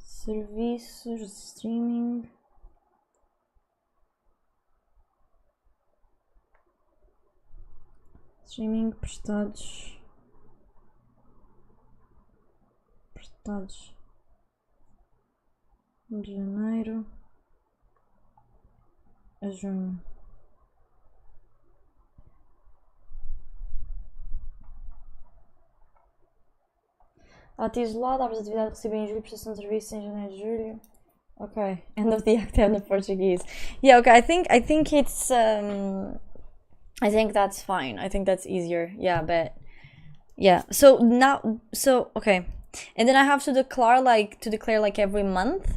S2: Serviços de streaming. Streaming prestados de janeiro a junho. Ato isolado, abres atividade recebida em julho, prestação de serviços em janeiro e julho. Okay, end of the act in Portuguese. Yeah, okay, I think it's I think that's fine. I think that's easier. Yeah, but yeah. So okay. And then I have to declare like every month.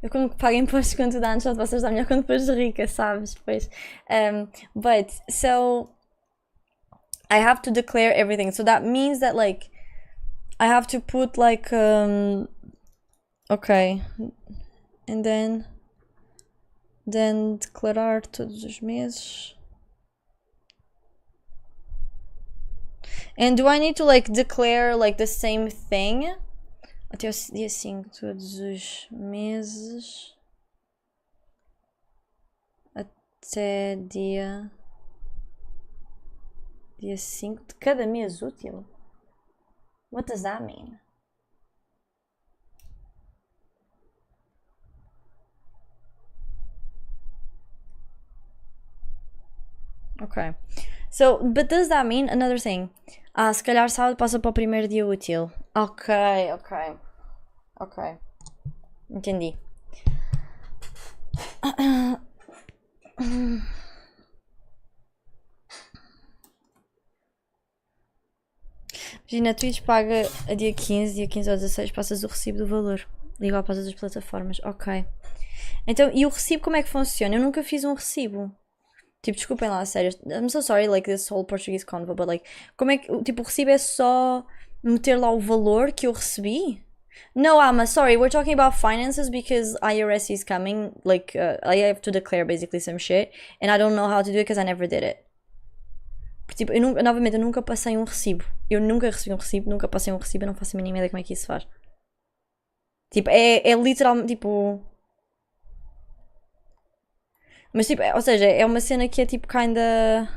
S2: Eu como pago impostos quando dá antes, só vocês dão melhor quando depois de rica, sabes? Depois. But so I have to declare everything. So that means that like I have to put like okay. And then declarar todos os meses. And do I need to like declare like the same thing? Até o dia 5, todos os meses. Até dia 5 de cada mês útil? What does that mean? Okay. So, but does that mean another thing? Se calhar sábado passa para o primeiro dia útil. Ok. Entendi. Imagina, a Twitch paga a dia 15 ao 16, passas o recibo do valor. Igual para as outras plataformas. Ok. Então, e o recibo como é que funciona? Eu nunca fiz um recibo. Tipo, desculpem lá, a sério. I'm so sorry, like, this whole Portuguese convo, but, like, como é que, tipo, o recibo é só meter lá o valor que eu recebi? No, Amma, sorry, we're talking about finances because IRS is coming, like, I have to declare basically some shit, and I don't know how to do it because I never did it. Porque, tipo, novamente, eu nunca passei um recibo. Eu nunca recebi um recibo, nunca passei um recibo, eu não faço a mínima ideia como é que isso se faz. Tipo, é literalmente, tipo... Mas, tipo, ou seja, é uma cena que é, tipo, kinda...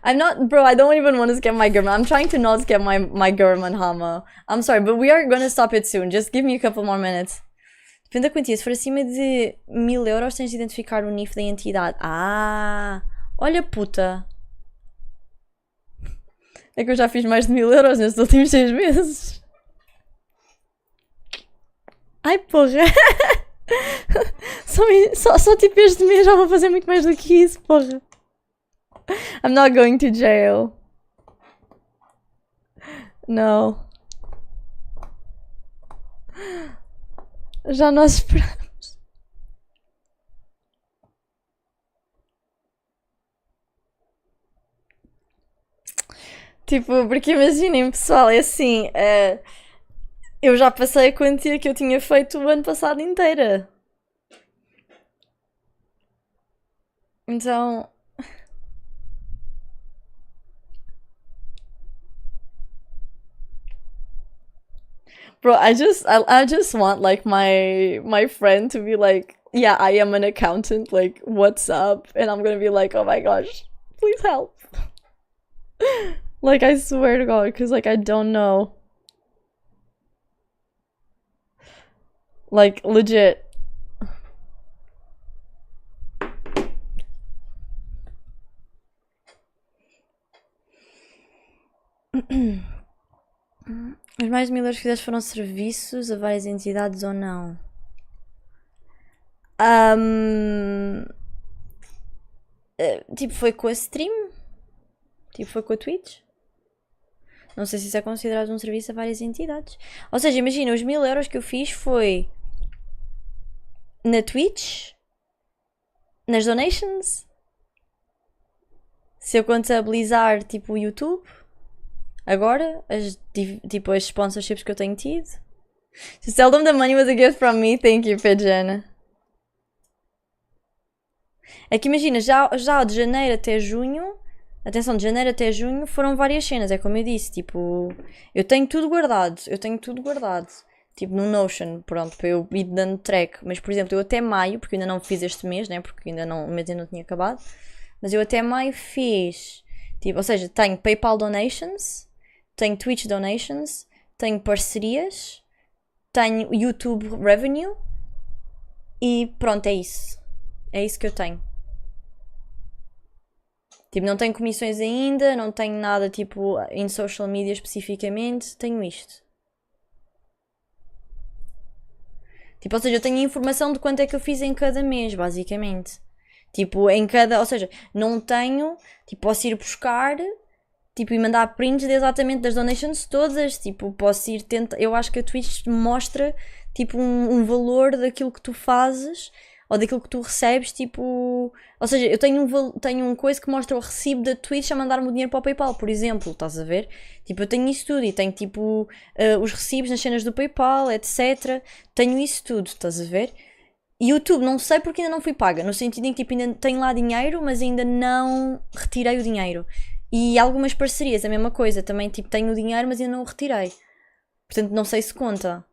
S2: I'm not... Bro, I don't even want to scam my government. I'm trying to not scam my government, Hama. I'm sorry, but we are gonna stop it soon. Just give me a couple more minutes. Depende da quantia. Se for acima de 1000 euros, tens de identificar o NIF da entidade. Ah! Olha, puta! É que eu já fiz mais de 1000 euros nestes últimos 6 meses. Ai, porra! Só tipo este mês já vou fazer muito mais do que isso, porra. I'm not going to jail. No. Já nós esperamos. Tipo, porque imaginem, pessoal, é assim, eu já passei a quantia que eu tinha feito o ano passado inteira. Então... Bro, I just want, like, my friend to be like, yeah, I am an accountant, like, what's up? And I'm gonna be like, oh my gosh, please help. Like, I swear to God, because, like, I don't know. Like, legit. Os mais de 1000 euros que fizeste foram serviços a várias entidades ou não? Tipo, foi com a stream? Tipo, foi com a Twitch? Não sei se isso é considerado um serviço a várias entidades. Ou seja, imagina, os 1000 euros que eu fiz foi na Twitch, nas donations, se eu contabilizar tipo o YouTube, agora, tipo as sponsorships que eu tenho tido. To tell them the money was a gift from me, thank you, Pigeon. É que imagina, já de janeiro até junho, atenção, de janeiro até junho foram várias cenas, é como eu disse, tipo, eu tenho tudo guardado, tipo no Notion, pronto, para eu ir dando track, mas por exemplo, eu até maio, porque eu ainda não fiz este mês, né, porque ainda não, o mês ainda não tinha acabado, mas eu até maio fiz, tipo, ou seja, tenho PayPal donations, tenho Twitch donations, tenho parcerias, tenho YouTube revenue e pronto, é isso que eu tenho. Tipo, não tenho comissões ainda, não tenho nada tipo em social media especificamente, tenho isto. Tipo, ou seja, eu tenho informação de quanto é que eu fiz em cada mês, basicamente. Tipo, em cada, ou seja, não tenho, tipo, posso ir buscar, tipo, e mandar prints exatamente das donations todas, tipo, posso ir tentar, eu acho que a Twitch mostra, tipo, um valor daquilo que tu fazes, ou daquilo que tu recebes, tipo... Ou seja, eu tenho um coisa que mostra o recibo da Twitch a mandar-me o dinheiro para o PayPal, por exemplo, estás a ver? Tipo, eu tenho isso tudo e tenho, tipo, os recibos nas cenas do PayPal, etc. Tenho isso tudo, estás a ver? E YouTube, não sei porque ainda não fui paga, no sentido em que, tipo, ainda tenho lá dinheiro, mas ainda não retirei o dinheiro. E algumas parcerias, a mesma coisa, também, tipo, tenho o dinheiro, mas ainda não o retirei. Portanto, não sei se conta.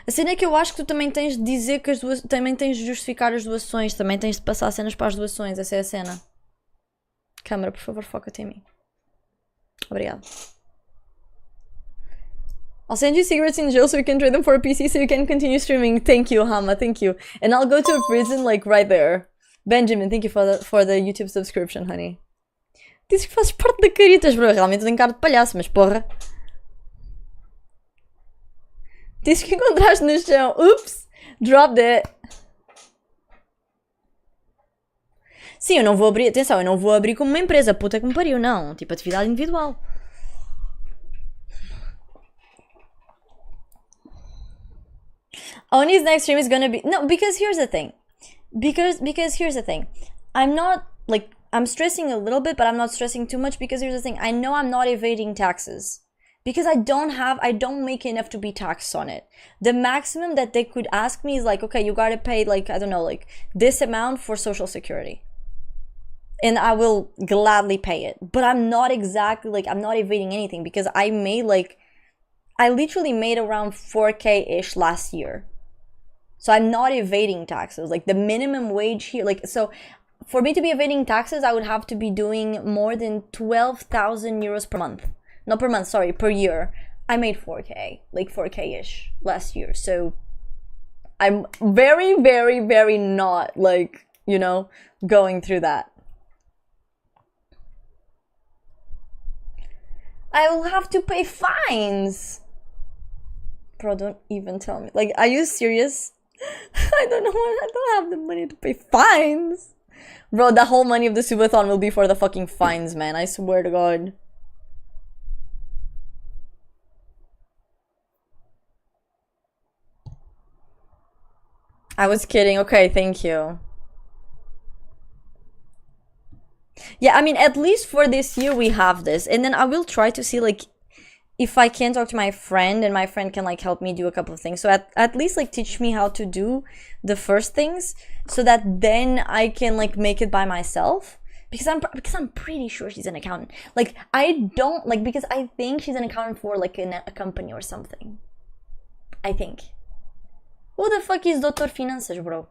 S2: A cena é que eu acho que tu também tens de dizer que também tens de justificar as doações, também tens de passar cenas para as doações, essa é a cena. Câmara, por favor, foca-te em mim. Obrigada. I'll send you cigarettes in jail so you can trade them for a PC so you can continue streaming. Thank you, Hama, thank you. And I'll go to a prison like right there. Benjamin, thank you for the YouTube subscription, honey. Dizes que fazes parte da Caritas, bro. Realmente tenho cara de palhaço, mas porra. Dizes que encontraste no chão. Oops! Drop that. Sim, eu não vou abrir. Atenção, eu não vou abrir como uma empresa. Puta que me pariu, não. Tipo, atividade individual. Oni's next stream is gonna be no, because here's the thing. Because here's the thing. I'm not like I'm stressing a little bit, but I'm not stressing too much because here's the thing. I know I'm not evading taxes. Because I don't make enough to be taxed on it. The maximum that they could ask me is like, okay, you gotta pay like, I don't know, like this amount for social security. And I will gladly pay it. But I'm not exactly like, I'm not evading anything because I literally made around 4K-ish last year. So I'm not evading taxes. Like the minimum wage here, like, so for me to be evading taxes, I would have to be doing more than 12,000 euros per month. Not per month, sorry, per year. I made 4K, like 4K-ish last year. So I'm very, very, very not like, you know, going through that. I will have to pay fines. Bro, don't even tell me. Like, are you serious? I don't know. I don't have the money to pay fines. Bro, the whole money of the subathon will be for the fucking fines, man. I swear to God. I was kidding. Okay, thank you. Yeah, I mean, at least for this year we have this. And then I will try to see, like, if I can talk to my friend and my friend can, like, help me do a couple of things. So at least, like, teach me how to do the first things so that then I can, like, make it by myself. Because I'm pretty sure she's an accountant. Like, I don't, like, because I think she's an accountant for, like, a company or something. I think. Who the fuck is Dr. Finanças, bro?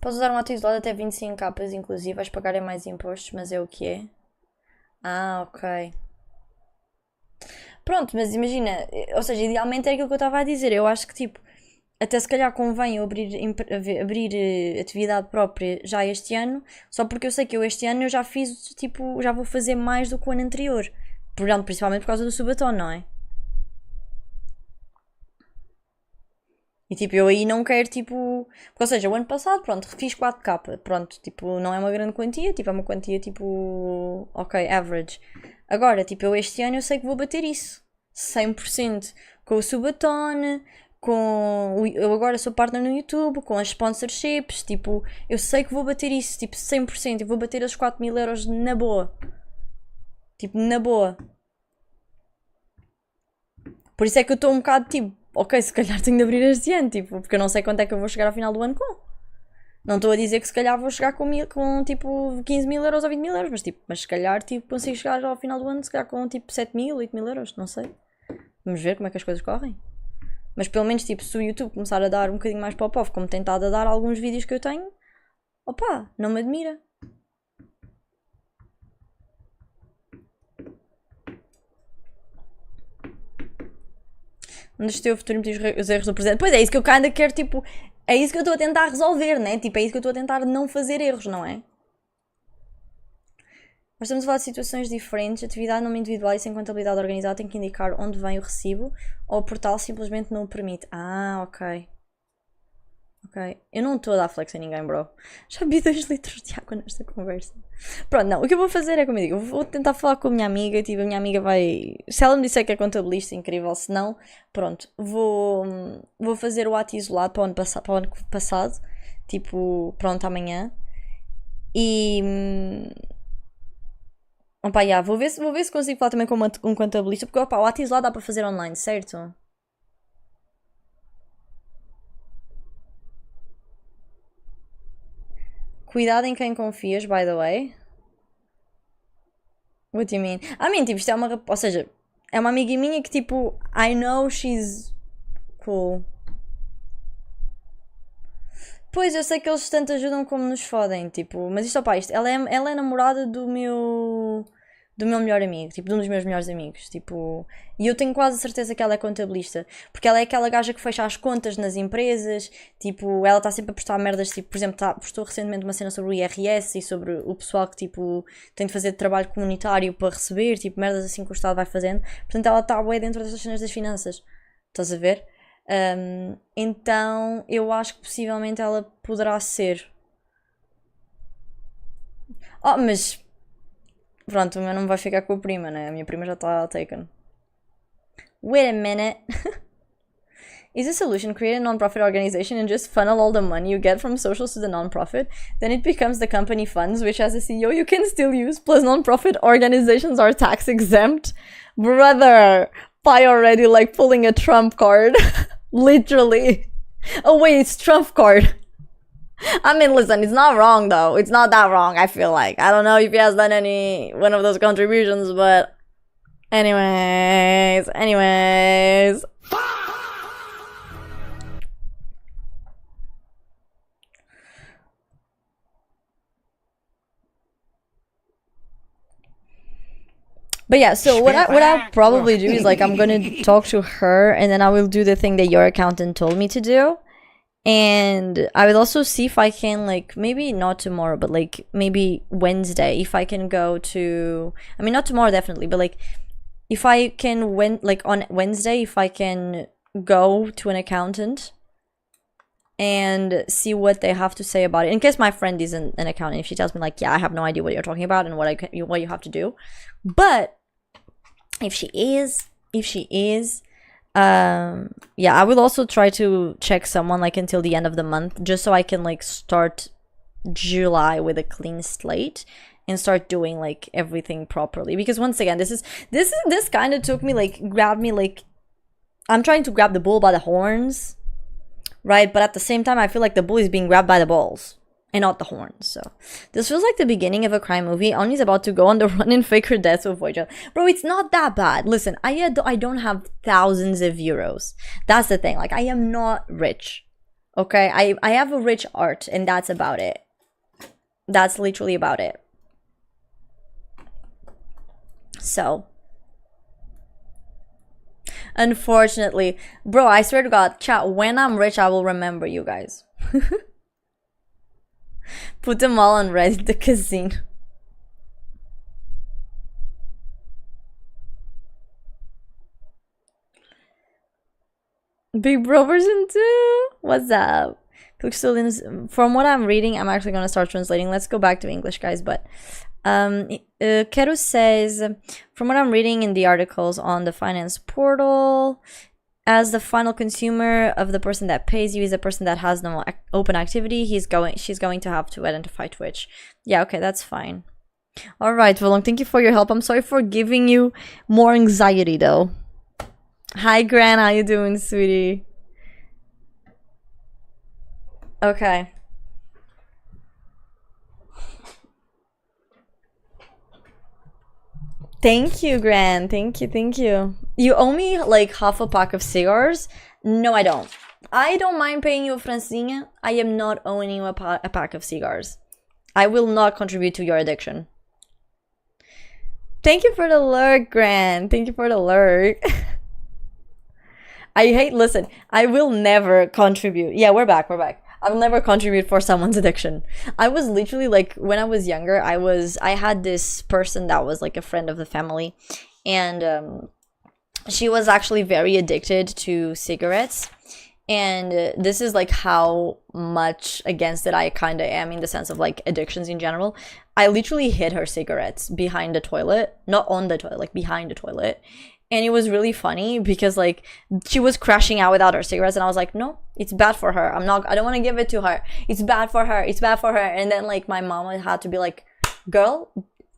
S2: Posso usar um ato isolado até 25 capas, inclusive, vais pagar mais impostos, mas é o que é. Ah, ok. Pronto, mas imagina, ou seja, idealmente é aquilo que eu estava a dizer. Eu acho que, tipo, até se calhar convém eu abrir atividade própria já este ano, só porque eu sei que eu este ano eu já fiz, tipo, já vou fazer mais do que o ano anterior. Principalmente por causa do subatom, não é? E tipo, eu aí não quero, tipo... Ou seja, o ano passado, pronto, fiz 4K. Pronto, tipo, não é uma grande quantia, tipo, é uma quantia, tipo... Ok, average. Agora, tipo, eu este ano eu sei que vou bater isso. 100%. Com o subatom, eu agora sou partner no YouTube, com as sponsorships, tipo, eu sei que vou bater isso, tipo, 100%. Eu vou bater os 4.000 euros na boa. Tipo, na boa. Por isso é que eu estou um bocado, tipo... Ok, se calhar tenho de abrir este ano, tipo, porque eu não sei quanto é que eu vou chegar ao final do ano com. Não estou a dizer que se calhar vou chegar com tipo 15.000 euros ou 20.000 euros, mas se calhar tipo, consigo chegar ao final do ano se calhar com tipo 7.000, 8.000 euros, não sei. Vamos ver como é que as coisas correm. Mas pelo menos tipo, se o YouTube começar a dar um bocadinho mais para o povo, como tem estado a dar alguns vídeos que eu tenho, opá, não me admira. Onde o futuro meter os erros do presente. Pois é, isso que eu ainda quero, tipo... É isso que eu estou a tentar resolver, né? Tipo, é isso que eu estou a tentar não fazer erros, não é? Nós estamos a falar de situações diferentes. Atividade não individual e sem contabilidade organizada tem que indicar onde vem o recibo ou o portal simplesmente não o permite. Ah, ok. Ok. Eu não estou a dar flex a ninguém, bro. Já bebi 2 litros de água nesta conversa. Pronto, não. O que eu vou fazer é, como eu digo, eu vou tentar falar com a minha amiga. Tipo, a minha amiga vai... Se ela me disser que é contabilista, incrível. Se não, pronto. Vou fazer o ato isolado para o ano passado. Tipo, pronto, amanhã. E... Opa, yeah, vou ver se consigo falar também com um contabilista. Porque, opa, o ato isolado dá para fazer online, certo? Cuidado em quem confias, by the way. What do you mean? I mean, tipo, isto é uma... Ou seja, é uma amiga minha que, tipo... I know she's cool. Pois, eu sei que eles tanto ajudam como nos fodem, tipo... Mas isto, opá, ela é namorada do meu melhor amigo, tipo, de um dos meus melhores amigos, tipo... E eu tenho quase a certeza que ela é contabilista. Porque ela é aquela gaja que fecha as contas nas empresas, tipo... Ela está sempre a postar merdas, tipo, por exemplo, postou recentemente uma cena sobre o IRS e sobre o pessoal que, tipo... Tem de fazer trabalho comunitário para receber, tipo, merdas assim que o Estado vai fazendo. Portanto, ela está bem dentro das cenas das finanças. Estás a ver? Então, eu acho que possivelmente ela poderá ser. Oh, mas... Pronto, o meu não vai ficar com a prima, né? A minha prima já tá taken. Wait a minute. Is the solution create a non-profit organization and just funnel all the money you get from socials to the non-profit? Then it becomes the company funds, which as a CEO you can still use. Plus non-profit organizations are tax exempt. Brother, Pi already like pulling a trump card. Literally. Oh wait, it's trump card. I mean, listen, it's not wrong though. It's not that wrong, I feel like. I don't know if he has done any one of those contributions, but anyways. But yeah, so what I'll probably do is like I'm gonna talk to her and then I will do the thing that your accountant told me to do. And I will also see if I can, like, maybe not tomorrow, but like maybe Wednesday, if I can go to, I mean not tomorrow definitely, but like if I can on Wednesday, if I can go to an accountant and see what they have to say about it. In case my friend isn't an accountant, if she tells me like, yeah, I have no idea what you're talking about and what you have to do. But if she is, yeah, I will also try to check someone like until the end of the month, just so I can like start July with a clean slate and start doing like everything properly. Because once again, this kind of took me like, grabbed me like, I'm trying to grab the bull by the horns, right? But at the same time, I feel like the bull is being grabbed by the balls and not the horns. So this feels like the beginning of a crime movie. Oni's about to go on the run and fake her death to avoid jail. Bro, it's not that bad. Listen, I don't have thousands of euros. That's the thing. Like, I am not rich. Okay? I have a rich art, and that's about it. That's literally about it. So, unfortunately, bro, I swear to God, chat, when I'm rich, I will remember you guys. Put them all on Reddit, the casino. Big Bro version 2? What's up? From what I'm reading, I'm actually going to start translating. Let's go back to English, guys. But Keru says, from what I'm reading in the articles on the finance portal, as the final consumer of the person that pays you is a person that has no open activity, she's going to have to identify Twitch. Yeah, okay, that's fine. All right, Volong, thank you for your help. I'm sorry for giving you more anxiety, though. Hi, Gran, how you doing, sweetie? Okay. Thank you, Gran. Thank you. You owe me like half a pack of cigars? No, I don't. I don't mind paying you a francinha. I am not owing you a pack of cigars. I will not contribute to your addiction. Thank you for the lurk, Gran. Thank you for the lurk. Listen, I will never contribute. Yeah, we're back. I will never contribute for someone's addiction. I was literally like, when I was younger, I had this person that was like a friend of the family, and she was actually very addicted to cigarettes. And this is like how much against it I kind of am in the sense of like addictions in general. I literally hid her cigarettes behind the toilet, not on the toilet, like behind the toilet. And it was really funny because like she was crashing out without her cigarettes, and I was like, no, it's bad for her. I don't want to give it to her. It's bad for her. And then like my mom had to be like, girl,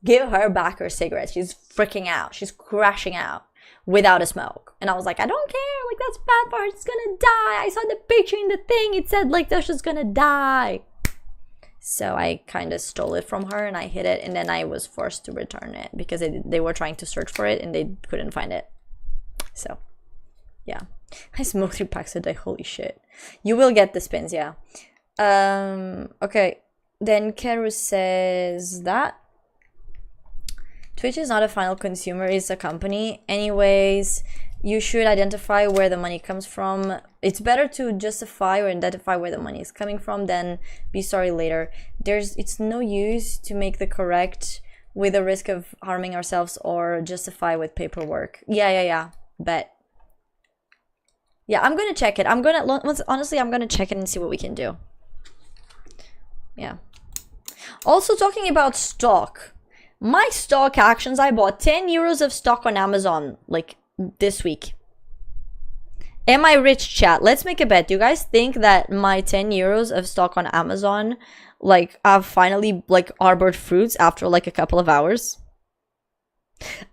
S2: give her back her cigarettes. She's freaking out. She's crashing out without a smoke. And I was like, I don't care. Like, that's bad for her. She's gonna die. I saw the picture in the thing. It said like that she's gonna die. So I kind of stole it from her and I hid it, and then I was forced to return it because they were trying to search for it and they couldn't find it. So, yeah. I smoke 3 packs a day. Holy shit. You will get the spins, yeah. Okay. Then Keru says that Twitch is not a final consumer, it's a company. Anyways, you should identify where the money comes from. It's better to justify or identify where the money is coming from than be sorry later. It's no use to make the correct with the risk of harming ourselves or justify with paperwork. Yeah. Bet. Yeah, I'm gonna check it. Honestly, I'm gonna check it and see what we can do. Yeah. Also talking about stock. My stock actions, I bought 10 euros of stock on Amazon, like, this week. Am I rich, chat? Let's make a bet. Do you guys think that my 10 euros of stock on Amazon, like, I've finally, like, harbored fruits after, like, a couple of hours?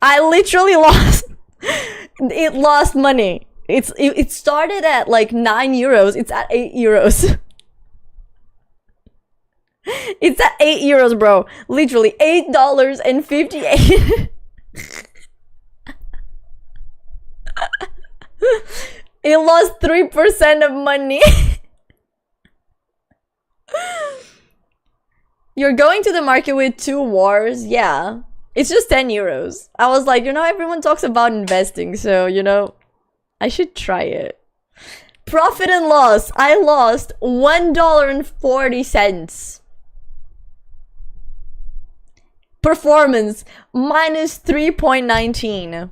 S2: I literally lost... it lost money. It started at, like, 9 euros. It's at 8 euros. It's at 8 euros, bro. Literally $8.58. It lost 3% of money. You're going to the market with 2 wars? Yeah. It's just 10 euros. I was like, you know, everyone talks about investing, so, you know, I should try it. Profit and loss. I lost $1.40. Performance minus 3.19.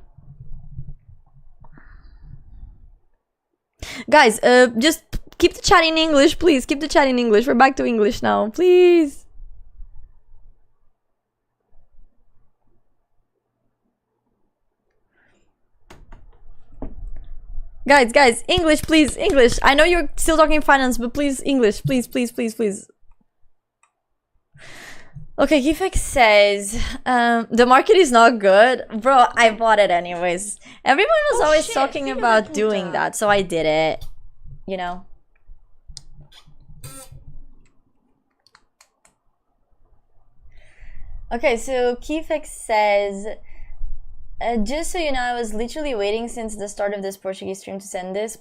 S2: Guys, just keep the chat in English, please. Keep the chat in English. We're back to English now, please. Guys, English, please, English. I know you're still talking finance, but please, English, please. Okay, Gifek says, the market is not good. Bro, I bought it anyways. Everyone was always talking about doing that, so I did it. You know? Okay, so Kifek says, just so you know, I was literally waiting since the start of this Portuguese stream to send this.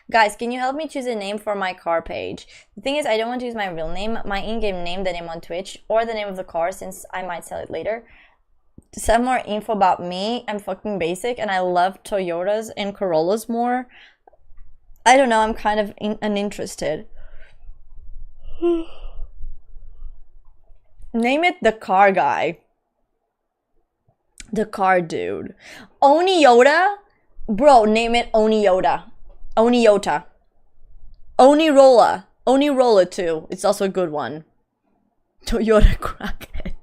S2: Guys, can you help me choose a name for my car page? The thing is, I don't want to use my real name, my in-game name, the name on Twitch, or the name of the car, since I might sell it later. Some more info about me. I'm fucking basic, and I love Toyotas and Corollas more. I don't know, I'm kind of uninterested. Name it the car guy. The car dude. Oniyota? Bro, name it Oniyota. Oniyota. Onirola. Onirola too. It's also a good one. Toyota Crackhead.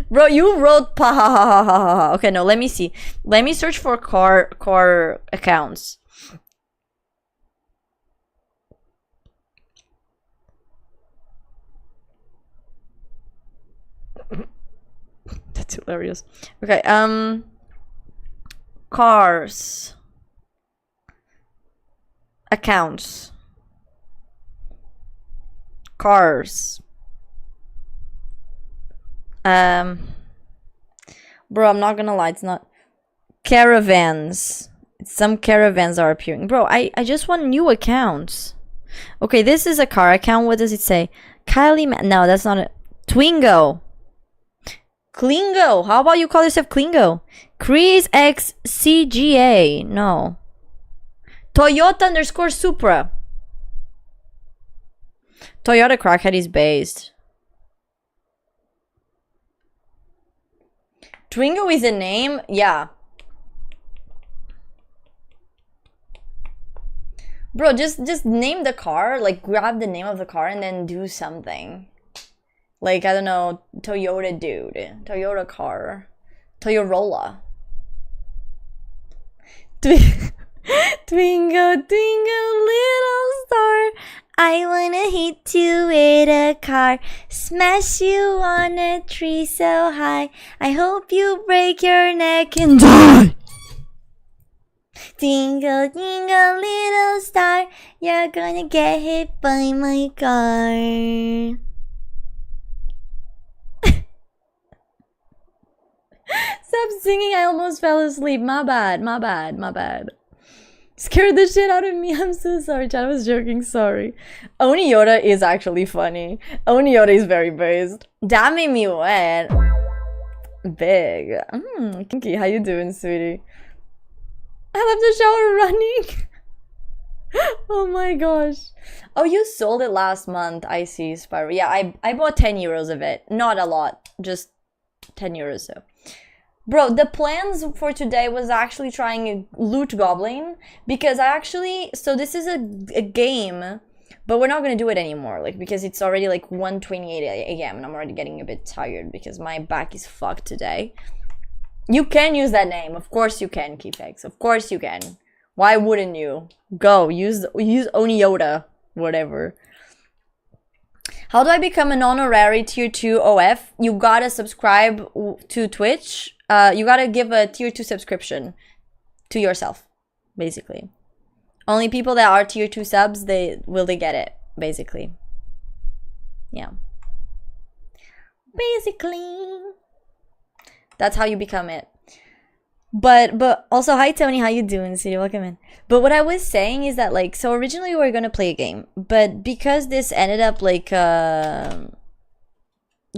S2: Bro, you wrote pa. Okay, no, let me see. Let me search for car accounts. That's hilarious. Okay, cars. Accounts. Cars. Bro, I'm not gonna lie, it's not. Caravans. Some caravans are appearing. Bro, I just want new accounts. Okay, this is a car account. What does it say? Kylie no, that's not a Twingo. Klingo. How about you call yourself Klingo? Chris X CGA. No. Toyota _Supra. Toyota Crackhead is based. Twingo is a name? Yeah. Bro, just name the car. Like, grab the name of the car and then do something. Like, I don't know, Toyota dude. Toyota car. Toyorola. Twingo, twinkle, little star. I wanna hit you with a car. Smash you on a tree so high. I hope you break your neck and die. Tingle, tingle, little star. You're gonna get hit by my car. Stop singing, I almost fell asleep. My bad. Scared the shit out of me. I'm so sorry, chat. I was joking, sorry. Oniyota is actually funny. Oniyota is very based. That made me wet. Big. Kinky, how you doing, sweetie? I left the shower running. Oh my gosh. Oh, you sold it last month. I see, Spyro. Yeah, I bought 10 euros of it. Not a lot. Just 10 euros so. Bro, the plans for today was actually trying a loot goblin because I actually, so this is a game, But we're not gonna do it anymore, like, because it's already like 1:28 a.m. and I'm already getting a bit tired because my back is fucked today. You can use that name, of course you can, Keepex, of course you can. Why wouldn't you? Go, use Oniota, whatever. How do I become an honorary tier 2 OF? You gotta subscribe to Twitch. You gotta give a tier 2 subscription to yourself, basically. Only people that are tier 2 subs, they get it, basically. Yeah. Basically. That's how you become it. But also, hi Tony, how you doing? So you're welcome in. But what I was saying is that, like, so originally we were gonna play a game, but because this ended up like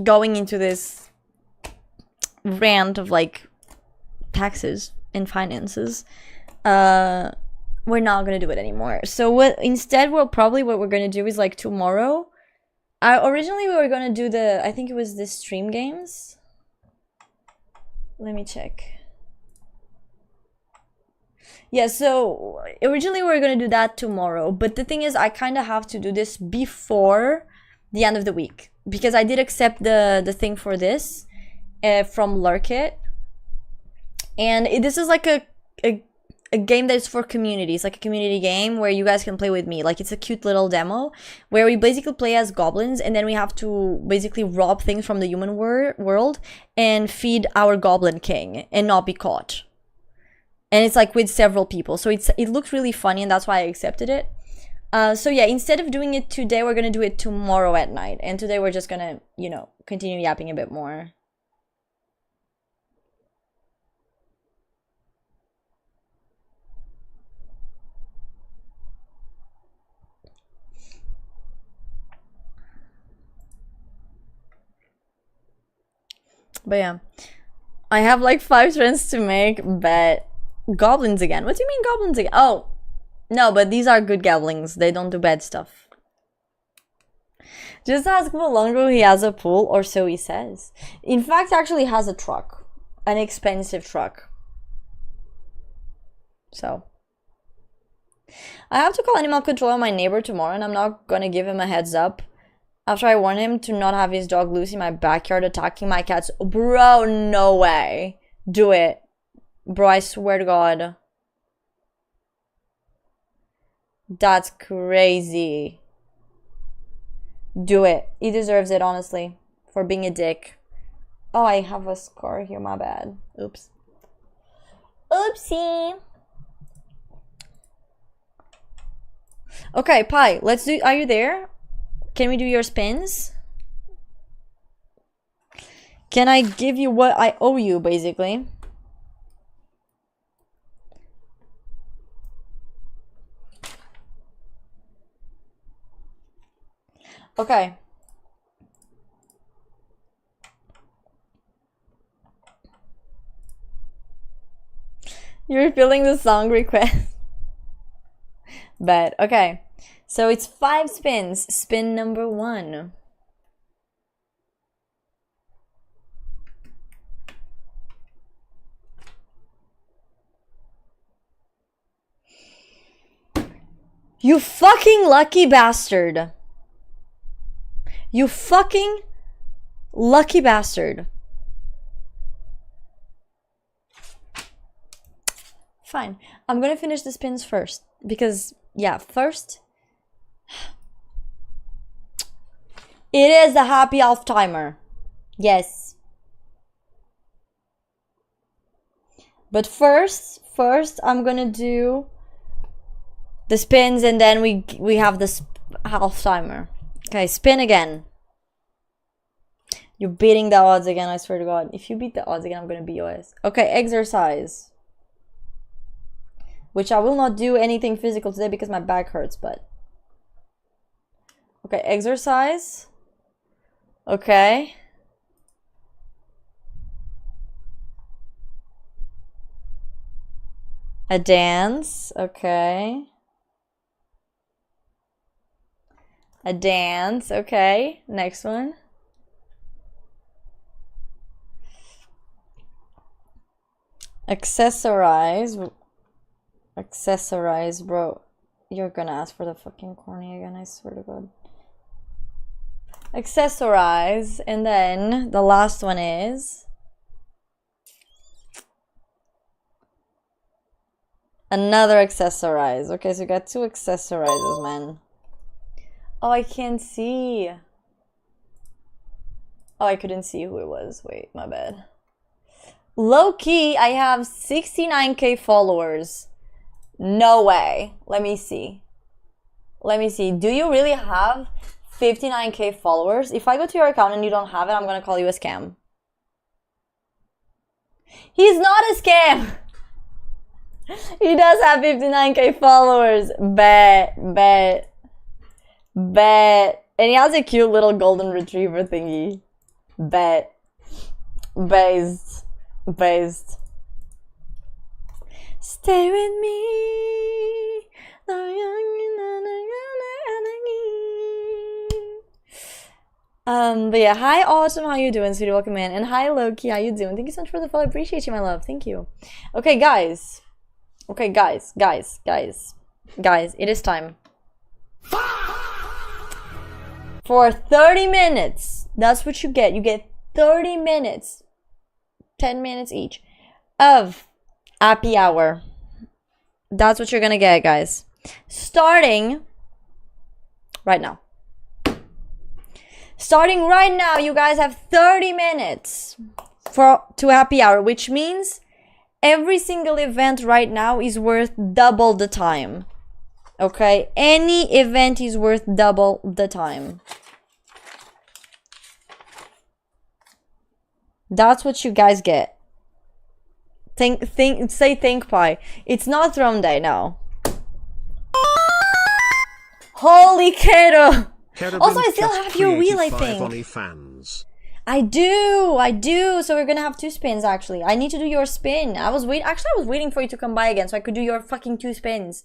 S2: going into this rant of like taxes and finances, we're not gonna do it anymore. So what we're gonna do is, like, tomorrow. Originally we were gonna do I think it was the stream games. Let me check. Yeah, so originally we were gonna do that tomorrow, but the thing is, I kind of have to do this before the end of the week because I did accept the thing for this from Lurkit, and this is like a game that's for communities, like a community game where you guys can play with me. Like, it's a cute little demo where we basically play as goblins, and then we have to basically rob things from the human world and feed our goblin king and not be caught. And it's like with several people, so it looks really funny, and that's why I accepted it. So yeah, instead of doing it today, we're gonna do it tomorrow at night, and today we're just gonna, you know, continue yapping a bit more. But yeah, I have like 5 trends to make, but goblins again. What do you mean goblins again? Oh, no, but these are good goblins. They don't do bad stuff. Just ask Malongo, he has a pool, or so he says. In fact, actually has a truck. An expensive truck. So. I have to call animal control on my neighbor tomorrow, and I'm not gonna give him a heads up after I warn him to not have his dog loose in my backyard attacking my cats. Bro, no way. Do it. Bro, I swear to God. That's crazy. Do it. He deserves it, honestly. For being a dick. Oh, I have a scar here, my bad. Oops. Oopsie. Okay, Pi, let's do... Are you there? Can we do your spins? Can I give you what I owe you, basically? Okay. You're feeling the song request. But, okay. So it's 5 spins. Spin number 1. You fucking lucky bastard. You fucking lucky bastard. Fine. I'm gonna finish the spins first. Because, yeah, first... It is a happy half timer. Yes. But first I'm gonna do the spins, and then we have this half timer. Okay, spin again. You're beating the odds again, I swear to God. If you beat the odds again, I'm gonna beat your ass. Okay, exercise. Which I will not do anything physical today because my back hurts, but... Okay, exercise. Okay. A dance. Okay. A dance. Okay. Next one. Accessorize. Accessorize, bro. You're gonna ask for the fucking corny again, I swear to God. Accessorize, and then the last one is another accessorize. Okay, so you got 2 accessorizes, man. Oh, I can't see. Oh, I couldn't see who it was. Wait, my bad. Low key, I have 69k followers. No way. Let me see. Let me see. Do you really have 59k followers? If I go to your account and you don't have it, I'm gonna call you a scam. He's not a scam! He does have 59k followers. Bet. And he has a cute little golden retriever thingy. Bet. Based. Stay with me. But yeah, hi Autumn, how you doing, sweetie? Welcome in. And hi Loki, how you doing? Thank you so much for the follow. I appreciate you, my love. Thank you. Okay, guys. Guys, it is time. For 30 minutes. That's what you get. You get 30 minutes. 10 minutes each of happy hour. That's what you're gonna get, guys. Starting right now. Starting right now, you guys have 30 minutes to happy hour, which means every single event right now is worth double the time. Okay? Any event is worth double the time. That's what you guys get. Say think pie. It's not throne day, no. Holy Kato! Also, I still have your wheel, I think. I do. So we're gonna have 2 spins, actually. I need to do your spin. I was waiting for you to come by again so I could do your fucking 2 spins.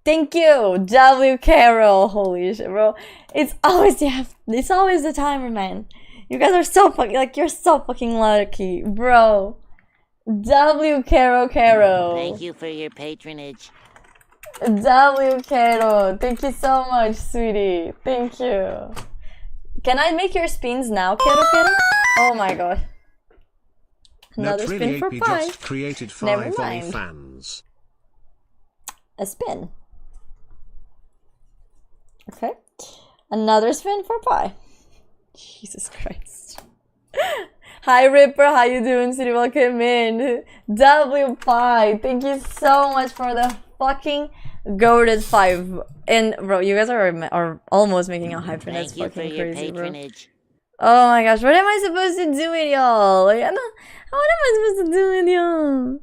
S2: Thank you, W Carol. Holy shit, bro. It's always the timer, man. You guys are so fucking, like, you're so fucking lucky, bro. W Caro.
S6: Thank you for your patronage.
S2: W Caro. Thank you so much, sweetie. Thank you. Can I make your spins now, Caro? Oh my god. Another spin for pie.
S1: Just created 5
S2: Never mind.
S1: fans.
S2: A spin. Okay. Another spin for pie. Jesus Christ. Hi Ripper, how you doing, City? Welcome in. W Pie, thank you so much for the fucking goated 5. And bro, you guys are almost making a hype, and that's fucking crazy, bro. Oh my gosh, what am I supposed to do with y'all? Like, what am I supposed to do with y'all?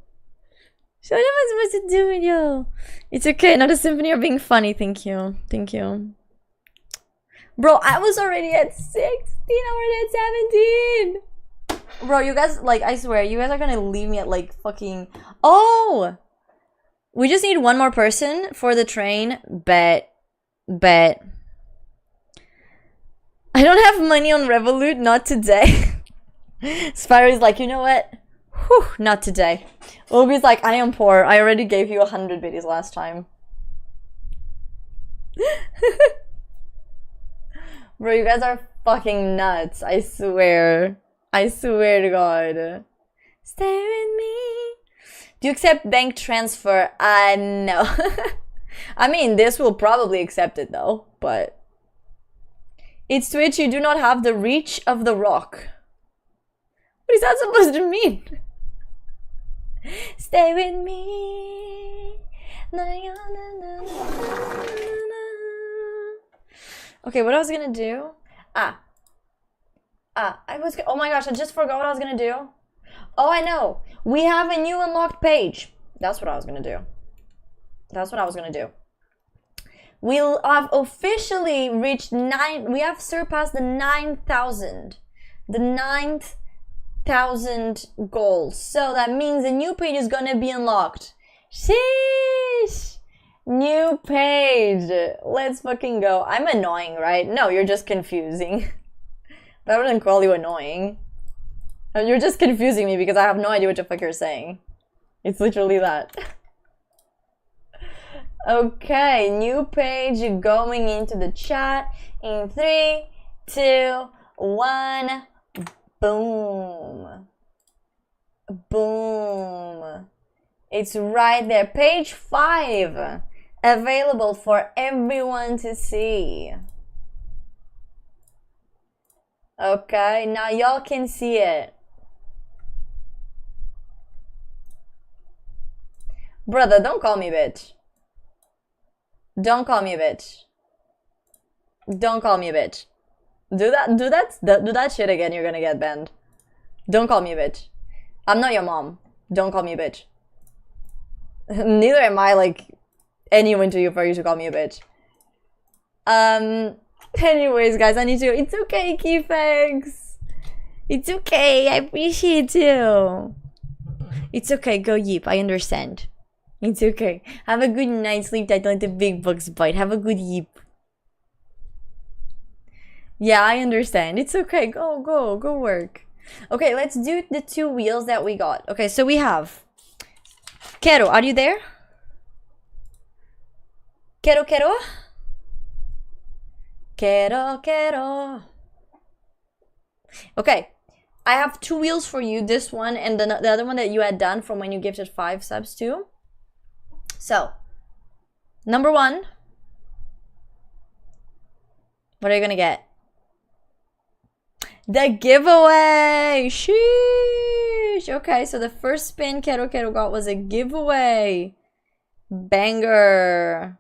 S2: What am I supposed to do with y'all? It's okay, not a symphony or being funny. Thank you. Bro, I was already at 16, I'm already at 17. Bro, you guys, like, I swear, you guys are gonna leave me at, like, fucking... Oh! We just need 1 more person for the train. Bet. I don't have money on Revolut, not today. Spyro's like, you know what? Whew, not today. Obi's like, I am poor. I already gave you 100 biddies last time. Bro, you guys are fucking nuts. I swear. I swear to God. Stay with me. Do you accept bank transfer? No. I mean, this will probably accept it though, but... It's Twitch, you do not have the reach of the rock. What is that supposed to mean? Stay with me. Okay, what I was gonna do? Oh my gosh, I just forgot what I was gonna do. Oh, I know. We have a new unlocked page. That's what I was gonna do. We have officially reached we have surpassed the 9,000. The 9,000 goals. So that means a new page is gonna be unlocked. Sheesh! New page. Let's fucking go. I'm annoying, right? No, you're just confusing. But I wouldn't call you annoying. You're just confusing me because I have no idea what the fuck you're saying. It's literally that. Okay, new page going into the chat in 3, 2, 1. Boom. Boom. It's right there. Page 5. Available for everyone to see. Okay, now y'all can see it. Brother, don't call me bitch. Don't call me a bitch. Don't call me a bitch. Do that shit again, you're gonna get banned. Don't call me a bitch. I'm not your mom. Don't call me a bitch. Neither am I, like, anyone to you for you to call me a bitch. Anyways, guys, I need to. It's okay, Keyfax. It's okay. I appreciate you. It's okay. Go yeep. I understand. It's okay. Have a good night's sleep. I don't let the big bugs bite. Have a good yeep. Yeah, I understand. It's okay. Go work. Okay, let's do the 2 wheels that we got. Okay, so we have Kero. Are you there? Kero. Okay, I have 2 wheels for you. This one and the other one that you had done from when you gifted 5 subs to. So, number 1. What are you gonna get? The giveaway! Sheesh! Okay, so the first spin Kero got was a giveaway. Banger.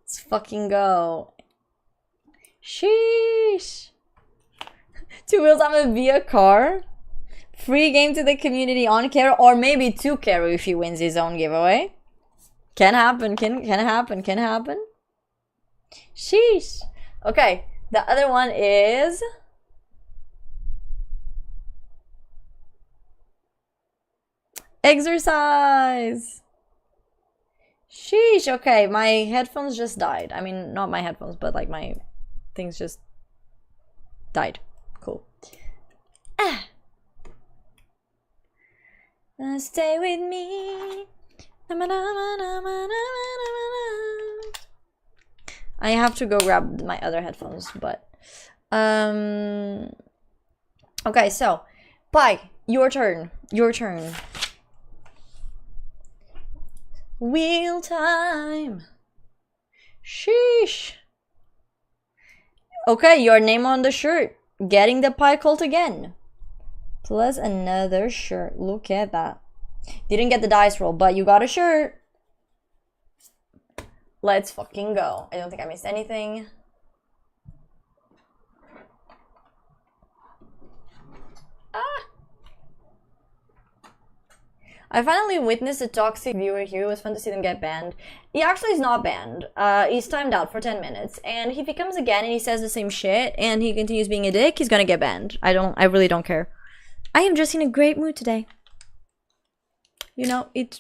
S2: Let's fucking go. Sheesh. 2 wheels, I'm gonna be a car. Free game to the community on Kero, or maybe to Kero if he wins his own giveaway. Can happen, can happen. Sheesh. Okay, the other one is exercise. Sheesh. Okay, my headphones just died. I mean, not my headphones, but like my things just died. Cool. Stay with me. I have to go grab my other headphones, but okay, so Pi, your turn. Wheel time. Sheesh. Okay, your name on the shirt. Getting the pie cult again. Plus another shirt. Look at that. Didn't get the dice roll, but you got a shirt. Let's fucking go. I don't think I missed anything. I finally witnessed a toxic viewer here. It was fun to see them get banned. He actually is not banned. He's timed out for 10 minutes. And if he comes again and he says the same shit and he continues being a dick, he's gonna get banned. I really don't care. I am just in a great mood today. You know, it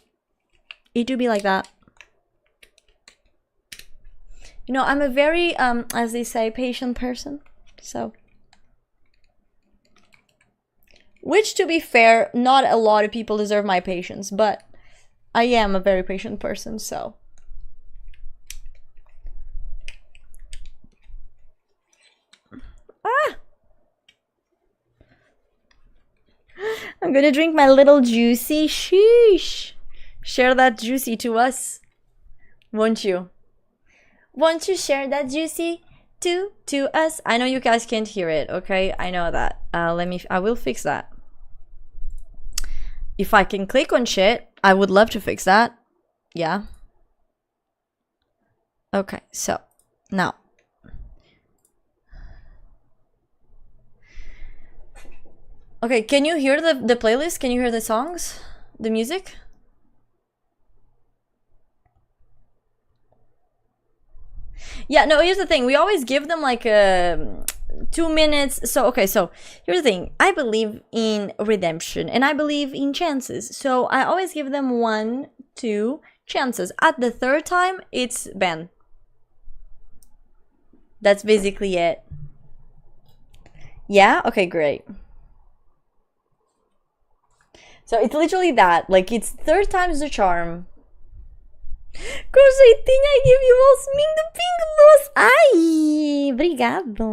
S2: do be like that. You know, I'm a very, as they say, patient person. So. Which, to be fair, not a lot of people deserve my patience, but I am a very patient person, so. I'm gonna drink my little juicy. Sheesh. Share that juicy to us. Won't you? Won't you share that juicy to us? I know you guys can't hear it, okay? I know that. I will fix that. If I can click on shit, I would love to fix that. Yeah. Okay, so now. Okay, can you hear the playlist? Can you hear the songs? The music? Yeah, no, here's the thing. We always give them like 2 minutes. So, okay, so here's the thing. I believe in redemption and I believe in chances. So I always give them 1, 2 chances. At the 3rd time, it's ban. That's basically it. Yeah? Okay, great. So it's literally that. Like, it's 3rd time's the charm. Conceitinha, I give you all sming the pink loss. Ai, obrigado.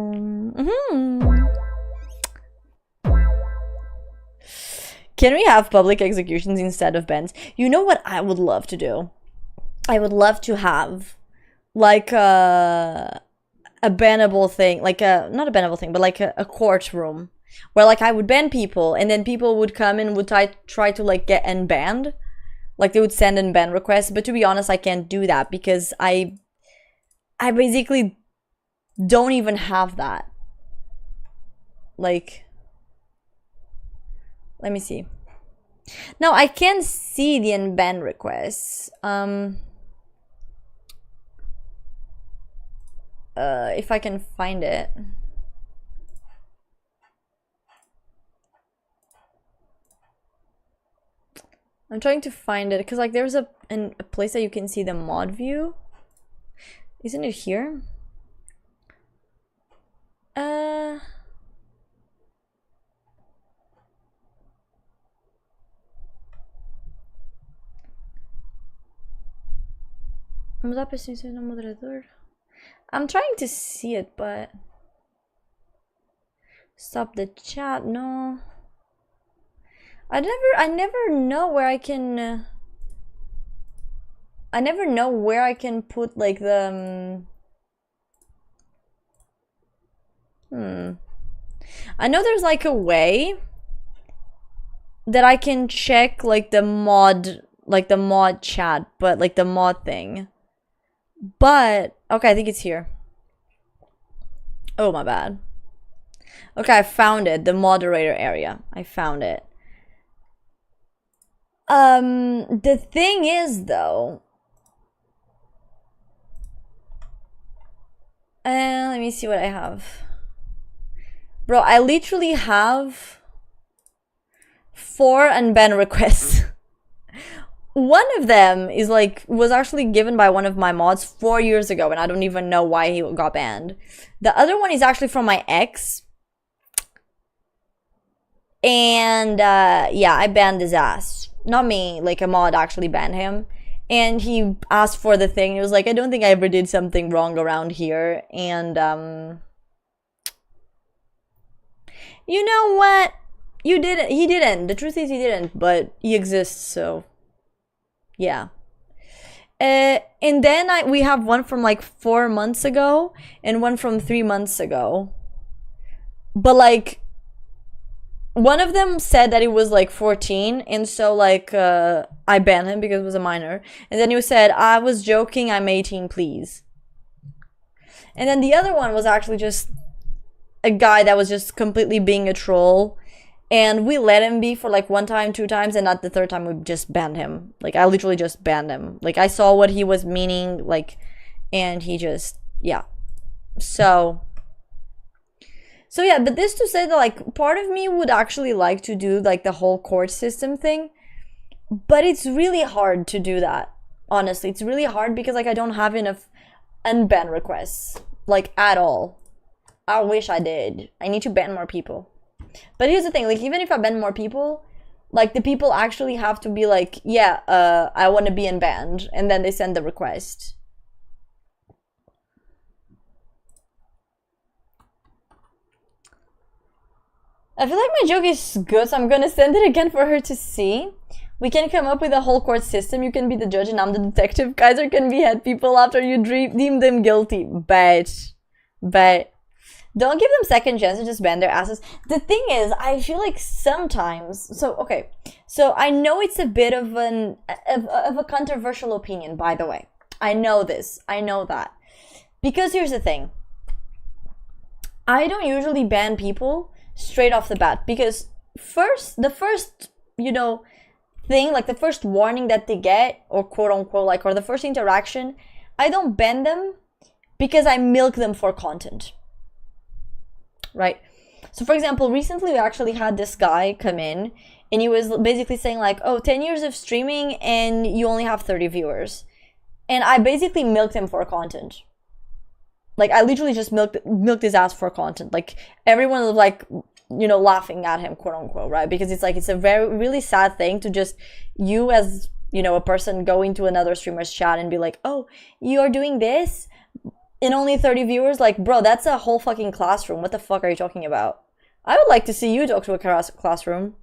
S2: Can we have public executions instead of bans? You know what I would love to do? I would love to have like a bannable thing, like not a bannable thing, but like a courtroom where like I would ban people and then people would come and would try to like get unbanned. Like they would send in ban requests, but to be honest, I can't do that because I basically don't even have that. Like, let me see. No, I can't see the unban requests. If I can find it. I'm trying to find it because like there's a place that you can see the mod view. Isn't it here? Mudar preferências no moderador. I'm trying to see it, but stop the chat. No. I never know where I can I never know where I can put like the I know there's like a way that I can check like the mod chat, but like the mod thing. But okay, I think it's here. Oh, my bad. Okay, I found it. The moderator area. I found it. The thing is though, let me see what I have. Bro, I literally have 4 unban requests. One of them is like was actually given by one of my mods 4 years ago, and I don't even know why he got banned. The other one is actually from my ex. And yeah, I banned his ass. Not me, like a mod actually banned him. And he asked for the thing. He was like, I don't think I ever did something wrong around here. And you know what? You didn't. He didn't. The truth is he didn't, but he exists, so yeah. And then we have one from like 4 months ago and one from 3 months ago. But like one of them said that he was like 14, and so like I banned him because he was a minor. And then he said, I was joking, I'm 18, please. And then the other one was actually just a guy that was just completely being a troll. And we let him be for like 1 time, 2 times, and at the 3rd time we just banned him. Like I literally just banned him. Like I saw what he was meaning, like, and he just, yeah. So yeah, but this to say that like part of me would actually like to do like the whole court system thing, but it's really hard to do that. Honestly, it's really hard because like I don't have enough unban requests, like at all. I wish I did. I need to ban more people. But here's the thing, like even if I ban more people, like the people actually have to be like, yeah, I want to be unbanned, and then they send the request. I feel like my joke is good, so I'm gonna send it again for her to see. We can come up with a whole court system. You can be the judge and I'm the detective. Kaiser can be head people after you deem them guilty. But don't give them second chances, just ban their asses. The thing is, I feel like sometimes, so I know it's a bit of a controversial opinion, by the way. I know this, I know that. Because here's the thing. I don't usually ban people straight off the bat, because the first, you know, thing, like the first warning that they get, or quote unquote, like, or the first interaction, I don't ban them because I milk them for content, right? So for example, recently we actually had this guy come in and he was basically saying like, oh, 10 years of streaming and you only have 30 viewers. And I basically milked him for content. Like I literally just milked his ass for content. Like everyone was like, you know, laughing at him, quote unquote, right? Because it's like, it's a really sad thing to just, you as you know, a person go into another streamer's chat and be like, oh, you're doing this in only 30 viewers? Like, bro, that's a whole fucking classroom. What the fuck are you talking about? I would like to see you talk to a classroom.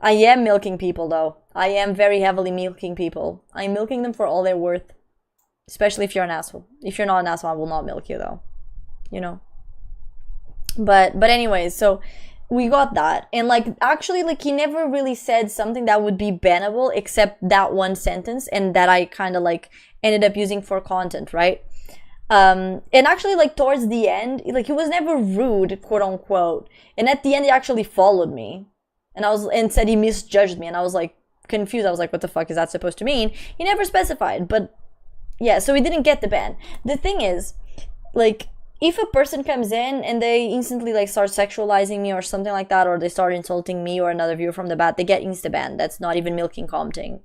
S2: I am milking people, though. I am very heavily milking people. I'm milking them for all they're worth. Especially if you're an asshole. If you're not an asshole, I will not milk you, though. You know? But anyways, so we got that. And, like, actually, like, he never really said something that would be bannable except that one sentence, and that I kind of, like, ended up using for content, right? And actually, like, towards the end, like, he was never rude, quote unquote. And at the end, he actually followed me. And said he misjudged me. And I was, like, confused. I was like, what the fuck is that supposed to mean? He never specified. But, yeah, so he didn't get the ban. The thing is, like, if a person comes in and they instantly, like, start sexualizing me or something like that, or they start insulting me or another viewer from the bat, they get insta-banned. That's not even milking content.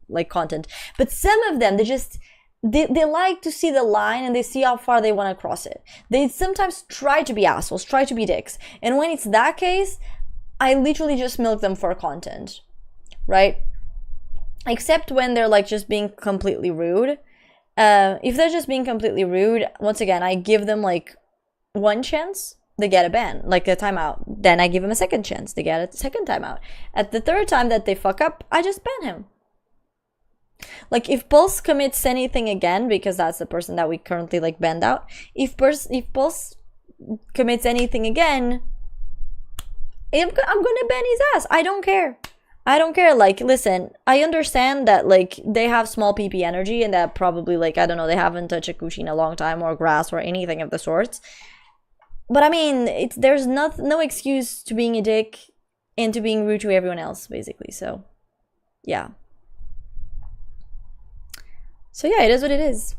S2: But some of them, they like to see the line and they see how far they want to cross it. They sometimes try to be assholes, try to be dicks. And when it's that case, I literally just milk them for content, right? Except when they're, like, just being completely rude. If they're just being completely rude, once again, I give them, like, one chance, they get a ban, like a timeout. Then I give them a second chance, they get a second timeout. At the third time that they fuck up, I just ban him. Like, if Pulse commits anything again, because that's the person that we currently, like, banned out, if Pulse commits anything again, I'm gonna ban his ass. I don't care. Like, listen, I understand that, like, they have small PP energy and that probably, like, I don't know, they haven't touched a cushy in a long time or grass or anything of the sorts. But I mean, there's no excuse to being a dick and to being rude to everyone else, basically. So, yeah. So yeah, it is what it is.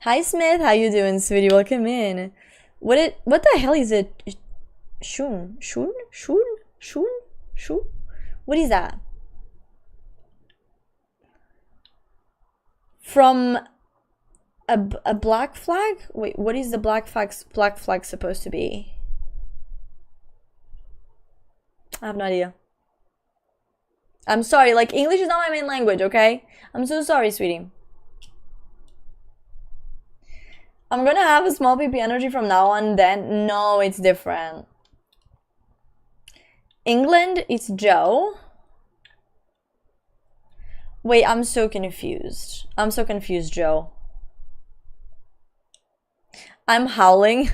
S2: Hi Smith, how you doing, sweetie? Welcome in. What the hell is it? Shun? What is that? From a black flag? Wait, what is the black flag supposed to be? I have no idea. I'm sorry, like, English is not my main language, okay? I'm so sorry, sweetie. I'm gonna have a small PP energy from now on, then. No, it's different. England, it's Joe. Wait, I'm so confused. Joe. I'm howling.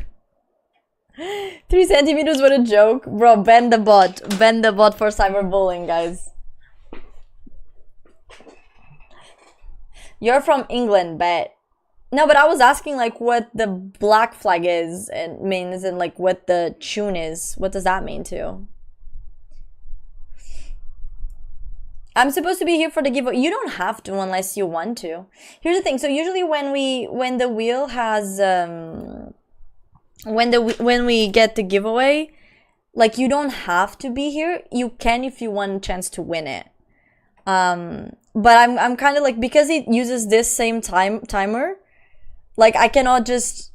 S2: 3 centimeters, what a joke. Bro, ban the bot. Ban the bot for cyberbullying, guys. You're from England, bet. No, but I was asking, like, what the black flag is and means, and, like, what the tune is. What does that mean too? I'm supposed to be here for the giveaway. You don't have to unless you want to. Here's the thing. So usually when the wheel has when we get the giveaway, like, you don't have to be here. You can if you want a chance to win it. But I'm kind of like, because it uses this same timer, like, I cannot just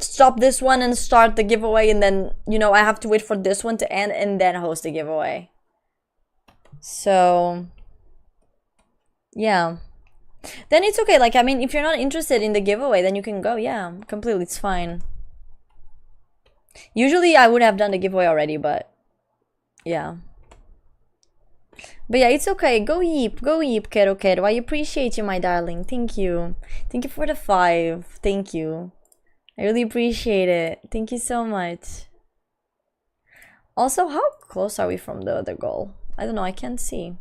S2: stop this one and start the giveaway, and then, you know, I have to wait for this one to end and then host the giveaway. So, yeah. Then it's okay. Like, I mean, if you're not interested in the giveaway, then you can go. Yeah, completely. It's fine. Usually I would have done the giveaway already, but yeah. But yeah, it's okay. Go yeep, kiddo. I appreciate you, my darling. Thank you. Thank you for the 5. Thank you. I really appreciate it. Thank you so much. Also, how close are we from the other goal? I don't know, I can't see.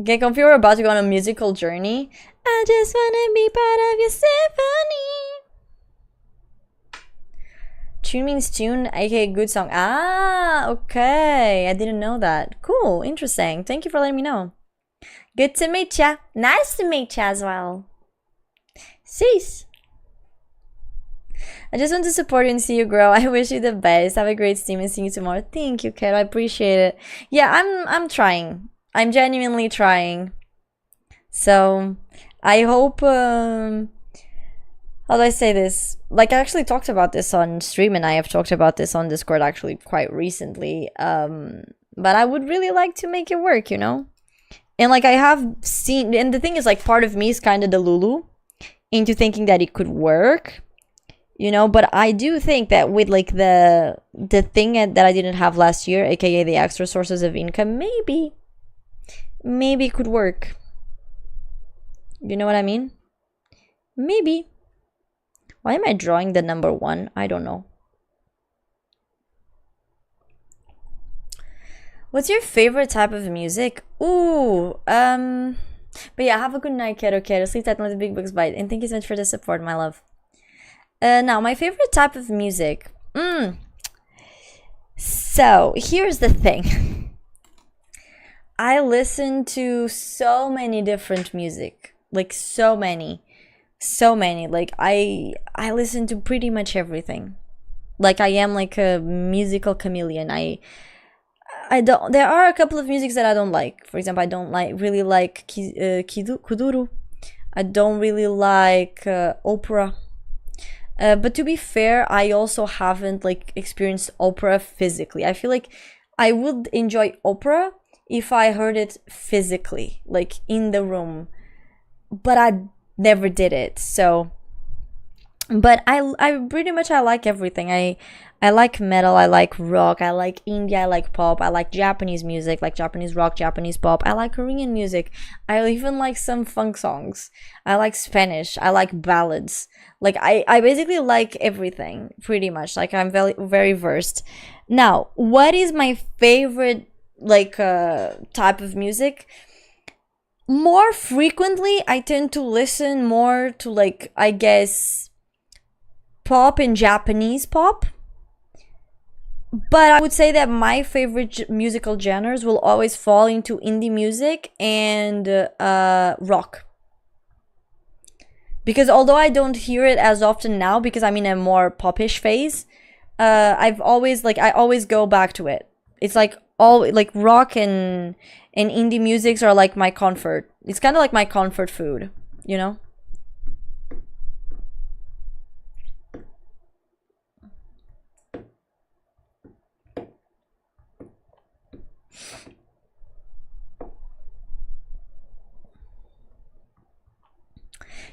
S2: Get comfy, we're about to go on a musical journey. I just wanna be part of your symphony. Tune means tune, aka good song. Ah, okay. I didn't know that. Cool, interesting. Thank you for letting me know. Good to meet ya. Nice to meet ya as well. Cease. I just want to support you and see you grow. I wish you the best. Have a great stream and see you tomorrow. Thank you, kid. I appreciate it. Yeah, I'm trying. I'm genuinely trying. So I hope how do I say this? Like, I actually talked about this on stream, and I have talked about this on Discord actually quite recently. But I would really like to make it work, you know? And like, I have seen, and the thing is, like, part of me is kind of the Lulu into thinking that it could work, you know? But I do think that with like the thing that I didn't have last year, aka the extra sources of income, maybe it could work. You know what I mean? Maybe. Why am I drawing the number 1? I don't know. What's your favorite type of music? Ooh, but yeah, have a good night, kiddo. Sleep tight, let the big bugs bite. And thank you so much for the support, my love. Now, my favorite type of music. So, here's the thing. I listen to so many different music. Like, so many. Like, I listen to pretty much everything. Like, I am like a musical chameleon. I don't. There are a couple of musics that I don't like. For example, I don't really like kuduro. I don't really like opera. But to be fair, I also haven't like experienced opera physically. I feel like I would enjoy opera if I heard it physically, like in the room. But I never did it. So, but I pretty much I like everything. I like metal, I like rock, I like indie, I like pop, I like Japanese music, like Japanese rock, Japanese pop, I like Korean music, I even like some funk songs, I like Spanish, I like ballads. Like I basically like everything, pretty much. Like I'm very, very versed. Now, what is my favorite like type of music? More frequently, I tend to listen more to like, I guess, pop and Japanese pop. But I would say that my favorite musical genres will always fall into indie music and rock. Because although I don't hear it as often now, because I'm in a more popish phase, I always go back to it. It's like all like rock and indie musics are like my comfort. It's kind of like my comfort food, you know?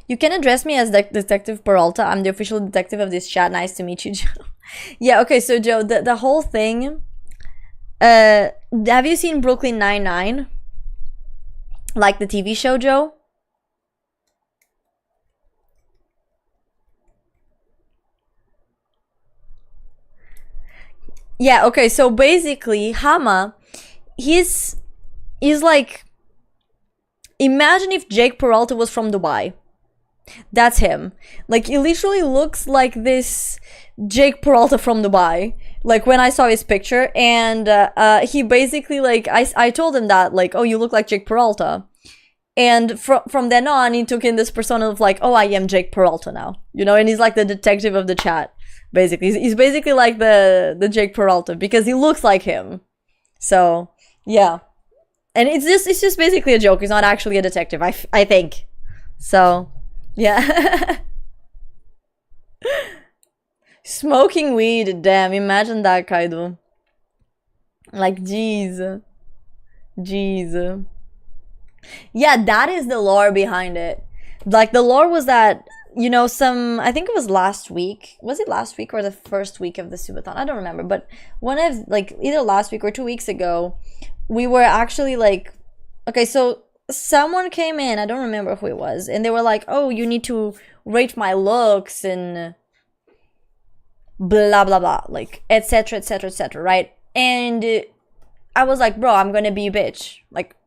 S2: You can address me as Detective Peralta. I'm the official detective of this chat. Nice to meet you, Joe. Yeah, okay, so Joe, the whole thing... have you seen Brooklyn Nine-Nine? Like the TV show, Joe? Yeah, okay, so basically, Hama, he's like... Imagine if Jake Peralta was from Dubai. That's him. Like, he literally looks like this Jake Peralta from Dubai. Like, when I saw his picture, and he basically, like, I told him that, like, oh, you look like Jake Peralta. And from then on, he took in this persona of, like, oh, I am Jake Peralta now. You know, and he's like the detective of the chat, basically. He's basically like the Jake Peralta, because he looks like him. So, yeah. And it's just basically a joke. He's not actually a detective, I think. So... yeah. Smoking weed, damn, imagine that, Kaido. Like, jeez. Yeah, that is the lore behind it. Like, the lore was that, you know, I think it was last week. Was it last week or the first week of the Subathon? I don't remember, but one of, like, either last week or 2 weeks ago, we were actually, like, okay, so someone came in, I don't remember who it was, and they were like, oh, you need to rate my looks and blah blah blah, like etc, right? And I was like, bro, I'm gonna be a bitch, like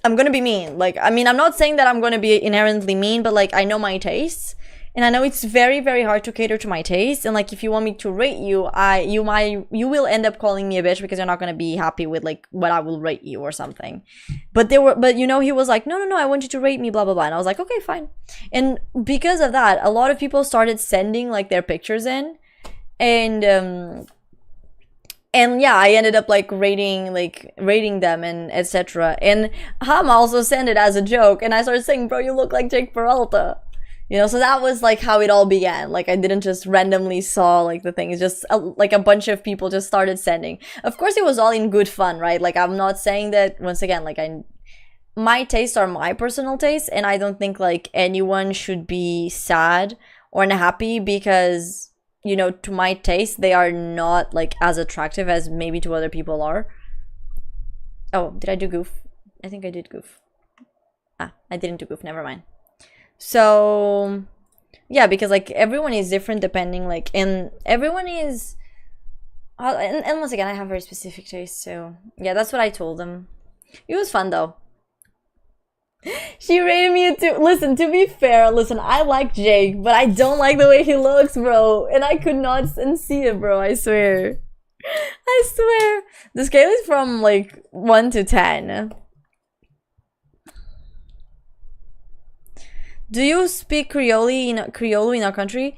S2: I'm gonna be mean. Like, I mean, I'm not saying that I'm gonna be inherently mean, but like I know my tastes, and I know it's very, very hard to cater to my taste. And like, if you want me to rate you, you will end up calling me a bitch because you're not gonna be happy with like what I will rate you or something. But you know, he was like, no, I want you to rate me, blah blah blah. And I was like, okay, fine. And because of that, a lot of people started sending like their pictures in, and yeah, I ended up like rating them and etc. And Hama also sent it as a joke, and I started saying, bro, you look like Jake Peralta. You know, so that was like how it all began. Like I didn't just randomly saw like the thing. It's just like a bunch of people just started sending. Of course, it was all in good fun, right? Like I'm not saying that, once again, like my tastes are my personal tastes, and I don't think like anyone should be sad or unhappy because, you know, to my taste, they are not like as attractive as maybe to other people are. Oh, did I do goof? I think I did goof. Ah, I didn't do goof, never mind. So yeah, because like everyone is different depending, like, and everyone is and once again, I have very specific tastes, so yeah, that's what I told them. It was fun though. She rated me a 2. Listen, to be fair, listen, I like Jake, but I don't like the way he looks, bro, and I could not see it, bro, I swear. I swear. The scale is from like 1 to 10. Do you speak Creole in our country?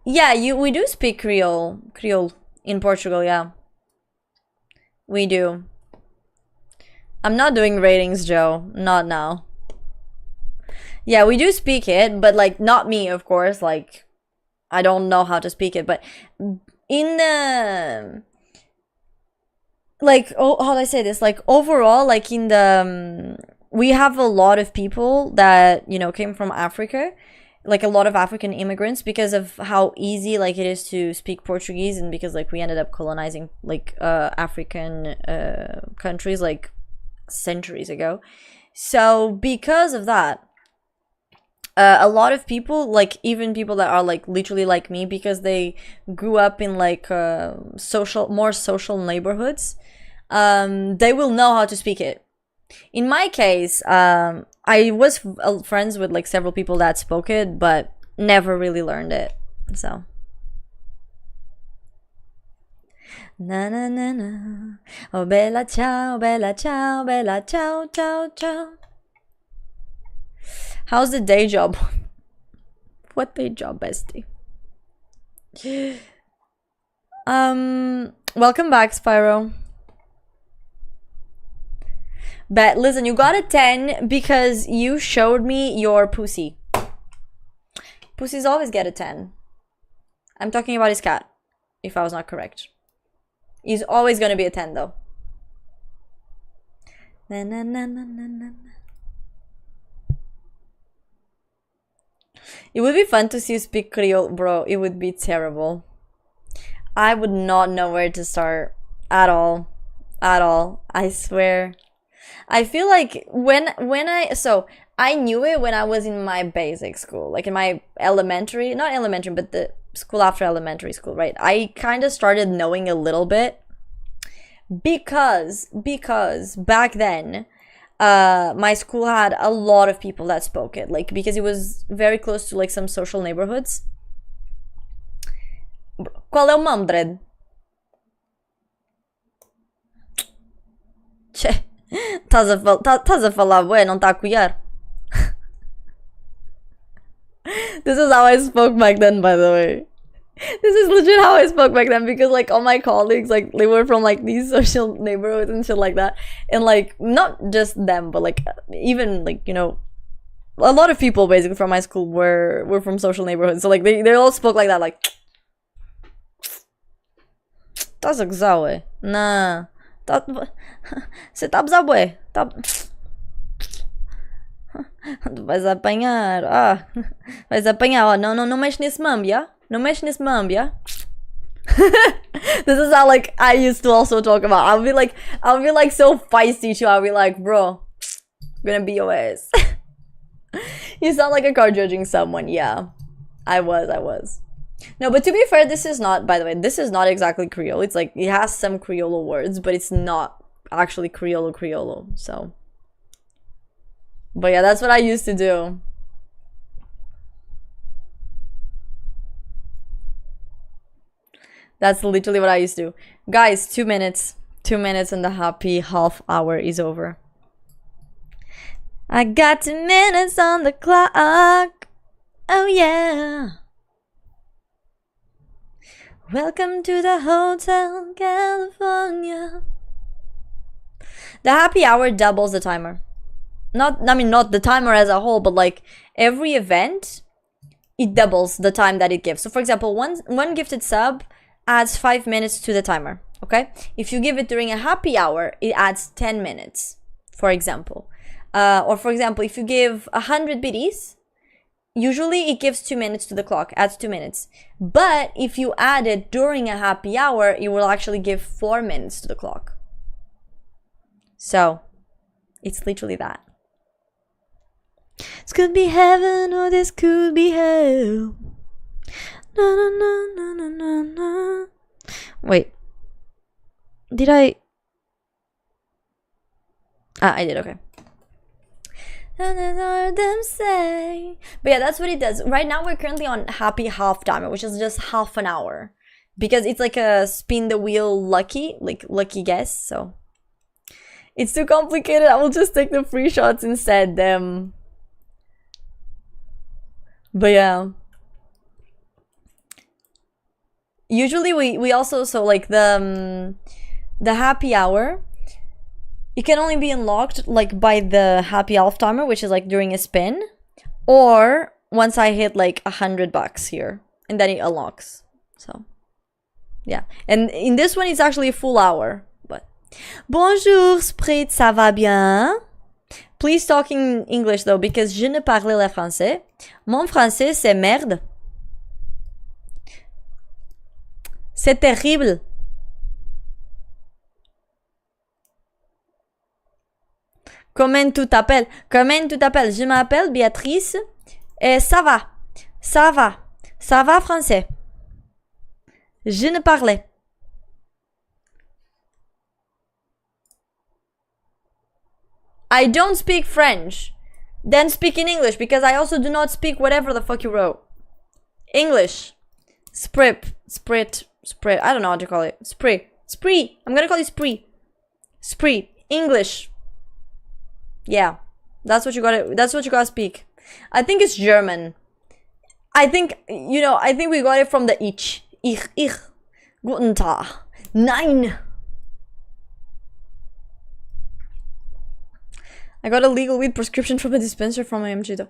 S2: Yeah, we do speak Creole in Portugal, yeah. We do. I'm not doing ratings, Joe. Not now. Yeah, we do speak it, but like not me, of course. Like I don't know how to speak it, but in the like, oh, how do I say this? Like overall, like in the we have a lot of people that, you know, came from Africa, like a lot of African immigrants, because of how easy like it is to speak Portuguese, and because like we ended up colonizing like African countries like centuries ago. So because of that, a lot of people, like even people that are like literally like me, because they grew up in like more social neighborhoods, they will know how to speak it. In my case, I was friends with like several people that spoke it, but never really learned it. So na na na na, oh bella ciao, bella ciao, bella ciao, ciao, ciao. How's the day job? What day job, bestie? Welcome back, Spyro. But listen, you got a 10 because you showed me your pussy. Pussies always get a 10. I'm talking about his cat, if I was not correct. He's always gonna be a 10 though. Na, na, na, na, na, na. It would be fun to see you speak Creole, bro. It would be terrible. I would not know where to start at all. At all. I swear. I feel like I knew it when I was in my basic school, like in my elementary, not elementary, but the school after elementary school, right? I kind of started knowing a little bit because back then, my school had a lot of people that spoke it, like because it was very close to like some social neighborhoods. Qual é o nome, Dredd? Che. Estás a falar, bué, não está a colher? This is how I spoke back then, by the way. This is legit how I spoke back then, because like all my colleagues, like they were from like these social neighborhoods and shit like that, and like not just them, but like even like, you know, a lot of people basically from my school were from social neighborhoods, so like they all spoke like that, like estás a gozar, ué? Nah. Você tá a abusar, bué. Tá... Vais apanhar. Ah. Vais apanhar. Ó, não mexe nesse mambo, já? Não mexe nesse mambo, já? This is how like I used to also talk about. I'll be like so feisty too. I'll be like, bro, I'm gonna beat your ass. You sound like a car judging someone. Yeah, I was. No, but to be fair, this is not, by the way, this is not exactly Creole. It's like, it has some Creole words, but it's not actually Creole, so. But yeah, that's what I used to do. That's literally what I used to do. Guys, 2 minutes. 2 minutes and the happy half hour is over. I got 2 minutes on the clock. Oh yeah. Welcome to the Hotel California. The happy hour doubles the timer. Not the timer as a whole, but like every event it doubles the time that it gives. So for example, one gifted sub adds 5 minutes to the timer, okay? If you give it during a happy hour, it adds 10 minutes, for example. Or for example, if you give 100 biddies, usually it gives 2 minutes to the clock, adds 2 minutes. But if you add it during a happy hour, it will actually give 4 minutes to the clock. So, it's literally that. This could be heaven or this could be hell. Na, na, na, na, na, na, na. Wait. Did I? I did, okay. Them say. But yeah, that's what it does. Right now we're currently on happy half timer, which is just half an hour. Because it's like a spin the wheel lucky guess, so. It's too complicated. I will just take the free shots instead. But yeah. Usually we also, so like the happy hour, it can only be unlocked like by the happy half timer, which is like during a spin, or once I hit like $100 here, and then it unlocks. So yeah, and in this one it's actually a full hour. But bonjour Sprit, ça va bien? Please talk in English though, because je ne parle le français. Mon français c'est merde. C'est terrible. Comment tu t'appelles? Comment tu t'appelles? Je m'appelle Béatrice. Et ça va. Ça va. Ça va français. Je ne parlais. I don't speak French. Then speak in English, because I also do not speak whatever the fuck you wrote. English. Sprit. I don't know how to call it. Spree. I'm gonna call you Spree. English. Yeah. That's what you gotta speak. I think it's German. I think we got it from the ich. Ich. Guten Tag. Nein. I got a legal weed prescription from a dispenser from my MG though.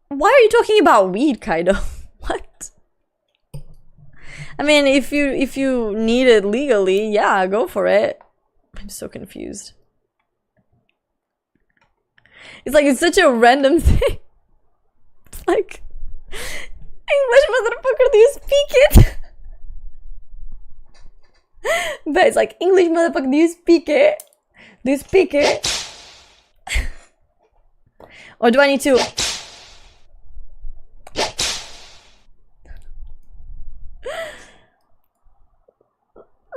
S2: Why are you talking about weed, Kaido? What? I mean, if you need it legally, yeah, go for it. I'm so confused. It's like, it's such a random thing. It's like, English motherfucker, do you speak it? But it's like, English motherfucker, do you speak it? Do you speak it? Or do I need to?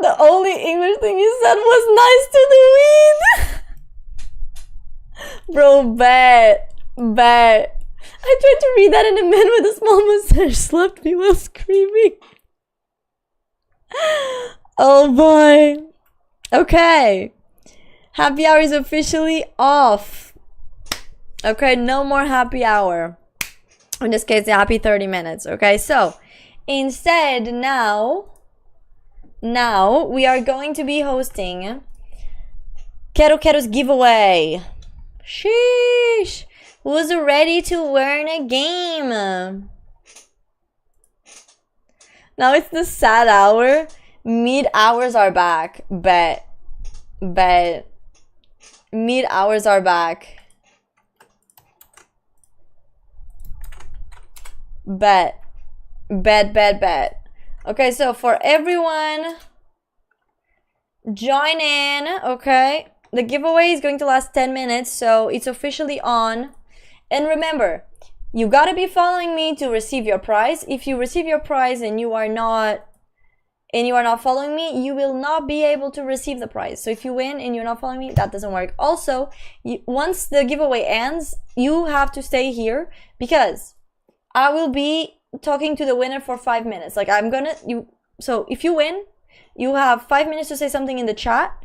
S2: The only English thing you said was nice to the weed. Bro, bet. I tried to read that and a man with a small mustache slapped me while screaming. Oh boy. Okay. Happy hour is officially off. Okay, no more happy hour. In this case, a happy 30 minutes. Okay, so instead now we are going to be hosting Quero's giveaway. Sheesh. Who's ready to learn a game? Now it's the sad hour. Mid hours are back. Bet. Mid hours are back. Bet. Okay, so for everyone, join in, okay? The giveaway is going to last 10 minutes, so it's officially on. And remember, you gotta be following me to receive your prize. If you receive your prize and you are not following me, you will not be able to receive the prize. So if you win and you're not following me, that doesn't work. Also, once the giveaway ends, you have to stay here, because I will be talking to the winner for 5 minutes. Like, so if you win, you have 5 minutes to say something in the chat.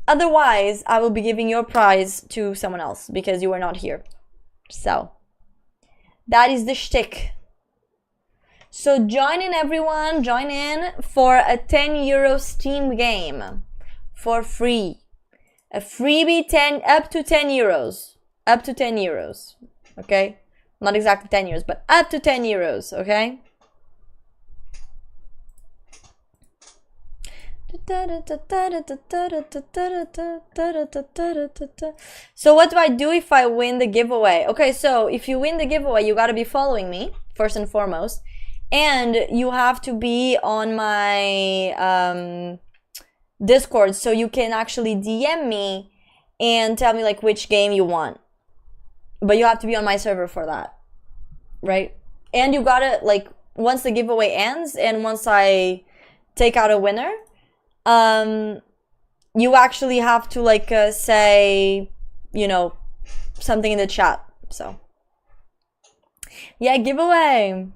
S2: Otherwise, I will be giving your prize to someone else because you were not here. So that is the shtick. So join in, everyone. Join in for a 10 euro Steam game for free. A freebie up to 10 euros. Up to 10 euros. Okay? Not exactly 10 euros, but up to 10 euros, okay? So what do I do if I win the giveaway? Okay, so if you win the giveaway, you gotta be following me, first and foremost. And you have to be on my Discord, so you can actually DM me and tell me like which game you want. But you have to be on my server for that, right? And you gotta, like, once the giveaway ends and once I take out a winner, you actually have to like say, you know, something in the chat. So yeah, giveaway.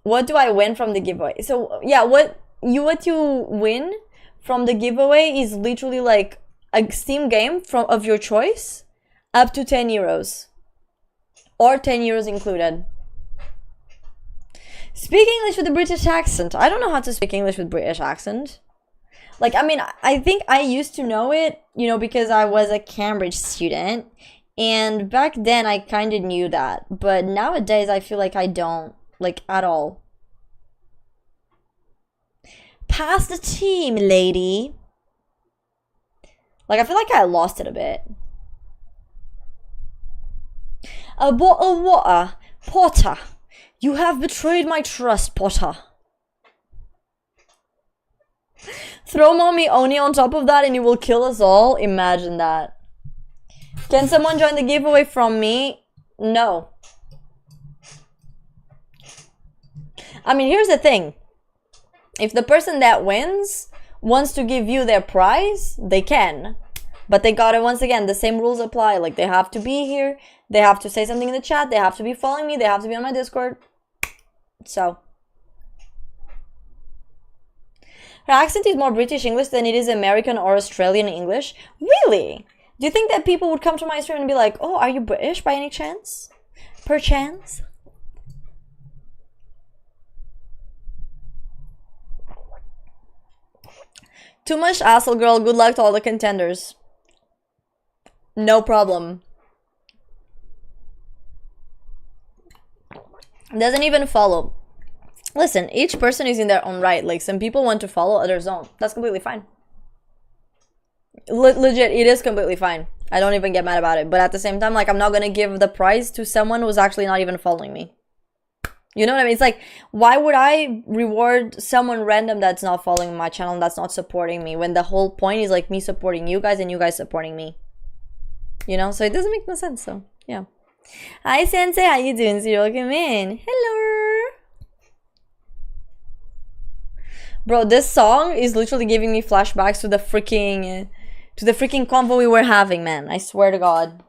S2: What do I win from the giveaway? So yeah, what you win from the giveaway is literally like a Steam game of your choice, up to 10 euros or 10 euros included. Speak English with a British accent. I don't know how to speak English with British accent. Like, I mean, I think I used to know it, you know, because I was a Cambridge student. And back then I kind of knew that. But nowadays I feel like I don't, like, at all. Pass the team, lady. Like, I feel like I lost it a bit. A bottle of water. Potter. You have betrayed my trust, Potter. Throw Mommy Oni on top of that and it will kill us all. Imagine that. Can someone join the giveaway from me? No. I mean, here's the thing. If the person that wins wants to give you their prize, they can. But they gotta, once again, the same rules apply. Like, they have to be here. They have to say something in the chat. They have to be following me. They have to be on my Discord. So. Her accent is more British English than it is American or Australian English. Really? Do you think that people would come to my stream and be like, oh, are you British by any chance? Perchance? Too much asshole, girl. Good luck to all the contenders. No problem. Doesn't even follow. Listen, each person is in their own right. Like, some people want to follow, others don't. That's completely fine. Legit, it is completely fine. I don't even get mad about it. But at the same time, like, I'm not gonna give the prize to someone who's actually not even following me. You know what I mean? It's like, why would I reward someone random that's not following my channel and that's not supporting me, when the whole point is like me supporting you guys and you guys supporting me? You know? So it doesn't make no sense. So, yeah. Hi, Sensei. How you doing? So welcome in. Hello. Bro, this song is literally giving me flashbacks to the freaking convo we were having, man. I swear to God.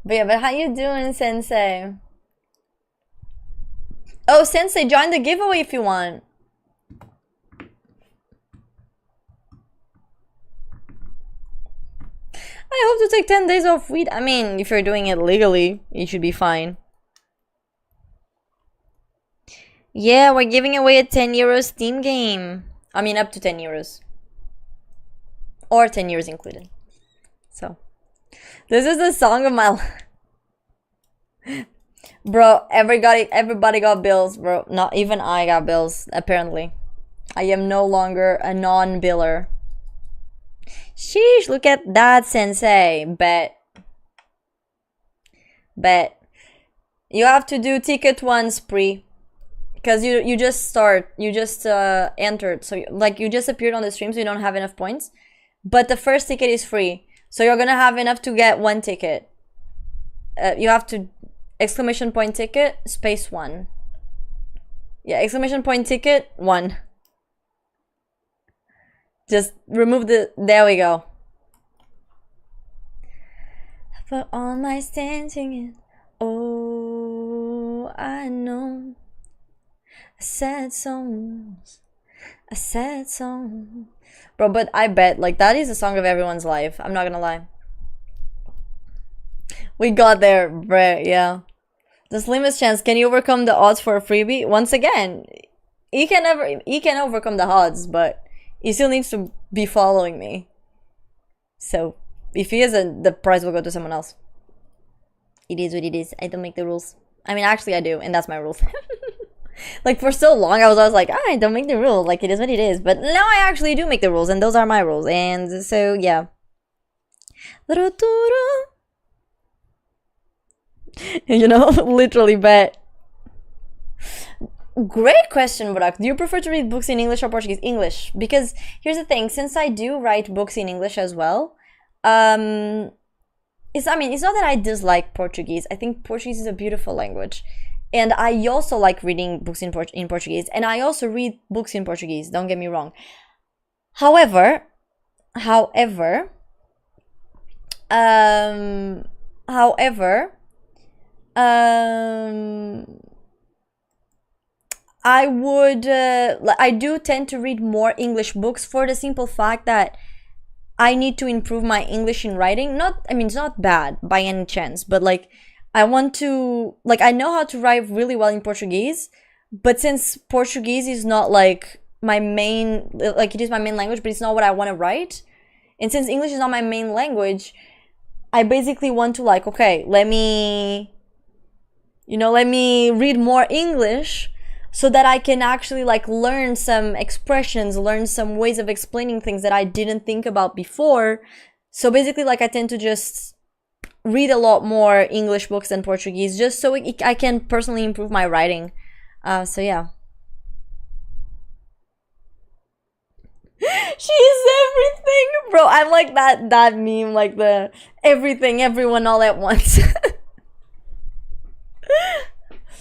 S2: But yeah, but how you doing, Sensei? Oh, Sensei, join the giveaway if you want. I hope to take 10 days off weed. I mean, if you're doing it legally, you should be fine. Yeah, we're giving away a 10 euro Steam game. I mean, up to 10 euros. Or 10 euros included. So. This is the song of my life. Bro, everybody got bills, bro. Not even I got bills, apparently. I am no longer a non-biller. Sheesh, look at that, Sensei. Bet. You have to do ticket 1 spree. Because you just entered. So, like, you just appeared on the stream, so you don't have enough points. But the first ticket is free. So you're gonna have enough to get 1 ticket. You have to exclamation point ticket space 1. Yeah, exclamation point ticket 1. Just remove the. There we go. For all my singing, oh, I know. A sad song. Bro, but I bet, like, that is a song of everyone's life. I'm not gonna lie. We got there, bruh, yeah. The slimmest chance, can you overcome the odds for a freebie? Once again, he can overcome the odds, but He still needs to be following me. So if he isn't, the prize will go to someone else. It is what it is. I don't make the rules. I mean, actually I do, and that's my rules. Like, for so long I was always like, I don't make the rules, like, it is what it is. But now I actually do make the rules, and those are my rules. And so, yeah. You know, literally bet. Great question, Burak. Do you prefer to read books in English or Portuguese? English. Because here's the thing, since I do write books in English as well, it's not that I dislike Portuguese. I think Portuguese is a beautiful language. And I also like reading books in Portuguese. And I also read books in Portuguese, don't get me wrong. However, I do tend to read more English books for the simple fact that I need to improve my English in writing. It's not bad by any chance, but like, I want to, like, I know how to write really well in Portuguese, but since Portuguese is not like my main, like, it is my main language, but it's not what I want to write. And since English is not my main language, I basically want to, like, okay, let me read more English so that I can actually, like, learn some expressions, learn some ways of explaining things that I didn't think about before. So basically, like, I tend to just read a lot more English books than Portuguese, just so I can personally improve my writing. So yeah. She is everything, bro. I'm like that meme, like the everything, everyone, all at once.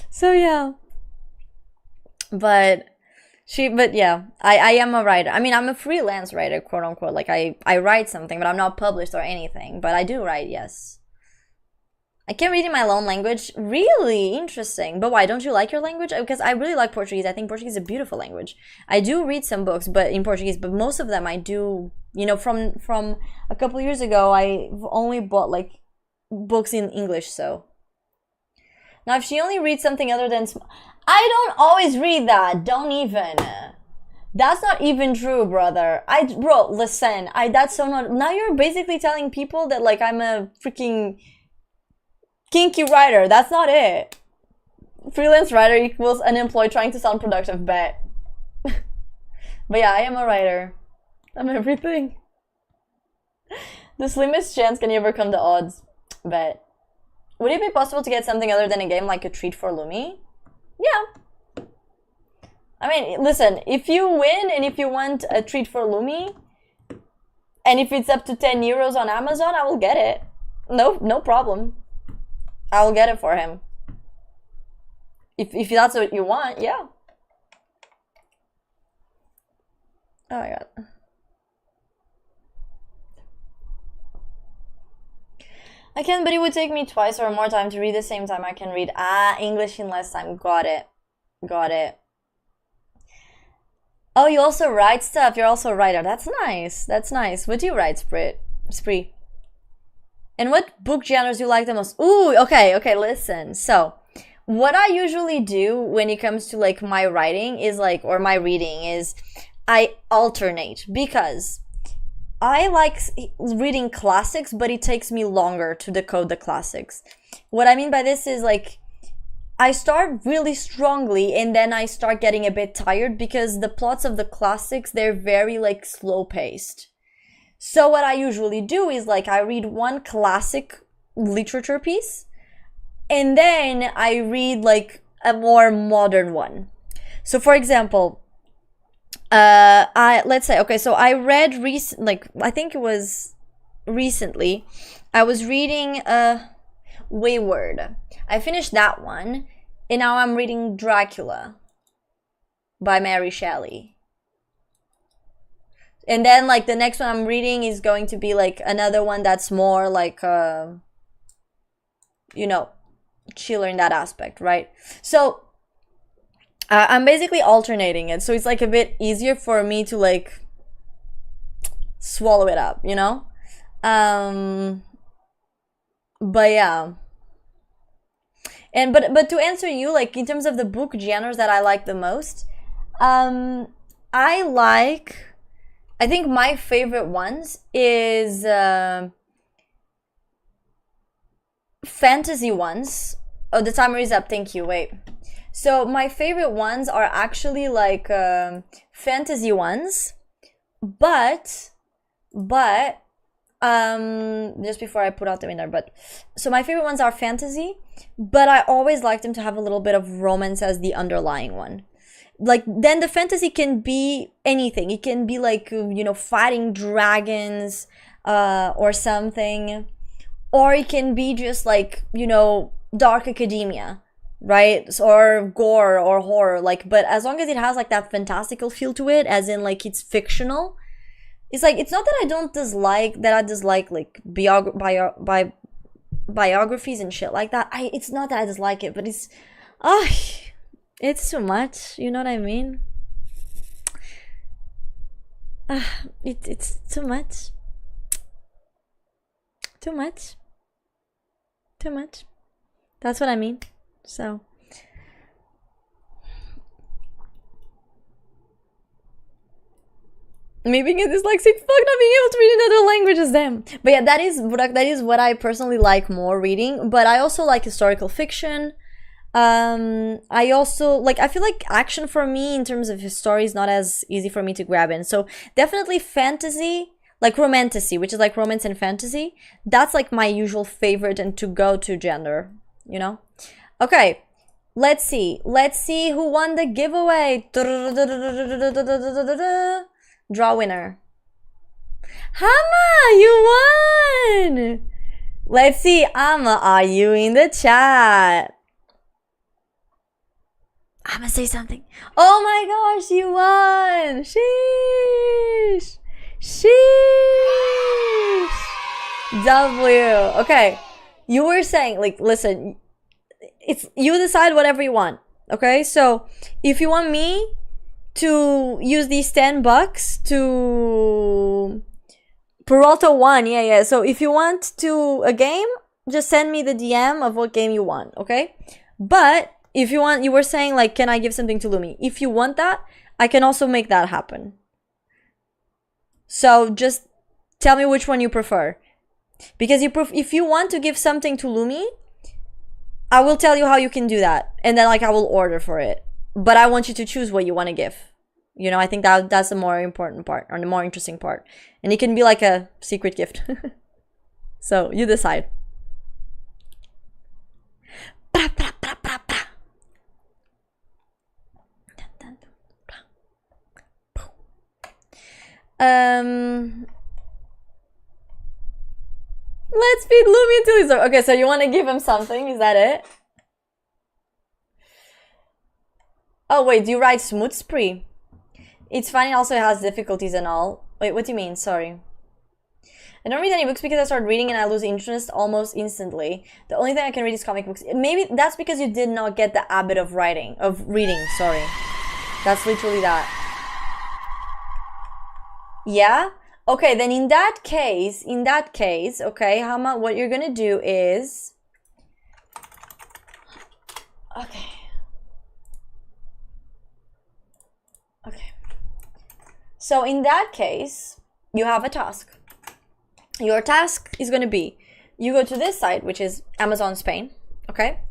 S2: So yeah. But yeah, I am a writer. I mean, I'm a freelance writer, quote unquote. Like, I write something, but I'm not published or anything. But I do write, yes. I can read in my own language. Really interesting. But why? Don't you like your language? Because I really like Portuguese. I think Portuguese is a beautiful language. I do read some books, but in Portuguese. But most of them I do, from a couple years ago, I've only bought, like, books in English, so. Now, if she only reads something other than... I don't always read that. Don't even. That's not even true, brother. Bro, listen. That's so not... Now you're basically telling people that, like, I'm a freaking... kinky writer. That's not it. Freelance writer equals unemployed trying to sound productive, bet. But yeah, I am a writer. I'm everything. The slimmest chance can you ever come to odds, bet. Would it be possible to get something other than a game, like a treat for Lumi? Yeah. I mean, listen, if you win and if you want a treat for Lumi, and if it's up to 10 euros on Amazon, I will get it. No problem. I will get it for him. If that's what you want, yeah. Oh my god. I can, but it would take me twice or more time to read the same time I can read. English in less time. Got it. Oh, you also write stuff. You're also a writer. That's nice. What do you write, Spree? And what book genres do you like the most? Ooh, okay, listen. So, what I usually do when it comes to, like, my writing is, like, or my reading is, I alternate, because I like reading classics, but it takes me longer to decode the classics. What I mean by this is, like, I start really strongly and then I start getting a bit tired because the plots of the classics, they're very, like, slow paced. So what I usually do is, like, I read one classic literature piece and then I read, like, a more modern one. So for example, let's say, okay, so I read I think it was recently, I was reading Wayward. I finished that one, and now I'm reading Dracula by Mary Shelley. And then, like, the next one I'm reading is going to be, like, another one that's more, like, chiller in that aspect, right? So, I'm basically alternating it, so it's, like, a bit easier for me to, like, swallow it up, you know? But yeah. And but to answer you, like, in terms of the book genres that I like the most, I like I think my favorite ones is fantasy ones. Oh, the timer is up. Thank you. Wait. So my favorite ones are actually like fantasy ones, but just before I put out the winner, but so my favorite ones are fantasy, but I always like them to have a little bit of romance as the underlying one. Like, then the fantasy can be anything. It can be like, you know, fighting dragons or something, or it can be just like, you know, dark academia, right? Or gore or horror, like, but as long as it has like that fantastical feel to it, as in like it's fictional. It's like, it's not that I don't dislike, like biographies and shit like that. It's not that I dislike it, but it's too much. You know what I mean? It's too much. Too much. Too much. That's what I mean. So. Me being a dyslexic, fuck not being able to read in other languages, damn. But yeah, that is what I personally like more reading. But I also like historical fiction. I also like, I feel like action for me in terms of his story is not as easy for me to grab in. So definitely fantasy, like romantasy, which is like romance and fantasy. That's like my usual favorite and to go to gender, you know? Okay. Let's see who won the giveaway. Draw winner. Hama, you won! Let's see, Amma, are you in the chat? Amma, say something. Oh my gosh, you won! Sheesh! Sheesh! W. Okay, you were saying, like, listen, it's you decide whatever you want. Okay, so if you want me to use these $10 to Peralta 1, yeah. So if you want to a game, just send me the DM of what game you want, okay? But if you want, you were saying like, can I give something to Lumi? If you want that, I can also make that happen. So just tell me which one you prefer. Because if you want to give something to Lumi, I will tell you how you can do that. And then like I will order for it. But I want you to choose what you want to give. You know, I think that's the more important part, or the more interesting part. And it can be like a secret gift. So, you decide. Let's feed Lumi until he's over. Okay, so you want to give him something, is that it? Oh wait, do you write Smooth Spree? It's funny, also it has difficulties and all. Wait, what do you mean? Sorry. I don't read any books because I start reading and I lose interest almost instantly. The only thing I can read is comic books. Maybe that's because you did not get the habit of reading, sorry. That's literally that. Yeah? Okay, then in that case, okay, Hama, what you're gonna do is... Okay. So in that case, you have a task. Your task is going to be, you go to this site, which is Amazon Spain, okay?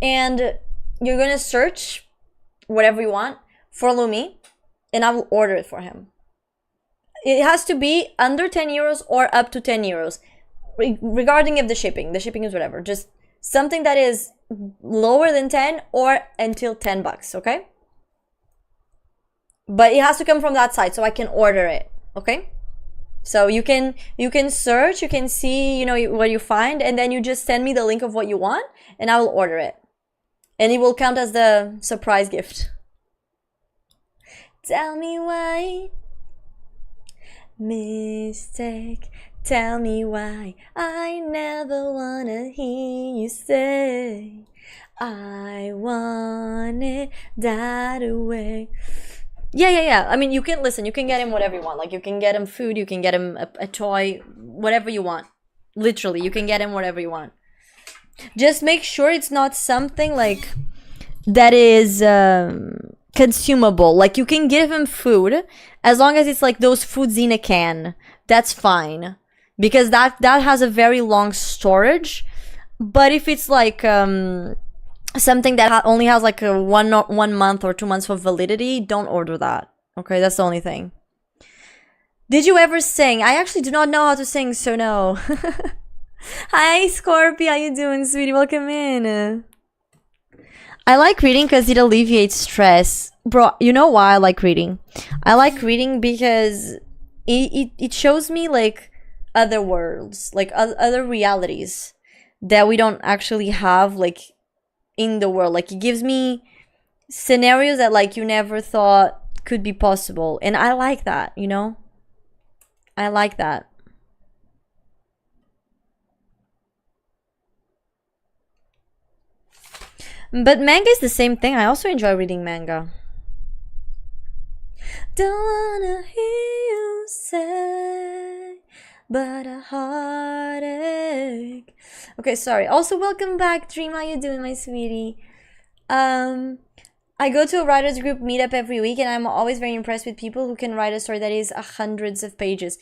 S2: And you're going to search whatever you want for Lumi, and I will order it for him. It has to be under 10 euros or up to 10 euros. Regarding of the shipping is whatever. Just something that is lower than 10 or until $10, okay? But it has to come from that site so I can order it, okay? So you can search, you can see, you know, what you find, and then you just send me the link of what you want, and I will order it. And it will count as the surprise gift. Tell me why. Mistake. Tell me why. I never wanna hear you say I want it that way. Yeah. I mean, you can listen. You can get him whatever you want. Like, you can get him food. You can get him a toy. Whatever you want. Literally, you can get him whatever you want. Just make sure it's not something like that is consumable. Like, you can give him food as long as it's like those foods in a can. That's fine, because that has a very long storage. But if it's like something that only has like a 1 month or 2 months of validity, don't order that. Okay, that's the only thing. Did you ever sing? I actually do not know how to sing, so no. Hi, Scorpio. How you doing, sweetie? Welcome in. I like reading because it alleviates stress. Bro, you know why I like reading? I like reading because it shows me like other worlds, like other realities that we don't actually have like in the world. Like, it gives me scenarios that like you never thought could be possible, and I like that, you know? I like that. But manga is the same thing. I also enjoy reading manga. Don't wanna hear you say, but a heartache. Okay, sorry. Also, welcome back, Dream. How you doing, my sweetie? I go to a writers group meetup every week, and I'm always very impressed with people who can write a story that is hundreds of pages.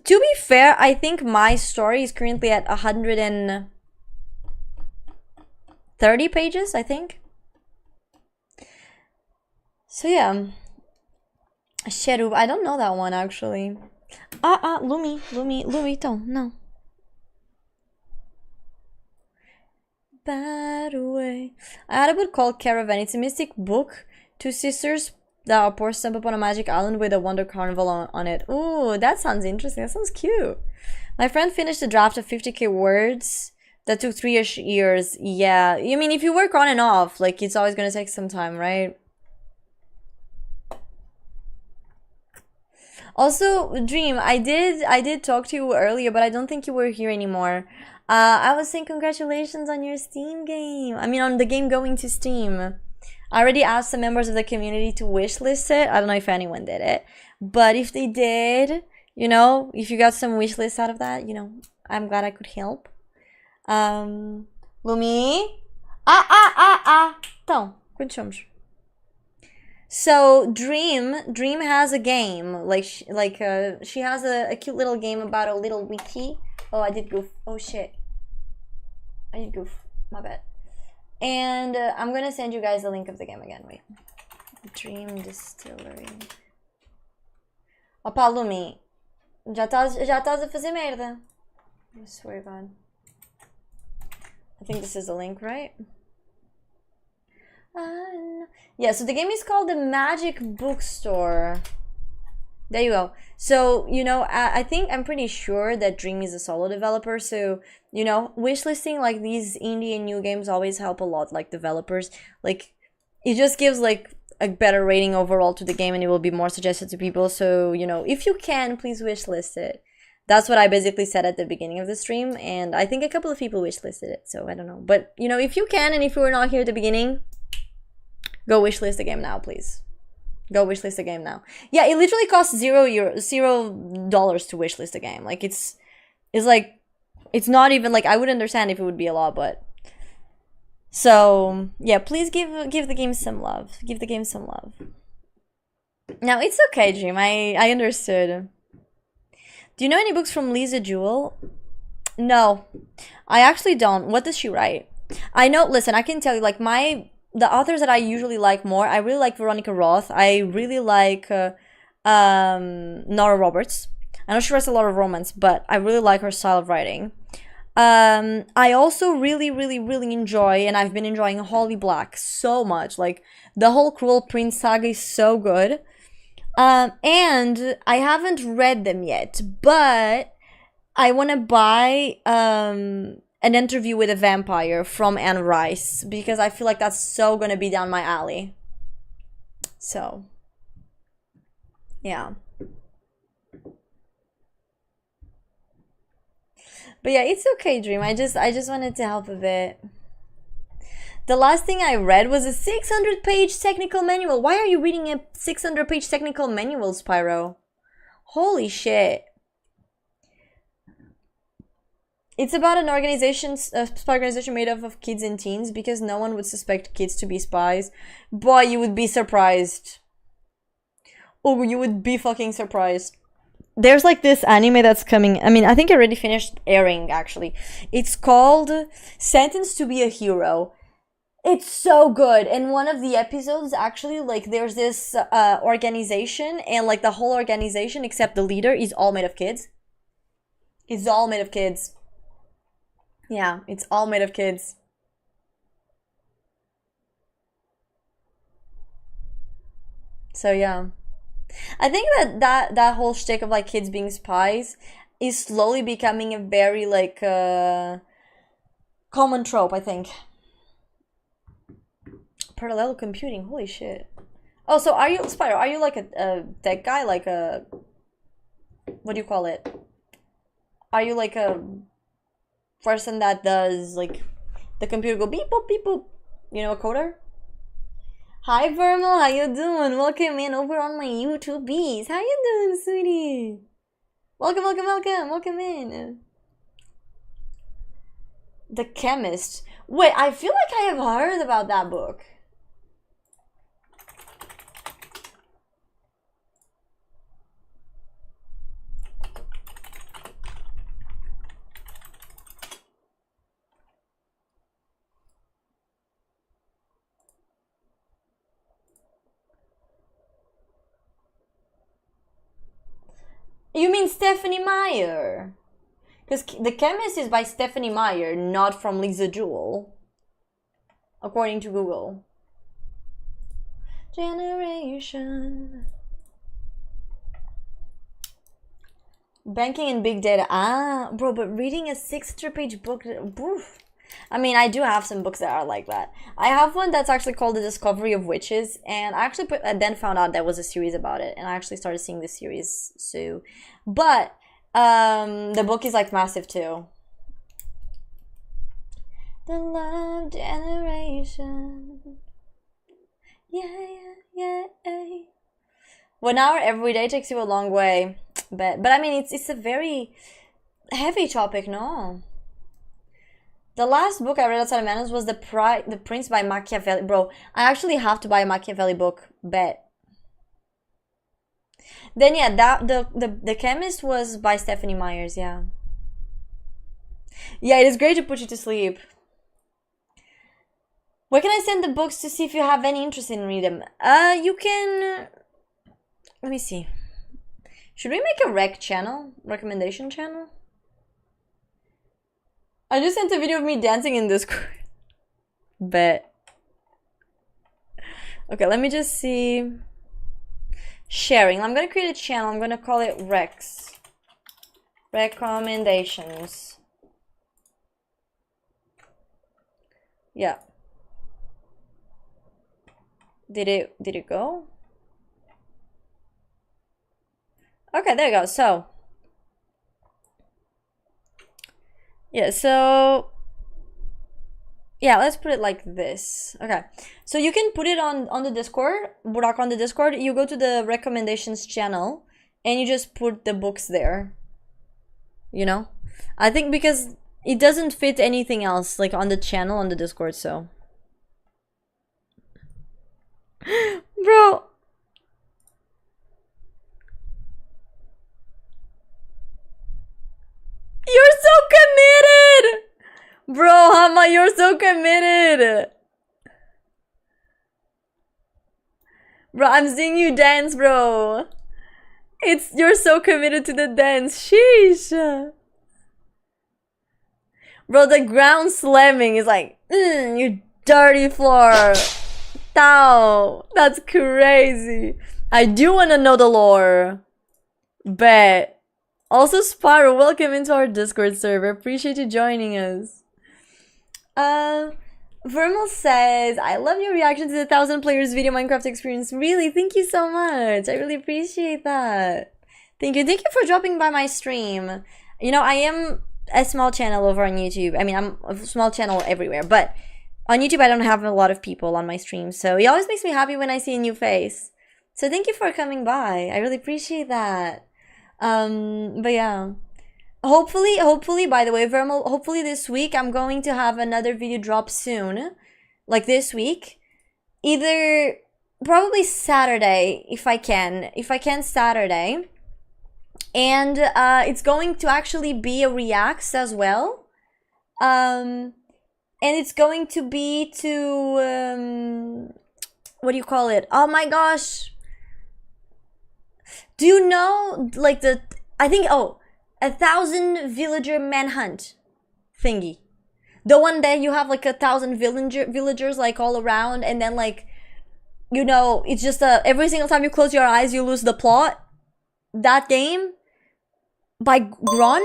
S2: To be fair, I think my story is currently at 130 pages, I think. So yeah. Cherub, I don't know that one actually. Lumi, no. Bad way. I had a book called Caravan. It's a mystic book. Two sisters that are poor stump upon a magic island with a wonder carnival on it. Ooh, that sounds interesting. That sounds cute. My friend finished a draft of 50k words that took 3-ish years. Yeah, I mean, if you work on and off, like, it's always gonna take some time, right? Also, Dream, I did talk to you earlier, but I don't think you were here anymore. I was saying congratulations on your Steam game. I mean, on the game going to Steam. I already asked some members of the community to wishlist it. I don't know if anyone did it. But if they did, you know, if you got some wishlist out of that, you know, I'm glad I could help. Lumi? Então, continuamos. So Dream has a game. She has a cute little game about a little wiki. Oh, I did goof. Oh shit. I did goof. My bad. And I'm gonna send you guys the link of the game again. Wait. Dream Distillery. Opa, Lumi. Já estás a fazer merda. I swear to God. I think this is the link, right? Yeah, so the game is called the Magic Bookstore. There you go. So, you know, I'm pretty sure that Dream is a solo developer. So, you know, wishlisting like these indie and new games always help a lot, like developers. Like, it just gives like a better rating overall to the game, and it will be more suggested to people. So, you know, if you can, please wishlist it. That's what I basically said at the beginning of the stream, and I think a couple of people wishlisted it, so I don't know. But, you know, if you can, and if you were not here at the beginning, go wishlist the game now, please. Go wishlist the game now. Yeah, it literally costs $0 to wishlist the game. Like, it's like, it's not even, like, I would understand if it would be a lot, but... So, yeah, please give the game some love. Give the game some love. Now, it's okay, Dream. I understood. Do you know any books from Lisa Jewell? No, I actually don't. What does she write? I know, listen, I can tell you, like, the authors that I usually like more, I really like Veronica Roth. I really like Nora Roberts. I know she writes a lot of romance, but I really like her style of writing. I also really enjoy, and I've been enjoying Holly Black so much. Like, the whole Cruel Prince saga is so good. And I haven't read them yet, but I want to buy An Interview with a Vampire from Anne Rice, because I feel like that's so gonna be down my alley. So, yeah. But yeah, it's okay, Dream. I just wanted to help a bit. The last thing I read was a 600-page technical manual. Why are you reading a 600-page technical manual, Spyro? Holy shit. It's about an organization, a spy organization made up of kids and teens, because no one would suspect kids to be spies. Boy, you would be surprised. Oh, you would be fucking surprised. There's like this anime that's coming. I mean, I think it already finished airing, actually. It's called Sentenced to be a Hero. It's so good. And one of the episodes, actually, like, there's this organization, and like the whole organization, except the leader, is all made of kids. It's all made of kids. Yeah, it's all made of kids. So yeah. I think that whole shtick of like kids being spies is slowly becoming a very like common trope, I think. Parallel computing, holy shit. Oh, so are you, Spyro, are you like a tech guy, like a, what do you call it? Are you like a person that does like the computer go beep boop beep boop? You know, a coder? Hi Vermal, how you doing? Welcome in over on my YouTube bees. How you doing, sweetie? Welcome, welcome, welcome, welcome in. The Chemist. Wait, I feel like I have heard about that book. You mean Stephanie Meyer? Because The Chemist is by Stephanie Meyer, not from Lisa Jewell. According to Google. Generation. Banking and big data. Ah, bro, but reading a 600-page book. Oof. I mean, I do have some books that are like that. I have one that's actually called The Discovery of Witches, and I actually then found out there was a series about it, and I actually started seeing the series. So, but the book is like massive too. The Love Generation. Yeah. 1 hour every day takes you a long way, but I mean it's a very heavy topic, no? The last book I read outside of Manos was The Prince by Machiavelli. Bro, I actually have to buy a Machiavelli book. Bet. Then yeah, the Chemist was by Stephanie Myers, yeah. Yeah, it is great to put you to sleep. Where can I send the books to see if you have any interest in reading them? You can... Let me see. Should we make a recommendation channel? I just sent a video of me dancing in Discord. Bet. Okay, let me just see. Sharing. I'm gonna create a channel. I'm gonna call it Rex. Recommendations. Yeah. Did it go? Okay, there you go. So yeah, so yeah, let's put it like this. Okay, so you can put it on the Discord, Burak, on the Discord. You go to the recommendations channel and you just put the books there, you know. I think because it doesn't fit anything else like on the channel on the Discord. So bro, you're so committed! Bro, Hama, you're so committed! Bro, I'm seeing you dance, bro. You're so committed to the dance. Sheesh. Bro, the ground slamming is like, you dirty floor. Ow, that's crazy. I do want to know the lore. Bet. Also, Spyro, welcome into our Discord server. Appreciate you joining us. Vermal says, I love your reaction to the 1,000 players video Minecraft experience. Really, thank you so much. I really appreciate that. Thank you. Thank you for dropping by my stream. You know, I am a small channel over on YouTube. I mean, I'm a small channel everywhere, but on YouTube, I don't have a lot of people on my stream. So it always makes me happy when I see a new face. So thank you for coming by. I really appreciate that. But yeah, hopefully, by the way, Vermal, hopefully this week I'm going to have another video drop soon. Like this week. Either, probably Saturday, if I can. If I can, Saturday. And it's going to actually be a reacts as well. And it's going to be to, what do you call it? Oh my gosh. Do you know, like I think, 1,000 villager manhunt thingy. The one that you have like 1,000 villagers like all around, and then like, you know, it's just every single time you close your eyes, you lose the plot. That game by Gron.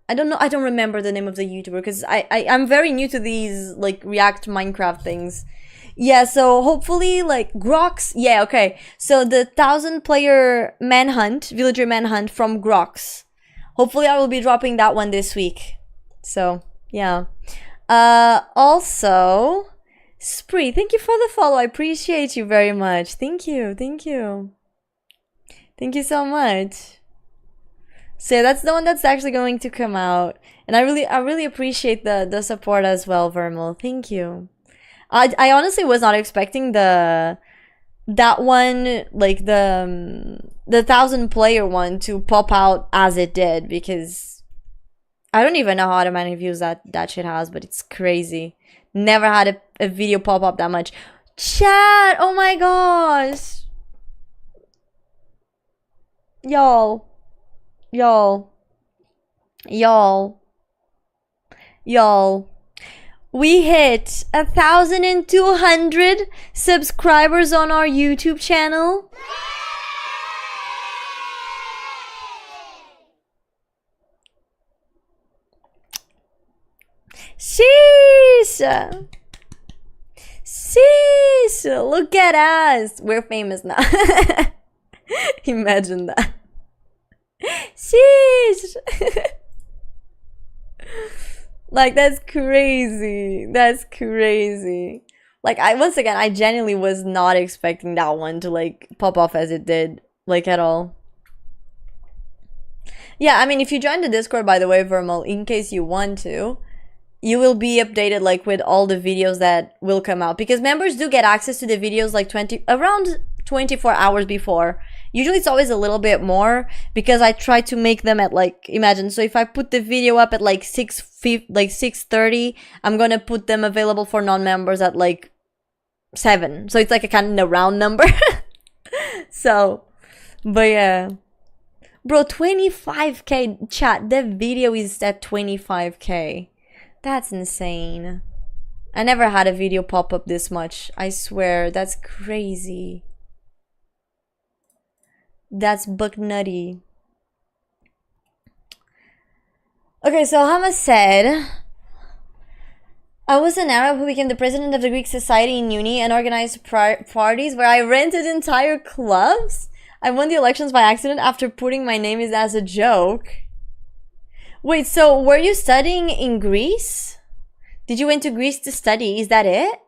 S2: I don't know. I don't remember the name of the YouTuber because I'm very new to these like React Minecraft things. Yeah, so hopefully like Grox. Yeah, okay. So the 1,000-player manhunt, villager manhunt from Grox. Hopefully I will be dropping that one this week. So yeah. Also, Spree, thank you for the follow. I appreciate you very much. Thank you. Thank you so much. So that's the one that's actually going to come out, and I really appreciate the support as well, Vermal. Thank you. I honestly was not expecting that one, like the 1,000-player one, to pop out as it did, because I don't even know how many views that shit has, but it's crazy. Never had a video pop up that much. Chat! Oh my gosh! Y'all. We hit 1,200 subscribers on our YouTube channel. Sheesh! Look at us! We're famous now. Imagine that. Sheesh! Like, that's crazy. That's crazy. Like, once again, I genuinely was not expecting that one to, like, pop off as it did. Like, at all. Yeah, I mean, if you join the Discord, by the way, Vermal, in case you want to, you will be updated, like, with all the videos that will come out. Because members do get access to the videos, like, around 24 hours before. Usually it's always a little bit more, because I try to make them at, like, imagine, so if I put the video up at like 6:30, I'm gonna put them available for non-members at like 7. So it's like a kind of round number. So, but yeah. Bro, 25k, chat, the video is at 25k. That's insane. I never had a video pop up this much. I swear, that's crazy. That's buck nutty. Okay, so Hama said, I was an Arab who became the president of the Greek society in uni and organized parties where I rented entire clubs. I won the elections by accident after putting my name in as a joke. Wait, so were you studying in Greece? Did you went to Greece to study? Is that it?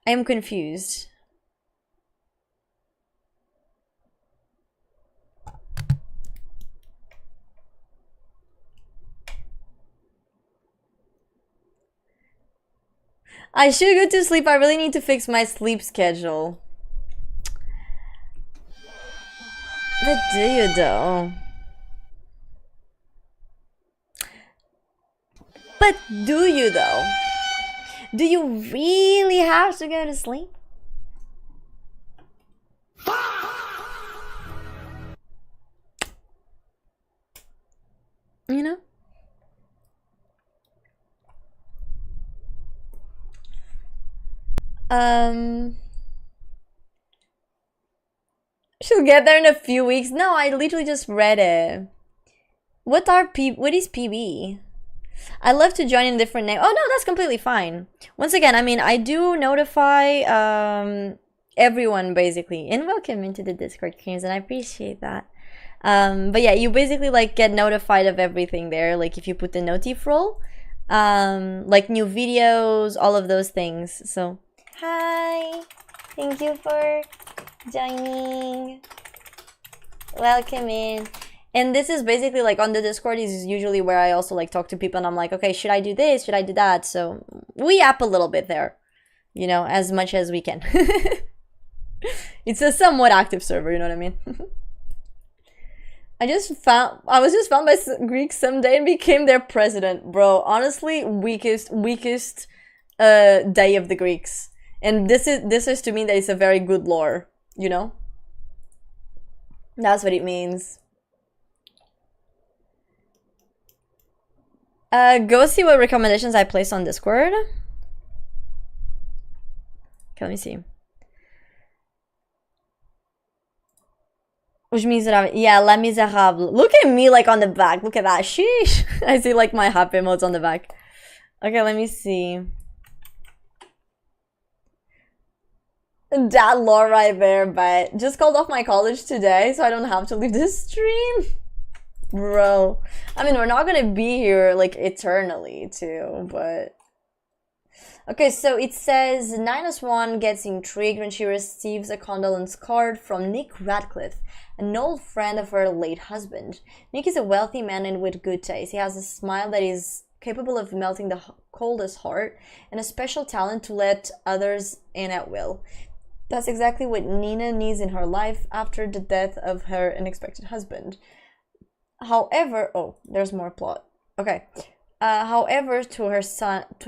S2: I am confused. I should go to sleep. I really need to fix my sleep schedule. But do you though? But do you though? Do you really have to go to sleep? You know? She'll get there in a few weeks. No, I literally just read it. What is PB? I love to join in different name. Oh no, that's completely fine. Once again, I mean, I do notify everyone basically, and welcome into the Discord, Creams, and I appreciate that. But yeah, you basically like get notified of everything there. Like if you put the notif roll, like new videos, all of those things. So hi, thank you for joining. Welcome in. And this is basically like on the Discord is usually where I also like talk to people and I'm like, okay, should I do this? Should I do that? So we yap a little bit there, you know, as much as we can. It's a somewhat active server, you know what I mean? I was just found by Greeks someday and became their president, bro. Honestly, weakest day of the Greeks. And this is to me that it's a very good lore, you know? That's what it means. Go see what recommendations I placed on Discord. Okay, let me see. Os Misérables. Yeah, Les Miserables. Look at me like on the back. Look at that. Sheesh. I see like my happy emotes on the back. Okay, let me see. That lore right there, but just called off my college today, so I don't have to leave the stream. Bro. I mean, we're not gonna be here, like, eternally, too, but... Okay, so it says, Nina Swan gets intrigued when she receives a condolence card from Nick Radcliffe, an old friend of her late husband. Nick is a wealthy man and with good taste. He has a smile that is capable of melting the coldest heart, and a special talent to let others in at will. That's exactly what Nina needs in her life after the death of her unexpected husband. However, oh, there's more plot. Okay. However, to her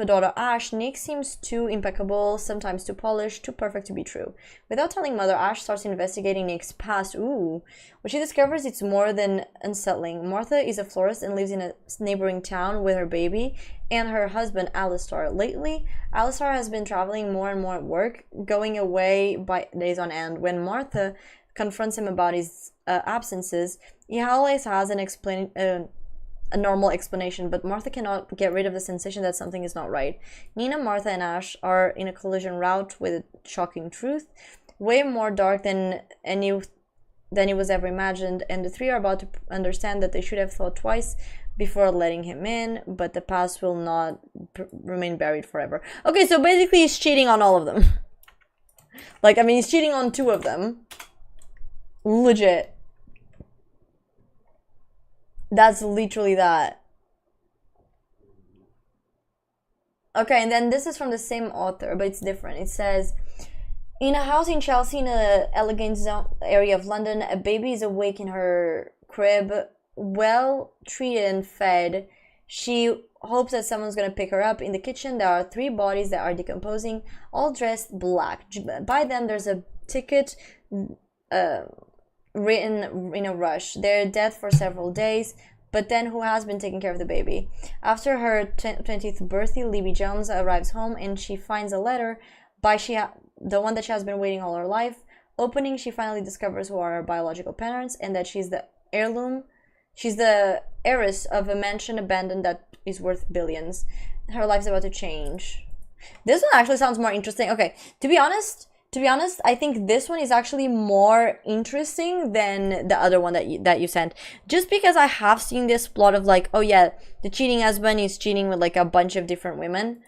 S2: daughter Ash, Nick seems too impeccable, sometimes too polished, too perfect to be true. Without telling Mother, Ash starts investigating Nick's past. Ooh. What she discovers, it's more than unsettling. Martha is a florist and lives in a neighboring town with her baby and her husband, Alistair. Lately, Alistair has been traveling more and more at work, going away by days on end. When Martha confronts him about his absences, he always has a normal explanation, but Martha cannot get rid of the sensation that something is not right. Nina, Martha, and Ash are in a collision route with a shocking truth, way more dark than it was ever imagined, and the three are about to understand that they should have thought twice before letting him in, but the past will not remain buried forever. Okay, so basically he's cheating on all of them. Like, I mean, he's cheating on two of them. Legit. That's literally that. Okay, and then this is from the same author, but it's different. It says, in a house in Chelsea, in an elegant area of London, a baby is awake in her crib, well treated and fed. She hopes that someone's gonna pick her up. In the kitchen, there are three bodies that are decomposing, all dressed black. By them, there's a ticket written in a rush. They're dead for several days, but then who has been taking care of the baby? After her 20th birthday, Libby Jones arrives home and she finds a letter by the one that she has been waiting all her life. Opening, she finally discovers who are her biological parents and that she's the heirloom. She's the heiress of a mansion abandoned that is worth billions. Her life's about to change. This one actually sounds more interesting. Okay, to be honest, I think this one is actually more interesting than the other one that you sent. Just because I have seen this plot of like, oh yeah, the cheating husband is cheating with like a bunch of different women.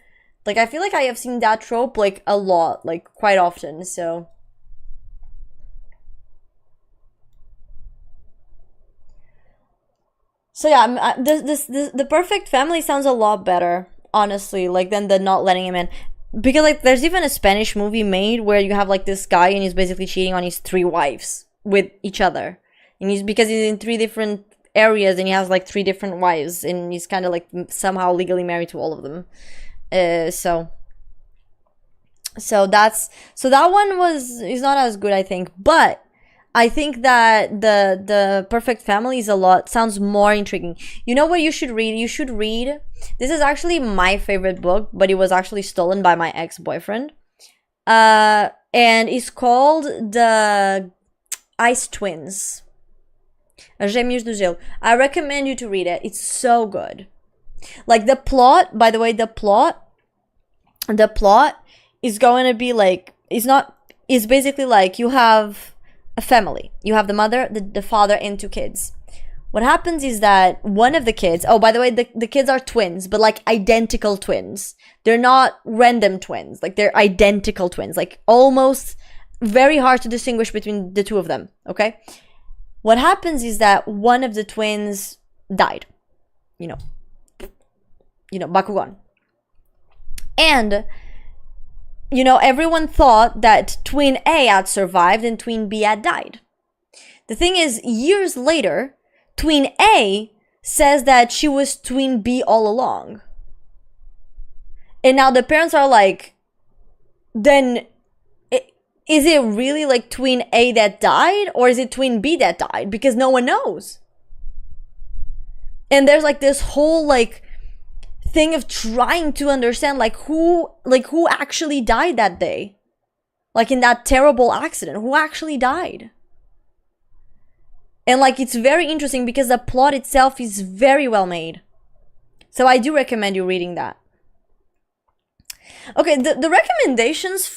S2: Like, I feel like I have seen that trope like a lot, like quite often, so. So yeah, the perfect family sounds a lot better, honestly, like than the not letting him in. Because like there's even a Spanish movie made where you have like this guy and he's basically cheating on his three wives with each other, and because he's in three different areas and he has like three different wives and he's kind of like somehow legally married to all of them. So that one is not as good, I think, but I think that the perfect family is sounds more intriguing. You know what you should read? You should read, this is actually my favorite book, but it was actually stolen by my ex-boyfriend. And it's called The Ice Twins. Gêmeos do Gelo. I recommend you to read it. It's so good. Like the plot, by the way, the plot is going to be like, it's basically like you have a family. You have the mother, the father, and two kids. What happens is that one of the kids, oh, by the way, the kids are twins, but like identical twins. They're not random twins. Like they're identical twins. Like almost very hard to distinguish between the two of them, okay? what happens is that one of the twins died. You know, Bakugan. And, you know, everyone thought that twin A had survived and twin B had died. The thing is, years later, twin A says that she was twin B all along. And now the parents are like, then is it really like twin A that died, or is it twin B that died? Because no one knows. And there's like this whole like thing of trying to understand like who actually died that day, like in that terrible accident, who actually died. And like it's very interesting because the plot itself is very well made, so I do recommend you reading that. Okay, the recommendations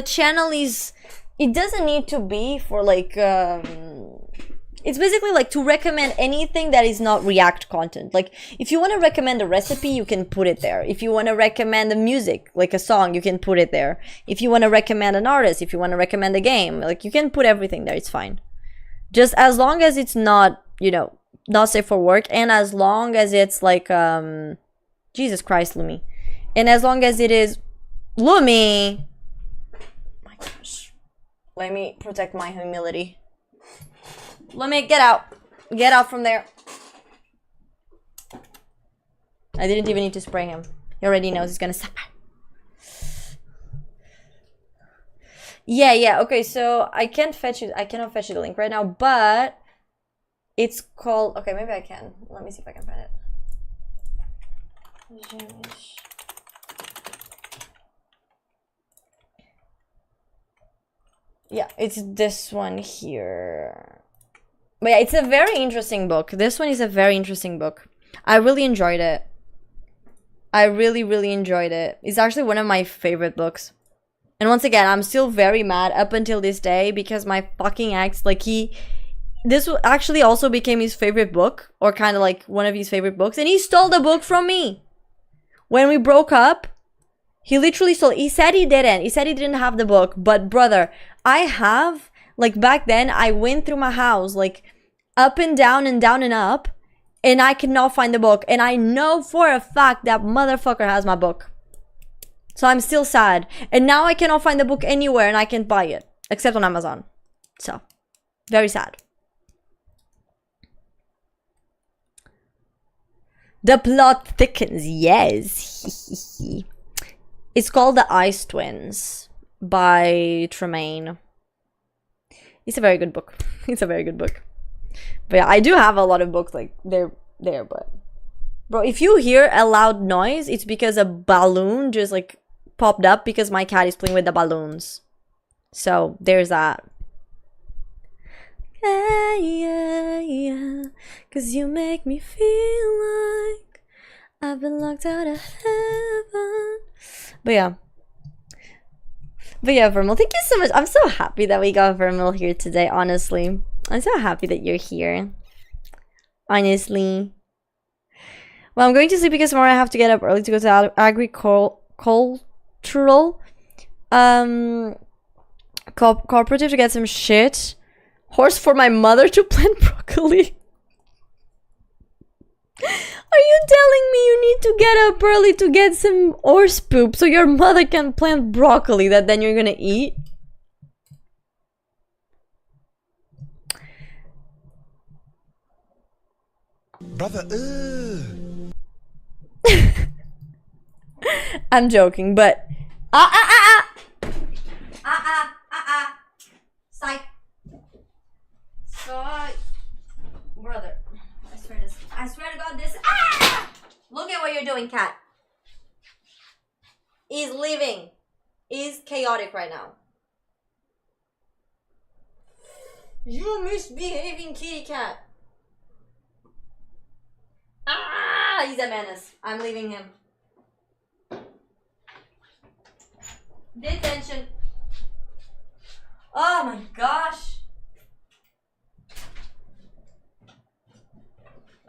S2: channel is, it doesn't need to be for like it's basically like to recommend anything that is not React content. Like if you want to recommend a recipe, you can put it there. If you want to recommend a music, like a song, you can put it there. If you want to recommend an artist, if you want to recommend a game, like you can put everything there. It's fine. Just as long as it's not, you know, not safe for work, and as long as it's like Jesus Christ, Lumi. And as long as it is Lumi. My gosh. Let me protect my humility. Let me get out. Get out from there. I didn't even need to spray him. He already knows he's gonna suffer. Yeah, okay, so I cannot fetch you the link right now, but it's called, okay, maybe I can. Let me see if I can find it. Yeah, it's this one here. But yeah, it's a very interesting book. This one is a very interesting book. I really enjoyed it. I really, really enjoyed it. It's actually one of my favorite books. And once again, I'm still very mad up until this day because my fucking ex, like this actually also became his favorite book, or kind of like one of his favorite books, and he stole the book from me. When we broke up, he literally stole, he said he didn't have the book, but brother, I have, like back then, I went through my house, like up and down and down and up, and I cannot find the book, and I know for a fact that motherfucker has my book. So I'm still sad, and now I cannot find the book anywhere, and I can't buy it, except on Amazon. So, very sad. The plot thickens, yes. It's called The Ice Twins by Tremaine. It's a very good book. It's a very good book. But yeah, I do have a lot of books like they're there, but bro, if you hear a loud noise, it's because a balloon just like popped up because my cat is playing with the balloons. So there's that. Yeah, 'cause you make me feel like I've been locked out of heaven. But yeah, Vermil, thank you so much. I'm so happy that we got Vermil here today, honestly. I'm so happy that you're here. Honestly. Well, I'm going to sleep because tomorrow I have to get up early to go to agricultural cooperative to get some shit. Horse for my mother to plant broccoli. Are you telling me you need to get up early to get some horse poop so your mother can plant broccoli that then you're gonna eat?
S5: Brother,
S2: I'm joking, but Psych. Brother, I swear to God, this. Look at what you're doing, cat. He's leaving. He's chaotic right now. You misbehaving kitty cat. He's a menace. I'm leaving him. Detention. Oh my gosh.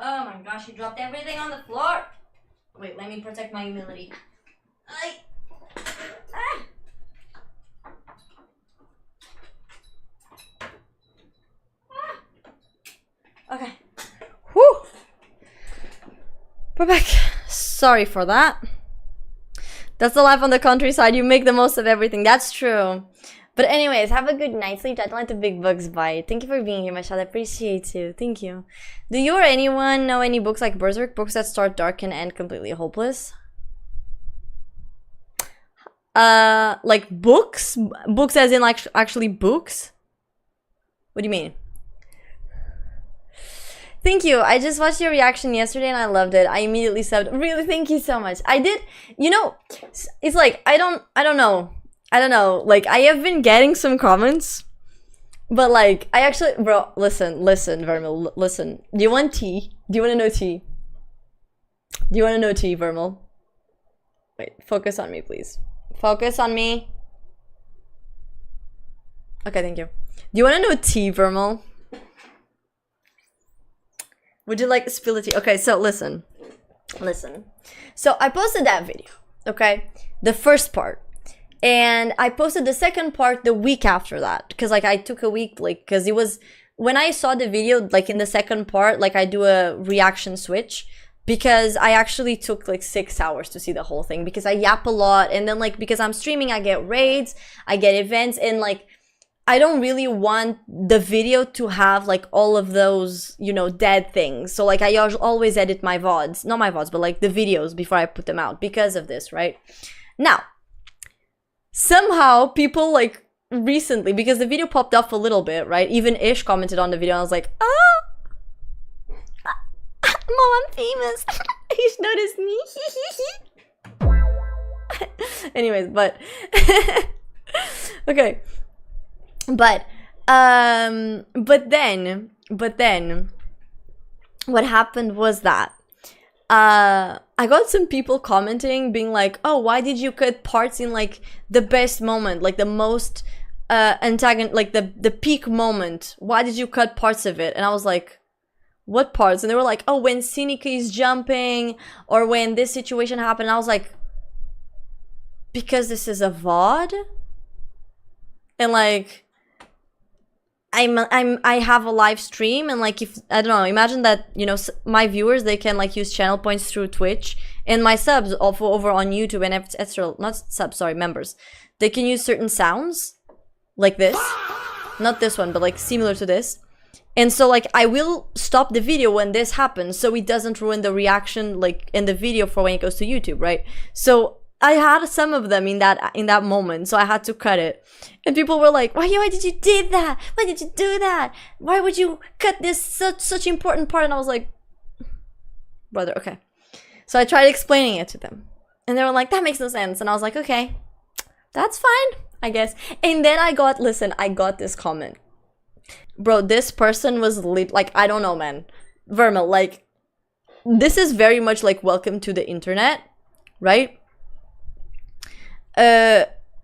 S2: Oh my gosh, he dropped everything on the floor. Wait, let me protect my humility. Okay. Whew. We're back. Sorry for that. That's the life on the countryside. You make the most of everything. That's true. But anyways, have a good night. Sleep tight. Don't let the big bugs bite. Thank you for being here, Mashad. I appreciate you. Thank you. Do you or anyone know any books like Berserk? Books that start dark and end completely hopeless? Like books? Books as in like actually books? What do you mean? Thank you. I just watched your reaction yesterday and I loved it. I immediately subbed. Really, thank you so much. I did, you know, it's like, I don't know. Like, I have been getting some comments, but like, I actually, bro, listen, Vermil, listen. Do you want tea? Do you want to know tea? Do you want to know tea, Vermil? Wait, focus on me, please. Focus on me. Okay, thank you. Do you want to know tea, Vermil? Would you like to spill the tea? Okay, so listen. So I posted that video, okay? The first part. And I posted the second part the week after that. Because like I took a week, like, because it was, when I saw the video, like in the second part, like I do a reaction switch. Because I actually took like 6 hours to see the whole thing. Because I yap a lot. And then like, because I'm streaming, I get raids, I get events. And like, I don't really want the video to have like all of those, you know, dead things. So like I always edit my VODs, not my VODs, but like the videos before I put them out because of this, right? Now, somehow people like recently, because the video popped off a little bit, right? Even Ish commented on the video and I was like, oh, Mom, I'm famous. Ish noticed me. Anyways, but okay. But then what happened was that I got some people commenting being like, oh, why did you cut parts in like the best moment, like the most antagonist, like the peak moment? Why did you cut parts of it? And I was like, what parts? And they were like, oh, when Seneca is jumping or when this situation happened. And I was like, because this is a VOD? And like, I have a live stream, and like, if I don't know, imagine that, you know, my viewers, they can like use channel points through Twitch, and my subs over on YouTube and etc. Not subs, sorry, members. They can use certain sounds like this, not this one, but like similar to this. And so like I will stop the video when this happens, so it doesn't ruin the reaction like in the video for when it goes to YouTube, right? So I had some of them in that moment, so I had to cut it. And people were like, why did you do that? Why did you do that? Why would you cut this such important part? And I was like, brother, okay. So I tried explaining it to them. And they were like, that makes no sense. And I was like, okay, that's fine, I guess. And then I got this comment. Bro, this person was like, I don't know, man. Vermil, like, this is very much like welcome to the internet, right?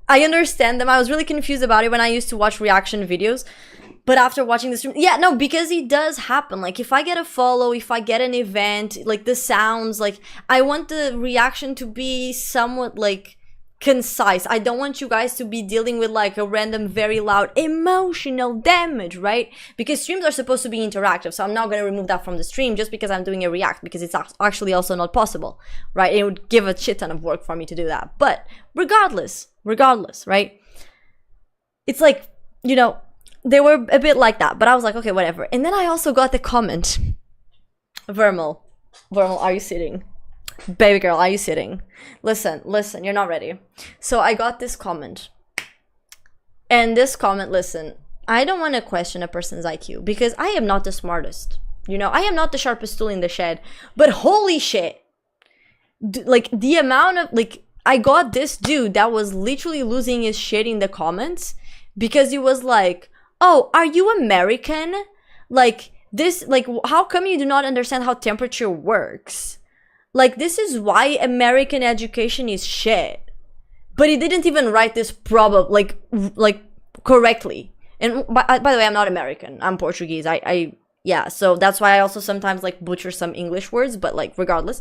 S2: I understand them. I was really confused about it when I used to watch reaction videos, but after watching this, yeah, no, because it does happen. Like, if I get a follow, if I get an event, like the sounds, like I want the reaction to be somewhat like concise. I don't want you guys to be dealing with like a random, very loud emotional damage, right? Because streams are supposed to be interactive, so I'm not going to remove that from the stream just because I'm doing a react, because it's actually also not possible, right? It would give a shit ton of work for me to do that. But regardless, right? It's like, you know, they were a bit like that, but I was like, okay, whatever. And then I also got the comment, Vermil, are you sitting? Baby girl, are you sitting? Listen, you're not ready. So I got this comment. And this comment, listen, I don't want to question a person's IQ because I am not the smartest. You know, I am not the sharpest tool in the shed. But holy shit. Like, the amount of, like, I got this dude that was literally losing his shit in the comments because he was like, oh, are you American? Like, this, like, how come you do not understand how temperature works? Like, this is why American education is shit. But he didn't even write this like correctly. And by the way, I'm not American. I'm Portuguese. Yeah, so that's why I also sometimes like butcher some English words, but like regardless.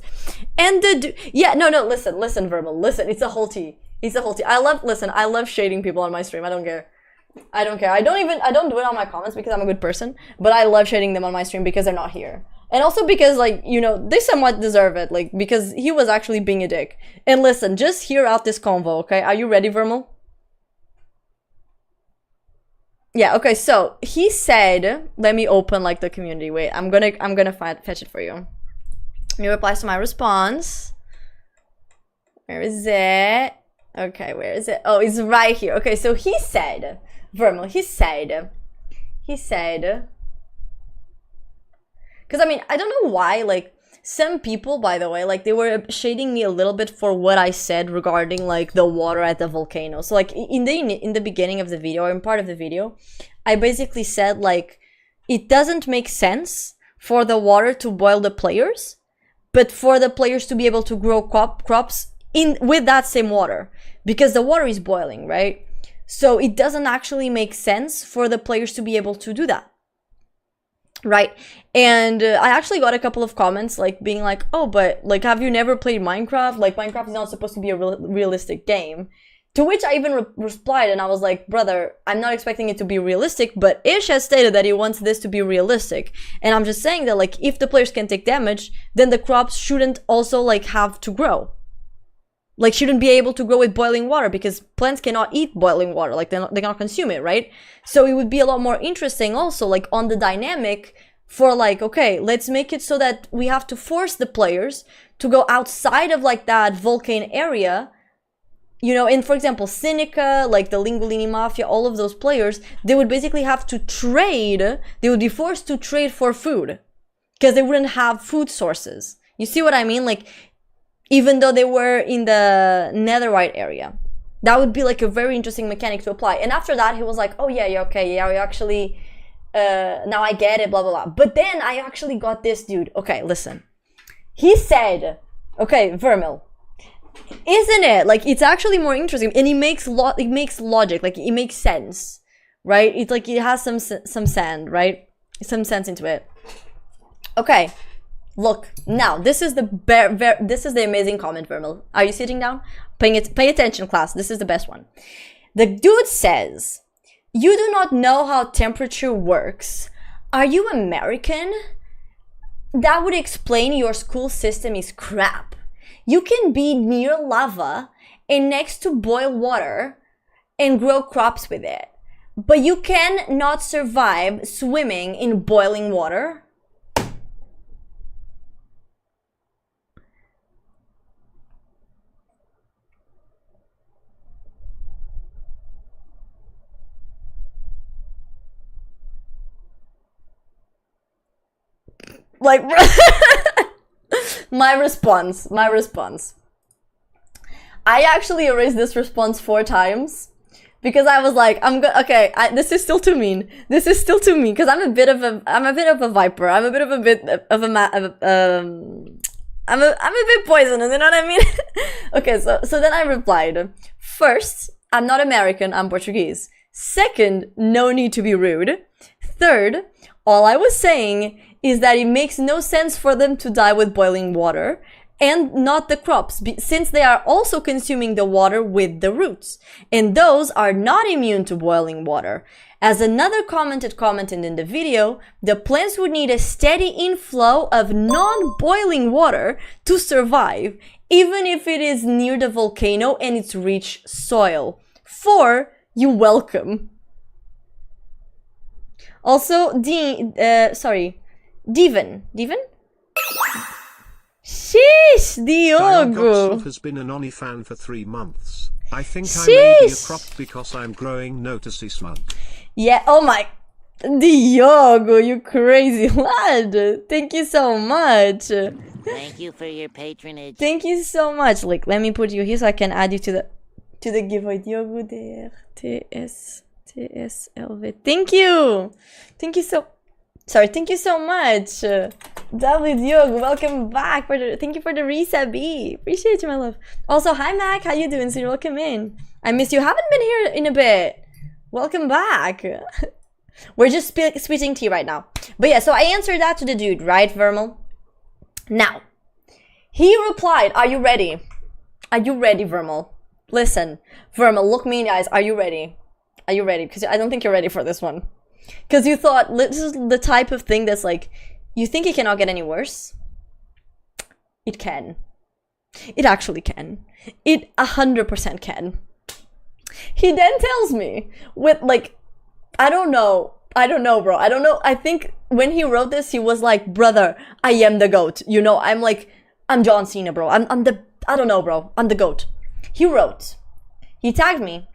S2: And listen, Vermil, listen, it's a whole tea. I love shading people on my stream. I don't care. I don't care. I don't do it on my comments because I'm a good person, but I love shading them on my stream because they're not here. And also because, like, you know, they somewhat deserve it, like, because he was actually being a dick. And listen, just hear out this convo, okay? Are you ready, Vermal? Yeah, okay, so he said, let me open, like, the community. Wait, I'm gonna fetch it for you. He replies to my response. Where is it? Okay, where is it? Oh, it's right here. Okay, so he said, Vermal, he said, because I mean, I don't know why, like, some people, by the way, like, they were shading me a little bit for what I said regarding, like, the water at the volcano. So, like, in the beginning of the video, or in part of the video, I basically said, like, it doesn't make sense for the water to boil the players, but for the players to be able to grow crops with that same water, because the water is boiling, right? So it doesn't actually make sense for the players to be able to do that. Right, and I actually got a couple of comments, like, being like, oh, but, like, have you never played Minecraft? Like, Minecraft is not supposed to be a realistic game. To which I even replied, and I was like, brother, I'm not expecting it to be realistic, but Ish has stated that he wants this to be realistic. And I'm just saying that, like, if the players can take damage, then the crops shouldn't also, like, have to grow. Like, shouldn't be able to grow with boiling water, because plants cannot eat boiling water, like, they cannot consume it, right? So it would be a lot more interesting also, like, on the dynamic for, like, okay, let's make it so that we have to force the players to go outside of, like, that volcano area, you know. And for example, Seneca, like the Lingolini Mafia, all of those players, they would basically have to trade, they would be forced to trade for food, because they wouldn't have food sources. You see what I mean? Like, even though they were in the netherite area. That would be, like, a very interesting mechanic to apply. And after that, he was like, oh, yeah, okay, yeah, you actually, now I get it, blah, blah, blah. But then I actually got this dude. Okay, listen. He said, okay, Vermil, isn't it? Like, it's actually more interesting. And it makes logic, like, it makes sense, right? It's like, it has some sand, right? Some sense into it. Okay. Look, now, this is the amazing comment, Vermil. Are you sitting down? Pay attention, class. This is the best one. The dude says, you do not know how temperature works. Are you American? That would explain your school system is crap. You can be near lava and next to boil water and grow crops with it. But you cannot survive swimming in boiling water. Like, my response. I actually erased this response 4 times because I was like, okay, this is still too mean. This is still too mean because I'm a bit of a viper. I'm a bit poisonous. You know what I mean? Okay, so then I replied. First, I'm not American. I'm Portuguese. Second, no need to be rude. Third, all I was saying is that it makes no sense for them to die with boiling water and not the crops, since they are also consuming the water with the roots, and those are not immune to boiling water. As another commented in the video, the plants would need a steady inflow of non-boiling water to survive, even if it is near the volcano and its rich soil. 4, you welcome. Also, Divan? Sheesh, Diogo!
S1: has been an Oni fan for 3 months. I think I may be a crop because I'm growing noticey smug.
S2: Yeah, oh my... Diogo, you crazy lad! Thank you so much!
S6: Thank you for your patronage.
S2: Thank you so much. Like, let me put you here so I can add you to the giveaway. Diogo TSLV. Thank you! Thank you so... Sorry, thank you so much. W Diogo, welcome back. Thank you for the reset, B. Appreciate you, my love. Also, hi Mac, how you doing? So you're welcome in. I miss you. Haven't been here in a bit. Welcome back. We're just switching tea right now. But yeah, so I answered that to the dude, right, Vermal? Now, he replied, are you ready? Are you ready, Vermal? Listen, Vermal, look me in the eyes. Are you ready? Are you ready? Because I don't think you're ready for this one. Because you thought this is the type of thing that's like, you think it cannot get any worse? It can. It actually can. It 100% can. He then tells me with like, I don't know, bro. I don't know. I think when he wrote this, he was like, brother, I am the GOAT. You know, I'm John Cena, bro. I don't know, bro. I'm the GOAT. He tagged me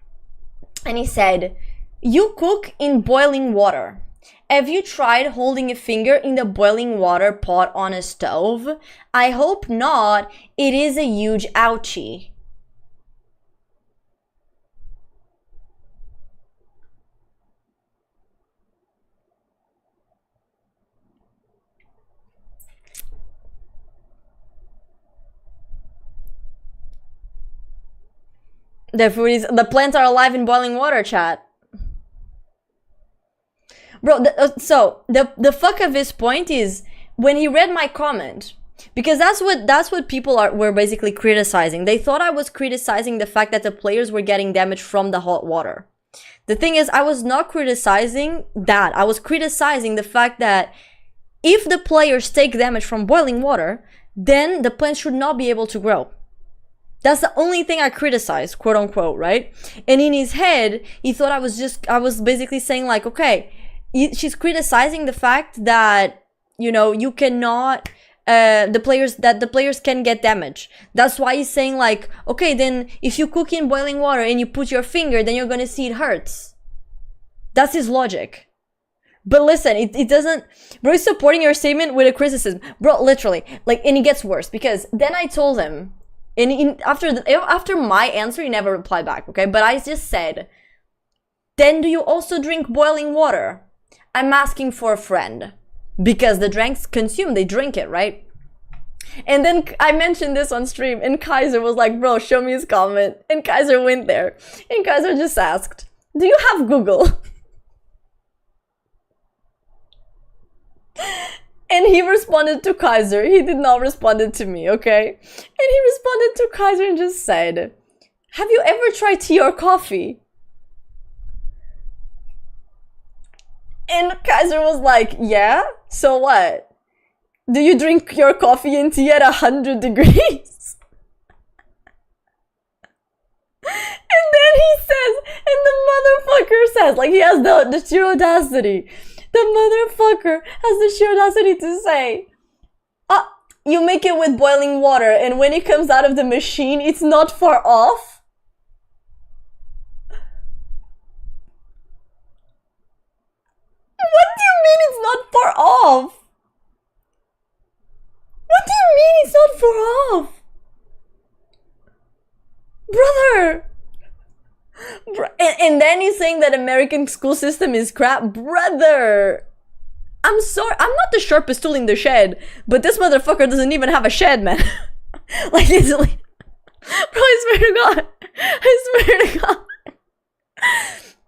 S2: and he said, you cook in boiling water. Have you tried holding a finger in the boiling water pot on a stove? I hope not. It is a huge ouchie. The plants are alive in boiling water, chat. Bro, so the fuck of his point is when he read my comment, because that's what people were basically criticizing. They thought I was criticizing the fact that the players were getting damage from the hot water. The thing is, I was not criticizing that. I was criticizing the fact that if the players take damage from boiling water, then the plants should not be able to grow. That's the only thing I criticized, quote unquote, right? And in his head, he thought I was basically saying like, okay, she's criticizing the fact that, you know, you cannot, the players can get damage. That's why he's saying like, okay, then if you cook in boiling water and you put your finger, then you're gonna see it hurts. That's his logic. But listen, it doesn't, bro, he's supporting your statement with a criticism. Bro, literally, like, and it gets worse because then I told him, and after my answer, he never replied back, okay? But I just said, then do you also drink boiling water? I'm asking for a friend. Because the drinks consume, they drink it, right? And then I mentioned this on stream, and Kaiser was like, bro, show me his comment. And Kaiser went there. And Kaiser just asked, do you have Google? And he responded to Kaiser. He did not respond to me, okay? And he responded to Kaiser and just said, have you ever tried tea or coffee? And Kaiser was like, yeah? So what? Do you drink your coffee and tea at 100 degrees? And then he says, and the motherfucker says, like he has the sheer audacity. The motherfucker has the sheer audacity to say, you make it with boiling water and when it comes out of the machine, it's not far off? What do you mean it's not far off? What do you mean it's not far off? Brother! And then he's saying that American school system is crap. Brother! I'm sorry, I'm not the sharpest tool in the shed, but this motherfucker doesn't even have a shed, man. Like, it's like... Bro, I swear to God. I swear to God.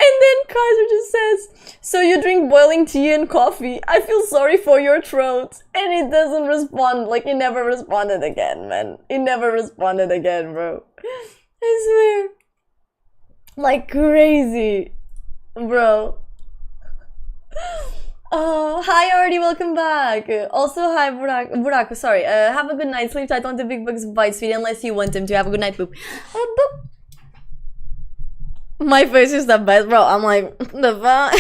S2: And then Kaiser just says, so you drink boiling tea and coffee. I feel sorry for your throat. And it doesn't respond. Like, he never responded again, man. He never responded again, bro. I swear. Like crazy. Bro. Oh, hi Artie, welcome back. Also, hi Burak, sorry. Have a good night. Sleep tight on the big bugs bite, sweetie, unless you want him to. Have a good night, boop. Boop. My face is the best, bro. I'm like, the fuck?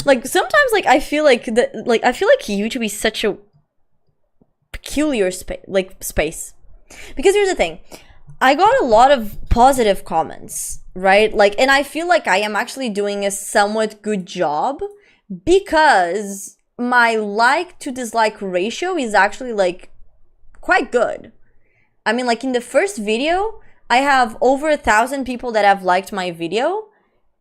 S2: Like, sometimes, like, I feel like YouTube is such a peculiar space. Because here's the thing. I got a lot of positive comments, right? Like, and I feel like I am actually doing a somewhat good job because my like to dislike ratio is actually, like, quite good. I mean, like, in the first video, I have over 1,000 people that have liked my video,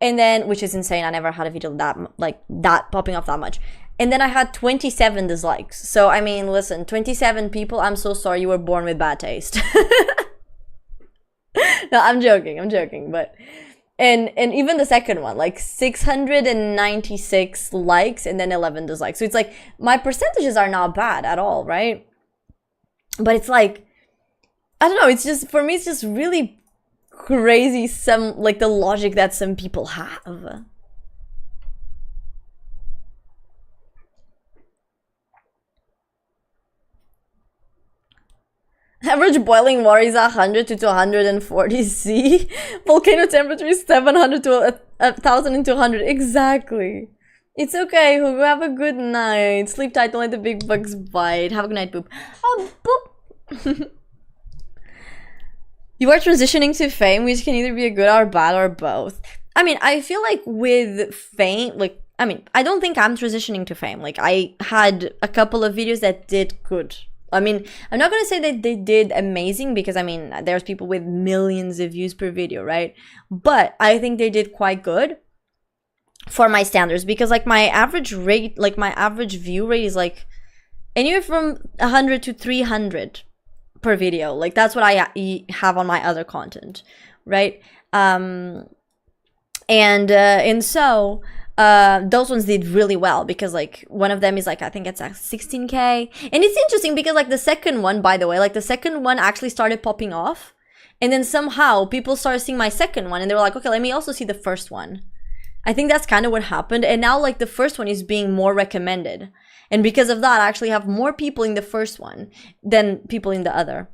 S2: and then, which is insane, I never had a video that popping off that much. And then I had 27 dislikes. So, I mean, listen, 27 people, I'm so sorry, you were born with bad taste. No, I'm joking, but... And even the second one, like 696 likes and then 11 dislikes. So it's like, my percentages are not bad at all, right? But it's like, I don't know, it's just, for me, it's just really crazy like the logic that some people have. Average boiling water is 100 to 240 C. Volcano temperature is 700 to 1200. Exactly. It's okay, Hugo. Have a good night. Sleep tight, don't let the big bugs bite. Have a good night, Boop. Oh, Boop. You are transitioning to fame, which can either be a good or bad or both. I mean, I feel like with fame, like, I mean, I don't think I'm transitioning to fame. Like, I had a couple of videos that did good. I mean, I'm not gonna say that they did amazing because, I mean, there's people with millions of views per video, right? But I think they did quite good for my standards because, like, my average rate, like, my average view rate is, like, anywhere from 100 to 300 per video. Like, that's what I have on my other content, right? And so those ones did really well because, like, one of them is, like, I think it's 16K. And it's interesting because, like, the second one, by the way, like, the second one actually started popping off, and then somehow people started seeing my second one and they were like, okay, let me also see the first one. I think that's kind of what happened, and now, like, the first one is being more recommended. And because of that, I actually have more people in the first one than people in the other.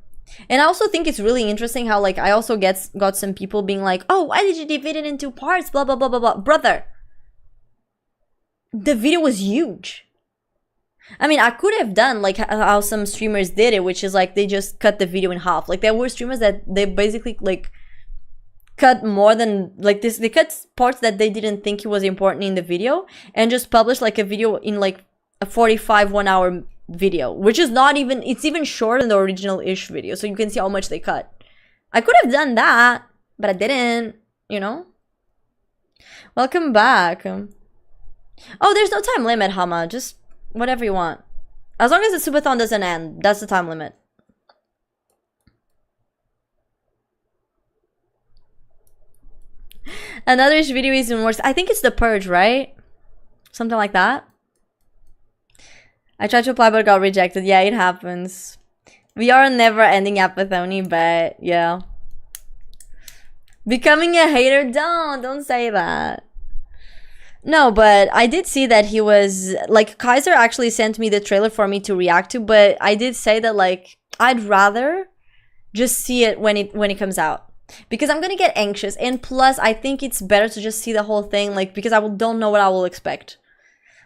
S2: And I also think it's really interesting how, like, I also got some people being like, oh, why did you divide it into parts? Blah, blah, blah, blah, blah. Brother, the video was huge. I mean, I could have done, like, how some streamers did it, which is, like, they just cut the video in half. Like, there were streamers that they basically, like, cut more than, like, this. They cut parts that they didn't think it was important in the video and just published, like, a video in, like, a 45 1-hour video, which is not even, it's even shorter than the original-ish video, so you can see how much they cut. I could have done that, but I didn't, you know? Welcome back. Oh, there's no time limit, Hama. Just whatever you want. As long as the subathon doesn't end, that's the time limit. Another video is even worse. I think it's The Purge, right? Something like that. I tried to apply but got rejected. Yeah, it happens. We are a never-ending yappathony, but yeah. Becoming a hater? Don't say that. No, but I did see that he was, like, Kaiser actually sent me the trailer for me to react to, but I did say that, like, I'd rather just see it when it comes out. Because I'm gonna get anxious, and plus I think it's better to just see the whole thing, like, because I don't know what I will expect.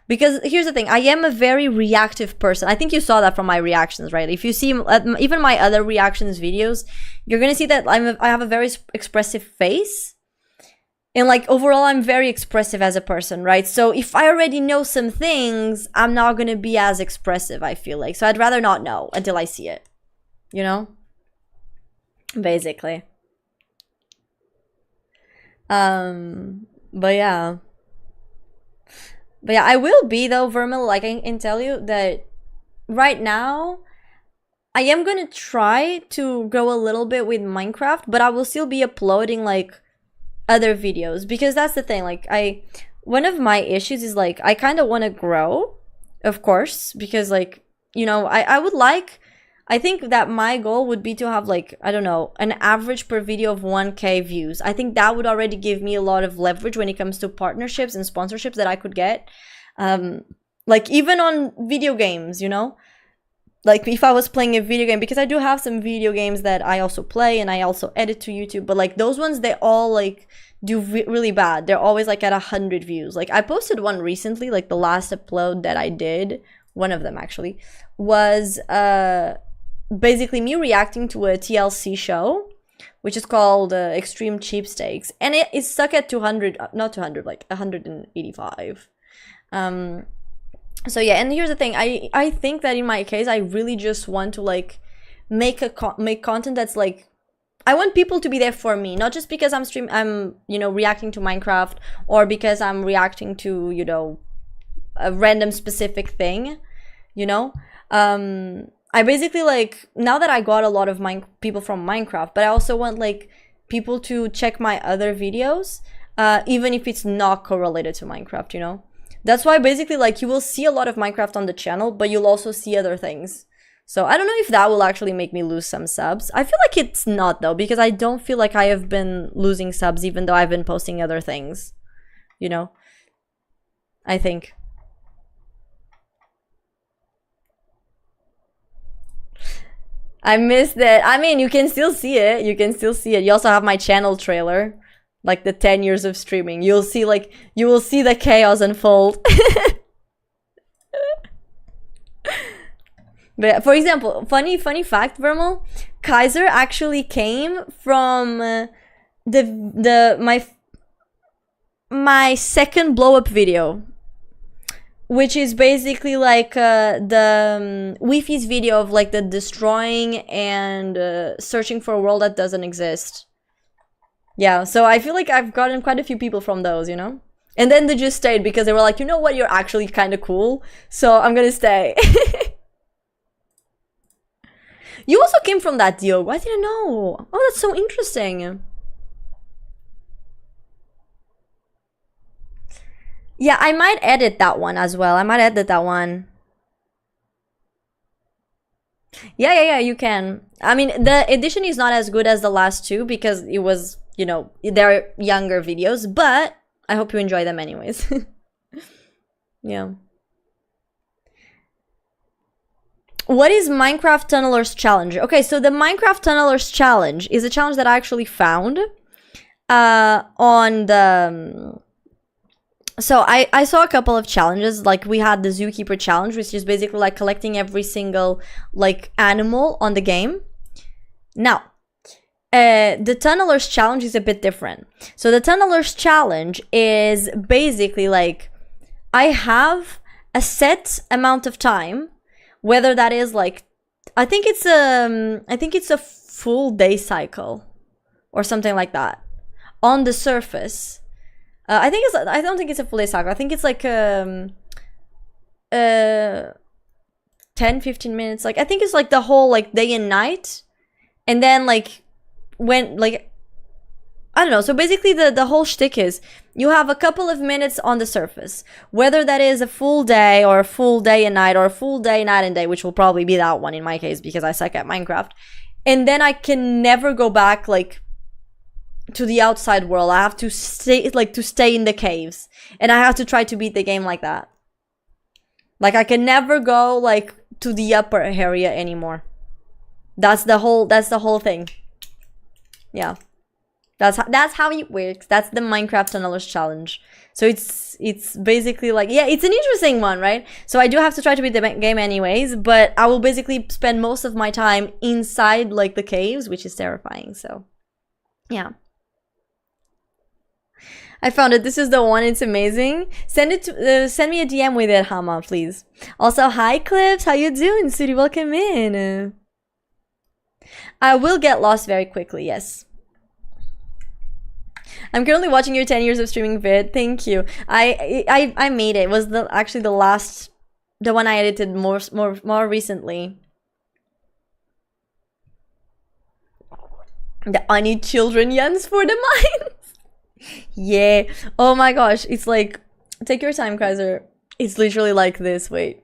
S2: Because here's the thing, I am a very reactive person. I think you saw that from my reactions, right? If you see even my other reactions videos, you're gonna see that I have a very expressive face. And, like, overall, I'm very expressive as a person, right? So if I already know some things, I'm not gonna be as expressive, I feel like. So I'd rather not know until I see it. You know? Basically. But yeah. But yeah, I will be, though, Vermil, like, I can tell you that right now, I am gonna try to grow a little bit with Minecraft, but I will still be uploading, like, other videos. Because that's the thing, like, one of my issues is, like, I kind of want to grow, of course, because, like, you know, I think that my goal would be to have, like, I don't know, an average per video of 1K views. I think that would already give me a lot of leverage when it comes to partnerships and sponsorships that I could get. Like, even on video games, you know? Like, if I was playing a video game, because I do have some video games that I also play and I also edit to YouTube, but, like, those ones, they all, like, do really bad. They're always, like, at 100 views. Like, I posted one recently, like, the last upload that I did, one of them, actually, was, basically me reacting to a TLC show, which is called Extreme Cheapstakes, and it's stuck at 200, not 200, like 185. So yeah, and here's the thing, I think that in my case, I really just want to, like, make content that's, like, I want people to be there for me, not just because I'm you know, reacting to Minecraft, or because I'm reacting to, you know, a random specific thing, you know. I basically, like, now that I got a lot of people from Minecraft, but I also want, like, people to check my other videos, even if it's not correlated to Minecraft, you know? That's why basically, like, you will see a lot of Minecraft on the channel, but you'll also see other things. So I don't know if that will actually make me lose some subs. I feel like it's not though, because I don't feel like I have been losing subs even though I've been posting other things. You know? I think. I missed it. I mean, you can still see it. You can still see it. You also have my channel trailer. Like the 10 years of streaming. You'll see like, you will see the chaos unfold. But for example, funny fact, Vermal, Kaiser actually came from my second blow up video, which is basically like the Wi-Fi's video of like the destroying and searching for a world that doesn't exist. Yeah, so I feel like I've gotten quite a few people from those, you know? And then they just stayed because they were like, you know what, you're actually kind of cool, so I'm gonna stay. You also came from that, Diogo. I didn't know. Oh, that's so interesting. Yeah, I might edit that one as well. I might edit that one. Yeah, you can. I mean, the edition is not as good as the last two because it was, you know, they're younger videos, but I hope you enjoy them anyways. Yeah. What is Minecraft Tunnelers Challenge? Okay, so the Minecraft Tunnelers Challenge is a challenge that I actually found on the... So I saw a couple of challenges, like we had the Zookeeper Challenge, which is basically like collecting every single like animal on the game. Now, the Tunnelers Challenge is a bit different. So the Tunnelers Challenge is basically like, I have a set amount of time, whether that is like, I think it's a full day cycle or something like that on the surface. I don't think it's a full day cycle. I think it's like 10-15 minutes. Like I think it's like the whole like day and night, and then like when like I don't know. So basically the whole shtick is you have a couple of minutes on the surface, whether that is a full day or a full day and night or a full day, night and day, which will probably be that one in my case because I suck at Minecraft. And then I can never go back like to the outside world. I have to stay in the caves, and I have to try to beat the game like that. Like I can never go like to the upper area anymore. That's the whole thing. Yeah. That's how it works. That's the Minecraft Tunnelers Challenge. So it's basically like, yeah, it's an interesting one, right? So I do have to try to beat the game anyways, but I will basically spend most of my time inside like the caves, which is terrifying. So yeah. I found it. This is the one. It's amazing. Send me a DM with it, Hama, please. Also, hi Clips. How you doing, Sudi? Welcome in. I will get lost very quickly. Yes. I'm currently watching your 10 years of streaming vid. Thank you. I made it. It was actually the one I edited more recently. I need children Jens for the mines. Yeah. Oh my gosh. It's like, take your time, Kaiser. It's literally like this. Wait.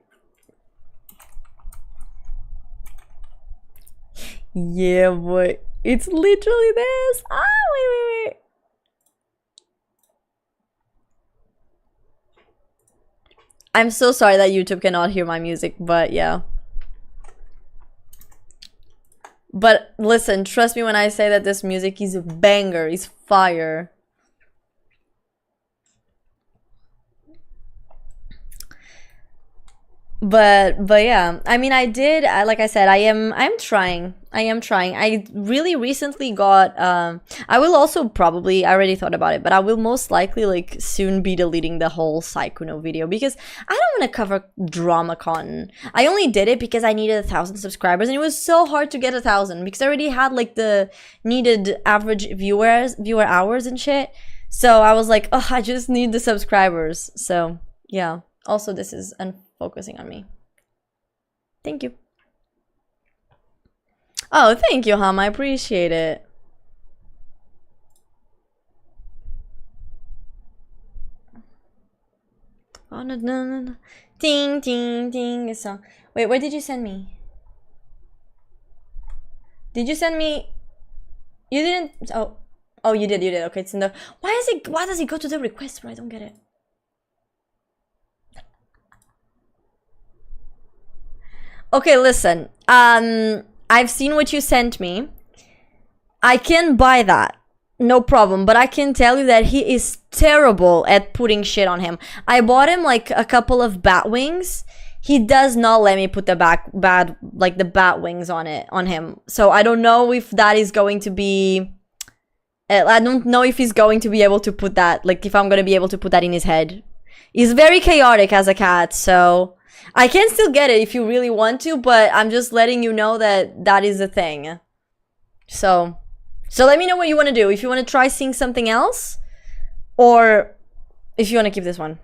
S2: Yeah, boy. It's literally this. Ah, wait. I'm so sorry that YouTube cannot hear my music, but yeah. But listen, trust me when I say that this music is a banger, is fire. But yeah, I mean, like I said, I'm trying. I really recently got, I will also probably, I already thought about it, but I will most likely like soon be deleting the whole Saikuno video because I don't want to cover DramaCon. I only did it because I needed 1,000 subscribers, and it was so hard to get 1,000 because I already had like the needed average viewer hours and shit. So I was like, oh, I just need the subscribers. So yeah, also this is focusing on me. Thank you. Oh, thank you, Ham. I appreciate it. Oh no. Ding. A song. Wait, where did you send me? Did you send me? You didn't. Oh, you did. Okay, it's in the. Why does it go to the request? Bro, I don't get it. Okay, listen. I've seen what you sent me. I can buy that. No problem. But I can tell you that he is terrible at putting shit on him. I bought him like a couple of bat wings. He does not let me put the bat wings on him. So I don't know if that is going to be. I don't know if he's going to be able to put that. Like if I'm going to be able to put that in his head. He's very chaotic as a cat, so. I can still get it if you really want to, but I'm just letting you know that that is a thing. So let me know what you want to do. If you want to try seeing something else, or if you want to keep this one.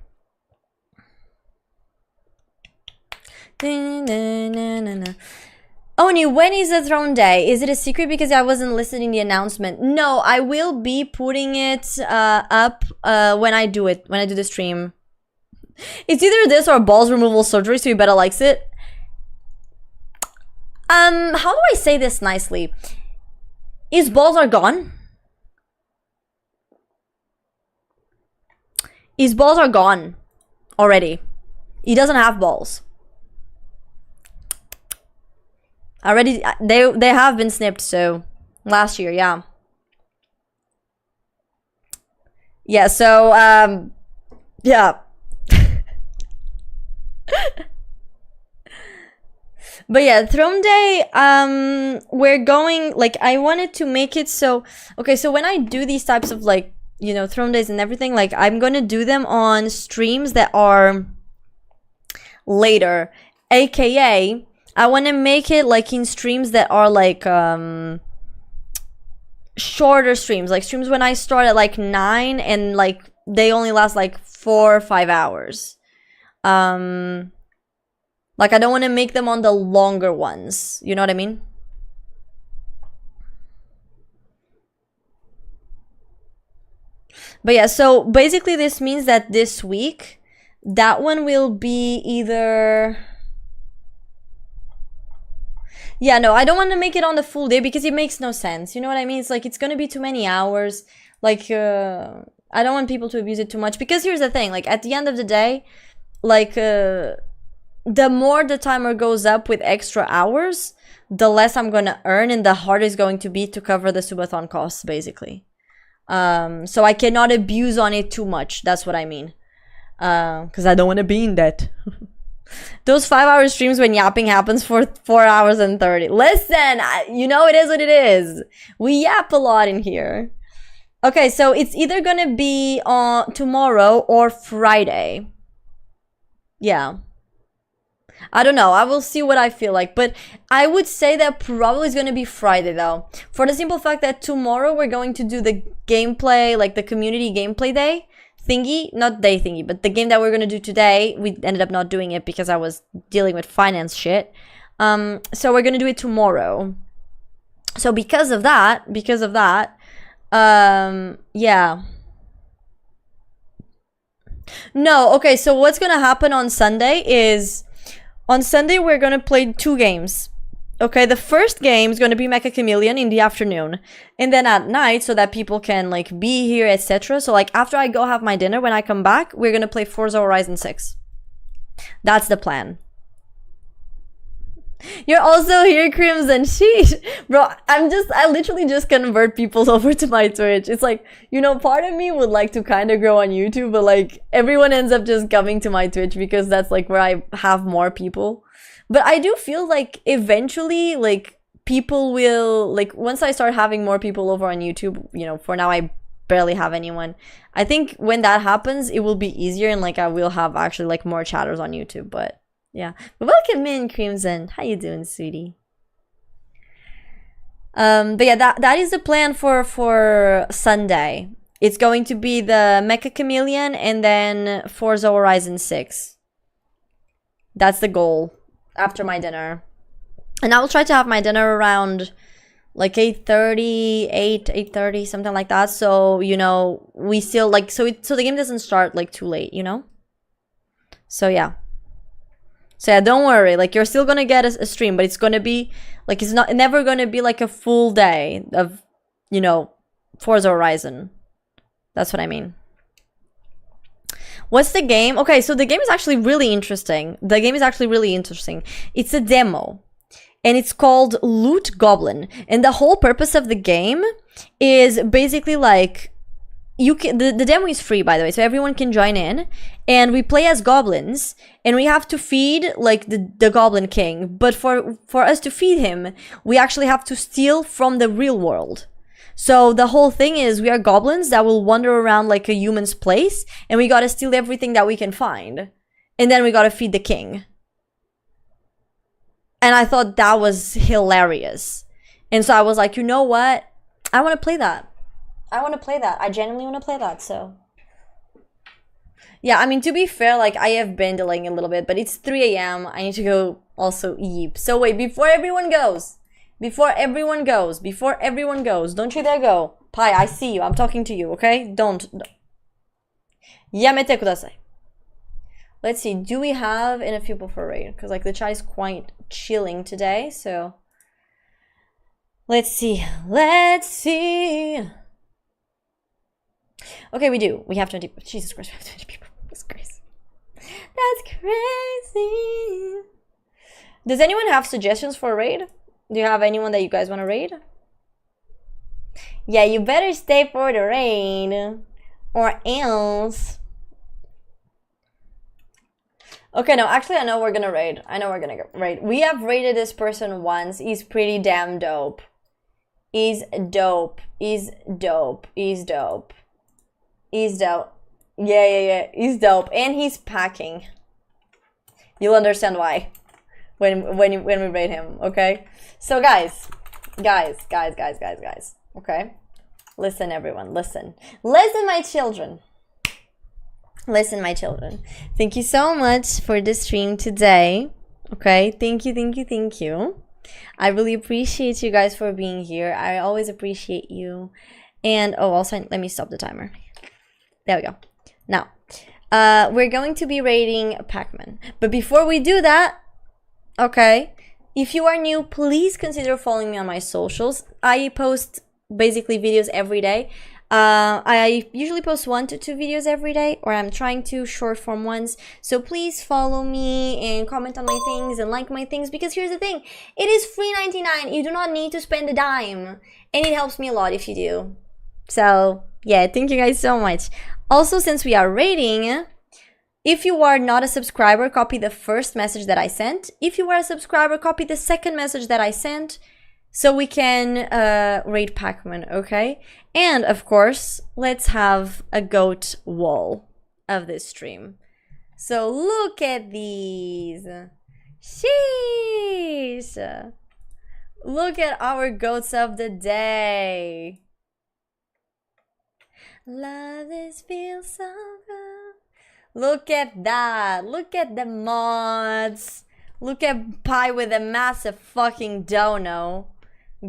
S2: Oni, when is the throne day? Is it a secret because I wasn't listening to the announcement? No, I will be putting it up when I do it, when I do the stream. It's either this or balls removal surgery, so you better likes it. How do I say this nicely? His balls are gone. His balls are gone already. He doesn't have balls. Already, they have been snipped, so last year, yeah. Yeah, so, yeah. But yeah, throne day, we're going, like, I wanted to make it so, okay, so when I do these types of, like, you know, throne days and everything, like, I'm gonna do them on streams that are later, aka I want to make it like in streams that are like shorter streams, like streams when I start at like 9 and like they only last like 4 or 5 hours. Like I don't want to make them on the longer ones, you know what I mean? But yeah, so basically this means that this week that one will be either, yeah, no, I don't want to make it on the full day because it makes no sense. You know what I mean? It's like, it's going to be too many hours. Like, I don't want people to abuse it too much. Because here's the thing, like, at the end of the day, like, the more the timer goes up with extra hours, the less I'm going to earn and the harder it's going to be to cover the subathon costs, basically. So I cannot abuse on it too much. That's what I mean. Because I don't want to be in debt. Those 5-hour streams when yapping happens for 4 hours and 30. Listen, you know it is what it is. We yap a lot in here. Okay, so it's either gonna be on tomorrow or Friday. Yeah. I don't know. I will see what I feel like. But I would say that probably is gonna be Friday though. For the simple fact that tomorrow we're going to do the gameplay, like the community gameplay day thingy, not day thingy, but the game that we're gonna do today, we ended up not doing it because I was dealing with finance shit. So we're gonna do it tomorrow. So because of that, yeah. No, okay, so what's gonna happen on Sunday is, on Sunday we're gonna play 2 games. Okay, the first game is going to be Mecha Chameleon in the afternoon. And then at night, so that people can, like, be here, etc. So, like, after I go have my dinner, when I come back, we're going to play Forza Horizon 6. That's the plan. You're also here, Crimson. Sheesh. Bro, I literally just convert people over to my Twitch. It's like, you know, part of me would like to kind of grow on YouTube, but, like, everyone ends up just coming to my Twitch because that's, like, where I have more people. But I do feel like eventually, like, people will, like, once I start having more people over on YouTube, you know, for now I barely have anyone. I think when that happens, it will be easier and, like, I will have actually, like, more chatters on YouTube, but, yeah. But welcome in, Crimson. How you doing, sweetie? But yeah, that is the plan for Sunday. It's going to be the Mecha Chameleon and then Forza Horizon 6. That's the goal. After my dinner, and I will try to have my dinner around like 8:30, something like that, so you know we still like so the game doesn't start like too late, you know. So yeah, So yeah, don't worry. Like, you're still gonna get a stream, but it's gonna be like, it's never gonna be like a full day of, you know, Forza Horizon. That's what I mean. What's the game? Okay, so the game is actually really interesting. It's a demo, and it's called Loot Goblin. And the whole purpose of the game is basically like, you can, the demo is free, by the way, so everyone can join in. And we play as goblins, and we have to feed like the Goblin King. But for us to feed him, we actually have to steal from the real world. So the whole thing is, we are goblins that will wander around like a human's place, and we gotta steal everything that we can find. And then we gotta feed the king. And I thought that was hilarious. And so I was like, you know what? I want to play that. I genuinely want to play that, so. Yeah, I mean, to be fair, like, I have been delaying a little bit, but it's 3 a.m. I need to go also eat. So wait, before everyone goes, don't you dare go. Pai, I see you. I'm talking to you, okay? Don't. Yamete kudasai. Let's see. Do we have enough people for raid? Because, like, the chat is quite chilling today, so. Let's see. Okay, we do. We have 20. Jesus Christ, we have 20 people. That's crazy. That's crazy. Does anyone have suggestions for a raid? Do you have anyone that you guys want to raid? Yeah, you better stay for the raid. Or else. Okay, no, actually I know we're gonna raid. We have raided this person once. He's pretty damn dope. He's dope. Yeah. He's dope. And he's packing. You'll understand why when we raid him, okay? So guys. Okay? Listen, everyone, listen. Listen, my children. Thank you so much for the stream today. Okay? Thank you. I really appreciate you guys for being here. I always appreciate you. And, oh, also, let me stop the timer. There we go. Now, we're going to be raiding Pac-Man. But before we do that, okay, if you are new, please consider following me on my socials. I post basically videos every day. I usually post 1 to 2 videos every day, or I'm trying to short form ones. So please follow me and comment on my things and like my things, because here's the thing, it is free 99. You do not need to spend a dime, and it helps me a lot if you do. So yeah, thank you guys so much. Also, since we are raiding, if you are not a subscriber, copy the first message that I sent. If you are a subscriber, copy the second message that I sent, so we can raid Pac-Man, okay? And of course, let's have a goat wall of this stream. So look at these. Sheesh. Look at our goats of the day. Love this feels so good. Look at that. Look at the mods. Look at Pi with a massive fucking dono.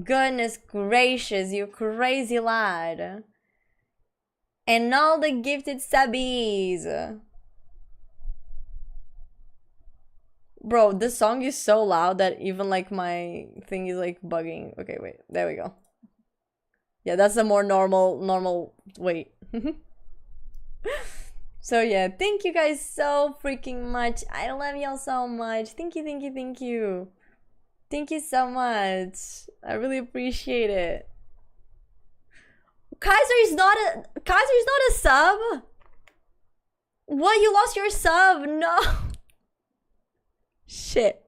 S2: Goodness gracious, you crazy lad. And all the gifted subbies. Bro, this song is so loud that even like my thing is like bugging. Okay, wait, there we go. Yeah, that's a more normal wait. So yeah, thank you guys so freaking much. I love y'all so much. Thank you. Thank you so much. I really appreciate it. Kaiser is not a sub? What, you lost your sub? No. Shit.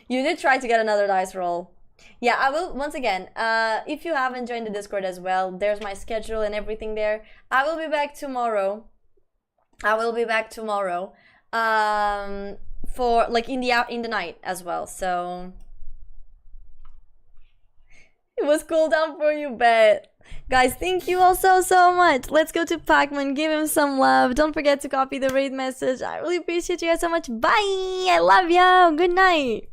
S2: You did try to get another dice roll. Yeah, I will, once again, if you haven't joined the Discord as well, there's my schedule and everything there. I will be back tomorrow. For like in the night as well. So it was cool down for you, bet. Guys, thank you all so much. Let's go to Pac-Man, give him some love. Don't forget to copy the raid message. I really appreciate you guys so much. Bye. I love you. Good night.